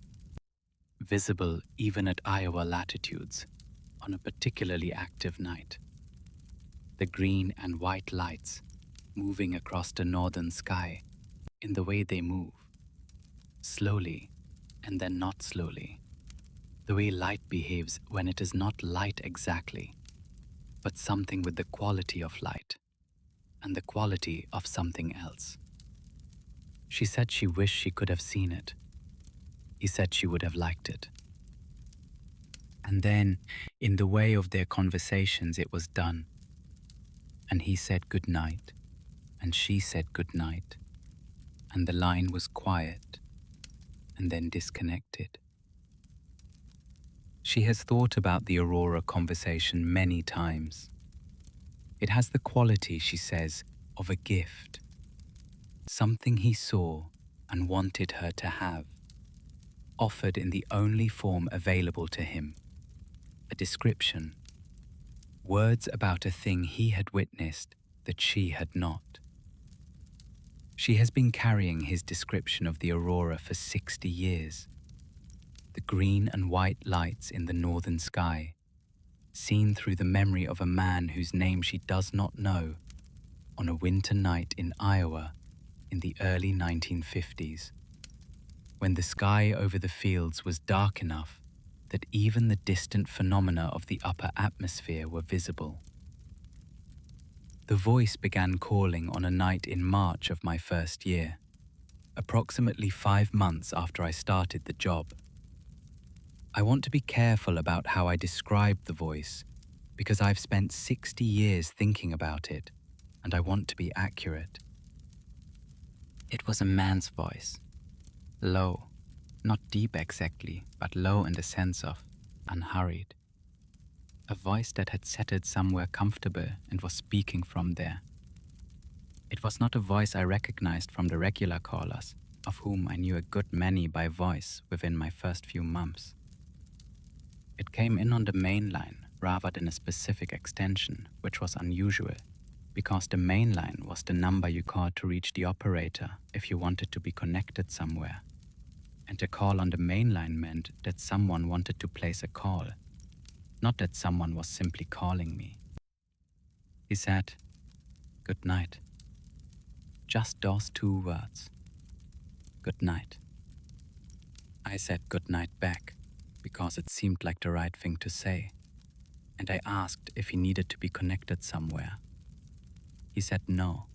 visible even at Iowa latitudes on a particularly active night. The green and white lights moving across the northern sky in the way they move, slowly and then not slowly, the way light behaves when it is not light exactly, but something with the quality of light and the quality of something else. She said she wished she could have seen it. He said she would have liked it. And then, in the way of their conversations, it was done. And he said good night, and she said good night, and the line was quiet, and then disconnected. She has thought about the Aurora conversation many times. It has the quality, she says, of a gift, something he saw and wanted her to have, offered in the only form available to him, a description, words about a thing he had witnessed that she had not. She has been carrying his description of the aurora for 60 years. The green and white lights in the northern sky, seen through the memory of a man whose name she does not know, on a winter night in Iowa in the early 1950s, when the sky over the fields was dark enough that even the distant phenomena of the upper atmosphere were visible. The voice began calling on a night in March of my first year. approximately 5 months after I started the job. I want to be careful about how I describe the voice because I've spent 60 years thinking about it, and I want to be accurate. It was a man's voice. Low, not deep exactly, but low in the sense of unhurried. A voice that had settled somewhere comfortable and was speaking from there. It was not a voice I recognized from the regular callers, of whom I knew a good many by voice within my first few months. It came in on the main line rather than a specific extension, which was unusual, because the main line was the number you called to reach the operator if you wanted to be connected somewhere. And a call on the main line meant that someone wanted to place a call, not that someone was simply calling me. He said, "Good night." Just those 2 words. Good night. I said good night back because it seemed like the right thing to say, and I asked if he needed to be connected somewhere. He said no.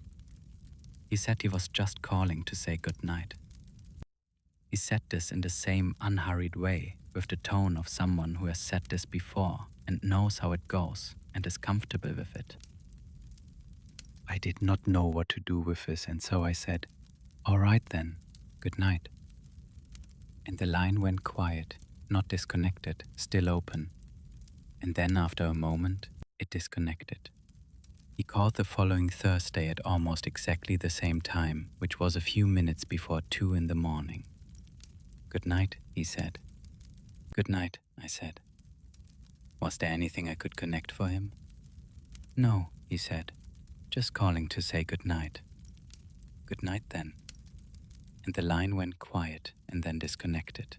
He said he was just calling to say good night. He said this in the same unhurried way, with the tone of someone who has said this before and knows how it goes and is comfortable with it. I did not know what to do with this, and so I said, "All right then, good night." And the line went quiet, not disconnected, still open. And then after a moment, it disconnected. He called the following Thursday at almost exactly the same time, which was a few minutes before 2 in the morning. "Good night," he said. "Good night," I said. Was there anything I could connect for him? "No," he said. "Just calling to say good night." "Good night then." And the line went quiet and then disconnected.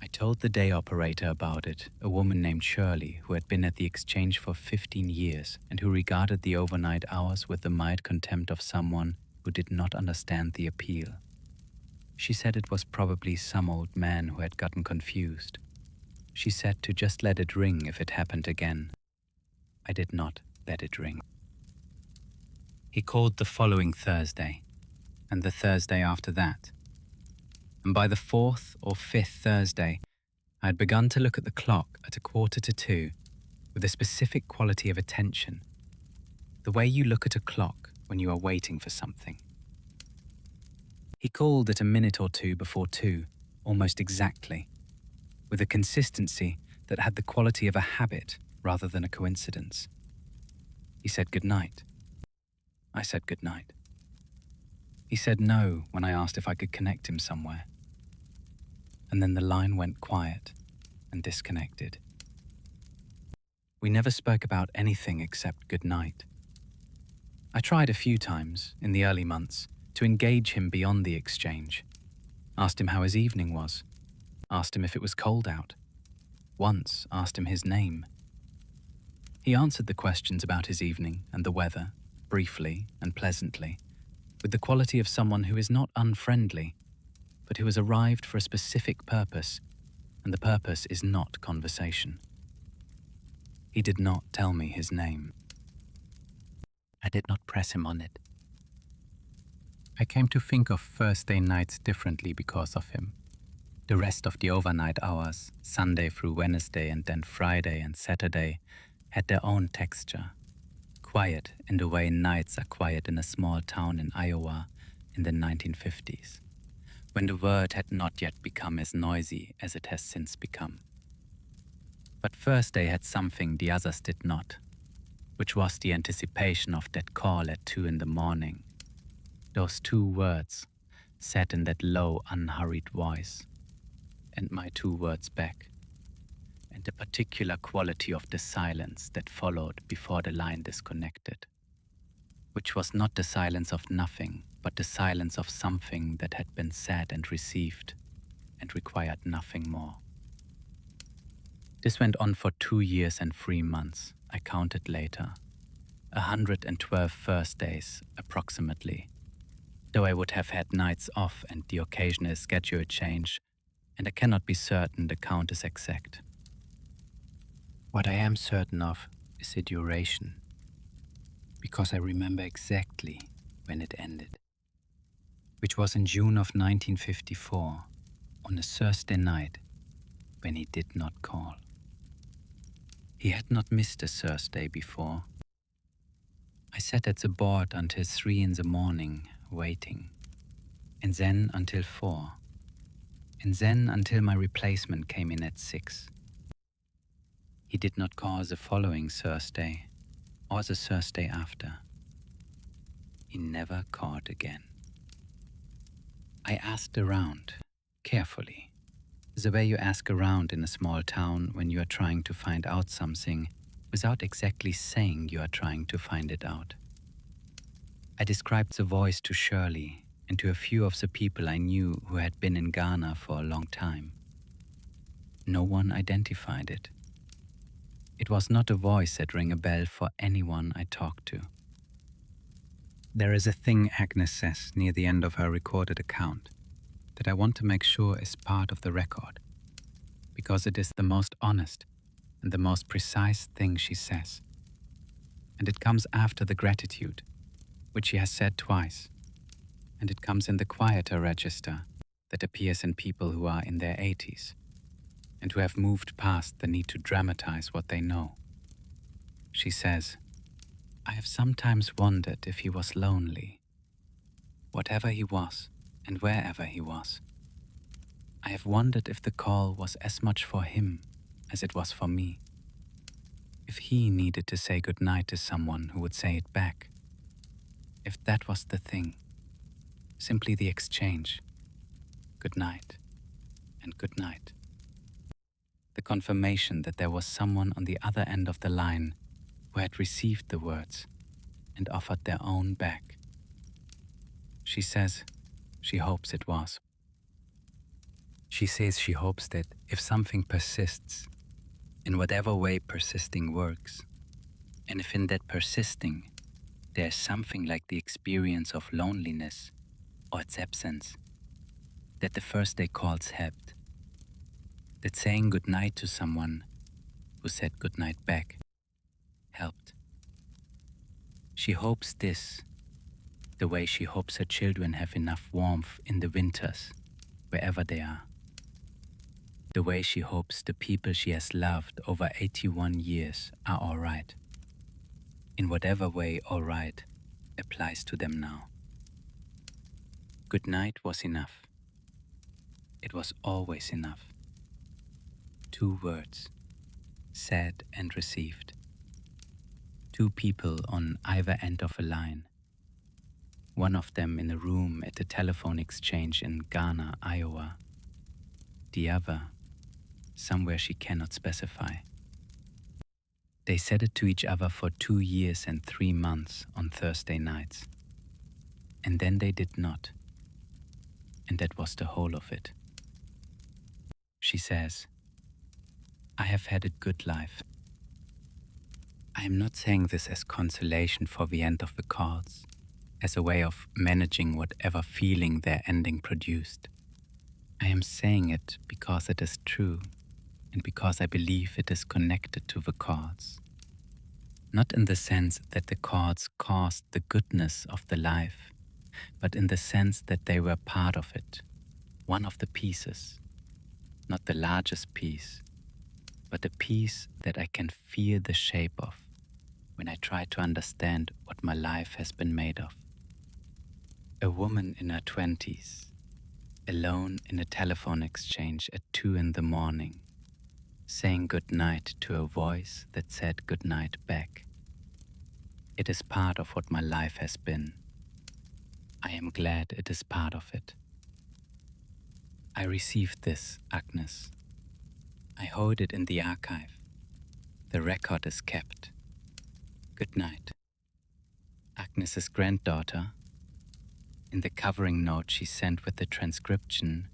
I told the day operator about it, a woman named Shirley who had been at the exchange for 15 years and who regarded the overnight hours with the mild contempt of someone who did not understand the appeal. She said it was probably some old man who had gotten confused. She said to just let it ring if it happened again. I did not let it ring. He called the following Thursday, and the Thursday after that. And by the 4th or 5th Thursday, I had begun to look at the clock at 1:45 with a specific quality of attention, the way you look at a clock when you are waiting for something. He called at a minute or two before 2, almost exactly, with a consistency that had the quality of a habit rather than a coincidence. He said good night. I said good night. He said no when I asked if I could connect him somewhere. And then the line went quiet and disconnected. We never spoke about anything except good night. I tried a few times in the early months to engage him beyond the exchange. Asked him how his evening was. Asked him if it was cold out. Once asked him his name. He answered the questions about his evening and the weather, briefly and pleasantly, with the quality of someone who is not unfriendly, but who has arrived for a specific purpose, and the purpose is not conversation. He did not tell me his name. I did not press him on it. I came to think of Thursday nights differently because of him. The rest of the overnight hours, Sunday through Wednesday and then Friday and Saturday, had their own texture. Quiet in the way nights are quiet in a small town in Iowa in the 1950s, when the world had not yet become as noisy as it has since become. But Thursday had something the others did not, which was the anticipation of that call at 2 in the morning. Those 2 words, said in that low, unhurried voice, and my 2 words back, and the particular quality of the silence that followed before the line disconnected, which was not the silence of nothing, but the silence of something that had been said and received and required nothing more. This went on for 2 years and 3 months, I counted later. 112 Thursdays, approximately, though I would have had nights off and the occasional schedule change, and I cannot be certain the count is exact. What I am certain of is the duration, because I remember exactly when it ended. which was in June of 1954, on a Thursday night when he did not call. He had not missed a Thursday before. I sat at the board until 3 in the morning, waiting, and then until 4, and then until my replacement came in at 6. He did not call the following Thursday or the Thursday after. He never called again. I asked around, carefully, the way you ask around in a small town when you are trying to find out something without exactly saying you are trying to find it out. I described the voice to Shirley and to a few of the people I knew who had been in Ghana for a long time. No one identified it. It was not a voice that rang a bell for anyone I talked to. There is a thing Agnes says near the end of her recorded account that I want to make sure is part of the record, because it is the most honest and the most precise thing she says. And it comes after the gratitude, which she has said twice, and it comes in the quieter register that appears in people who are in their 80s and who have moved past the need to dramatize what they know. She says, I have sometimes wondered if he was lonely. Whatever he was, and wherever he was. I have wondered if the call was as much for him as it was for me. If he needed to say goodnight to someone who would say it back. If that was the thing. Simply the exchange. Good night and good night. The confirmation that there was someone on the other end of the line who had received the words and offered their own back. She says she hopes it was. She says she hopes that if something persists, in whatever way persisting works, and if in that persisting there is something like the experience of loneliness or its absence, that the first day calls helped, that saying goodnight to someone who said goodnight back helped. She hopes this, the way she hopes her children have enough warmth in the winters, wherever they are. The way she hopes the people she has loved over 81 years are all right. In whatever way all right applies to them now. Good night was enough. It was always enough. 2 words, said and received. 2 people on either end of a line. One of them in a room at the telephone exchange in Ghana, Iowa. The other, somewhere she cannot specify. They said it to each other for 2 years and 3 months on Thursday nights. And then they did not. And that was the whole of it. She says, I have had a good life. I am not saying this as consolation for the end of the calls, as a way of managing whatever feeling their ending produced. I am saying it because it is true and because I believe it is connected to the calls. Not in the sense that the calls caused the goodness of the life, but in the sense that they were part of it, one of the pieces, not the largest piece, but a piece that I can feel the shape of when I try to understand what my life has been made of. A woman in her 20s, alone in a telephone exchange at 2 in the morning, saying goodnight to a voice that said goodnight back. It is part of what my life has been. I am glad it is part of it. I received this, Agnes. I hold it in the archive. The record is kept. Good night. Agnes's granddaughter, in the covering note she sent with the transcription,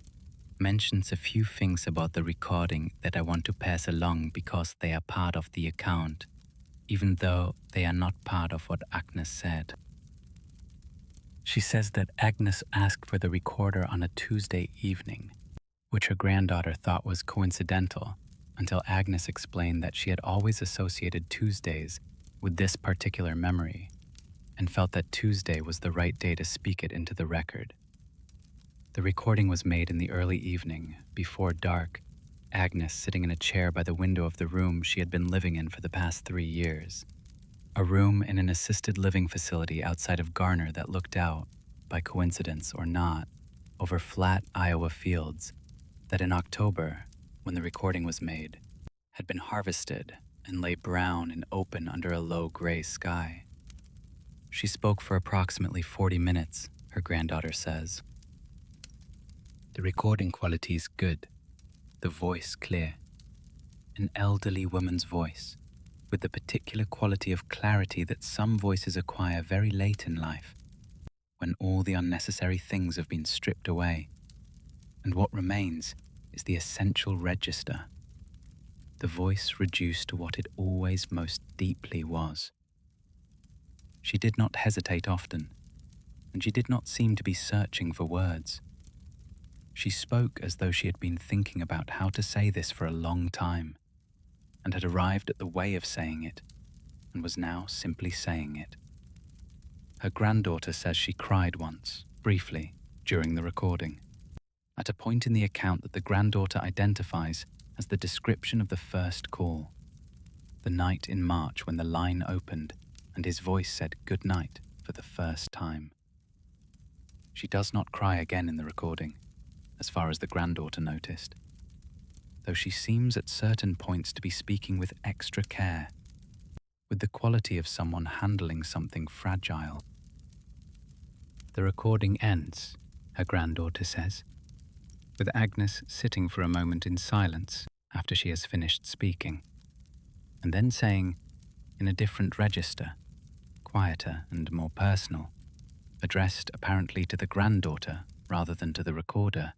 mentions a few things about the recording that I want to pass along because they are part of the account, even though they are not part of what Agnes said. She says that Agnes asked for the recorder on a Tuesday evening, which her granddaughter thought was coincidental until Agnes explained that she had always associated Tuesdays with this particular memory and felt that Tuesday was the right day to speak it into the record. The recording was made in the early evening, before dark, Agnes sitting in a chair by the window of the room she had been living in for the past 3 years. A room in an assisted living facility outside of Garner that looked out, by coincidence or not, over flat Iowa fields that in October, when the recording was made, had been harvested and lay brown and open under a low gray sky. She spoke for approximately 40 minutes, her granddaughter says. The recording quality is good, the voice clear. An elderly woman's voice, with the particular quality of clarity that some voices acquire very late in life, when all the unnecessary things have been stripped away, and what remains is the essential register, the voice reduced to what it always most deeply was. She did not hesitate often, and she did not seem to be searching for words. She spoke as though she had been thinking about how to say this for a long time, and had arrived at the way of saying it, and was now simply saying it. Her granddaughter says she cried once, briefly, during the recording, at a point in the account that the granddaughter identifies as the description of the first call, the night in March when the line opened and his voice said good night for the first time. She does not cry again in the recording, as far as the granddaughter noticed, though she seems at certain points to be speaking with extra care, with the quality of someone handling something fragile. The recording ends, her granddaughter says, with Agnes sitting for a moment in silence after she has finished speaking, and then saying, in a different register, quieter and more personal, addressed apparently to the granddaughter rather than to the recorder,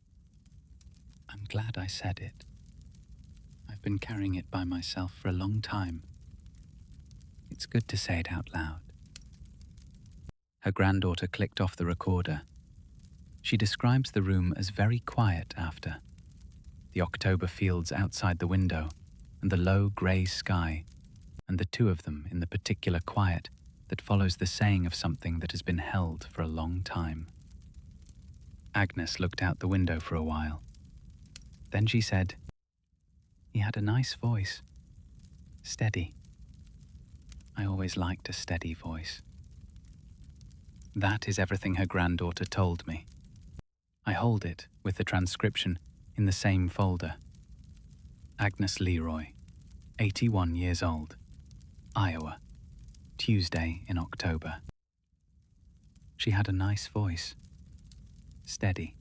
"I'm glad I said it. I've been carrying it by myself for a long time. It's good to say it out loud." Her granddaughter clicked off the recorder. She describes the room as very quiet after. The October fields outside the window, and the low grey sky, and the two of them in the particular quiet that follows the saying of something that has been held for a long time. Agnes looked out the window for a while. Then she said, "He had a nice voice. Steady. I always liked a steady voice." That is everything her granddaughter told me. I hold it, with the transcription, in the same folder. Agnes Leroy, 81 years old, Iowa, Tuesday in October. She had a nice voice. Steady.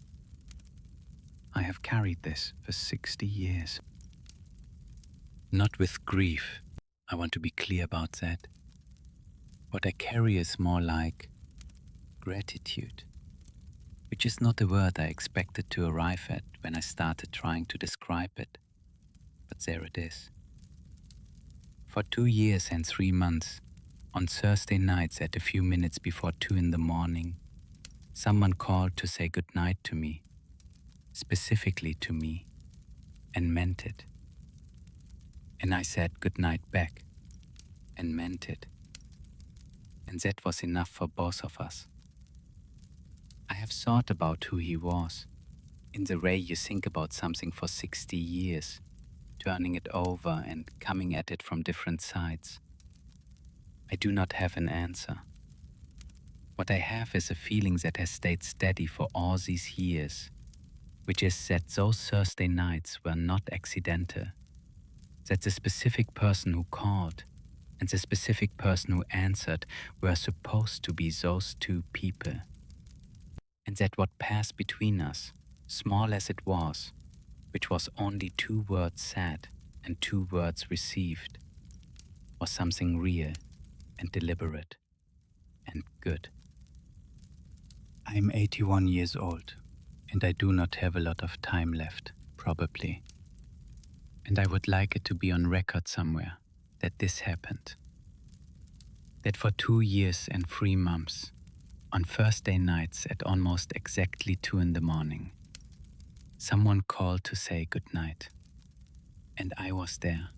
I have carried this for 60 years. Not with grief, I want to be clear about that. What I carry is more like gratitude, which is not a word I expected to arrive at when I started trying to describe it, but there it is. For 2 years and 3 months, on Thursday nights at a few minutes before 2 in the morning, someone called to say goodnight to me, specifically to me, and meant it. And I said goodnight back, and meant it. And that was enough for both of us. I have thought about who he was, in the way you think about something for 60 years, turning it over and coming at it from different sides. I do not have an answer. What I have is a feeling that has stayed steady for all these years, which is that those Thursday nights were not accidental, that the specific person who called and the specific person who answered were supposed to be those two people, and that what passed between us, small as it was, which was only 2 words said and 2 words received, was something real and deliberate and good. I am 81 years old, and I do not have a lot of time left, probably. And I would like it to be on record somewhere that this happened. That for 2 years and 3 months, on Thursday nights at almost exactly 2 in the morning, someone called to say goodnight. And I was there.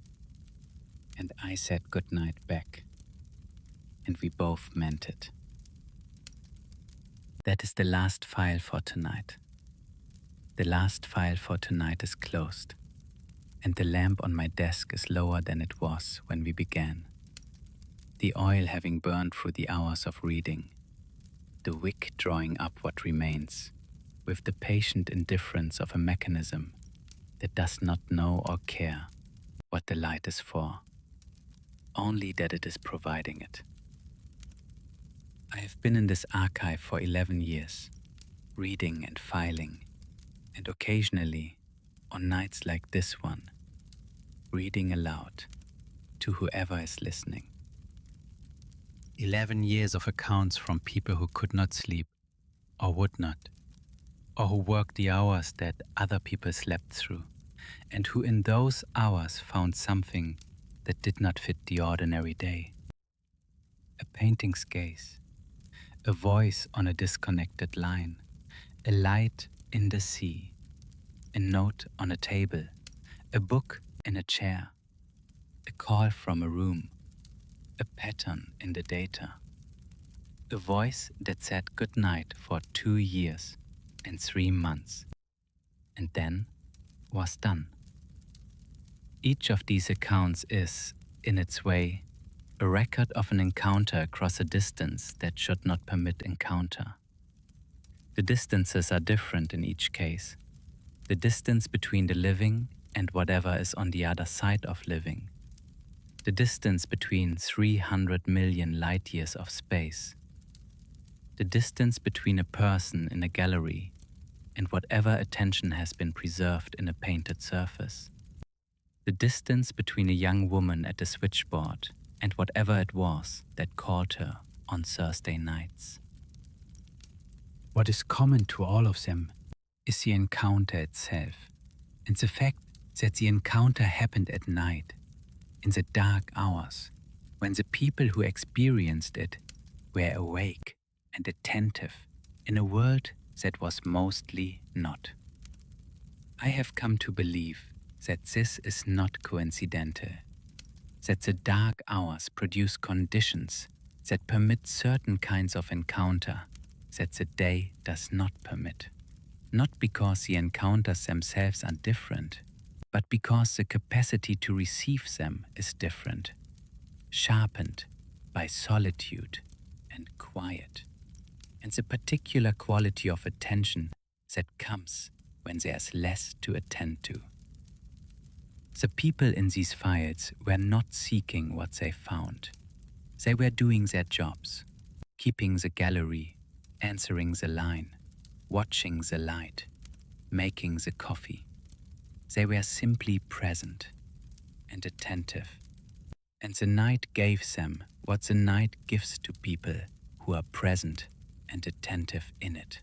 And I said goodnight back. And we both meant it. That is the last file for tonight. The last file for tonight is closed, and the lamp on my desk is lower than it was when we began. The oil having burned through the hours of reading, the wick drawing up what remains, with the patient indifference of a mechanism that does not know or care what the light is for, only that it is providing it. I have been in this archive for 11 years, reading and filing, and occasionally, on nights like this one, reading aloud to whoever is listening. 11 years of accounts from people who could not sleep, or would not, or who worked the hours that other people slept through, and who in those hours found something that did not fit the ordinary day. A painting's gaze, a voice on a disconnected line, a light in the sea, a note on a table, a book in a chair, a call from a room, a pattern in the data, a voice that said goodnight for 2 years and 3 months, and then was done. Each of these accounts is, in its way, a record of an encounter across a distance that should not permit encounter. The distances are different in each case. The distance between the living and whatever is on the other side of living. The distance between 300 million light years of space. The distance between a person in a gallery and whatever attention has been preserved in a painted surface. The distance between a young woman at the switchboard and whatever it was that called her on Thursday nights. What is common to all of them is the encounter itself, and the fact that the encounter happened at night, in the dark hours, when the people who experienced it were awake and attentive in a world that was mostly not. I have come to believe that this is not coincidental, that the dark hours produce conditions that permit certain kinds of encounter that the day does not permit. Not because the encounters themselves are different, but because the capacity to receive them is different, sharpened by solitude and quiet, and the particular quality of attention that comes when there's less to attend to. The people in these files were not seeking what they found. They were doing their jobs, keeping the gallery, answering the line, watching the light, making the coffee. They were simply present and attentive, and the night gave them what the night gives to people who are present and attentive in it.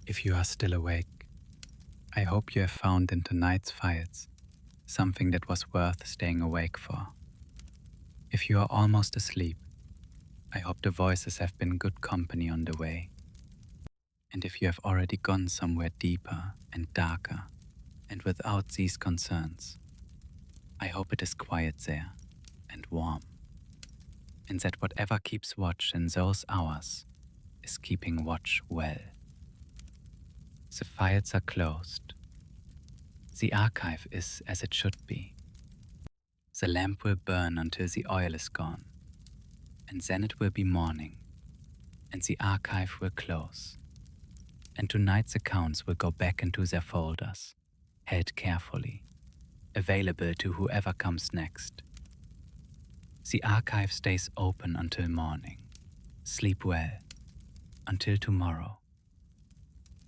If you are still awake, I hope you have found in tonight's files something that was worth staying awake for. If you are almost asleep, I hope the voices have been good company on the way. And if you have already gone somewhere deeper and darker and without these concerns, I hope it is quiet there and warm, and that whatever keeps watch in those hours is keeping watch well. The files are closed. The archive is as it should be. The lamp will burn until the oil is gone, and then it will be morning, and the archive will close, and tonight's accounts will go back into their folders, held carefully, available to whoever comes next. The archive stays open until morning. Sleep well, until tomorrow.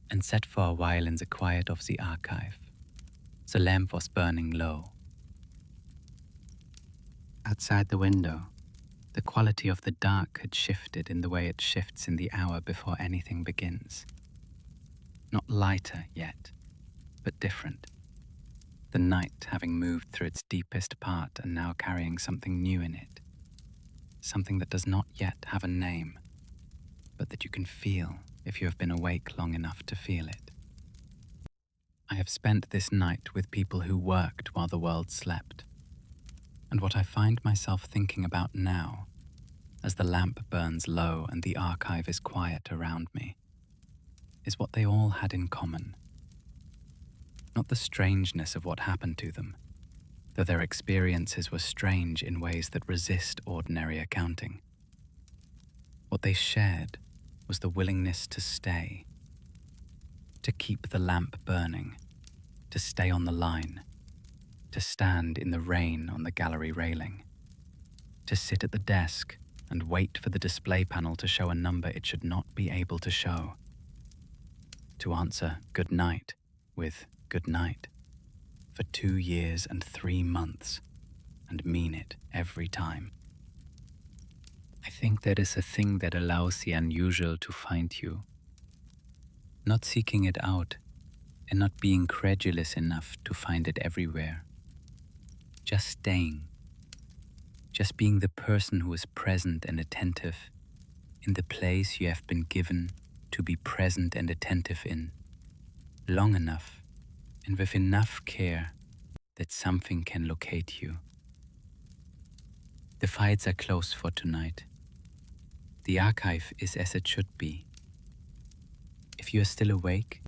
And sat for a while in the quiet of the archive. The lamp was burning low. Outside the window, the quality of the dark had shifted in the way it shifts in the hour before anything begins. Not lighter yet, but different. The night having moved through its deepest part and now carrying something new in it. Something that does not yet have a name, but that you can feel if you have been awake long enough to feel it. I have spent this night with people who worked while the world slept. And what I find myself thinking about now, as the lamp burns low and the archive is quiet around me, is what they all had in common. Not the strangeness of what happened to them, though their experiences were strange in ways that resist ordinary accounting. What they shared was the willingness to stay, to keep the lamp burning, to stay on the line, to stand in the rain on the gallery railing, to sit at the desk and wait for the display panel to show a number it should not be able to show, to answer good night with good night for 2 years and 3 months and mean it every time. I think that is a thing that allows the unusual to find you. Not seeking it out and not being credulous enough to find it everywhere. Just staying. Just being the person who is present and attentive in the place you have been given to be present and attentive in, long enough and with enough care that something can locate you. The files are closed for tonight. The archive is as it should be. If you are still awake,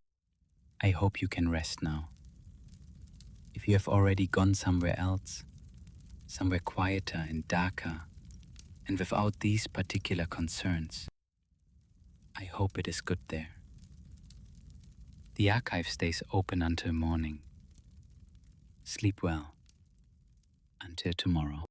I hope you can rest now. If you have already gone somewhere else, somewhere quieter and darker, and without these particular concerns, I hope it is good there. The archive stays open until morning. Sleep well. Until tomorrow.